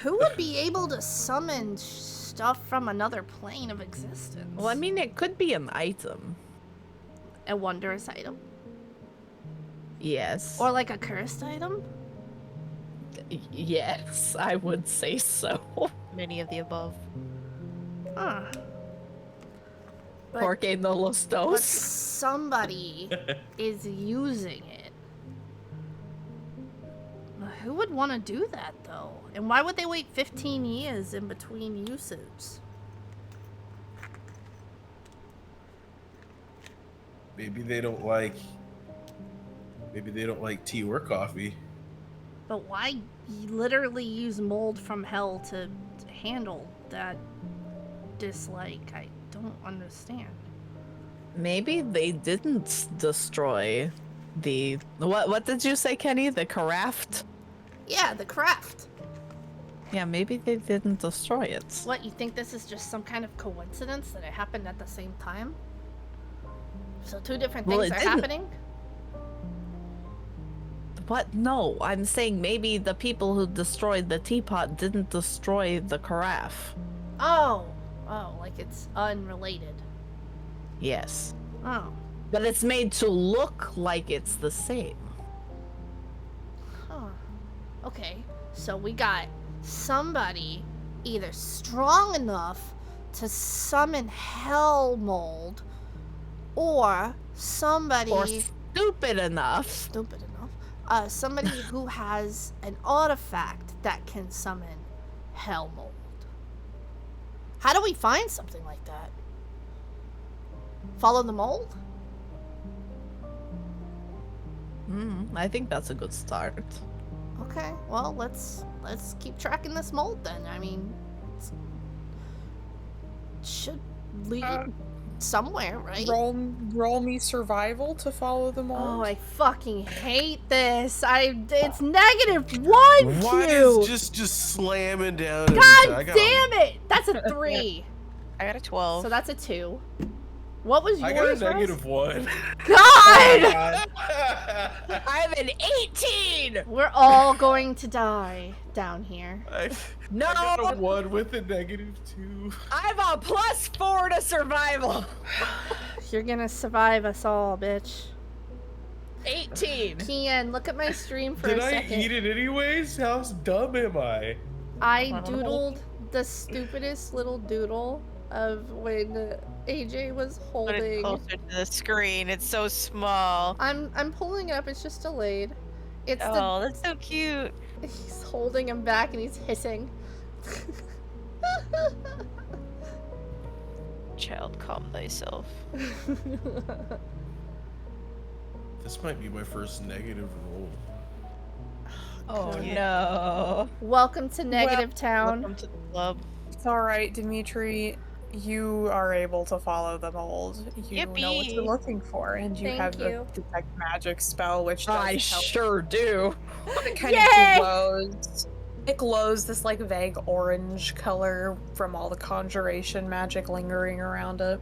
Who would be able to summon stuff from another plane of existence? Well, I mean, it could be an item. A wondrous item? Yes. Or like a cursed item? Yes, I would say so. Many of the above. Huh. But- Porque no los But dos. somebody is using it. Who would want to do that, though? And why would they wait 15 years in between uses? Maybe they don't like tea or coffee. But why literally use mold from hell to handle that dislike? I don't understand. Maybe they didn't destroy the what did you say, Kenny? The carafe? Yeah, the craft. Yeah, maybe they didn't destroy it. What, you think this is just some kind of coincidence that it happened at the same time? So two different Well, things it are didn't. happening? What? No, I'm saying maybe the people who destroyed the teapot didn't destroy the carafe. Oh, like it's unrelated. Yes. Oh, But it's made to look like it's the same. huh. Okay, so we got somebody either strong enough to summon hell mold, or somebody Or stupid enough. somebody who has an artifact that can summon hell mold. How do we find something like that? Follow the mold? I think that's a good start. Okay, well, let's keep tracking this mold then. I mean, it should lead somewhere, right? Roll me survival to follow them all. Oh, I fucking hate this. It's -1, Why Q. is just slamming down? God damn it! That's a 3. I got a 12. So that's a 2. What was I got a yours, Russ? -1. God! I have an 18! We're all going to die down here. No! I got a 1 with a -2. I have a +4 to survival. You're gonna survive us all, bitch. 18. Kian, look at my stream for Did a I second. eat it anyways? How dumb am I? I doodled the stupidest little doodle of when AJ was Put it holding. closer to the screen. It's so small. I'm pulling it up. It's just delayed. It's Oh, that's so cute. he's holding him back and he's hissing. Child, calm thyself. This might be my first negative roll. Oh no. Welcome to Negative Town. Welcome to the club. It's alright, Dimitri. You are able to follow the mold. You know what you're Yippee. looking for, and you Thank have you. the detect magic spell, which does I help. sure do. It kind Yay! of glows. It glows this like vague orange color from all the conjuration magic lingering around it.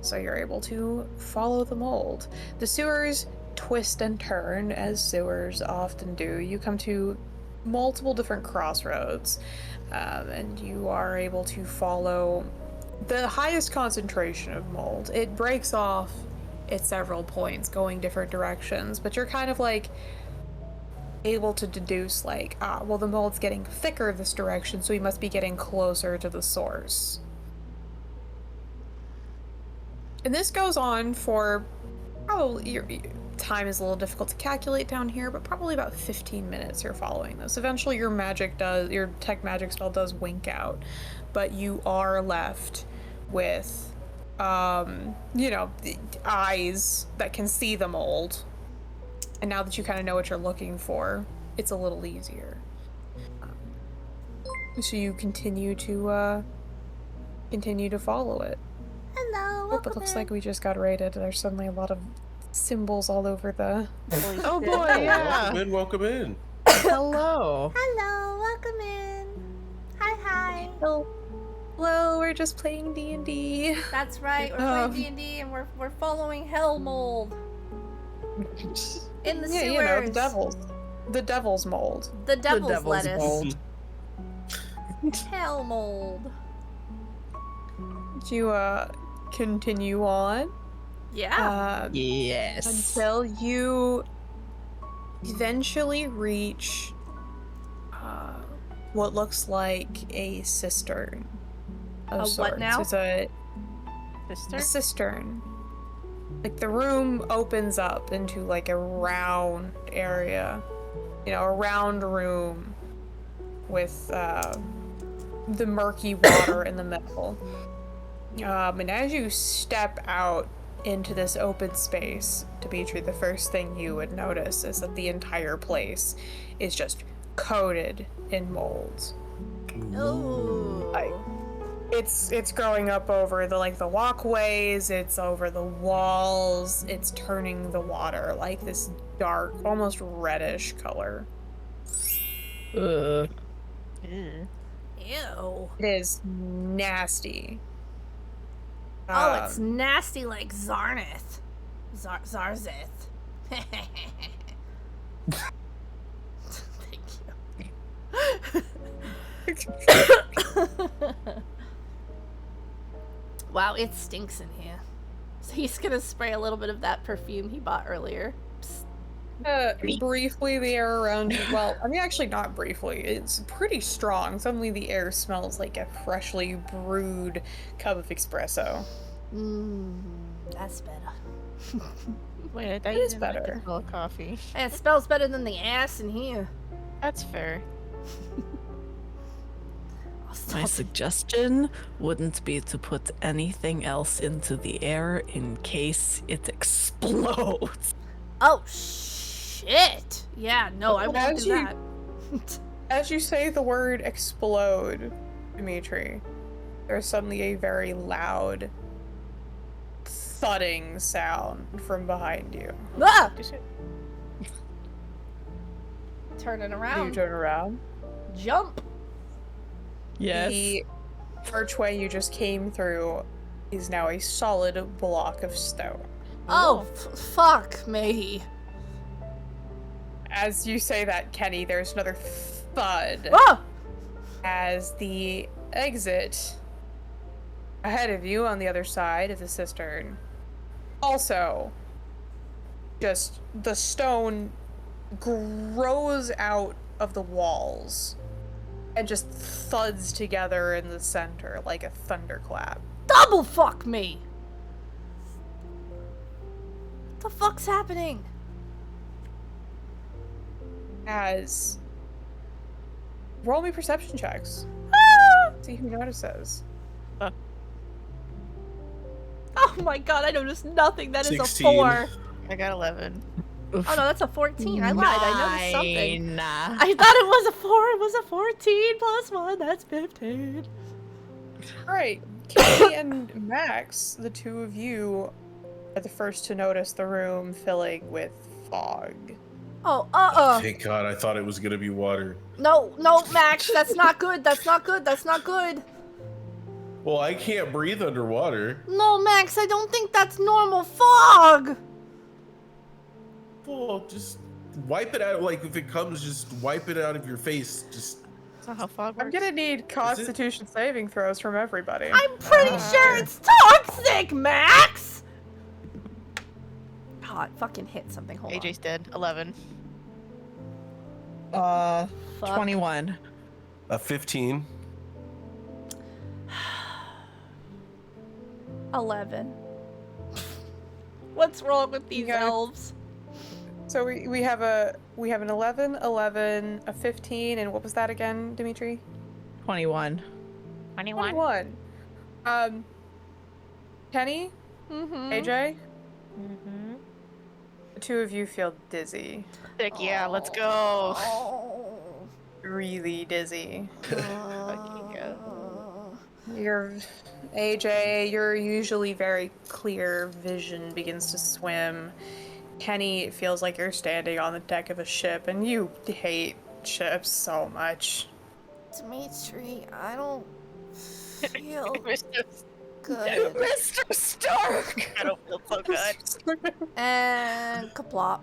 So you're able to follow the mold. The sewers twist and turn as sewers often do. You come to multiple different crossroads, and you are able to follow the highest concentration of mold. It breaks off at several points going different directions, but you're kind of like able to deduce like, well, the mold's getting thicker this direction, so we must be getting closer to the source. And this goes on for probably, your time is a little difficult to calculate down here, but probably about 15 minutes you're following this. Eventually your tech magic spell does wink out, but you are left with, the eyes that can see the mold. And now that you kind of know what you're looking for, it's a little easier. So you continue to follow it. Hello. Oh, it looks like we just got raided. There's suddenly a lot of symbols all over the. Oh boy, yeah. Welcome in. Hello. Hello. Welcome in. Hi. Hello, we're just playing D&D. That's right. We're playing D&D and we're following Hell Mold. In the Yeah, sewers. you know, the devil's mold. The devil's, devil's lettuce. mold. Hell mold. Do you continue on? Yeah. Yes. Until you eventually reach what looks like a cistern of A sorts. what now? It's a Sister? cistern. Like the room opens up into like a round area. You know, a round room with the murky water in the middle. And as you step out into this open space, Dimitri, the first thing you would notice is that the entire place is just coated in molds. Ooh. Like, it's growing up over the walkways, it's over the walls, it's turning the water like this dark, almost reddish color. Ew. Ew. It is nasty. Oh, it's nasty like Zarnith. Zarzith. Thank you. Wow, it stinks in here. So he's gonna spray a little bit of that perfume he bought earlier. Briefly, the air around you, well, I mean, actually not briefly, it's pretty strong. Suddenly the air smells like a freshly brewed cup of espresso. That's better. Wait, I thought It you is didn't like the better. smell of coffee. And it smells better than the ass in here. That's fair. My suggestion wouldn't be to put anything else into the air in case it explodes. Oh, shit. Yeah, no, I won't do that. As you say the word explode, Dimitri, there's suddenly a very loud thudding sound from behind you. Ah! Turning Do you around. turn around? Jump. Yes. The archway you just came through is now a solid block of stone. Oh, fuck me. As you say that, Kenny, there's another thud Ah! as the exit ahead of you on the other side of the cistern. Also, just the stone grows out of the walls and just thuds together in the center like a thunderclap. Double fuck me. What the fuck's happening? As roll me perception checks. Ah! See who notices. Oh my god, I noticed nothing. That is 16. a 4. I got 11. Oh no, that's a 14. I lied. I noticed something. Nine. I thought it was a 4. It was a 14 plus 1. That's 15. Alright, Kenny and Max, the two of you, are the first to notice the room filling with fog. Oh, Thank God, I thought it was gonna be water. No, Max, that's not good. That's not good. That's not good. Well, I can't breathe underwater. No, Max, I don't think that's normal fog. Well, just wipe it out. Like, if it comes, just wipe it out of your face. Just. That's not how fog works. I'm gonna need Constitution saving throws from everybody. I'm pretty sure it's toxic, Max. God, fucking hit something. Hold AJ's dead. 11. Fuck. 21. A 15. 11. What's wrong with these elves? So we have an 11, 11, a 15, and what was that again, Dimitri? 21. 21. 21. Kenny, AJ, the two of you feel dizzy. Sick, yeah, let's go. Really dizzy. Fucking go. Your AJ, your usually very clear vision begins to swim. Kenny, it feels like you're standing on the deck of a ship, and you hate ships so much. Dimitri, I don't feel. Good. Mr. Stark! I don't feel so good. And kaplop.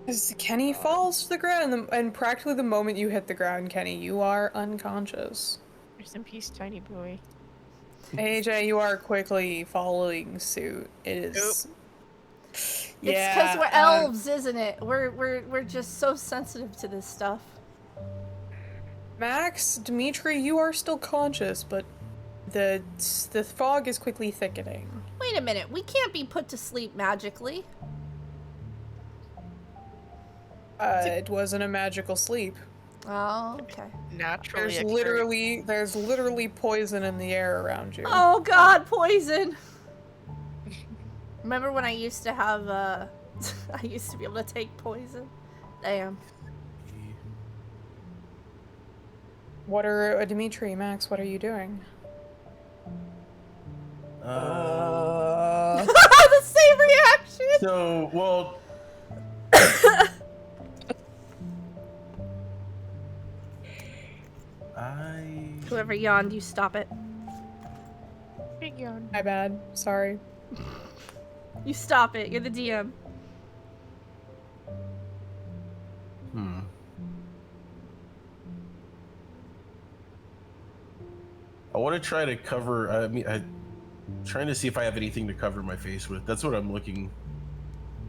As Kenny falls to the ground, and practically the moment you hit the ground, Kenny, you are unconscious. Rest in peace, tiny boy. AJ, you are quickly following suit. It is. It's Yeah. because we're elves, isn't it? We're just so sensitive to this stuff. Max, Dimitri, you are still conscious, but the fog is quickly thickening. Wait a minute, we can't be put to sleep magically. It wasn't a magical sleep. Oh, okay. Naturally. There's literally poison in the air around you. Oh God, poison! Remember when I used to have I used to be able to take poison? Damn. What are Dimitri, Max? What are you doing? The same reaction. So, well. Whoever yawned, you stop it. Big yawn. My bad. Sorry. You stop it. You're the DM. I want to try to cover. I'm trying to see if I have anything to cover my face with. That's what I'm looking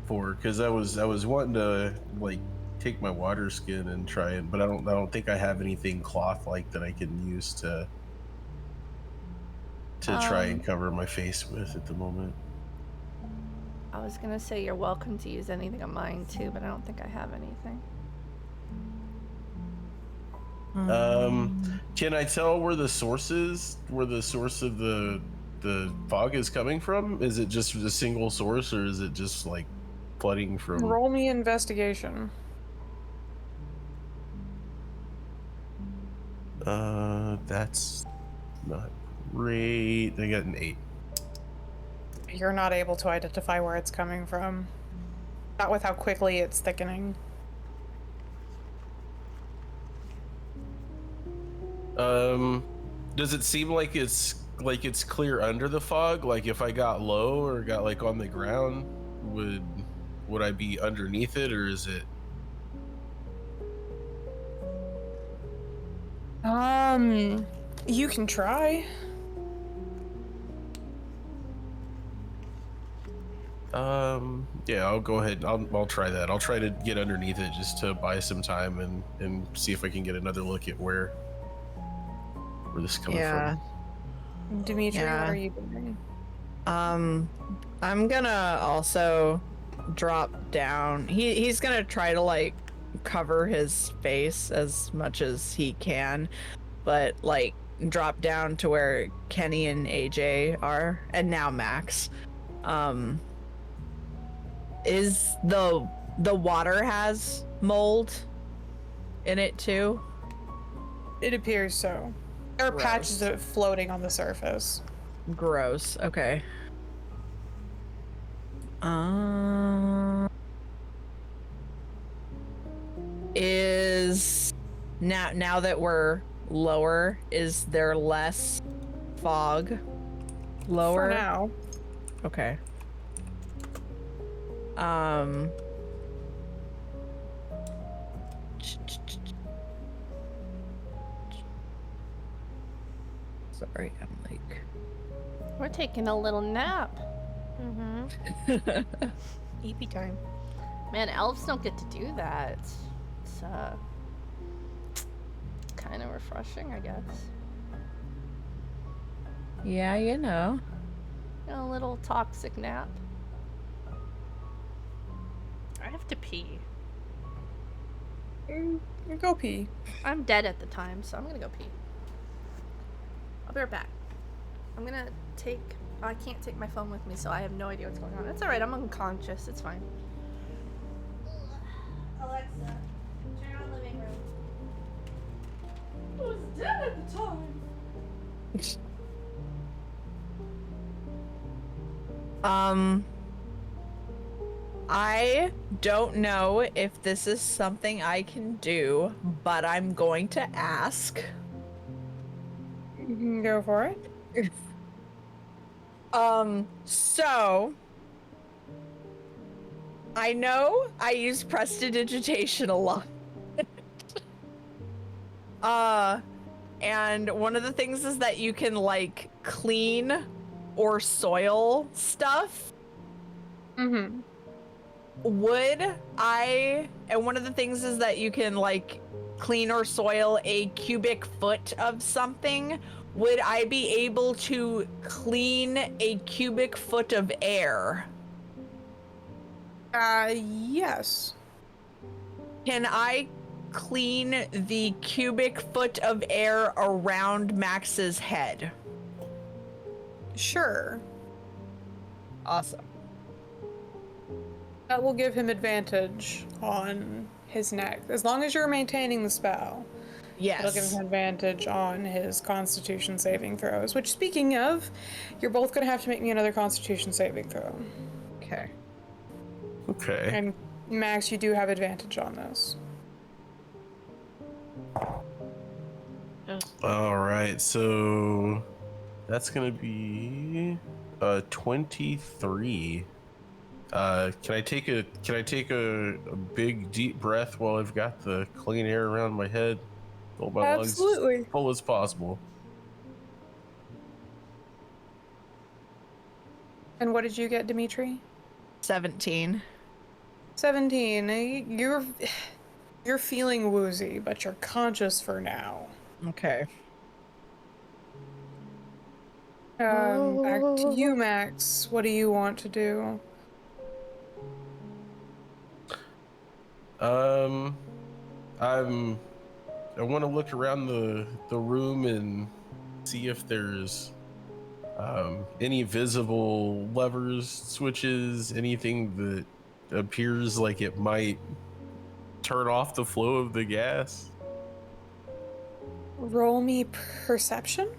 for, because I was wanting to like take my water skin and try it, but I don't think I have anything cloth like that I can use to try and cover my face with at the moment. I was gonna say you're welcome to use anything of mine too, but I don't think I have anything. Can I tell where the source is? Where the source of the fog is coming from? Is it just a single source, or is it just like flooding from? Roll me investigation. That's not great. I got an 8. You're not able to identify where it's coming from. Not with how quickly it's thickening. Does it seem like it's clear under the fog? Like if I got low or got like on the ground, would I be underneath it, or is it? You can try. Yeah, I'll go ahead. I'll try that. I'll try to get underneath it just to buy some time and see if I can get another look at where this is coming from. Dimitri, what are you doing? I'm gonna also drop down. He's gonna try to like cover his face as much as he can, but like drop down to where Kenny and AJ are, and now Max. Is the water has mold in it too? It appears so. There are Gross. patches of it floating on the surface. Gross. Okay. Is now that we're lower, is there less fog? Lower? For now. Okay. Sorry, I'm like. We're taking a little nap. EP time. Man, elves don't get to do that. It's kind of refreshing, I guess. Yeah, you know. A little toxic nap. I have to pee. Go pee. I'm dead at the time, so I'm gonna go pee. I'll be right back. I'm gonna take... Oh, I can't take my phone with me, so I have no idea what's going on. It's alright, I'm unconscious. It's fine. Alexa, turn on living room. I was dead at the time. I don't know if this is something I can do, but I'm going to ask. You can go for it. So I know I use prestidigitation a lot. And one of the things is that you can like clean or soil stuff. Mm-hmm. And one of the things is that you can like clean or soil a cubic foot of something. Would I be able to clean a cubic foot of air? Yes. Can I clean the cubic foot of air around Max's head? Sure. Awesome. That will give him advantage on his neck. As long as you're maintaining the spell. Yes. It'll give him advantage on his Constitution saving throws. Which, speaking of, you're both going to have to make me another Constitution saving throw. Okay. Okay. And Max, you do have advantage on this. All right, so that's gonna be 23. Can I take a big deep breath while I've got the clean air around my head? Hold my lungs as full as possible. And what did you get, Dimitri? 17. 17. You're feeling woozy, but you're conscious for now. Okay. Back to you, Max. What do you want to do? I want to look around the room and see if there's any visible levers, switches, anything that appears like it might turn off the flow of the gas. Roll me perception?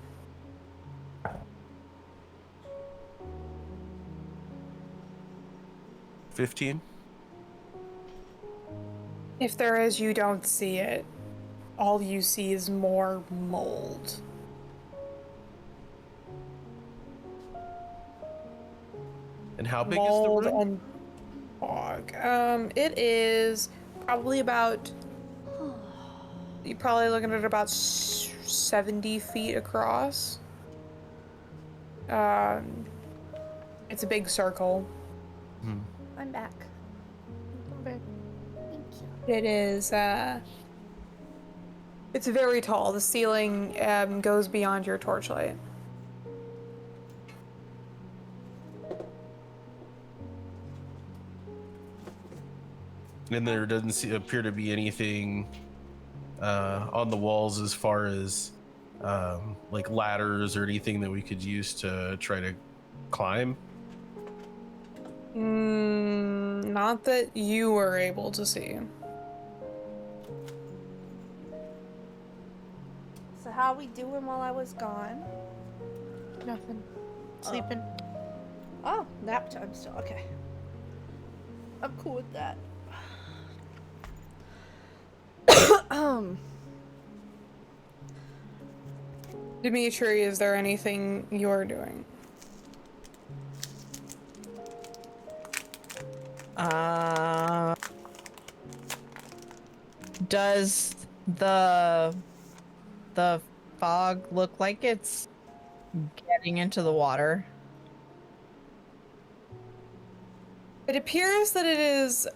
$15. If there is, you don't see it. All you see is more mold. And how big Mold is the room? and fog. It is probably about. You're probably looking at about 70 feet across. It's a big circle. I'm back. Okay. Thank you. It is, it's very tall. The ceiling, goes beyond your torchlight. And there doesn't appear to be anything on the walls as far as like ladders or anything that we could use to try to climb. Not that you were able to see. So how we doing while I was gone? Nothing. Sleeping. Oh, nap time still. Okay. I'm cool with that. Dimitri, is there anything you're doing? Does the fog look like it's getting into the water? It appears that it is,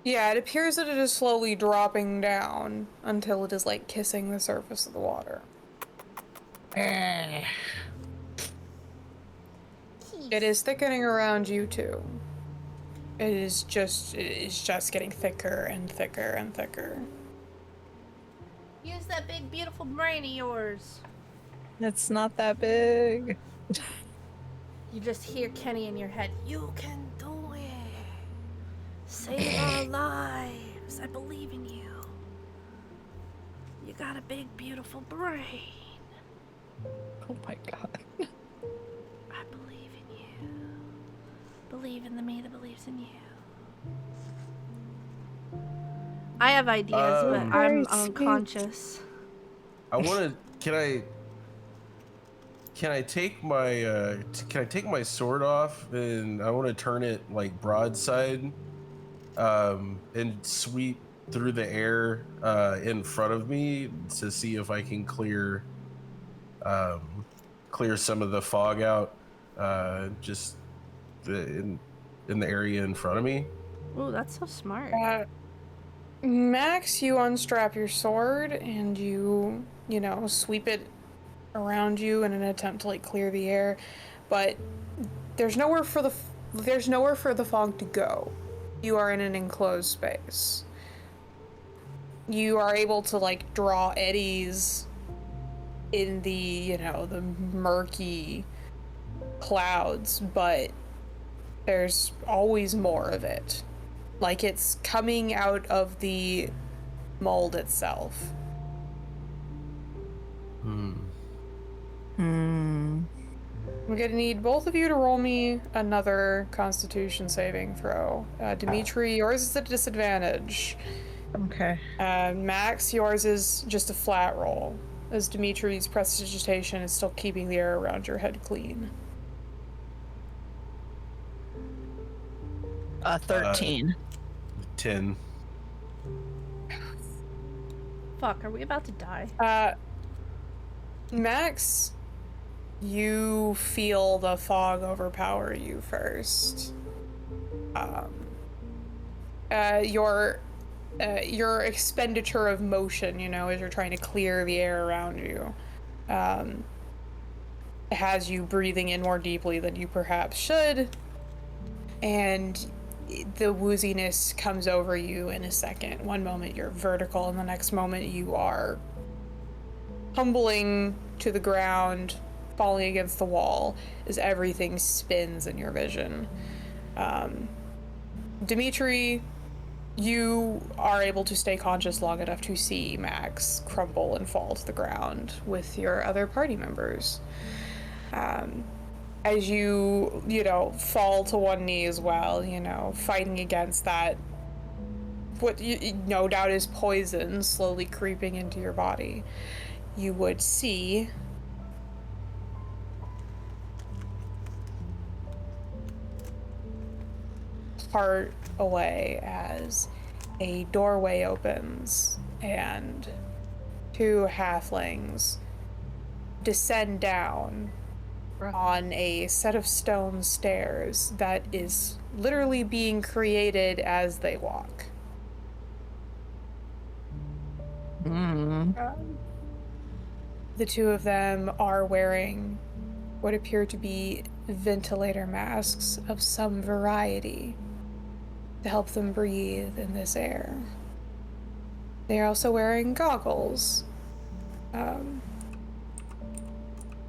yeah, it appears that it is slowly dropping down until it is, like, kissing the surface of the water. It is thickening around you, too. It is just getting thicker and thicker and thicker. Use that big, beautiful brain of yours. It's not that big. You just hear Kenny in your head. You can do it. Save our lives. I believe in you. You got a big, beautiful brain. Oh my god. I believe in you. Believe in the me that believes in you. I have ideas, but I'm unconscious. I want to. Can I? Can I take my sword off and I want to turn it like broadside, and sweep through the air in front of me to see if I can clear some of the fog out, in the area in front of me. Ooh, that's so smart. Max, you unstrap your sword and you sweep it around you in an attempt to like clear the air, but there's nowhere for the fog to go. You are in an enclosed space. You are able to like draw eddies in the the murky clouds, but there's always more of it. Like it's coming out of the mold itself. We're gonna need both of you to roll me another Constitution saving throw. Dimitri, yours is at a disadvantage. Okay. Max, yours is just a flat roll, as Dimitri's prestidigitation is still keeping the air around your head clean. 13. 10. Fuck, are we about to die? Max, you feel the fog overpower you first. Your expenditure of motion, as you're trying to clear the air around you, has you breathing in more deeply than you perhaps should, and the wooziness comes over you in a second. One moment you're vertical, and the next moment you are tumbling to the ground, falling against the wall as everything spins in your vision. Dimitri, you are able to stay conscious long enough to see Max crumble and fall to the ground with your other party members. As you fall to one knee as well, fighting against that, what you no doubt is poison slowly creeping into your body. You would see part away as a doorway opens and two halflings descend down on a set of stone stairs that is literally being created as they walk. The two of them are wearing what appear to be ventilator masks of some variety to help them breathe in this air. They are also wearing goggles.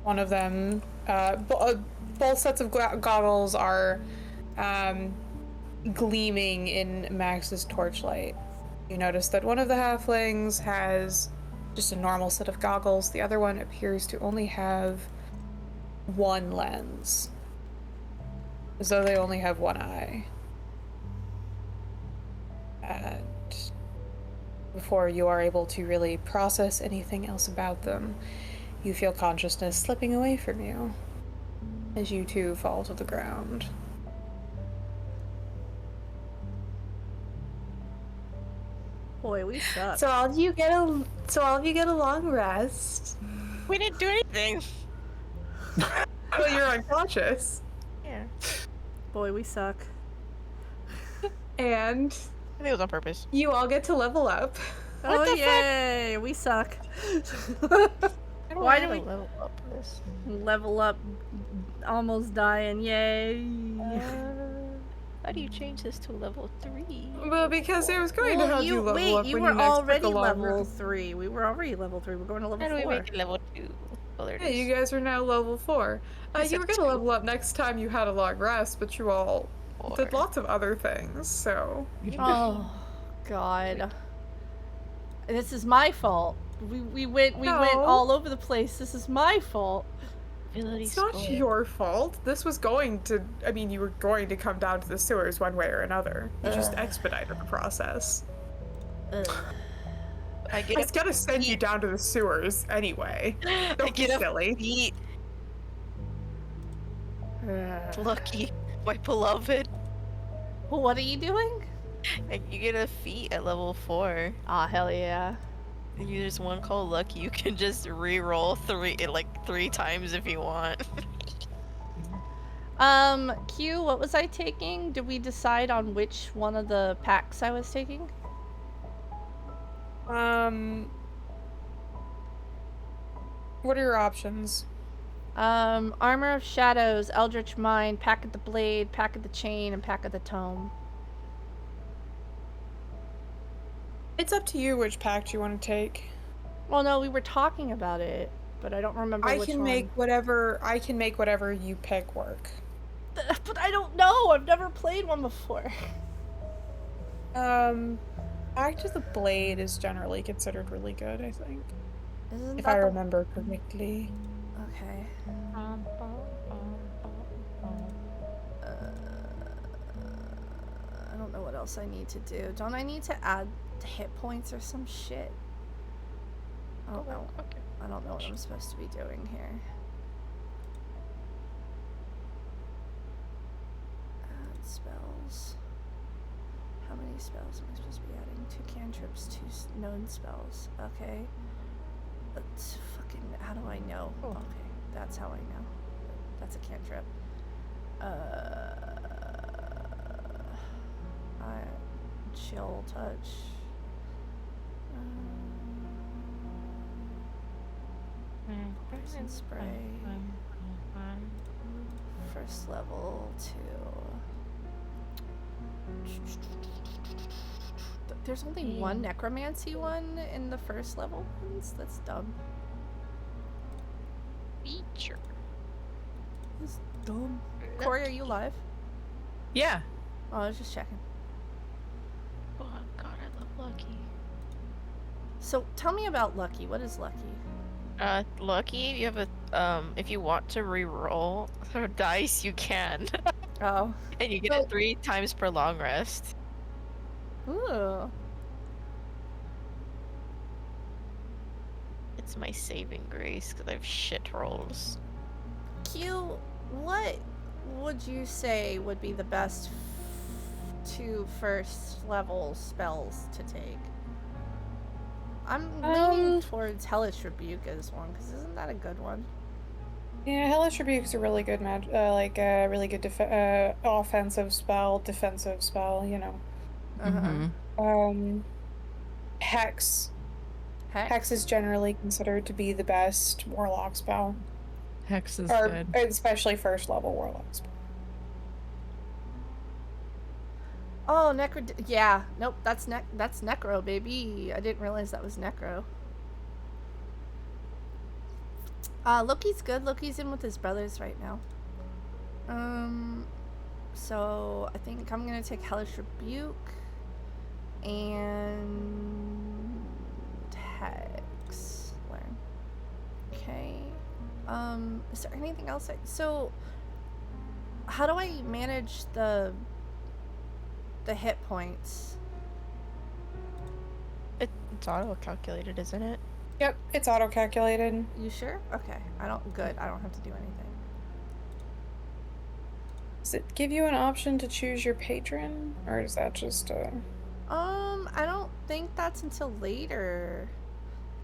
One of them, both sets of goggles are gleaming in Max's torchlight. You notice that one of the halflings has just a normal set of goggles. The other one appears to only have one lens, as though they only have one eye. And before you are able to really process anything else about them, you feel consciousness slipping away from you as you too fall to the ground. Boy, we suck. So all of you get a long rest. We didn't do anything. Well, you're unconscious. Yeah. Boy, we suck. And I think it was on purpose. you all get to level up. Oh, yay! We suck. Why do we level up this? level up? Almost dying, yay! How do you change this to level 3? Well, because it was going to have you level wait, up you when were you next already took a long level rest. 3. We were already level 3. We're going to level How do 4. we make it level 2? Oh, there it Yeah, is. you guys are now level 4. Is You were it going to 2? level up next time you had a long rest, but you all 4. did lots of other things, so... Oh, God. This is my fault. We went all over the place. This is my fault. It's not your fault. This was going to... I mean, you were going to come down to the sewers one way or another. You just expedited the process. Ugh. I was gonna send you down to the sewers anyway. Don't be silly. Lucky, my beloved. Well, what are you doing? And you get a feat at level 4. Aw, hell yeah. And there's one called Lucky. You can just re-roll three times if you want. Q, what was I taking? Did we decide on which one of the packs I was taking? What are your options? Armor of Shadows, Eldritch Mind, Pack of the Blade, Pack of the Chain, and Pack of the Tome. It's up to you which pact you want to take. Well, no, we were talking about it, but I don't remember which one. I can make whatever you pick work. But I don't know. I've never played one before. Pact of the Blade is generally considered really good, I think. Isn't If that I the- remember correctly. Okay. I don't know what else I need to do. Don't I need to add hit points or some shit? I don't know. I don't know what I'm supposed to be doing here. Add spells. How many spells am I supposed to be adding? 2 cantrips, 2 known spells. Okay. Let's fucking. How do I know? Okay, that's how I know. That's a cantrip. Chill touch. Poison spray. First level 2. There's only one necromancy one in the first level ones? That's dumb. Feature. That's dumb. Corey, are you live? Yeah. Oh, I was just checking. Oh god, I love Lucky. So tell me about Lucky. What is Lucky? Lucky, you have a, if you want to re-roll dice, you can. Oh. And you get it 3 times per long rest. Ooh. It's my saving grace, because I have shit rolls. Q, what would you say would be the best 2 first level spells to take? I'm leaning towards Hellish Rebuke as one, because isn't that a good one? Yeah, Hellish Rebuke's a really good really good offensive spell, defensive spell, you know. Hex. Hex is generally considered to be the best warlock spell. Hex is or, good. Especially first level warlock spell. Oh, yeah. Nope, that's Necro, baby. I didn't realize that was Necro. Loki's good. Loki's in with his brothers right now. So I think I'm gonna take Hellish Rebuke and Hex. Learn. Okay. Is there anything else? So how do I manage the hit points? It's auto-calculated, isn't it? Yep, it's auto-calculated. You sure? Okay. I don't have to do anything. Does it give you an option to choose your patron? Or is that just I don't think that's until later.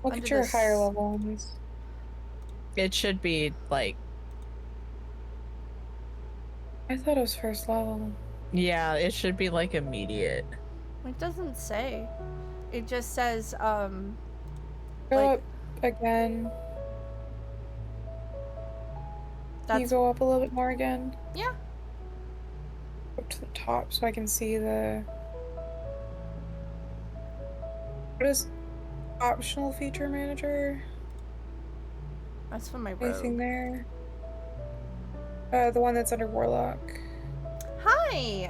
Look at your higher level ones. It should be like. I thought it was first level. Yeah, it should be like immediate. It doesn't say. It just says, Go like, up again. Can you That's- go up a little bit more again? Yeah. Up to the top so I can see the... What is optional feature manager? That's for my rogue. Anything there? The one that's under warlock. Hi,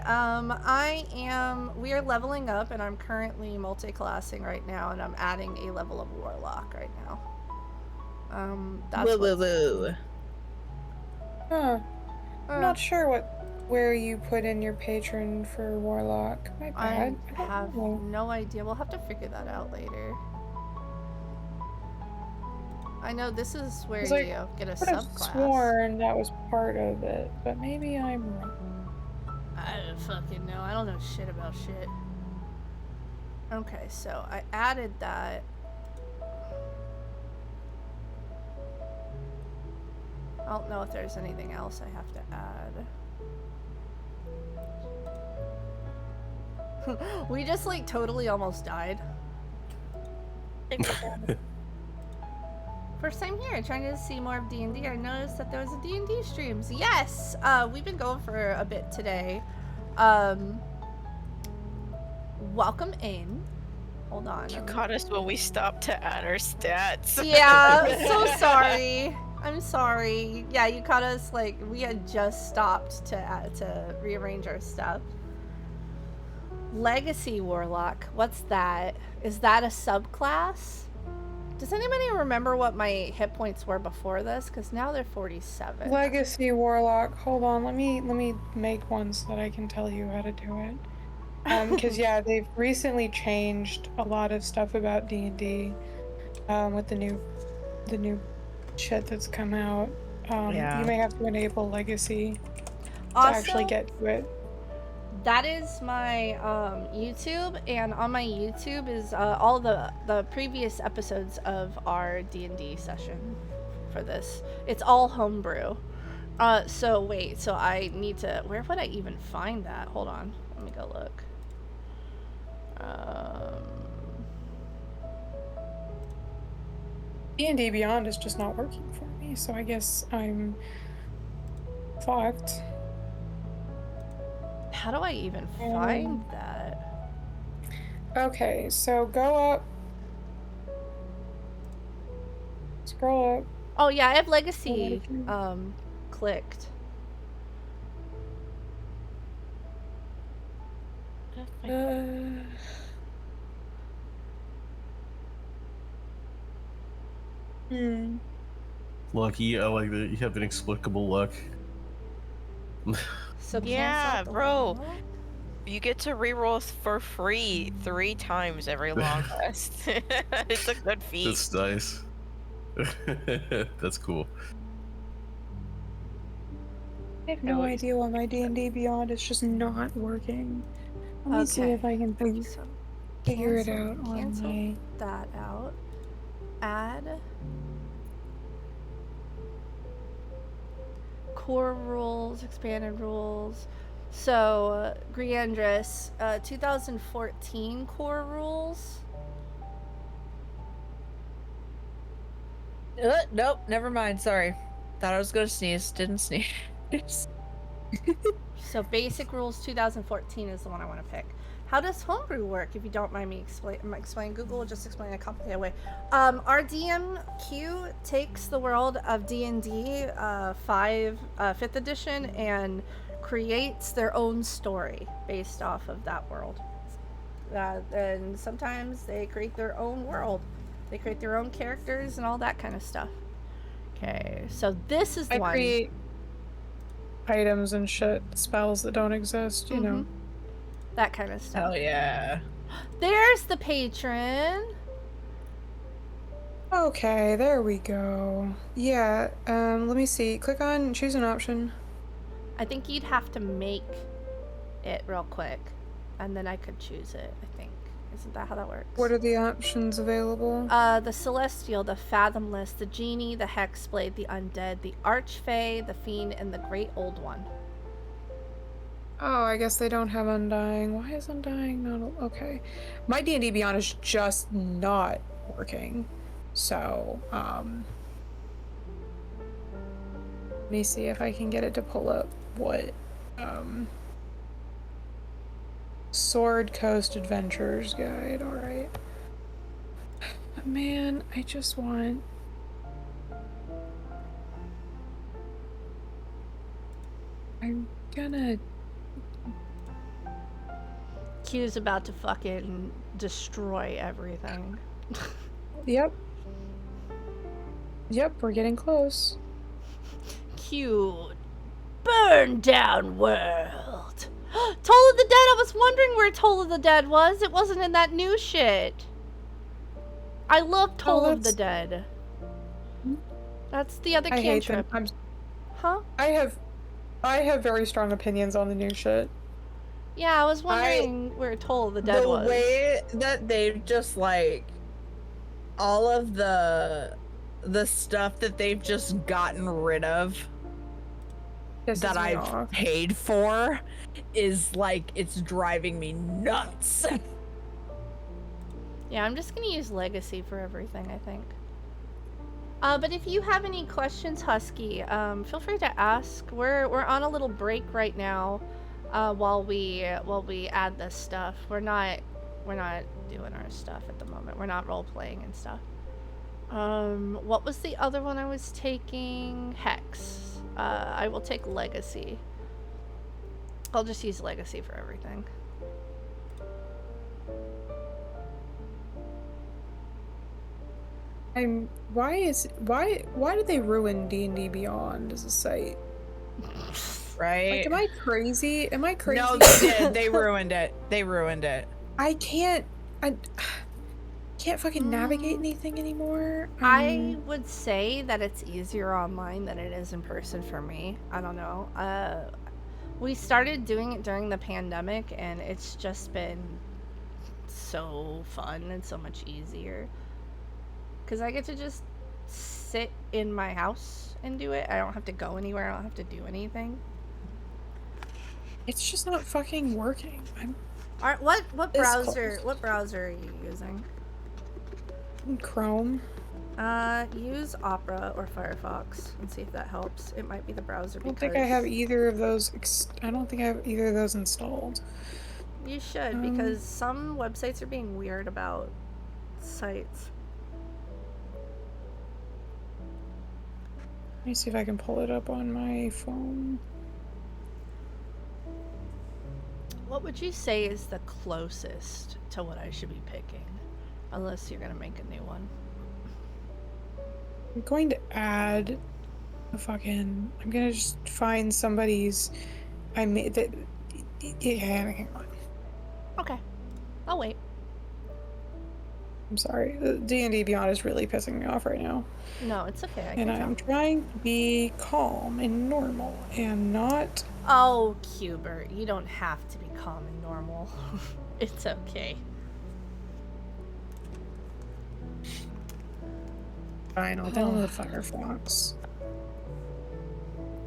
we are leveling up and I'm currently multi-classing right now and I'm adding a level of warlock right now. That's Woo. Huh. I'm not sure where you put in your patron for warlock. My bad. I have no idea. We'll have to figure that out later. I know this is where 'Cause I you get a could have subclass. sworn that was part of it, but maybe I'm wrong. I don't fucking know. I don't know shit about shit. Okay, so I added that. I don't know if there's anything else I have to add. We just like totally almost died. First time here, trying to see more of D&D. I noticed that there was a D&D streams. Yes! We've been going for a bit today. Welcome in. Hold on. You caught us when we stopped to add our stats. Yeah, I'm so sorry. I'm sorry. Yeah, you caught us like we had just stopped to rearrange our stuff. Legacy Warlock. What's that? Is that a subclass? Does anybody remember what my hit points were before this? Because now they're 47. Legacy Warlock. Hold on, let me make one so that I can tell you how to do it. Because yeah, they've recently changed a lot of stuff about D&D with the new shit that's come out. Yeah. You may have to enable Legacy Also, to actually get to it. that is my YouTube, and on my YouTube is all the previous episodes of our D&D session for this. It's all homebrew. So wait, so I need to, where would I even find that? Hold on, let me go look. D&D Beyond is just not working for me, so I guess I'm fucked. How do I even find that? Okay, so go up. Scroll up. Oh yeah, I have Legacy clicked. Lucky, I like that you have inexplicable luck. So Yeah, cancel the bro. level? You get to reroll for free 3 times every long rest. It's a good feat. That's nice. That's cool. I have no idea why my D&D Beyond is just not working. Let me see Okay. if I can figure it out on Cancel my... that out. Add core rules, expanded rules. So, Griandris, 2014 core rules. Nope, never mind. Sorry. Thought I was gonna sneeze. Didn't sneeze. So, basic rules 2014 is the one I want to pick. How does homebrew work? If you don't mind me explain, Google will just explain it a complicated way. Our DMQ takes the world of D&D 5th edition and creates their own story based off of that world. And sometimes they create their own world. They create their own characters and all that kind of stuff. Okay, so this is the one. I create items and shit, spells that don't exist, you know. That kind of stuff. Hell yeah. There's the patron. Okay, there we go. Yeah, let me see. Click on choose an option. I think you'd have to make it real quick, and then I could choose it, I think. Isn't that how that works? What are the options available? The Celestial, the Fathomless, the Genie, the Hexblade, the Undead, the Archfey, the Fiend, and the Great Old One. Oh, I guess they don't have Undying. Why is Undying not... Okay. My D&D Beyond is just not working. So, let me see if I can get it to pull up what, Sword Coast Adventures Guide, alright. Man, I just want... I'm gonna... Q's about to fucking destroy everything. Yep. Yep, we're getting close. Q. Burn down world. Toll of the Dead! I was wondering where Toll of the Dead was. It wasn't in that new shit. I love Toll of the Dead. That's the other I hate them. cantrip. Huh? I have very strong opinions on the new shit. Yeah, I was wondering where Toll the Dead was. The way that they've just like all of the stuff that they've just gotten rid of that I've paid for is like, it's driving me nuts. Yeah, I'm just gonna use Legacy for everything, I think. But if you have any questions, Husky, feel free to ask. We're on a little break right now, while we add this stuff. We're not doing our stuff at the moment. We're not role playing and stuff. What was the other one I was taking? Hex. I will take Legacy. I'll just use Legacy for everything. Why did they ruin D&D Beyond as a site? Right? Like, am I crazy? No, they did. They ruined it. They ruined it. I can't fucking navigate anything anymore. I would say that it's easier online than it is in person for me. I don't know. We started doing it during the pandemic, and it's just been so fun and so much easier. Because I get to just sit in my house and do it. I don't have to go anywhere. I don't have to do anything. It's just not fucking working. What browser are you using? Chrome. Use Opera or Firefox and see if that helps. It might be the browser. I don't think I have either of those. I don't think I have either of those installed. You should, because some websites are being weird about sites. Let me see if I can pull it up on my phone. What would you say is the closest to what I should be picking? Unless you're gonna make a new one. I'm going to add I'm gonna just find somebody's. I made that. Yeah, hang on. Okay. I'll wait. I'm sorry. The D&D Beyond is really pissing me off right now. No, it's okay. And I'm trying to be calm and normal and not. Oh, Hubert, you don't have to be calm and normal. It's okay. Fine, I'll download Firefox.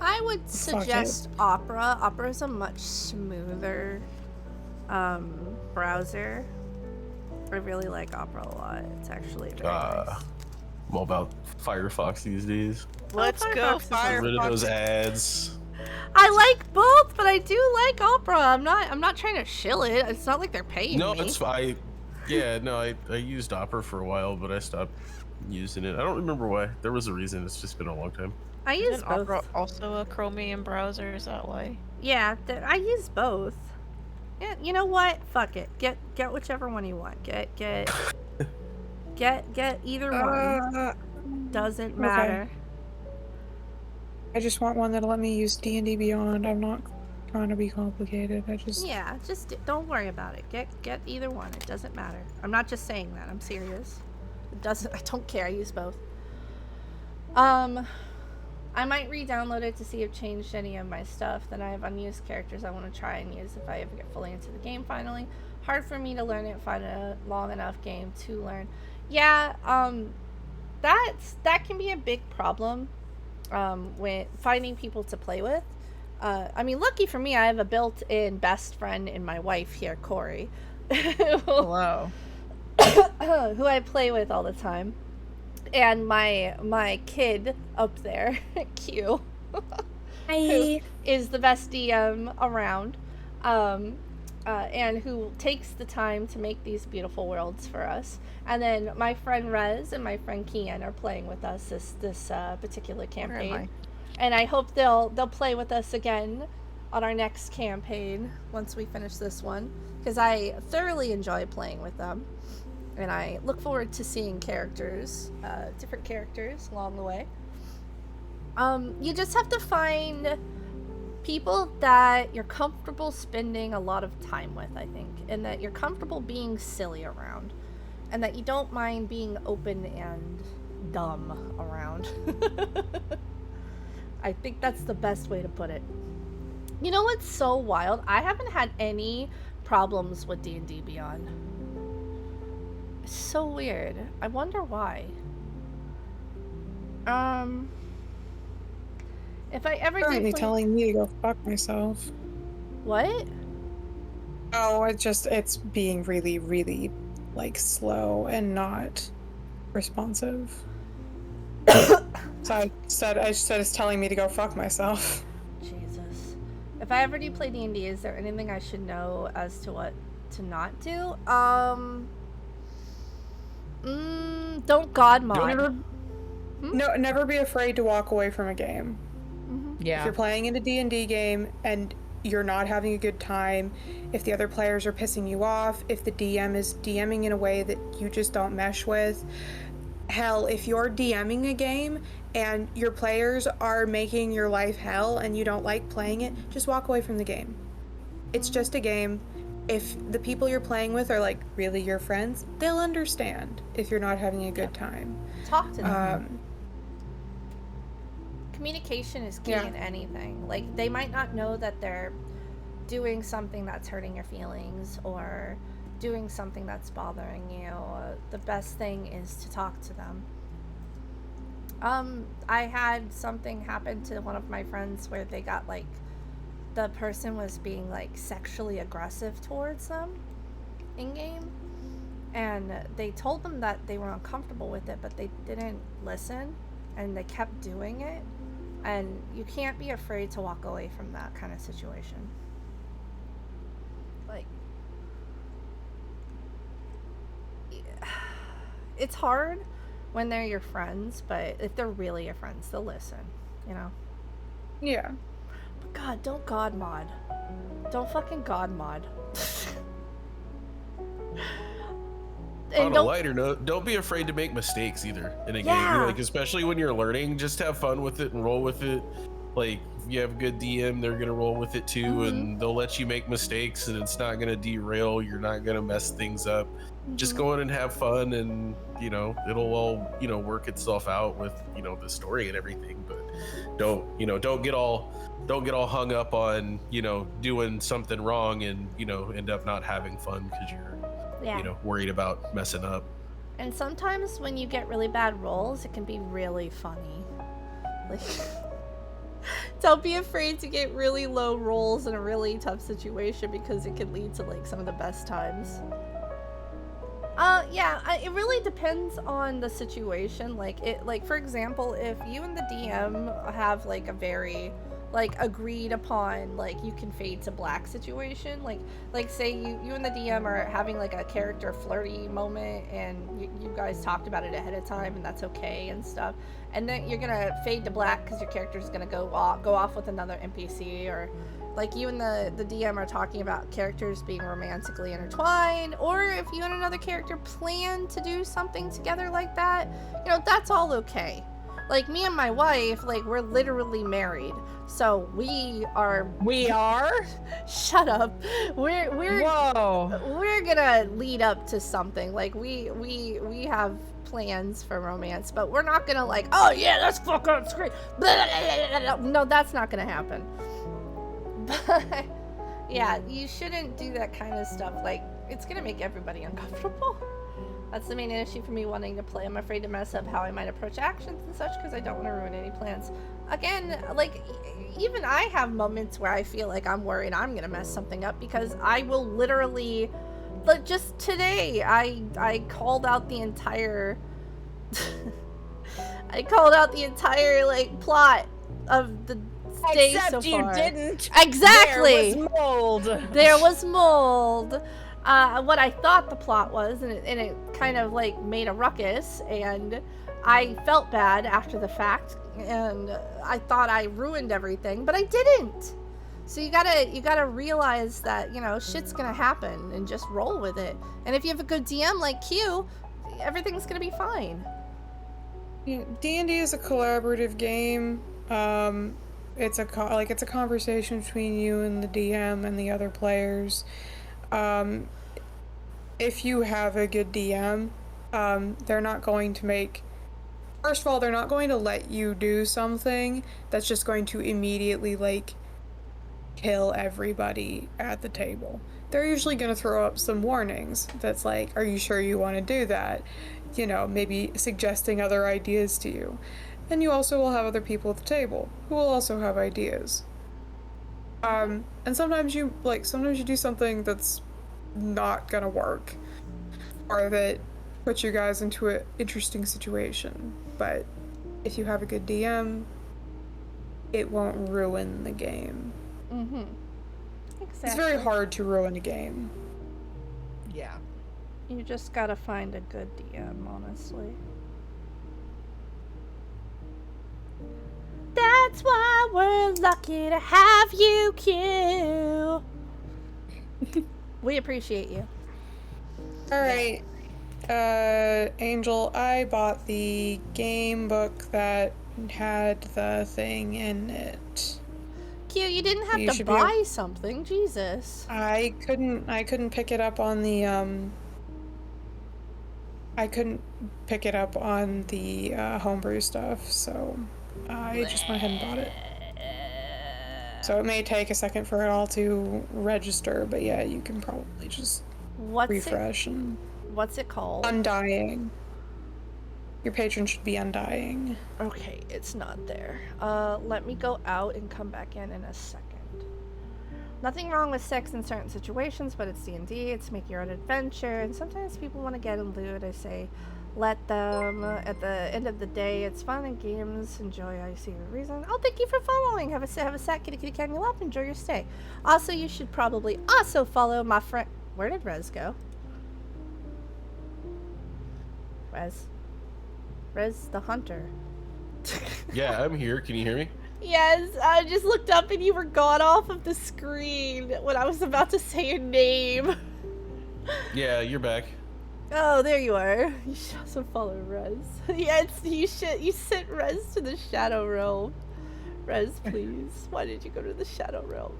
I would suggest Opera. Opera is a much smoother browser. I really like Opera a lot. It's actually very nice. I'm all about Firefox these days. Let's go Firefox. Get rid of those ads. I like both, but I do like Opera. I'm not trying to shill it. It's not like they're paying No, me. it's fine. I used Opera for a while, but I stopped using it. I don't remember why. There was a reason. It's just been a long time. I use both. Opera also a Chromium browser? Is that why? Yeah, I use both. Yeah, you know what? Fuck it. Get whichever one you want. Get either one. Doesn't matter. Okay. I just want one that'll let me use D&D Beyond. I'm not trying to be complicated. Don't worry about it. Get either one. It doesn't matter. I'm not just saying that. I'm serious. I don't care. I use both. I might re-download it to see if it changed any of my stuff. Then I have unused characters I want to try and use if I ever get fully into the game finally. Hard for me to learn it, find a long enough game to learn. Yeah, that can be a big problem when finding people to play with. I mean, lucky for me, I have a built-in best friend in my wife here, Corey. Hello. Who I play with all the time. And my kid up there, Q, who is the best DM around, and who takes the time to make these beautiful worlds for us. And then my friend Rez and my friend Kian are playing with us this particular campaign, and I hope they'll play with us again on our next campaign once we finish this one, because I thoroughly enjoy playing with them. And I look forward to seeing different characters along the way. You just have to find people that you're comfortable spending a lot of time with, I think. And that you're comfortable being silly around. And that you don't mind being open and dumb around. I think that's the best way to put it. You know what's so wild? I haven't had any problems with D&D Beyond. It's so weird. I wonder why. If I ever Currently did play... telling me to go fuck myself. What? Oh, it's being really, really, like, slow and not responsive. So I said it's telling me to go fuck myself. Jesus. If I ever do play D&D, is there anything I should know as to what to not do? Don't god mod. Never be afraid to walk away from a game. Yeah. If you're playing in a D&D game and you're not having a good time, if the other players are pissing you off, if the DM is DMing in a way that you just don't mesh with, hell, if you're DMing a game and your players are making your life hell and you don't like playing it, just walk away from the game. It's just a game. If the people you're playing with are like really your friends, they'll understand if you're not having a good time. Talk to them. Communication is key in anything. Like, they might not know that they're doing something that's hurting your feelings or doing something that's bothering you. The best thing is to talk to them. I had something happen to one of my friends where they got, like, the person was being, like, sexually aggressive towards them in-game. And they told them that they were uncomfortable with it, but they didn't listen, and they kept doing it. And you can't be afraid to walk away from that kind of situation. Like, it's hard when they're your friends, but if they're really your friends, they'll listen, you know? Yeah. But God, don't god mod. Don't fucking god mod. On a lighter note, don't be afraid to make mistakes either in a game. Like, especially when you're learning, just have fun with it and roll with it. Like, if you have a good DM, they're gonna roll with it too, and they'll let you make mistakes, and it's not gonna derail. You're not gonna mess things up. Just go in and have fun, and you know it'll all work itself out with the story and everything. But don't get all hung up on doing something wrong and end up not having fun because you're worried about messing up. And sometimes when you get really bad rolls, it can be really funny. Like, don't be afraid to get really low rolls in a really tough situation because it can lead to like some of the best times. It really depends on the situation. Like for example, if you and the DM have like a very agreed upon you can fade to black situation, like say you and the DM are having like a character flirty moment and you guys talked about it ahead of time and that's okay and stuff, and then you're gonna fade to black because your character's gonna go off with another NPC, or like you and the DM are talking about characters being romantically intertwined, or if you and another character plan to do something together like that, that's all okay. Like, me and my wife, we're literally married. So we are... Shut up. We're gonna lead up to something. Like, we have plans for romance, but we're not gonna oh yeah, let's fuck on screen. No, that's not gonna happen. But, yeah, you shouldn't do that kind of stuff. It's gonna make everybody uncomfortable. That's the main issue for me wanting to play. I'm afraid to mess up how I might approach actions and such because I don't want to ruin any plans. Again, even I have moments where I feel like I'm worried I'm going to mess something up because I will literally... just today, I called out the entire... I called out the entire, plot of the day so far. Except you didn't. Exactly! There was mold. There was mold. What I thought the plot was, and it kind of made a ruckus, and I felt bad after the fact, and I thought I ruined everything, but I didn't. So you gotta realize that shit's gonna happen and just roll with it. And if you have a good DM like Q, everything's gonna be fine. Yeah, D&D is a collaborative game. It's a conversation between you and the DM and the other players. If you have a good DM, they're not going to make first of all, they're not going to let you do something that's just going to immediately, like, kill everybody at the table. They're usually going to throw up some warnings that's like, are you sure you want to do that? You know, maybe suggesting other ideas to you. And you also will have other people at the table who will also have ideas. And sometimes you do something that's not gonna work, or that puts you guys into an interesting situation. But if you have a good DM, it won't ruin the game. Mm-hmm. Exactly. It's very hard to ruin a game. Yeah. You just gotta find a good DM, honestly. That's why we're lucky to have you, Q. We appreciate you. Alright. Angel, I bought the game book that had the thing in it. Q, you didn't have You to should be buy something, Jesus. I couldn't pick it up on the homebrew stuff, so I just went ahead and bought it. So it may take a second for it all to register, but yeah, you can probably just refresh and... What's it called? Undying. Your patron should be Undying. Okay, it's not there. Let me go out and come back in a second. Nothing wrong with sex in certain situations, but it's D&D, it's make your own adventure, and sometimes people want to get in lewd. I say, let them. At the end of the day, it's fun and games. Enjoy, I see a reason. Oh, thank you for following. Have a sat, kitty kitty cat, and you love. Enjoy your stay. Also, you should probably also follow my friend. Where did Rez go? Rez the hunter. Yeah, I'm here. Can you hear me? Yes, I just looked up and you were gone off of the screen when I was about to say your name. Yeah, you're back. Oh, there you are. You should also follow Rez. Yes, you sent Rez to the Shadow Realm. Rez, please. Why did you go to the Shadow Realm?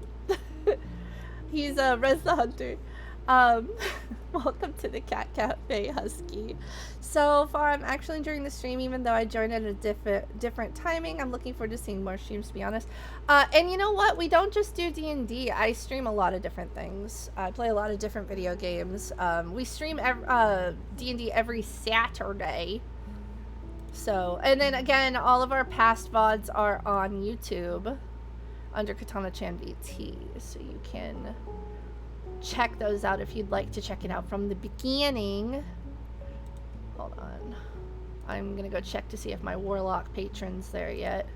He's Rez the Hunter. Welcome to the Cat Cafe, Husky. So far, I'm actually enjoying the stream, even though I joined at a different timing. I'm looking forward to seeing more streams, to be honest. And you know what? We don't just do D&D. I stream a lot of different things. I play a lot of different video games. We stream D&D every Saturday. So, and then again, all of our past VODs are on YouTube under Katana-chan VT, so you can check those out if you'd like to check it out from the beginning. Hold on. I'm gonna go check to see if my Warlock patron's there yet.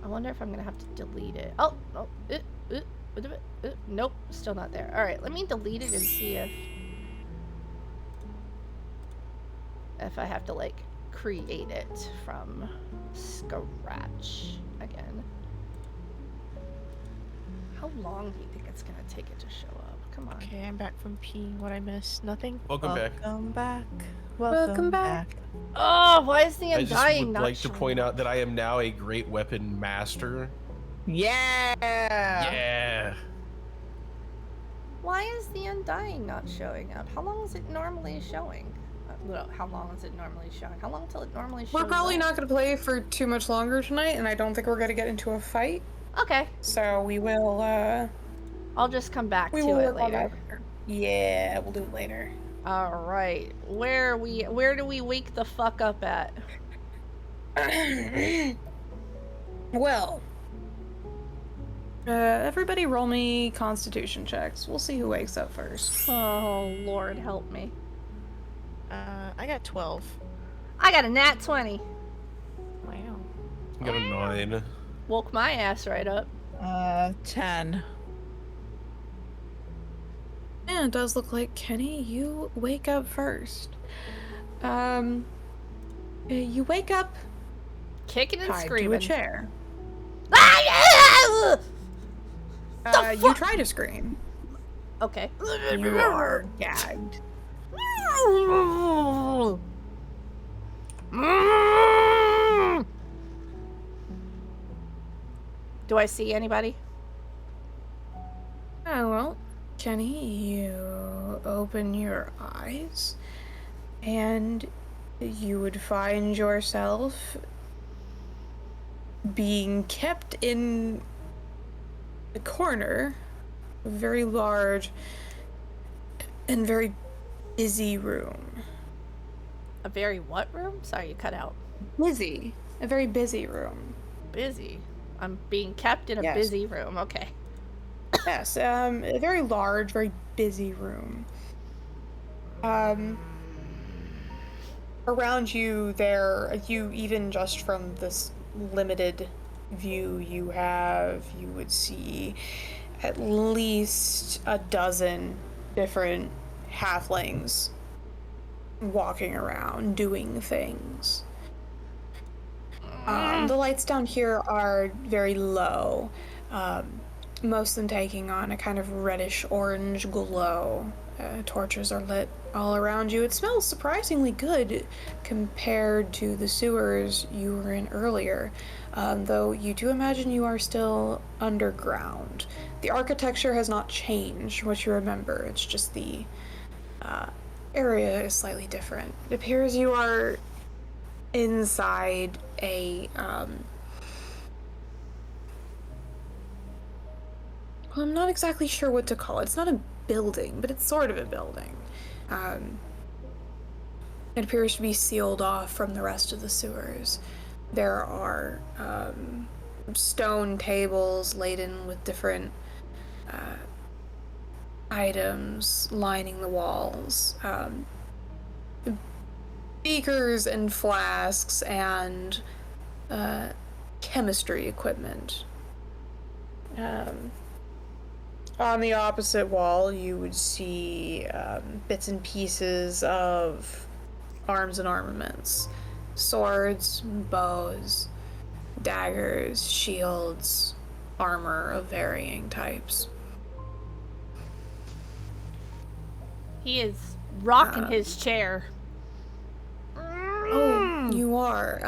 I wonder if I'm gonna have to delete it. Oh, no. Nope, still not there. Alright, let me delete it and see if I have to, like, create it from scratch again. How long do you think it's gonna take it to show up? Come on. Okay, I'm back from peeing. What I missed? Nothing? Welcome back. Welcome back. Welcome back. Oh, why is the I just Undying would not like to showing point up? out that I am now a great weapon master. Yeah. Yeah. Why is the Undying not showing up? How long is it normally showing? How long is it normally showing? How long till it normally shows We're probably up? not going to play for too much longer tonight, and I don't think we're going to get into a fight. Okay. So we will, I'll just come back to we will it work on later. that. Yeah, we'll do it later. Alright. Where do we wake the fuck up at? Well, everybody roll me Constitution checks. We'll see who wakes up first. Oh, Lord, help me. I got 12. I got a nat 20. Wow. I got a 9. Woke my ass right up. 10. Yeah, it does look like Kenny, you wake up first. You wake up Kicking and tied screaming. to a chair. Ah, yeah! You try to scream. Okay. You are gagged. Do I see anybody? Oh, well, Kenny, you open your eyes, and you would find yourself being kept in a corner, a very large and very busy room. A very what room? Sorry, you cut out. Busy. A very busy room. Busy. I'm being kept in a Yes. busy room. Okay. Yes, a very large, very busy room. Around you there, you even just from this limited view you have, you would see at least a dozen different halflings walking around doing things. The lights down here are very low, most of them taking on a kind of reddish orange glow. Torches are lit all around you. It smells surprisingly good compared to the sewers you were in earlier, though you do imagine you are still underground. The architecture has not changed, what you remember. It's just the area is slightly different. It appears you are inside a well, I'm not exactly sure what to call it. It's not a building, but it's sort of a building. It appears to be sealed off from the rest of the sewers. There are stone tables laden with different items lining the walls. Beakers and flasks and chemistry equipment. On the opposite wall, you would see bits and pieces of arms and armaments. Swords, bows, daggers, shields, armor of varying types. He is rocking his chair. Oh, you are.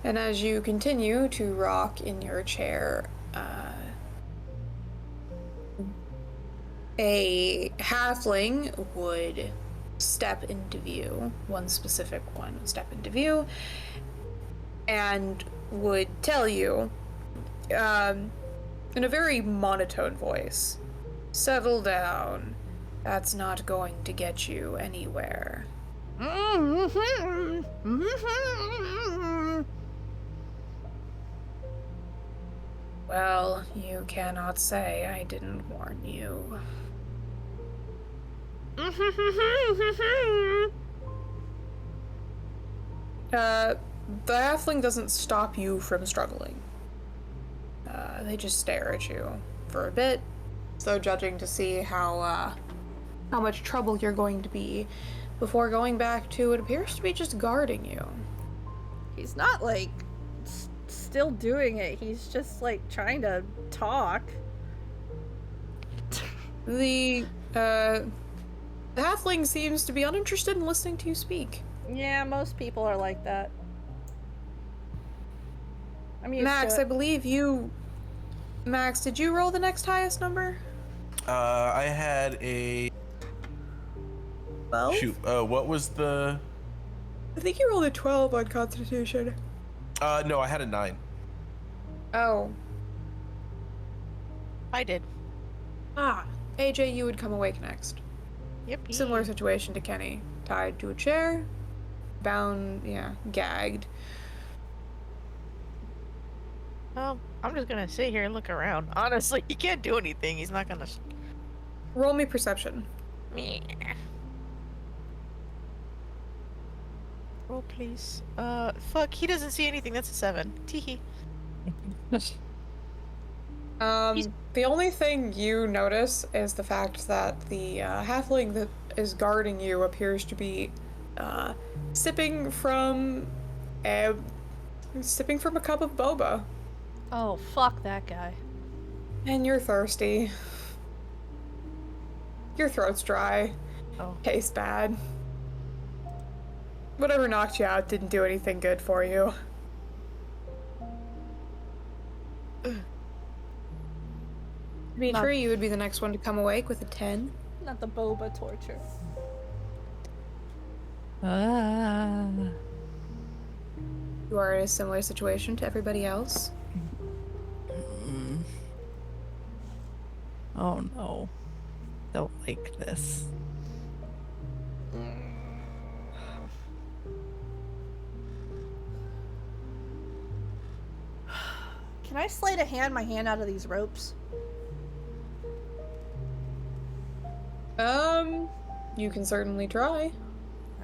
And as you continue to rock in your chair, a halfling would step into view. One specific one would step into view and would tell you, in a very monotone voice, "Settle down. That's not going to get you anywhere." Well, you cannot say I didn't warn you. The halfling doesn't stop you from struggling. They just stare at you for a bit, so judging to see how much trouble you're going to be before going back to what appears to be just guarding you. He's not, like, still doing it. He's just, like, trying to talk. The halfling seems to be uninterested in listening to you speak. Yeah, most people are like that. I'm used Max, to I it. believe you... Max, did you roll the next highest number? I had a... 12? Shoot, what was the... I think you rolled a 12 on Constitution. No, I had a 9. Oh. I did. Ah. AJ, you would come awake next. Yep. Similar situation to Kenny. Tied to a chair. Bound, gagged. Well, I'm just gonna sit here and look around. Honestly, he can't do anything. He's not gonna... Roll me perception. Meh. Roll, please. Fuck, he doesn't see anything. That's a 7. Teehee. The only thing you notice is the fact that the halfling that is guarding you appears to be sipping from a cup of boba. Oh, fuck that guy. And you're thirsty. Your throat's dry. Oh. Tastes bad. Whatever knocked you out didn't do anything good for you. Dimitri, you would be the next one to come awake with a 10. Not the boba torture. You are in a similar situation to everybody else. Oh no. Don't like this. Can I sleight of hand my hand out of these ropes? You can certainly try.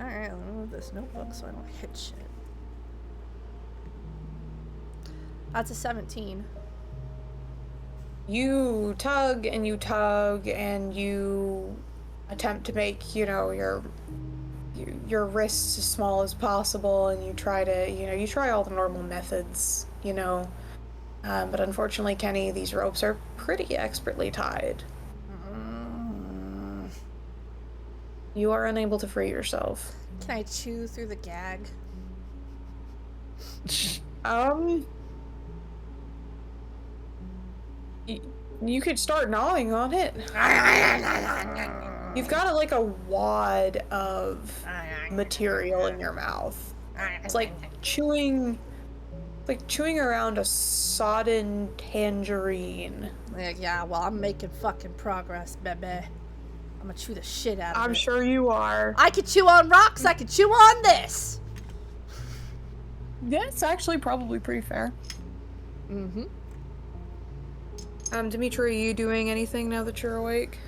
Alright, let me move this notebook so I don't hit shit. That's a 17. You tug and you tug and you attempt to make, your wrists as small as possible, and you try to, you try all the normal methods, but unfortunately, Kenny, these ropes are pretty expertly tied. You are unable to free yourself. Can I chew through the gag? You could start gnawing on it. You've got like a wad of material in your mouth. It's like chewing around a sodden tangerine. Yeah, well, I'm making fucking progress, baby. I'm gonna chew the shit out of it. I'm sure you are. I could chew on rocks, I could chew on this! Yeah, it's actually probably pretty fair. Mm-hmm. Dimitri, are you doing anything now that you're awake?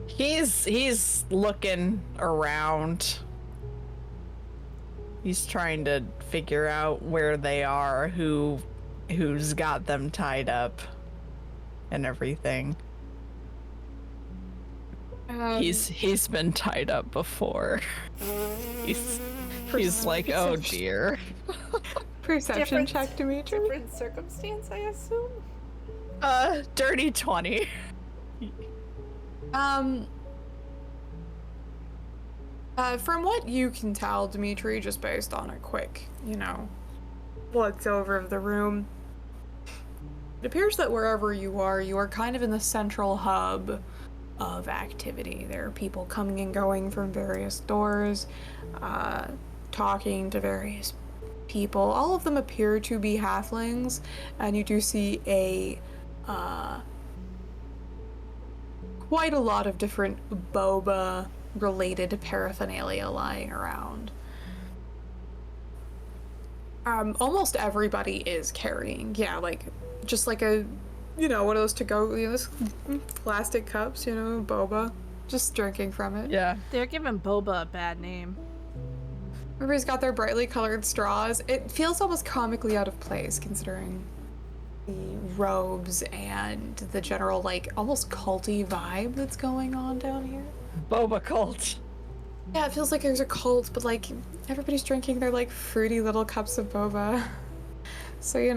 He's looking around. He's trying to figure out where they are, who's got them tied up and everything. He's been tied up before. He's like, oh dear. Perception check, Dimitri. Different circumstance, I assume? Dirty 20. From what you can tell, Dimitri, just based on a quick, glance over of the room, it appears that wherever you are kind of in the central hub of activity. There are people coming and going from various doors, talking to various people. All of them appear to be halflings, and you do see quite a lot of different boba related paraphernalia lying around. Almost everybody is carrying, just like a, one of those to-go, this plastic cups, boba, just drinking from it. Yeah. They're giving boba a bad name. Everybody's got their brightly colored straws. It feels almost comically out of place considering the robes and the general, almost culty vibe that's going on down here. Boba cult. Yeah, it feels like there's a cult, but, everybody's drinking their, fruity little cups of boba. So, it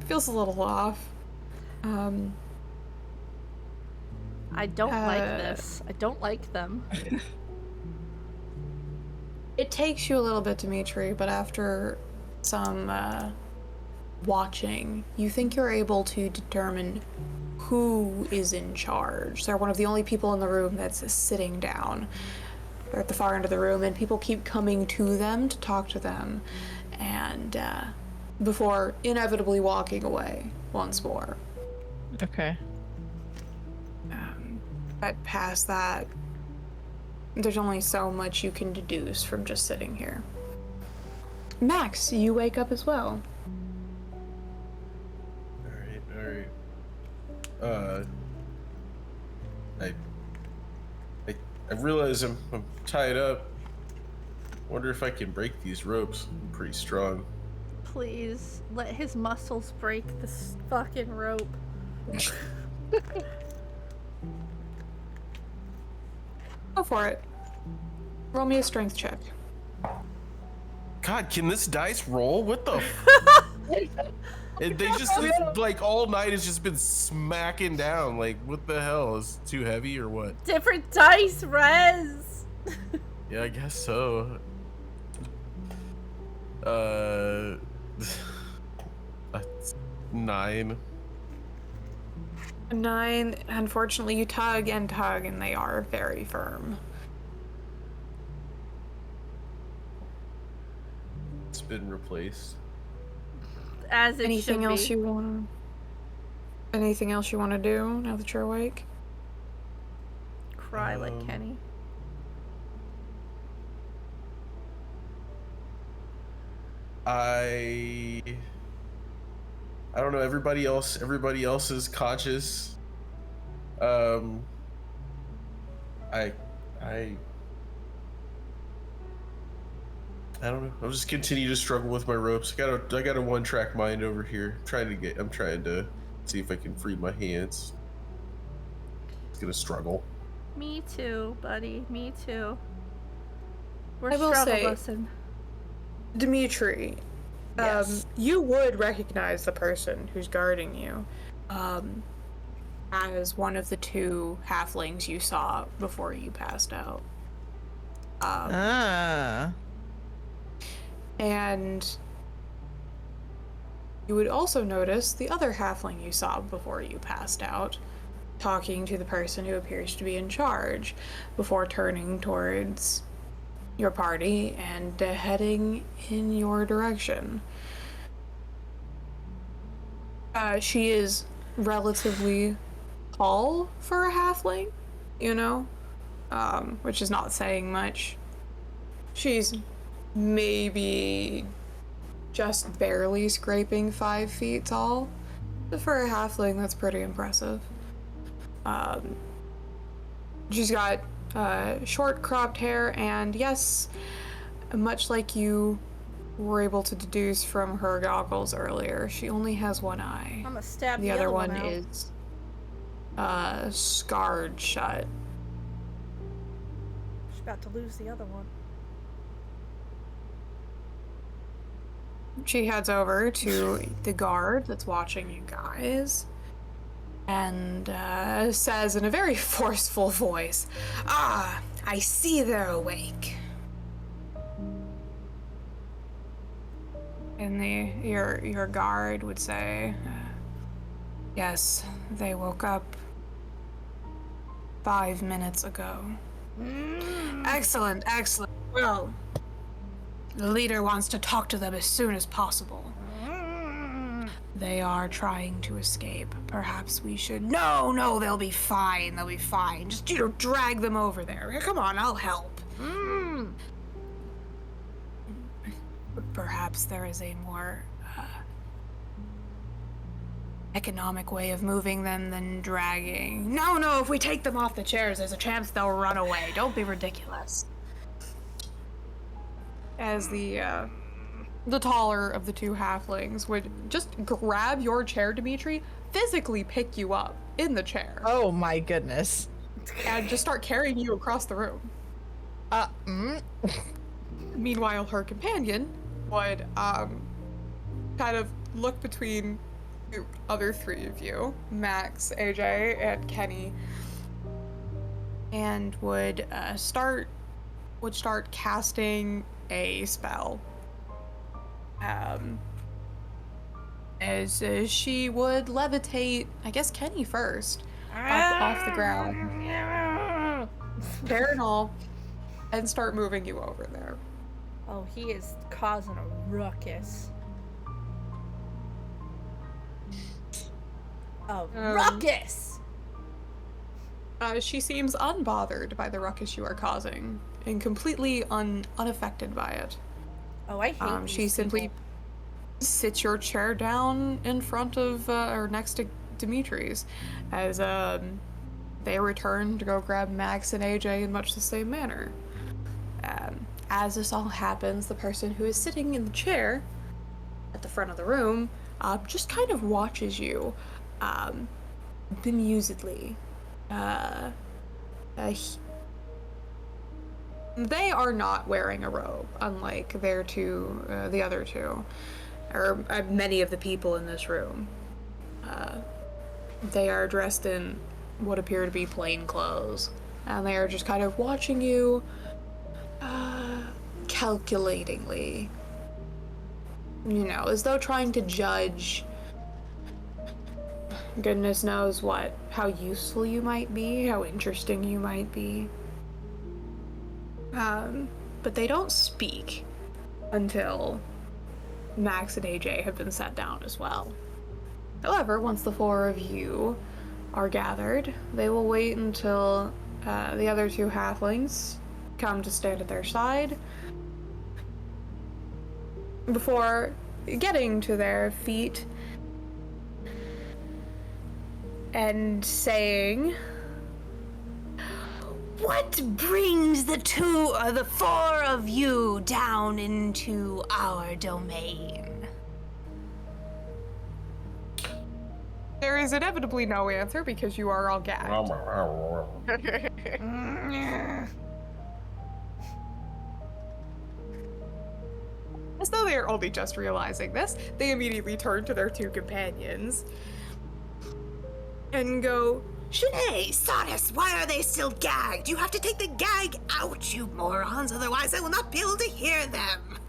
feels a little off. I don't like this. I don't like them. It takes you a little bit, Dimitri, but after some watching, you think you're able to determine who is in charge. They're one of the only people in the room that's sitting down. They're at the far end of the room, and people keep coming to them to talk to them, and before inevitably walking away once more. Okay. But past that, there's only so much you can deduce from just sitting here. Max, you wake up as well. Alright. I realize I'm tied up. Wonder if I can break these ropes. I'm pretty strong. Please, let his muscles break this fucking rope. Go for it. Roll me a strength check. God, can this dice roll? What the they just, all night it's just been smacking down. What the hell? Is it too heavy or what? Different dice, Rez! Yeah, I guess so. That's 9. A 9. Unfortunately, you tug and tug, and they are very firm. It's been replaced. As it Anything should else be. you want? Anything else you want to do now that you're awake? Cry like Kenny. I don't know. Everybody else is conscious. I don't know. I'll just continue to struggle with my ropes. I got a one-track mind over here. I'm trying to see if I can free my hands. It's gonna struggle. Me too, buddy. Me too. We're I will struggle say- busting. Dimitri, Yes. you would recognize the person who's guarding you as one of the 2 halflings you saw before you passed out. And you would also notice the other halfling you saw before you passed out, talking to the person who appears to be in charge, before turning towards your party and heading in your direction. She is relatively tall for a halfling, you know, which is not saying much. She's maybe just barely scraping 5 feet tall. But for a halfling, that's pretty impressive. She's got short cropped hair, and yes, much like you were able to deduce from her goggles earlier, she only has one eye. I'm gonna stab The other one out. is scarred shut. She's about to lose the other one. She heads over to the guard that's watching you guys and says in a very forceful voice, "Ah, I see they're awake." And your guard would say, "Yes, they woke up 5 minutes ago." Excellent, excellent. Well, the leader wants to talk to them as soon as possible. They are trying to escape. Perhaps we should... No, they'll be fine. They'll be fine. Just, drag them over there. Here, come on, I'll help. Perhaps there is a more economic way of moving them than dragging. No, if we take them off the chairs, there's a chance they'll run away. Don't be ridiculous. As the taller of the 2 halflings would just grab your chair, Dimitri, physically pick you up in the chair. Oh my goodness. And just start carrying you across the room. Meanwhile, her companion would kind of look between the other 3 of you, Max, AJ, and Kenny, and would start casting a spell. As she would levitate, I guess Kenny first, up off the ground, bear and all, and start moving you over there. Oh, he is causing a ruckus. Ruckus! She seems unbothered by the ruckus you are causing, and completely unaffected by it. Oh, I hate these She simply people. sits your chair down in front of, or next to Dimitri's, as they return to go grab Max and AJ in much the same manner. As this all happens, the person who is sitting in the chair at the front of the room just kind of watches you bemusedly. They are not wearing a robe, unlike the other 2, or many of the people in this room. They are dressed in what appear to be plain clothes, and they are just kind of watching you calculatingly, as though trying to judge goodness knows how useful you might be, how interesting you might be. But they don't speak until Max and AJ have been sat down as well. However, once the four of you are gathered, they will wait until the other two halflings come to stand at their side before getting to their feet and saying, "What brings the four of you down into our domain?" There is inevitably no answer because you are all gagged. As though they are only just realizing this, they immediately turn to their two companions and go, Shanae, Sodus, why are they still gagged? You have to take the gag out, you morons, otherwise I will not be able to hear them.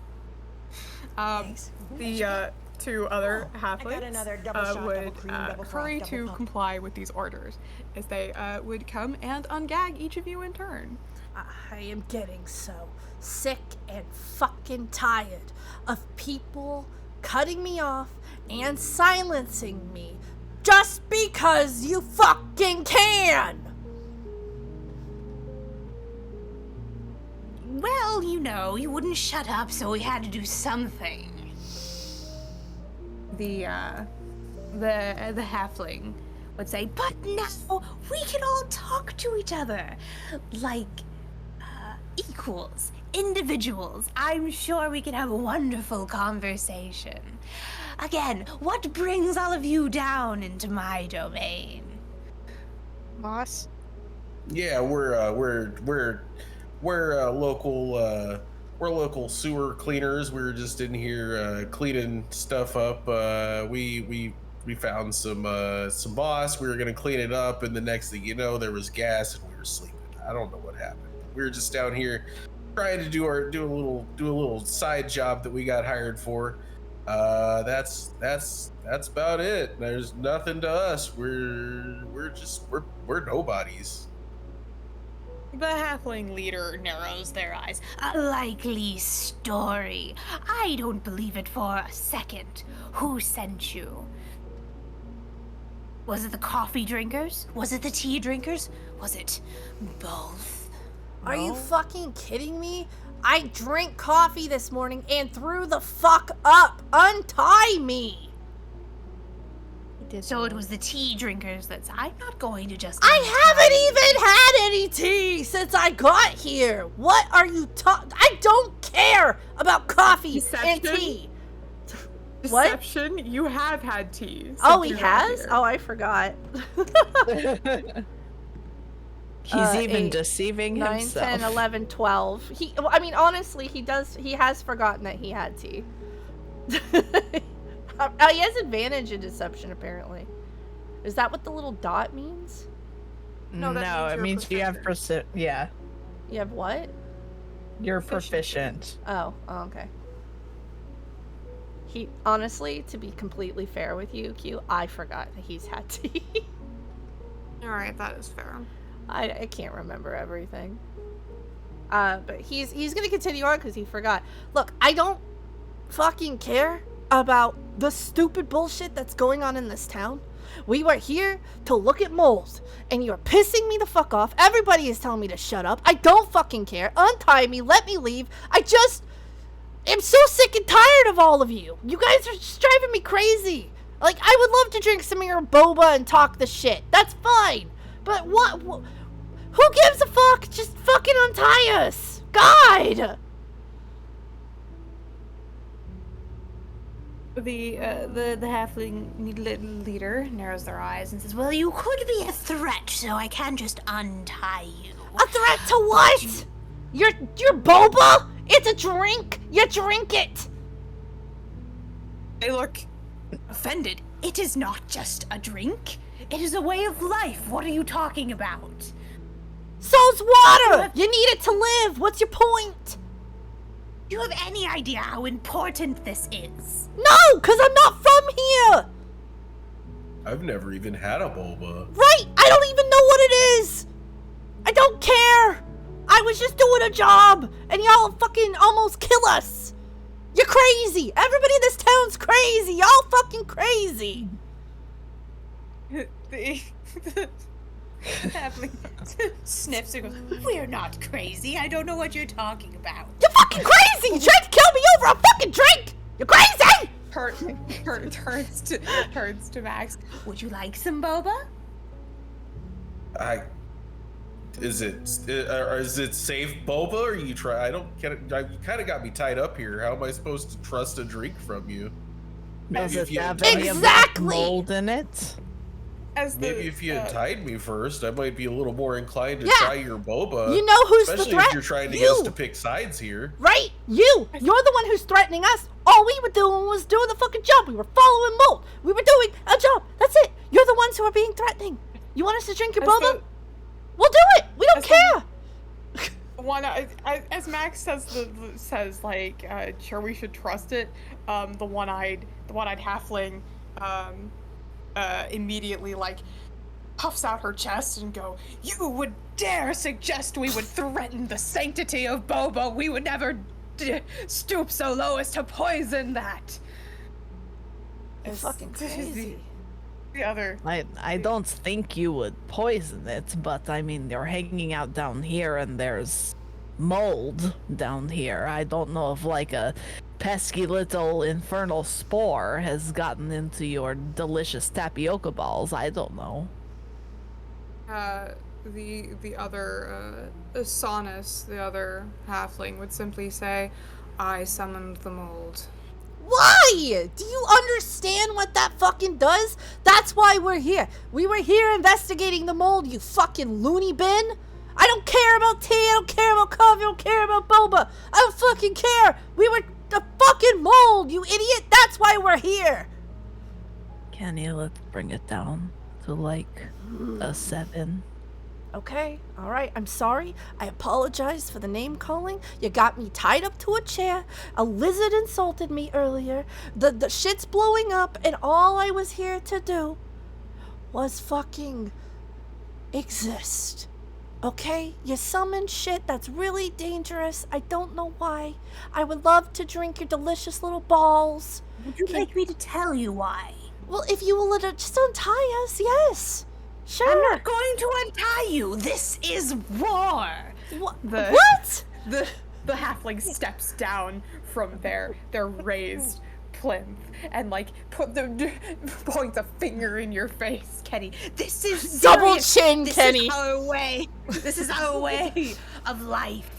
The two other halflings would hurry to comply with these orders, as they would come and ungag each of you in turn. I am getting so sick and fucking tired of people cutting me off and silencing me just because you fucking can! Well, you know, you wouldn't shut up, so we had to do something. The halfling would say, but now we can all talk to each other like equals, individuals. I'm sure we can have a wonderful conversation. Again, what brings all of you down into my domain? Moss? Yeah, we're local sewer cleaners. We were just in here cleaning stuff up. We found some moss. We were gonna clean it up, and the next thing you know, there was gas, and we were sleeping. I don't know what happened. We were just down here trying to do a little side job that we got hired for. That's about it. There's nothing to us. We're nobodies. The halfling leader narrows their eyes. A likely story. I don't believe it for a second. Who sent you? Was it the coffee drinkers? Was it the tea drinkers? Was it both? Are you fucking kidding me? I drank coffee this morning and threw the fuck up. Untie me. So it was the tea drinkers that's... I'm not going to just... I haven't even had any tea since I got here. What are you talking... I don't care about coffee and tea. Deception? What? You have had tea. Oh, he has? Oh, I forgot. He's even deceiving 9, himself. 10, 11, 12. I mean, honestly, he has forgotten that he had tea. He has advantage in deception, apparently. Is that what the little dot means? No, it means you have yeah. You have what? You're proficient. Oh, okay. Honestly, to be completely fair with you, Q, I forgot that he's had tea. Alright, that is fair. I can't remember everything. But he's gonna continue on because he forgot. Look, I don't fucking care about the stupid bullshit that's going on in this town. We were here to look at moles, and you're pissing me the fuck off. Everybody is telling me to shut up. I don't fucking care. Untie me, let me leave. I just am so sick and tired of all of you. You guys are just driving me crazy. Like, I would love to drink some of your boba and talk the shit. That's fine. But what who gives a fuck? Just fucking untie us. God! The halfling leader narrows their eyes and says, well, you could be a threat, so I can just untie you. A threat to what? Your boba? It's a drink. You drink it. They look offended. It is not just a drink. It is a way of life. What are you talking about? So's water. You need it to live. What's your point? Do you have any idea how important this is? No, because I'm not from here. I've never even had a boba. Right! I don't even know what it is! I don't care! I was just doing a job, and y'all fucking almost kill us! You're crazy! Everybody in this town's crazy! Y'all fucking crazy! The halfling sniffs and goes, "We're not crazy. I don't know what you're talking about." You're fucking crazy! You tried to kill me over a fucking drink! You're crazy! Turns to Max. "Would you like some boba?" Is it safe boba, or you try? I don't get it. You kind of got me tied up here. How am I supposed to trust a drink from you? Does it have any any of that Exactly! mold in it? Maybe if you had tied me first, I might be a little more inclined to Yeah. try your boba. You know who's the especially threat? if you're trying to get us to pick sides here. Right? You're the one who's threatening us. All we were doing was doing the fucking job. We were following Molt. We were doing a job. That's it. You're the ones who are being threatening. You want us to drink your boba? We'll do it. We don't care. As Max says like, sure, we should trust it. The one-eyed halfling, immediately like puffs out her chest and go, "You would dare suggest we would threaten the sanctity of boba? We would never stoop so low as to poison that." You're fucking crazy. The other. I don't think you would poison it, but I mean, you're hanging out down here and there's mold down here. I don't know if like a pesky little infernal spore has gotten into your delicious tapioca balls. I don't know. The other Sonus, the other halfling, would simply say, "I summoned the mold." Why? Do you understand what that fucking does? That's why we're here. We were here investigating the mold, you fucking loony bin. I don't care about tea, I don't care about coffee, I don't care about boba. I don't fucking care. We were the fucking mold, you idiot. That's why we're here. Kenny, let's bring it down to like a 7. Okay, all right, I'm sorry. I apologize for the name calling. You got me tied up to a chair. A lizard insulted me earlier. The shit's blowing up, and all I was here to do was fucking exist. Okay? You summon shit that's really dangerous. I don't know why. I would love to drink your delicious little balls. Would you like me to tell you why? Well, if you will just untie us, yes. Sure. I'm not going to untie you. This is war. What? The halfling steps down from their raised plinth and like points a finger in your face, Kenny. This is serious. Double chin, Kenny. This is our way. This is our way of life.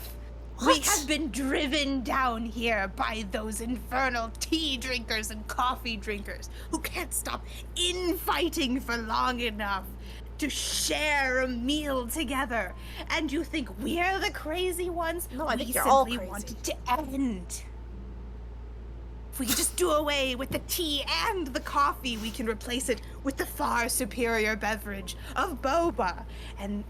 What? We have been driven down here by those infernal tea drinkers and coffee drinkers who can't stop infighting for long enough to share a meal together. And you think we're the crazy ones? No, I think we you're all simply crazy. want it to end. If we could just do away with the tea and the coffee, we can replace it with the far superior beverage of boba. And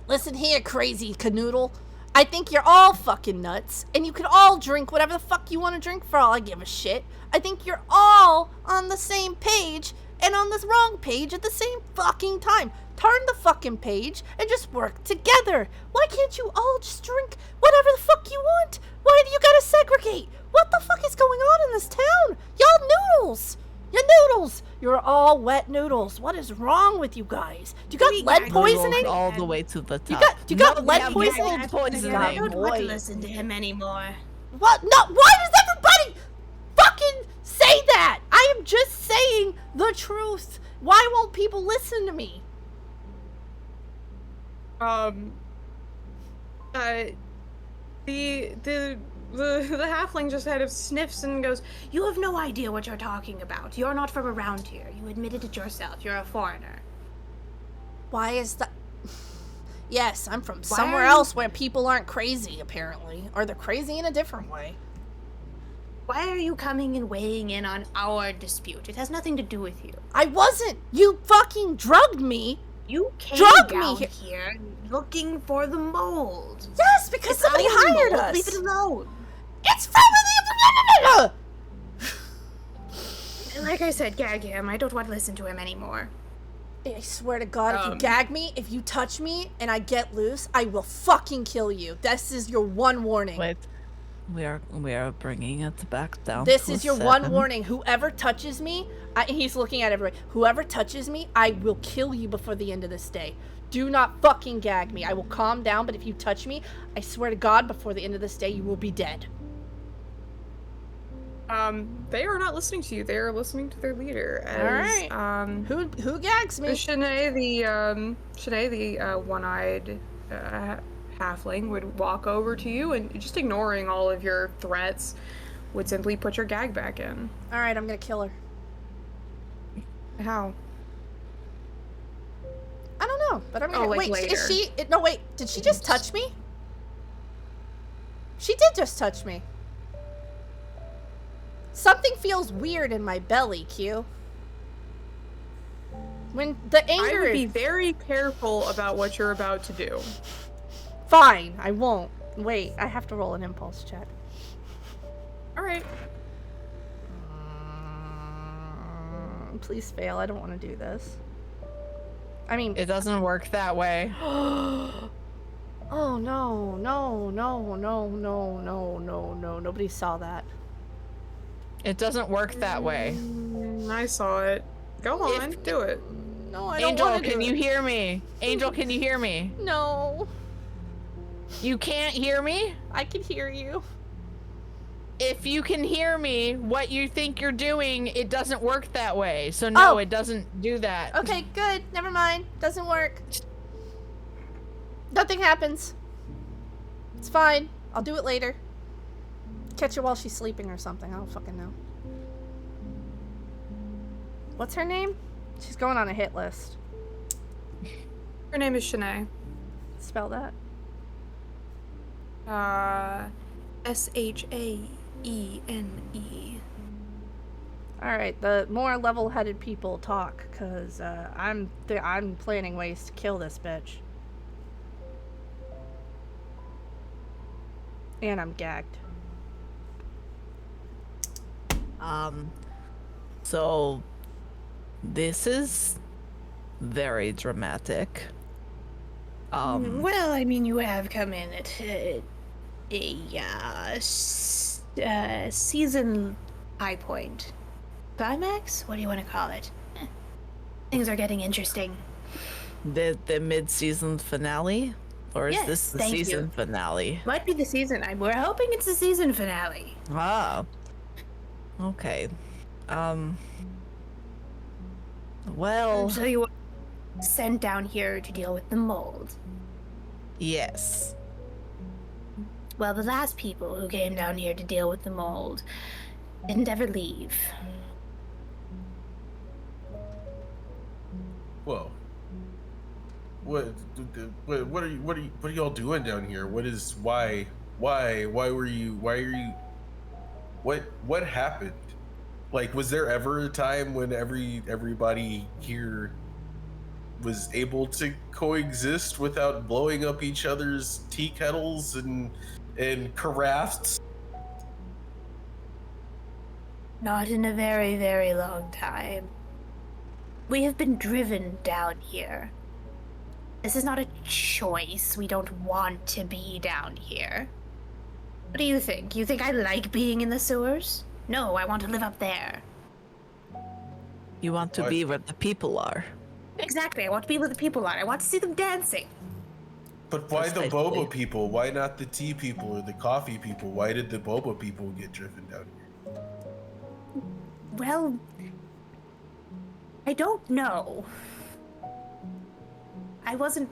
Listen here, crazy canoodle. I think you're all fucking nuts, and you can all drink whatever the fuck you want to drink for all I give a shit. I think you're all on the same page and on the wrong page at the same fucking time. Turn the fucking page and just work together. Why can't you all just drink whatever the fuck you want? Why do you gotta segregate? What the fuck is going on in this town? Y'all noodles! You're noodles! You're all wet noodles. What is wrong with you guys? Do you got lead poisoning? All the way to the top. You got No, lead we have poisoning? lead poisoning. I don't want to boy. listen to him anymore. What? No, why does everybody fucking say that? I am just saying the truth. Why won't people listen to me? The halfling just kind of sniffs and goes, You have no idea what you're talking about. You're not from around here. You admitted it yourself. You're a foreigner. Why is that? Yes, I'm from Why somewhere are you- else where people aren't crazy, apparently. Or they're crazy in a different way. Why are you coming and weighing in on our dispute? It has nothing to do with you. I wasn't. You fucking drugged me. You came Drug me down here. here looking for the mold. Yes, because It's somebody our hired mold. us. Leave it alone. It's from the... Like I said, gag him. I don't want to listen to him anymore. I swear to God, if you gag me, if you touch me, and I get loose, I will fucking kill you. This is your one warning. Wait, we are bringing it back down. This to is your 7. one warning. Whoever touches me, he's looking at everybody. Whoever touches me, I will kill you before the end of this day. Do not fucking gag me. I will calm down, but if you touch me, I swear to God, before the end of this day, you will be dead. They are not listening to you. They are listening to their leader. As, All right. Who gags me? Shanae, the one-eyed halfling, would walk over to you and, just ignoring all of your threats, would simply put your gag back in. All right, I'm gonna kill her. How? I don't know, but I'm gonna like wait. later. Is she? No, wait. Did she just touch me? She did just touch me. Something feels weird in my belly, Q. When the anger... I would be very careful about what you're about to do. Fine, I won't. Wait, I have to roll an impulse check. Alright. Please fail, I don't want to do this. I mean... It doesn't work that way. Oh, no. Nobody saw that. It doesn't work that way. I saw it. Go on, do it. No, I don't Angel, want to can do you it. hear me? Angel, can you hear me? No. You can't hear me? I can hear you. If you can hear me, what you think you're doing, it doesn't work that way. So no, it doesn't do that. Okay, good. Never mind. Doesn't work. Nothing happens. It's fine. I'll do it later. Catch her while she's sleeping or something. I don't fucking know. What's her name? She's going on a hit list. Her name is Shanae. Spell that. Shaene. Alright, the more level-headed people talk, because I'm planning ways to kill this bitch. And I'm gagged. So this is very dramatic. Well, I mean, you have come in at a season high point. Climax? What do you want to call it? Things are getting interesting. The mid-season finale? Or is Yes, this the thank season you. finale? Might be the season. We're hoping it's the season finale. Ah. Okay. Well, So you were sent down here to deal with the mold. yes. Well, the last people who came down here to deal with the mold didn't ever leave. Whoa. What are y'all doing down here? Why are you what happened? Like, was there ever a time when everybody here was able to coexist without blowing up each other's tea kettles and carafes? Not in a very, very long time. We have been driven down here. This is not a choice. We don't want to be down here. What do you think? You think I like being in the sewers? No, I want to live up there. You want to be where the people are. Exactly, I want to be where the people are. I want to see them dancing. But why the Precisely. boba people? Why not the tea people or the coffee people? Why did the boba people get driven down here? Well, I don't know. I wasn't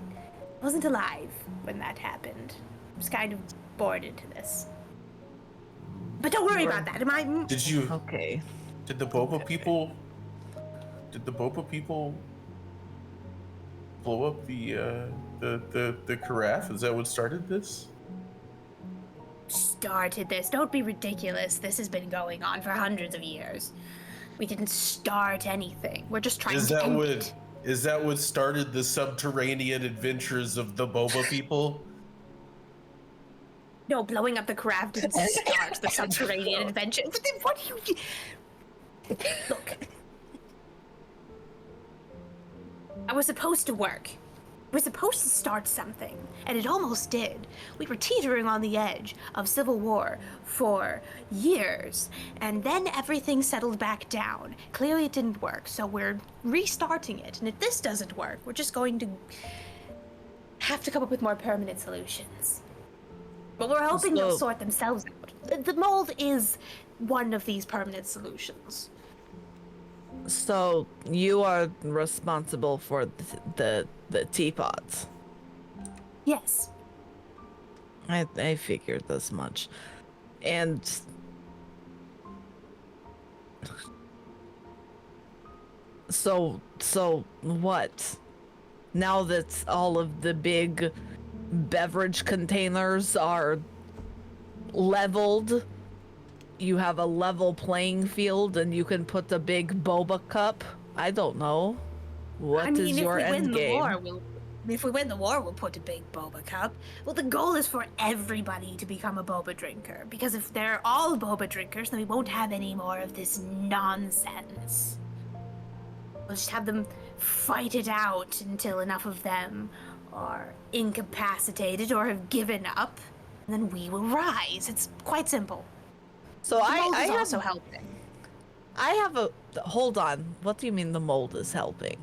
alive when that happened. I was kind of bored into this. But don't worry about that. Did you? Okay. Did the boba people blow up the carafe? Is that what started this? Started this. Don't be ridiculous. This has been going on for hundreds of years. We didn't start anything. We're just trying to end it. Is that what started the subterranean adventures of the boba people? No, blowing up the craft didn't start the subterranean adventure. What do you... Look. I was supposed to work. We're supposed to start something, and it almost did. We were teetering on the edge of civil war for years, and then everything settled back down. Clearly it didn't work, so we're restarting it, and if this doesn't work, we're just going to have to come up with more permanent solutions. But we're hoping they'll sort themselves out. The mold is one of these permanent solutions. So you are responsible for the teapots. Yes. I figured as much. And so what? Now that all of the big beverage containers are leveled, you have a level playing field and you can put a big boba cup. I don't know. What is your end game? If we win the war, we'll put a big boba cup. Well, the goal is for everybody to become a boba drinker, because if they're all boba drinkers, then we won't have any more of this nonsense. We'll just have them fight it out until enough of them are incapacitated or have given up, and then we will rise. It's quite simple. So the I mold is have, also helping. I have a hold on. What do you mean the mold is helping?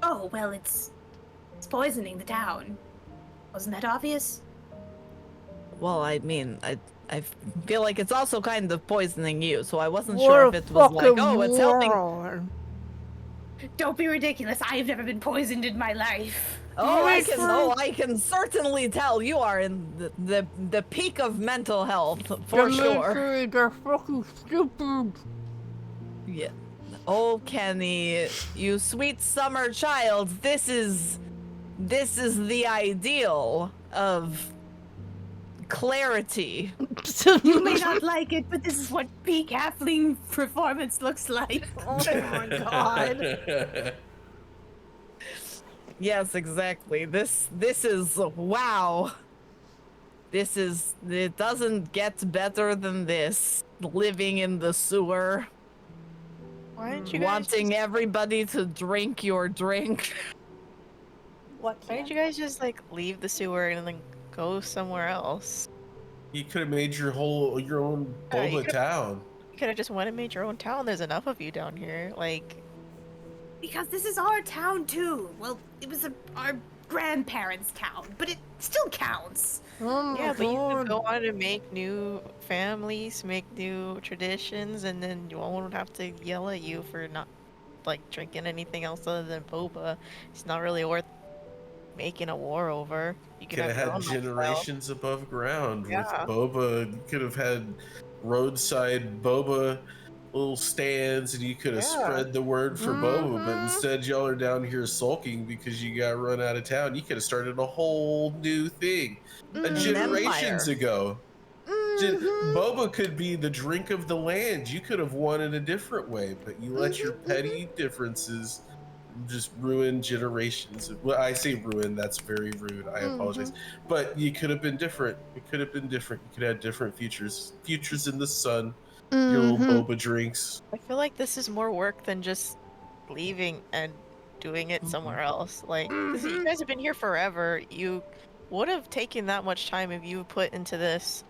Oh, well, it's poisoning the town. Wasn't that obvious? Well, I mean, I feel like it's also kind of poisoning you, so I wasn't sure if it was like, oh, it's helping. Don't be ridiculous. I have never been poisoned in my life. Oh, I can certainly tell you are in the peak of mental health for sure. They're fucking stupid. Yeah. Oh, Kenny, you sweet summer child. This is the ideal of clarity. You may not like it, but this is what peak halfling performance looks like. Oh my god. Yes, exactly. This is wow. It doesn't get better than this. Living in the sewer. Why didn't you guys wanting everybody to drink your drink. What? Why didn't you guys just like leave the sewer and then go somewhere else? You could have made your own boba town. You could have just went and made your own town. There's enough of you down here. Like, because this is our town too. Well, it was our grandparents' town, but it still counts. Yeah, but you could go on and make new families, make new traditions, and then you won't have to yell at you for not like drinking anything else other than boba. It's not really worth making a war over. You could have had generations above ground Yeah. with boba. You could have had roadside boba little stands, and you could have spread the word for boba. But instead, y'all are down here sulking because you got run out of town. You could have started a whole new thing generations ago. Boba could be the drink of the land. You could have won in a different way, but you let your petty differences just ruin generations. Well, I say ruin, that's very rude. I apologize. But you could have been different. It could have been different. You could have different futures. Futures in the sun. Your little boba drinks. I feel like this is more work than just leaving and doing it somewhere else. Like, 'cause you guys have been here forever. You would have taken that much time if you put into this.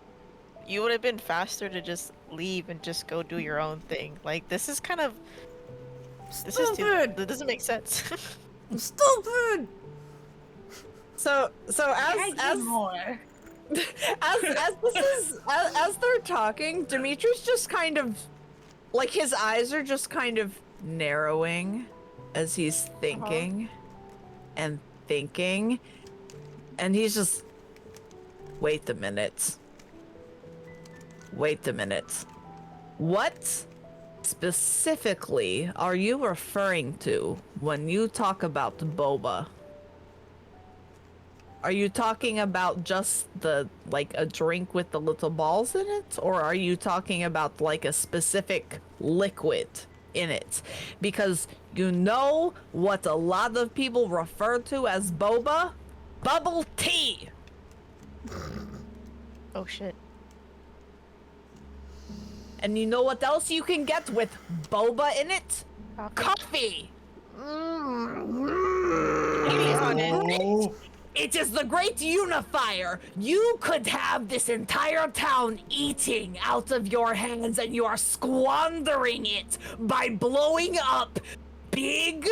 You would have been faster to just leave and just go do your own thing. Like, this is kind of Stupid. That doesn't make sense. Stupid. So as more. as they're talking, Dimitri's just kind of like his eyes are just kind of narrowing as he's thinking and thinking, and he's just wait a minute. What specifically are you referring to when you talk about boba? Are you talking about just like a drink with the little balls in it? Or are you talking about like a specific liquid in it? Because you know what a lot of people refer to as boba? Bubble tea! Oh shit. And you know what else you can get with boba in it? Coffee. It is the great unifier. You could have this entire town eating out of your hands, and you are squandering it by blowing up big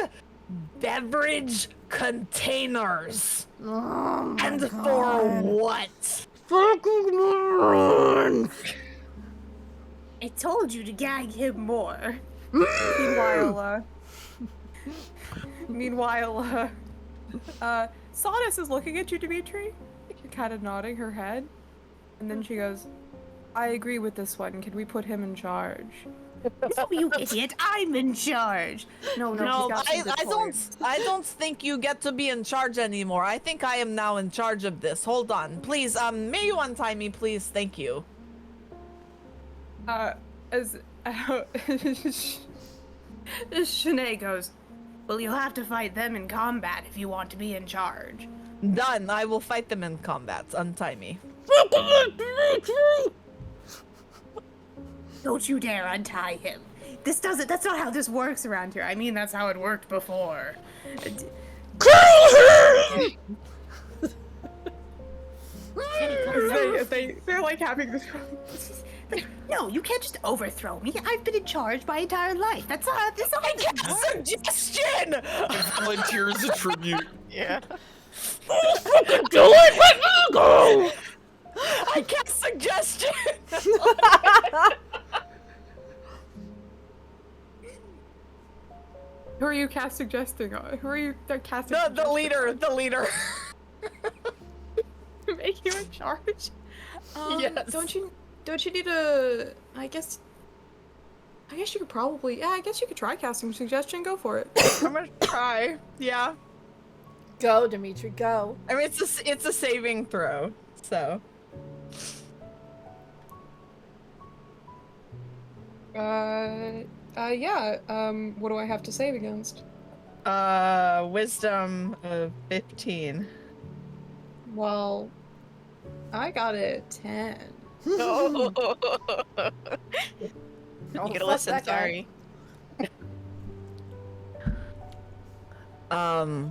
beverage containers. And for what? Fucking morons! I told you to gag him more. Meanwhile, Sawdust is looking at you, Dimitri, kind of nodding her head, and then she goes, "I agree with this one. Can we put him in charge?" No, you idiot! I'm in charge. No, I don't think you get to be in charge anymore. I think I am now in charge of this. Hold on, please. May you untie me, please? Thank you. As Shanae goes, "Well, you'll have to fight them in combat if you want to be in charge." Done. I will fight them in combat. Untie me. Don't you dare untie him. That's not how this works around here. I mean, that's how it worked before. they're like having this. No, you can't just overthrow me. I've been in charge my entire life. That's not suggestion. Volunteer as a tribute. Yeah. Do it! Let me go! I cast suggestion. Who are you suggesting on? Who are you casting? The leader. The leader. Make you in charge. Yes. Don't you need a? I guess you could probably. Yeah, I guess you could try casting suggestion. Go for it. I'm gonna try. Yeah. Go, Dimitri, go. I mean, it's a saving throw, so. Yeah. What do I have to save against? Wisdom of 15. Well, I got a 10. You gotta fuck listen, that guy. sorry.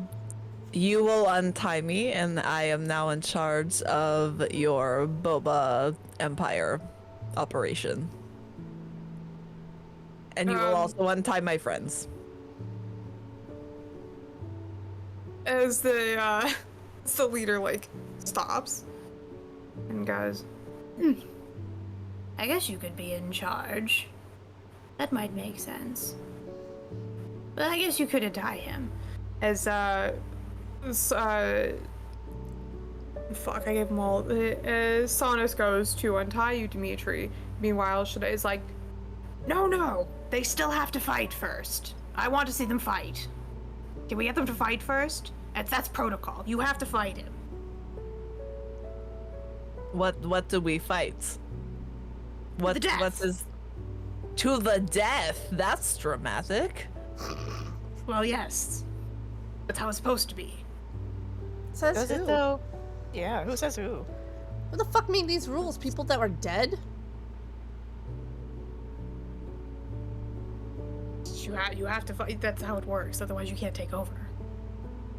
You will untie me, and I am now in charge of your Boba Empire operation. And you will also untie my friends. As the leader like stops and goes, I guess you could be in charge. That might make sense. But I guess you could untie him. as fuck, I gave them all. Sonus goes to untie you, Dimitri. Meanwhile, Shanae is like, No, they still have to fight first. I want to see them fight. Can we get them to fight first? That's protocol. You have to fight him. What do we fight? The death. What is to the death? That's dramatic. Well, yes. That's how it's supposed to be. Says Does who? it though? Yeah, who says who? Who the fuck made these rules? People that are dead? You have to fight. That's how it works. Otherwise, you can't take over.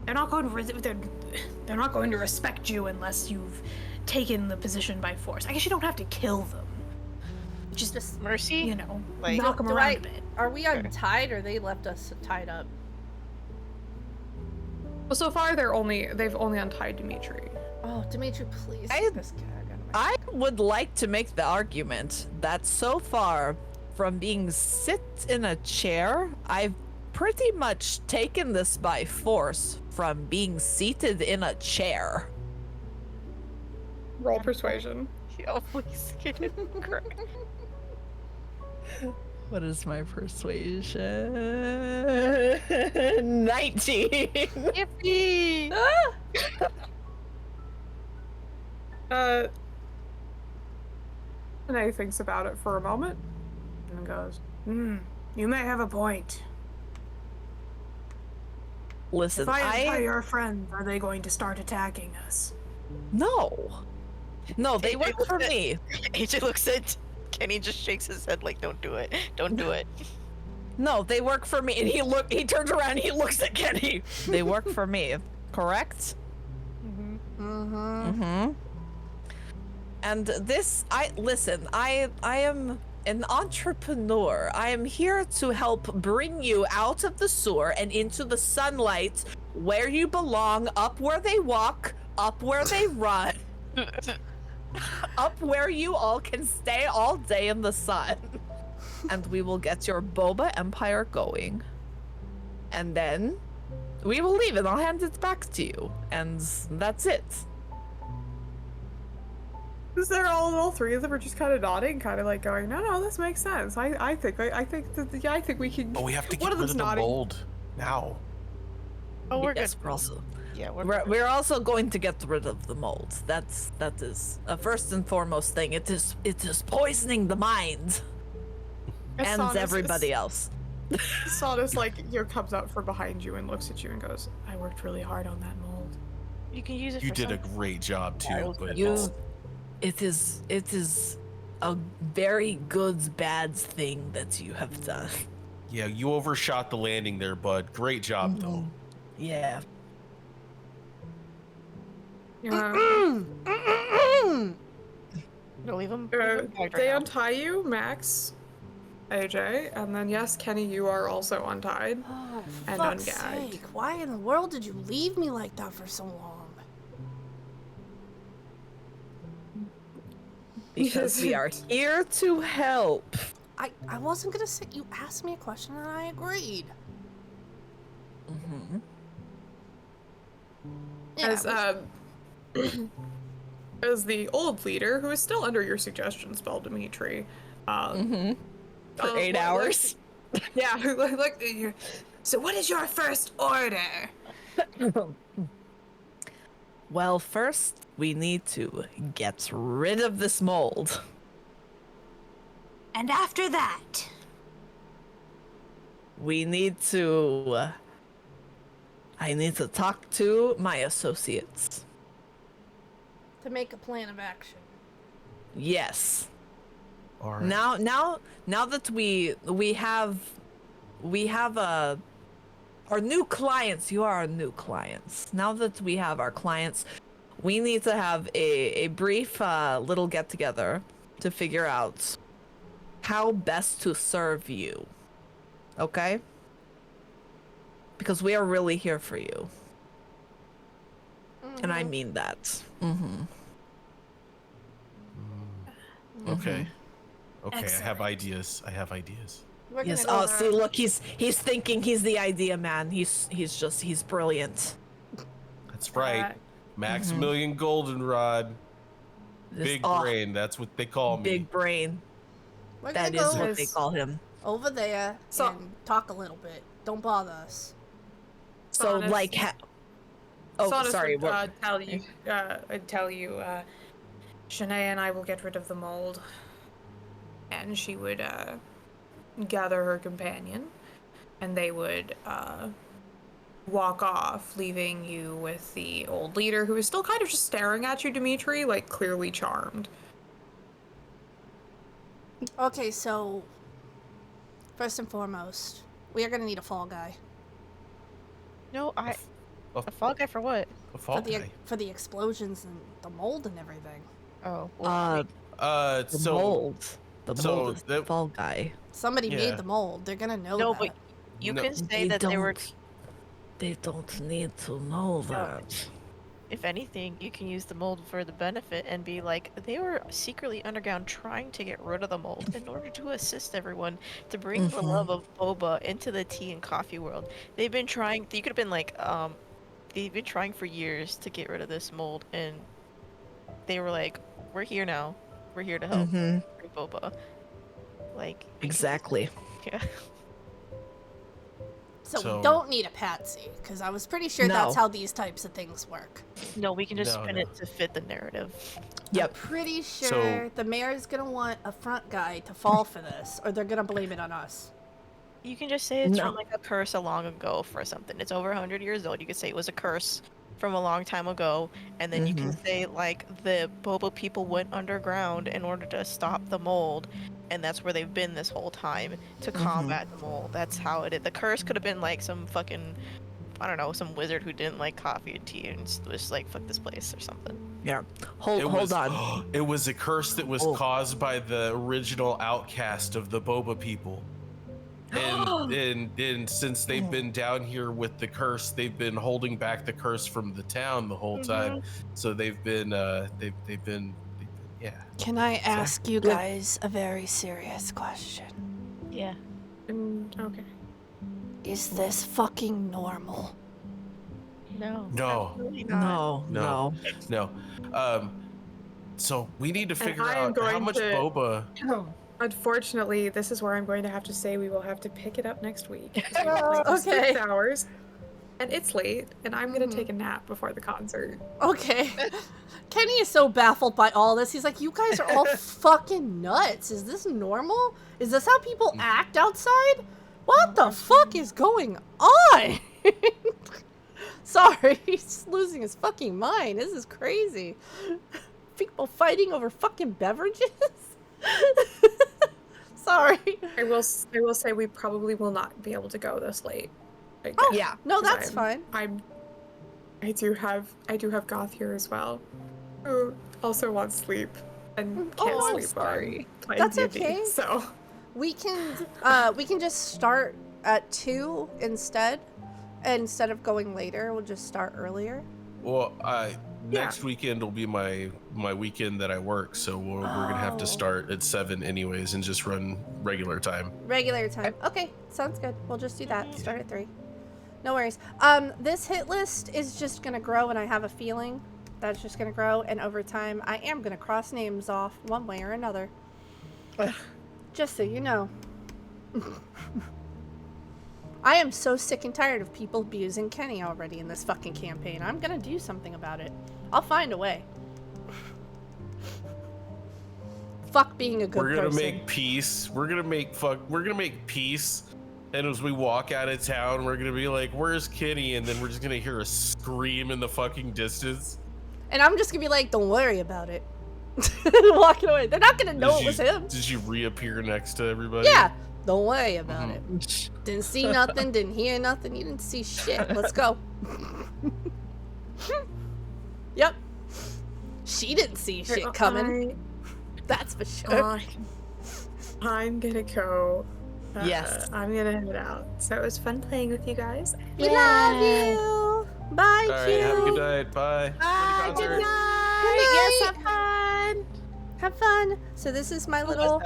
They're not going to they're not going to respect you unless you've taken the position by force. I guess you don't have to kill them. Just mercy, you know, like knock them around a bit. Are we untied or they left us tied up? well, so far they've only untied Dimitri. Oh, Dimitri, please. I- get this cat out of my I would like to make the argument that so far, from being sit in a chair, I've pretty much taken this by force from being seated in a chair. Roll persuasion. Oh, please get it correct. What is my persuasion? 19. Yippee! Shanae thinks about it for a moment and goes, You may have a point. Listen, If I untie our friends, are they going to start attacking us? No, they work for me. AJ looks at Kenny just shakes his head like, don't do it. Don't do it. No, they work for me. And he turns around and he looks at Kenny. They work for me, correct? And this, I am an entrepreneur. I am here to help bring you out of the sewer and into the sunlight where you belong, up where they walk, up where they run, up where you all can stay all day in the sun. And we will get your boba empire going. And then we will leave and I'll hand it back to you. And that's it. Is there all three of them are just kind of nodding, kind of like going, no, this makes sense. I think we can. But we have to one get of rid them's of the nodding. mold now. Oh, we're Yes, good. we're also Yeah, we're also going to get rid of the mold. That is a first and foremost thing. It is poisoning the mind and everybody else. Sawdust comes out from behind you and looks at you and goes, I worked really hard on that mold. You can use it. You for did a something. great job too, but It is a very good bad thing that you have done. yeah, you overshot the landing there, bud. Great job though. Yeah. No, leave him. They untie you, Max, AJ, and then yes, Kenny, you are also untied and Fuck's ungagged. sake, why in the world did you leave me like that for so long? Because we are here to help. I wasn't gonna say, you asked me a question and I agreed. Yeah, As the old leader, who is still under your suggestion spell, Dimitri. For 8 hours. Yeah, so what is your first order? Well, first we need to get rid of this mold. And after that, We need to I need to talk to my associates. to make a plan of action. Yes. All right. Now that we have our new clients, you are our new clients. Now that we have our clients, we need to have a brief little get together to figure out how best to serve you. Okay? Because we are really here for you. And I mean that. Okay. Okay, Excellent. I have ideas. We're Yes. gonna go Oh, see, around- look, he's thinking he's the idea man. He's brilliant. That's right. Maximilian Goldenrod. This- Big oh, brain. That's what they call me. Big brain. We're That gonna is go what they call him. over there and talk a little bit. Don't bother us. So, Sonus- like, oh, Sonus sorry. would, What? I'd tell you, Shanae and I will get rid of the mold. And she would, gather her companion. And they would, walk off, leaving you with the old leader who is still kind of just staring at you, Dimitri, like clearly charmed. Okay, so first and foremost, we are gonna need a fall guy No, A a fall guy for what? fall guy. for the explosions and the mold and everything. Oh, well, The So mold. The so mold is the that- fall guy. Somebody Yeah. made the mold. They're gonna know no, that. but you No. can say that they were. They don't need to know that. If anything, you can use the mold for the benefit and be like, they were secretly underground trying to get rid of the mold in order to assist everyone to bring the love of boba into the tea and coffee world. They've been trying. You could have been like, they've been trying for years to get rid of this mold, and they were like, we're here now. We're here to help bring boba. Like Exactly. yeah. So we don't need a patsy, because I was pretty sure that's No. how these types of things work. No, we can just No, spin no. it to fit the narrative. Yep. Pretty sure So- the mayor's gonna want a front guy to fall for this, or they're gonna blame it on us. You can just say it's No. from like a curse a long ago for something. It's over 100 years old. You could say it was a curse from a long time ago, and then you can say like the boba people went underground in order to stop the mold, and that's where they've been this whole time to combat the mold. That's how it is. The curse could have been like some fucking, I don't know, some wizard who didn't like coffee and tea and was like, fuck this place or something. Yeah. Hold on. It was a curse that was caused by the original outcast of the Boba people. And since they've been down here with the curse, they've been holding back the curse from the town the whole time. So they've been yeah. Can I ask you guys a very serious question? Yeah. Okay. Is this fucking normal? No. No. So we need to figure out how much boba. Unfortunately, this is where I'm going to have to say we will have to pick it up next week. Okay. 6 hours, and it's late, and I'm gonna take a nap before the concert. Okay. Kenny is so baffled by all this. He's like, you guys are all fucking nuts. Is this normal? Is this how people act outside? What the fuck is going on? Sorry, he's losing his fucking mind. This is crazy. People fighting over fucking beverages? Sorry. I will say we probably will not be able to go this late. Oh yeah, no, that's fine. I do have Goth here as well, who also wants sleep and can't sleep. Sorry. That's okay. So we can just start at 2 instead of going later. We'll just start earlier. Well, next weekend will be my weekend that I work, so we're gonna have to start at 7 anyways and just run regular time. Regular time. Okay, sounds good. We'll just do that. Start at 3. No worries. This hit list is just gonna grow, and I have a feeling that it's just gonna grow, and over time I am gonna cross names off one way or another. Just so you know. I am so sick and tired of people abusing Kenny already in this fucking campaign. I'm gonna do something about it. I'll find a way. Fuck being a good person. We're gonna make peace. We're gonna make peace. And as we walk out of town, we're gonna be like, "Where's Kenny?" And then we're just gonna hear a scream in the fucking distance. And I'm just gonna be like, "Don't worry about it." Walking away. They're not gonna know it was him. Did you reappear next to everybody? Yeah. Don't worry about it. Didn't see nothing, didn't hear nothing, you didn't see shit. Let's go. Yep. She didn't see shit coming. That's for sure. I'm gonna go. Yes. I'm gonna head out. So it was fun playing with you guys. We love you. Bye, All right, have a good night. Bye. Bye. Good night. Yes, have fun. Have fun. So this is my little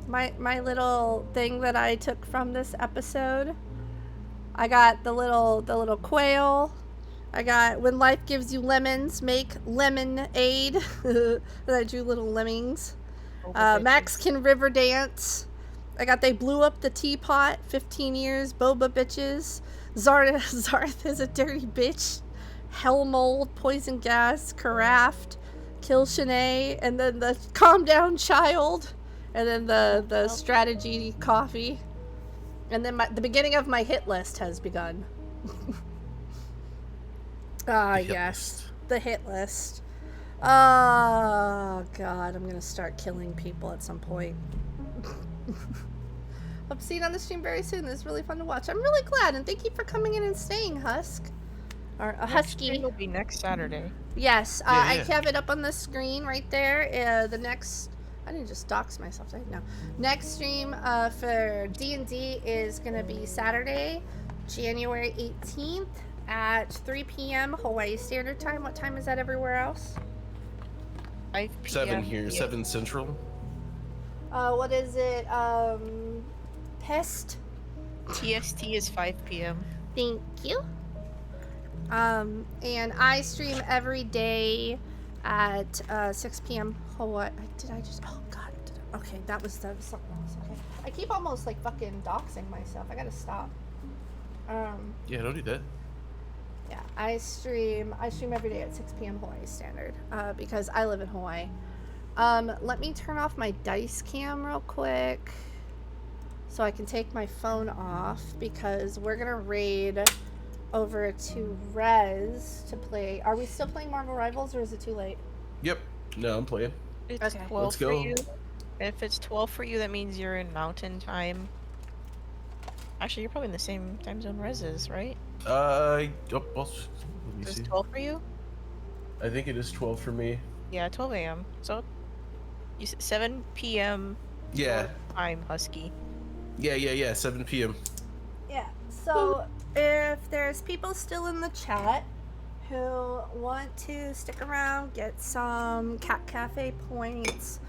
my little thing that I took from this episode. I got the little quail. I got when life gives you lemons, make lemonade. And I drew little lemmings. Max can river dance. I got they blew up the teapot. 15 years, boba bitches. Zarth is a dirty bitch. Hellmold, poison gas, carafe, kill Shanae, and then the calm down child. And then the strategy coffee. And then the beginning of my hit list has begun. Yes. The hit list. Oh, God. I'm going to start killing people at some point. Hope to see you on the stream very soon. This is really fun to watch. I'm really glad. And thank you for coming in and staying, Husk. Or Husky. It'll be next Saturday. Yes. I have it up on the screen right there. The next... I didn't just dox myself. I know. Next stream for D&D is going to be Saturday, January 18th at 3 p.m. Hawaii Standard Time. What time is that everywhere else? 5 p.m. 7 here, 7 Central. What is it? Pest? TST is 5 p.m. Thank you. And I stream every day at 6 p.m. Hawaii. Did I just? Oh God. Okay, that was something else. Okay. I keep almost like fucking doxing myself. I gotta stop. Yeah, don't do that. Yeah, I stream every day at 6 p.m. Hawaii Standard because I live in Hawaii. Let me turn off my dice cam real quick so I can take my phone off because we're gonna raid over to Rez to play. Are we still playing Marvel Rivals, or is it too late? Yep. No, I'm playing. It's Okay. 12 Let's for go. you. If it's 12 for you, that means you're in mountain time. Actually, you're probably in the same time zone Rez is, right? Well, let me Is see. 12 for you? I think it is 12 for me. Yeah, 12 a.m. So, you 7 p.m. Yeah. your time, Husky. Yeah. 7 p.m. Yeah. So if there's people still in the chat who want to stick around, get some Cat Cafe points,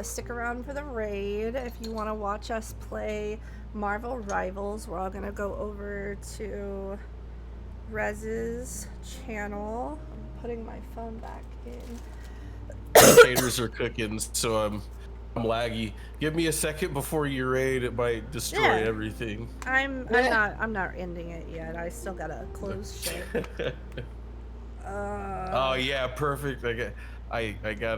stick around for the raid. If you want to watch us play Marvel Rivals, we're all gonna go over to Rez's channel. I'm putting my phone back in. Potatoes are cooking, so I'm laggy. Give me a second before you raid. It might destroy everything. I'm not ending it yet. I still gotta close shit. Oh yeah, perfect. I got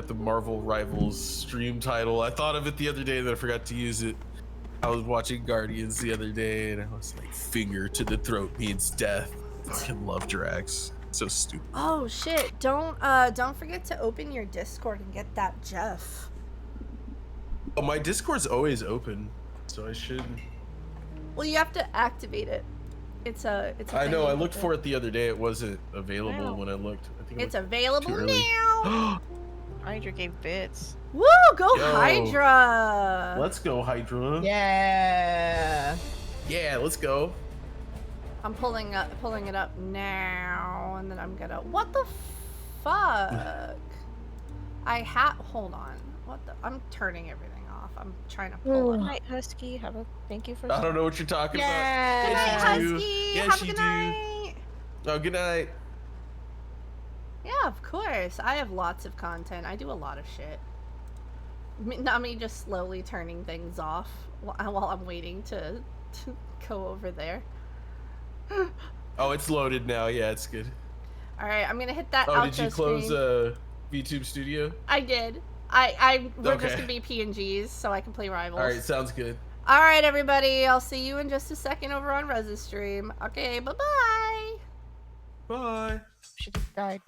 the Marvel Rivals stream title. I thought of it the other day, and then I forgot to use it. I was watching Guardians the other day, and I was like, "Finger to the throat means death." I fucking love Drax. So stupid. Oh shit! Don't forget to open your Discord and get that Jeff. Oh, my Discord's always open, so I should. Well, you have to activate it. It's a I thing know. you I have looked to- for it the other day. It wasn't available when I looked. I think It's it was available too early. now. Hydra gave bits. Woo! Go Yo. Hydra! Let's go, Hydra. Yeah. Yeah, let's go. I'm pulling it up now, and then I'm gonna. What the fuck? Hold on. What the? I'm turning everything off. I'm trying to pull Good it. night, Husky. Thank you for. I don't know what you're talking Good night, about. Husky. Yes, Have a you good do. night. Oh, good night. Yeah, of course. I have lots of content. I do a lot of shit. Not me just slowly turning things off while I'm waiting to go over there. Oh, it's loaded now. Yeah, it's good. All right, I'm gonna hit that Oh, outro did you close screen. VTube Studio? I did. We're just gonna be PNGs so I can play Rivals. All right, sounds good. All right, everybody. I'll see you in just a second over on Rez's stream. Okay, bye-bye. Bye. She just died.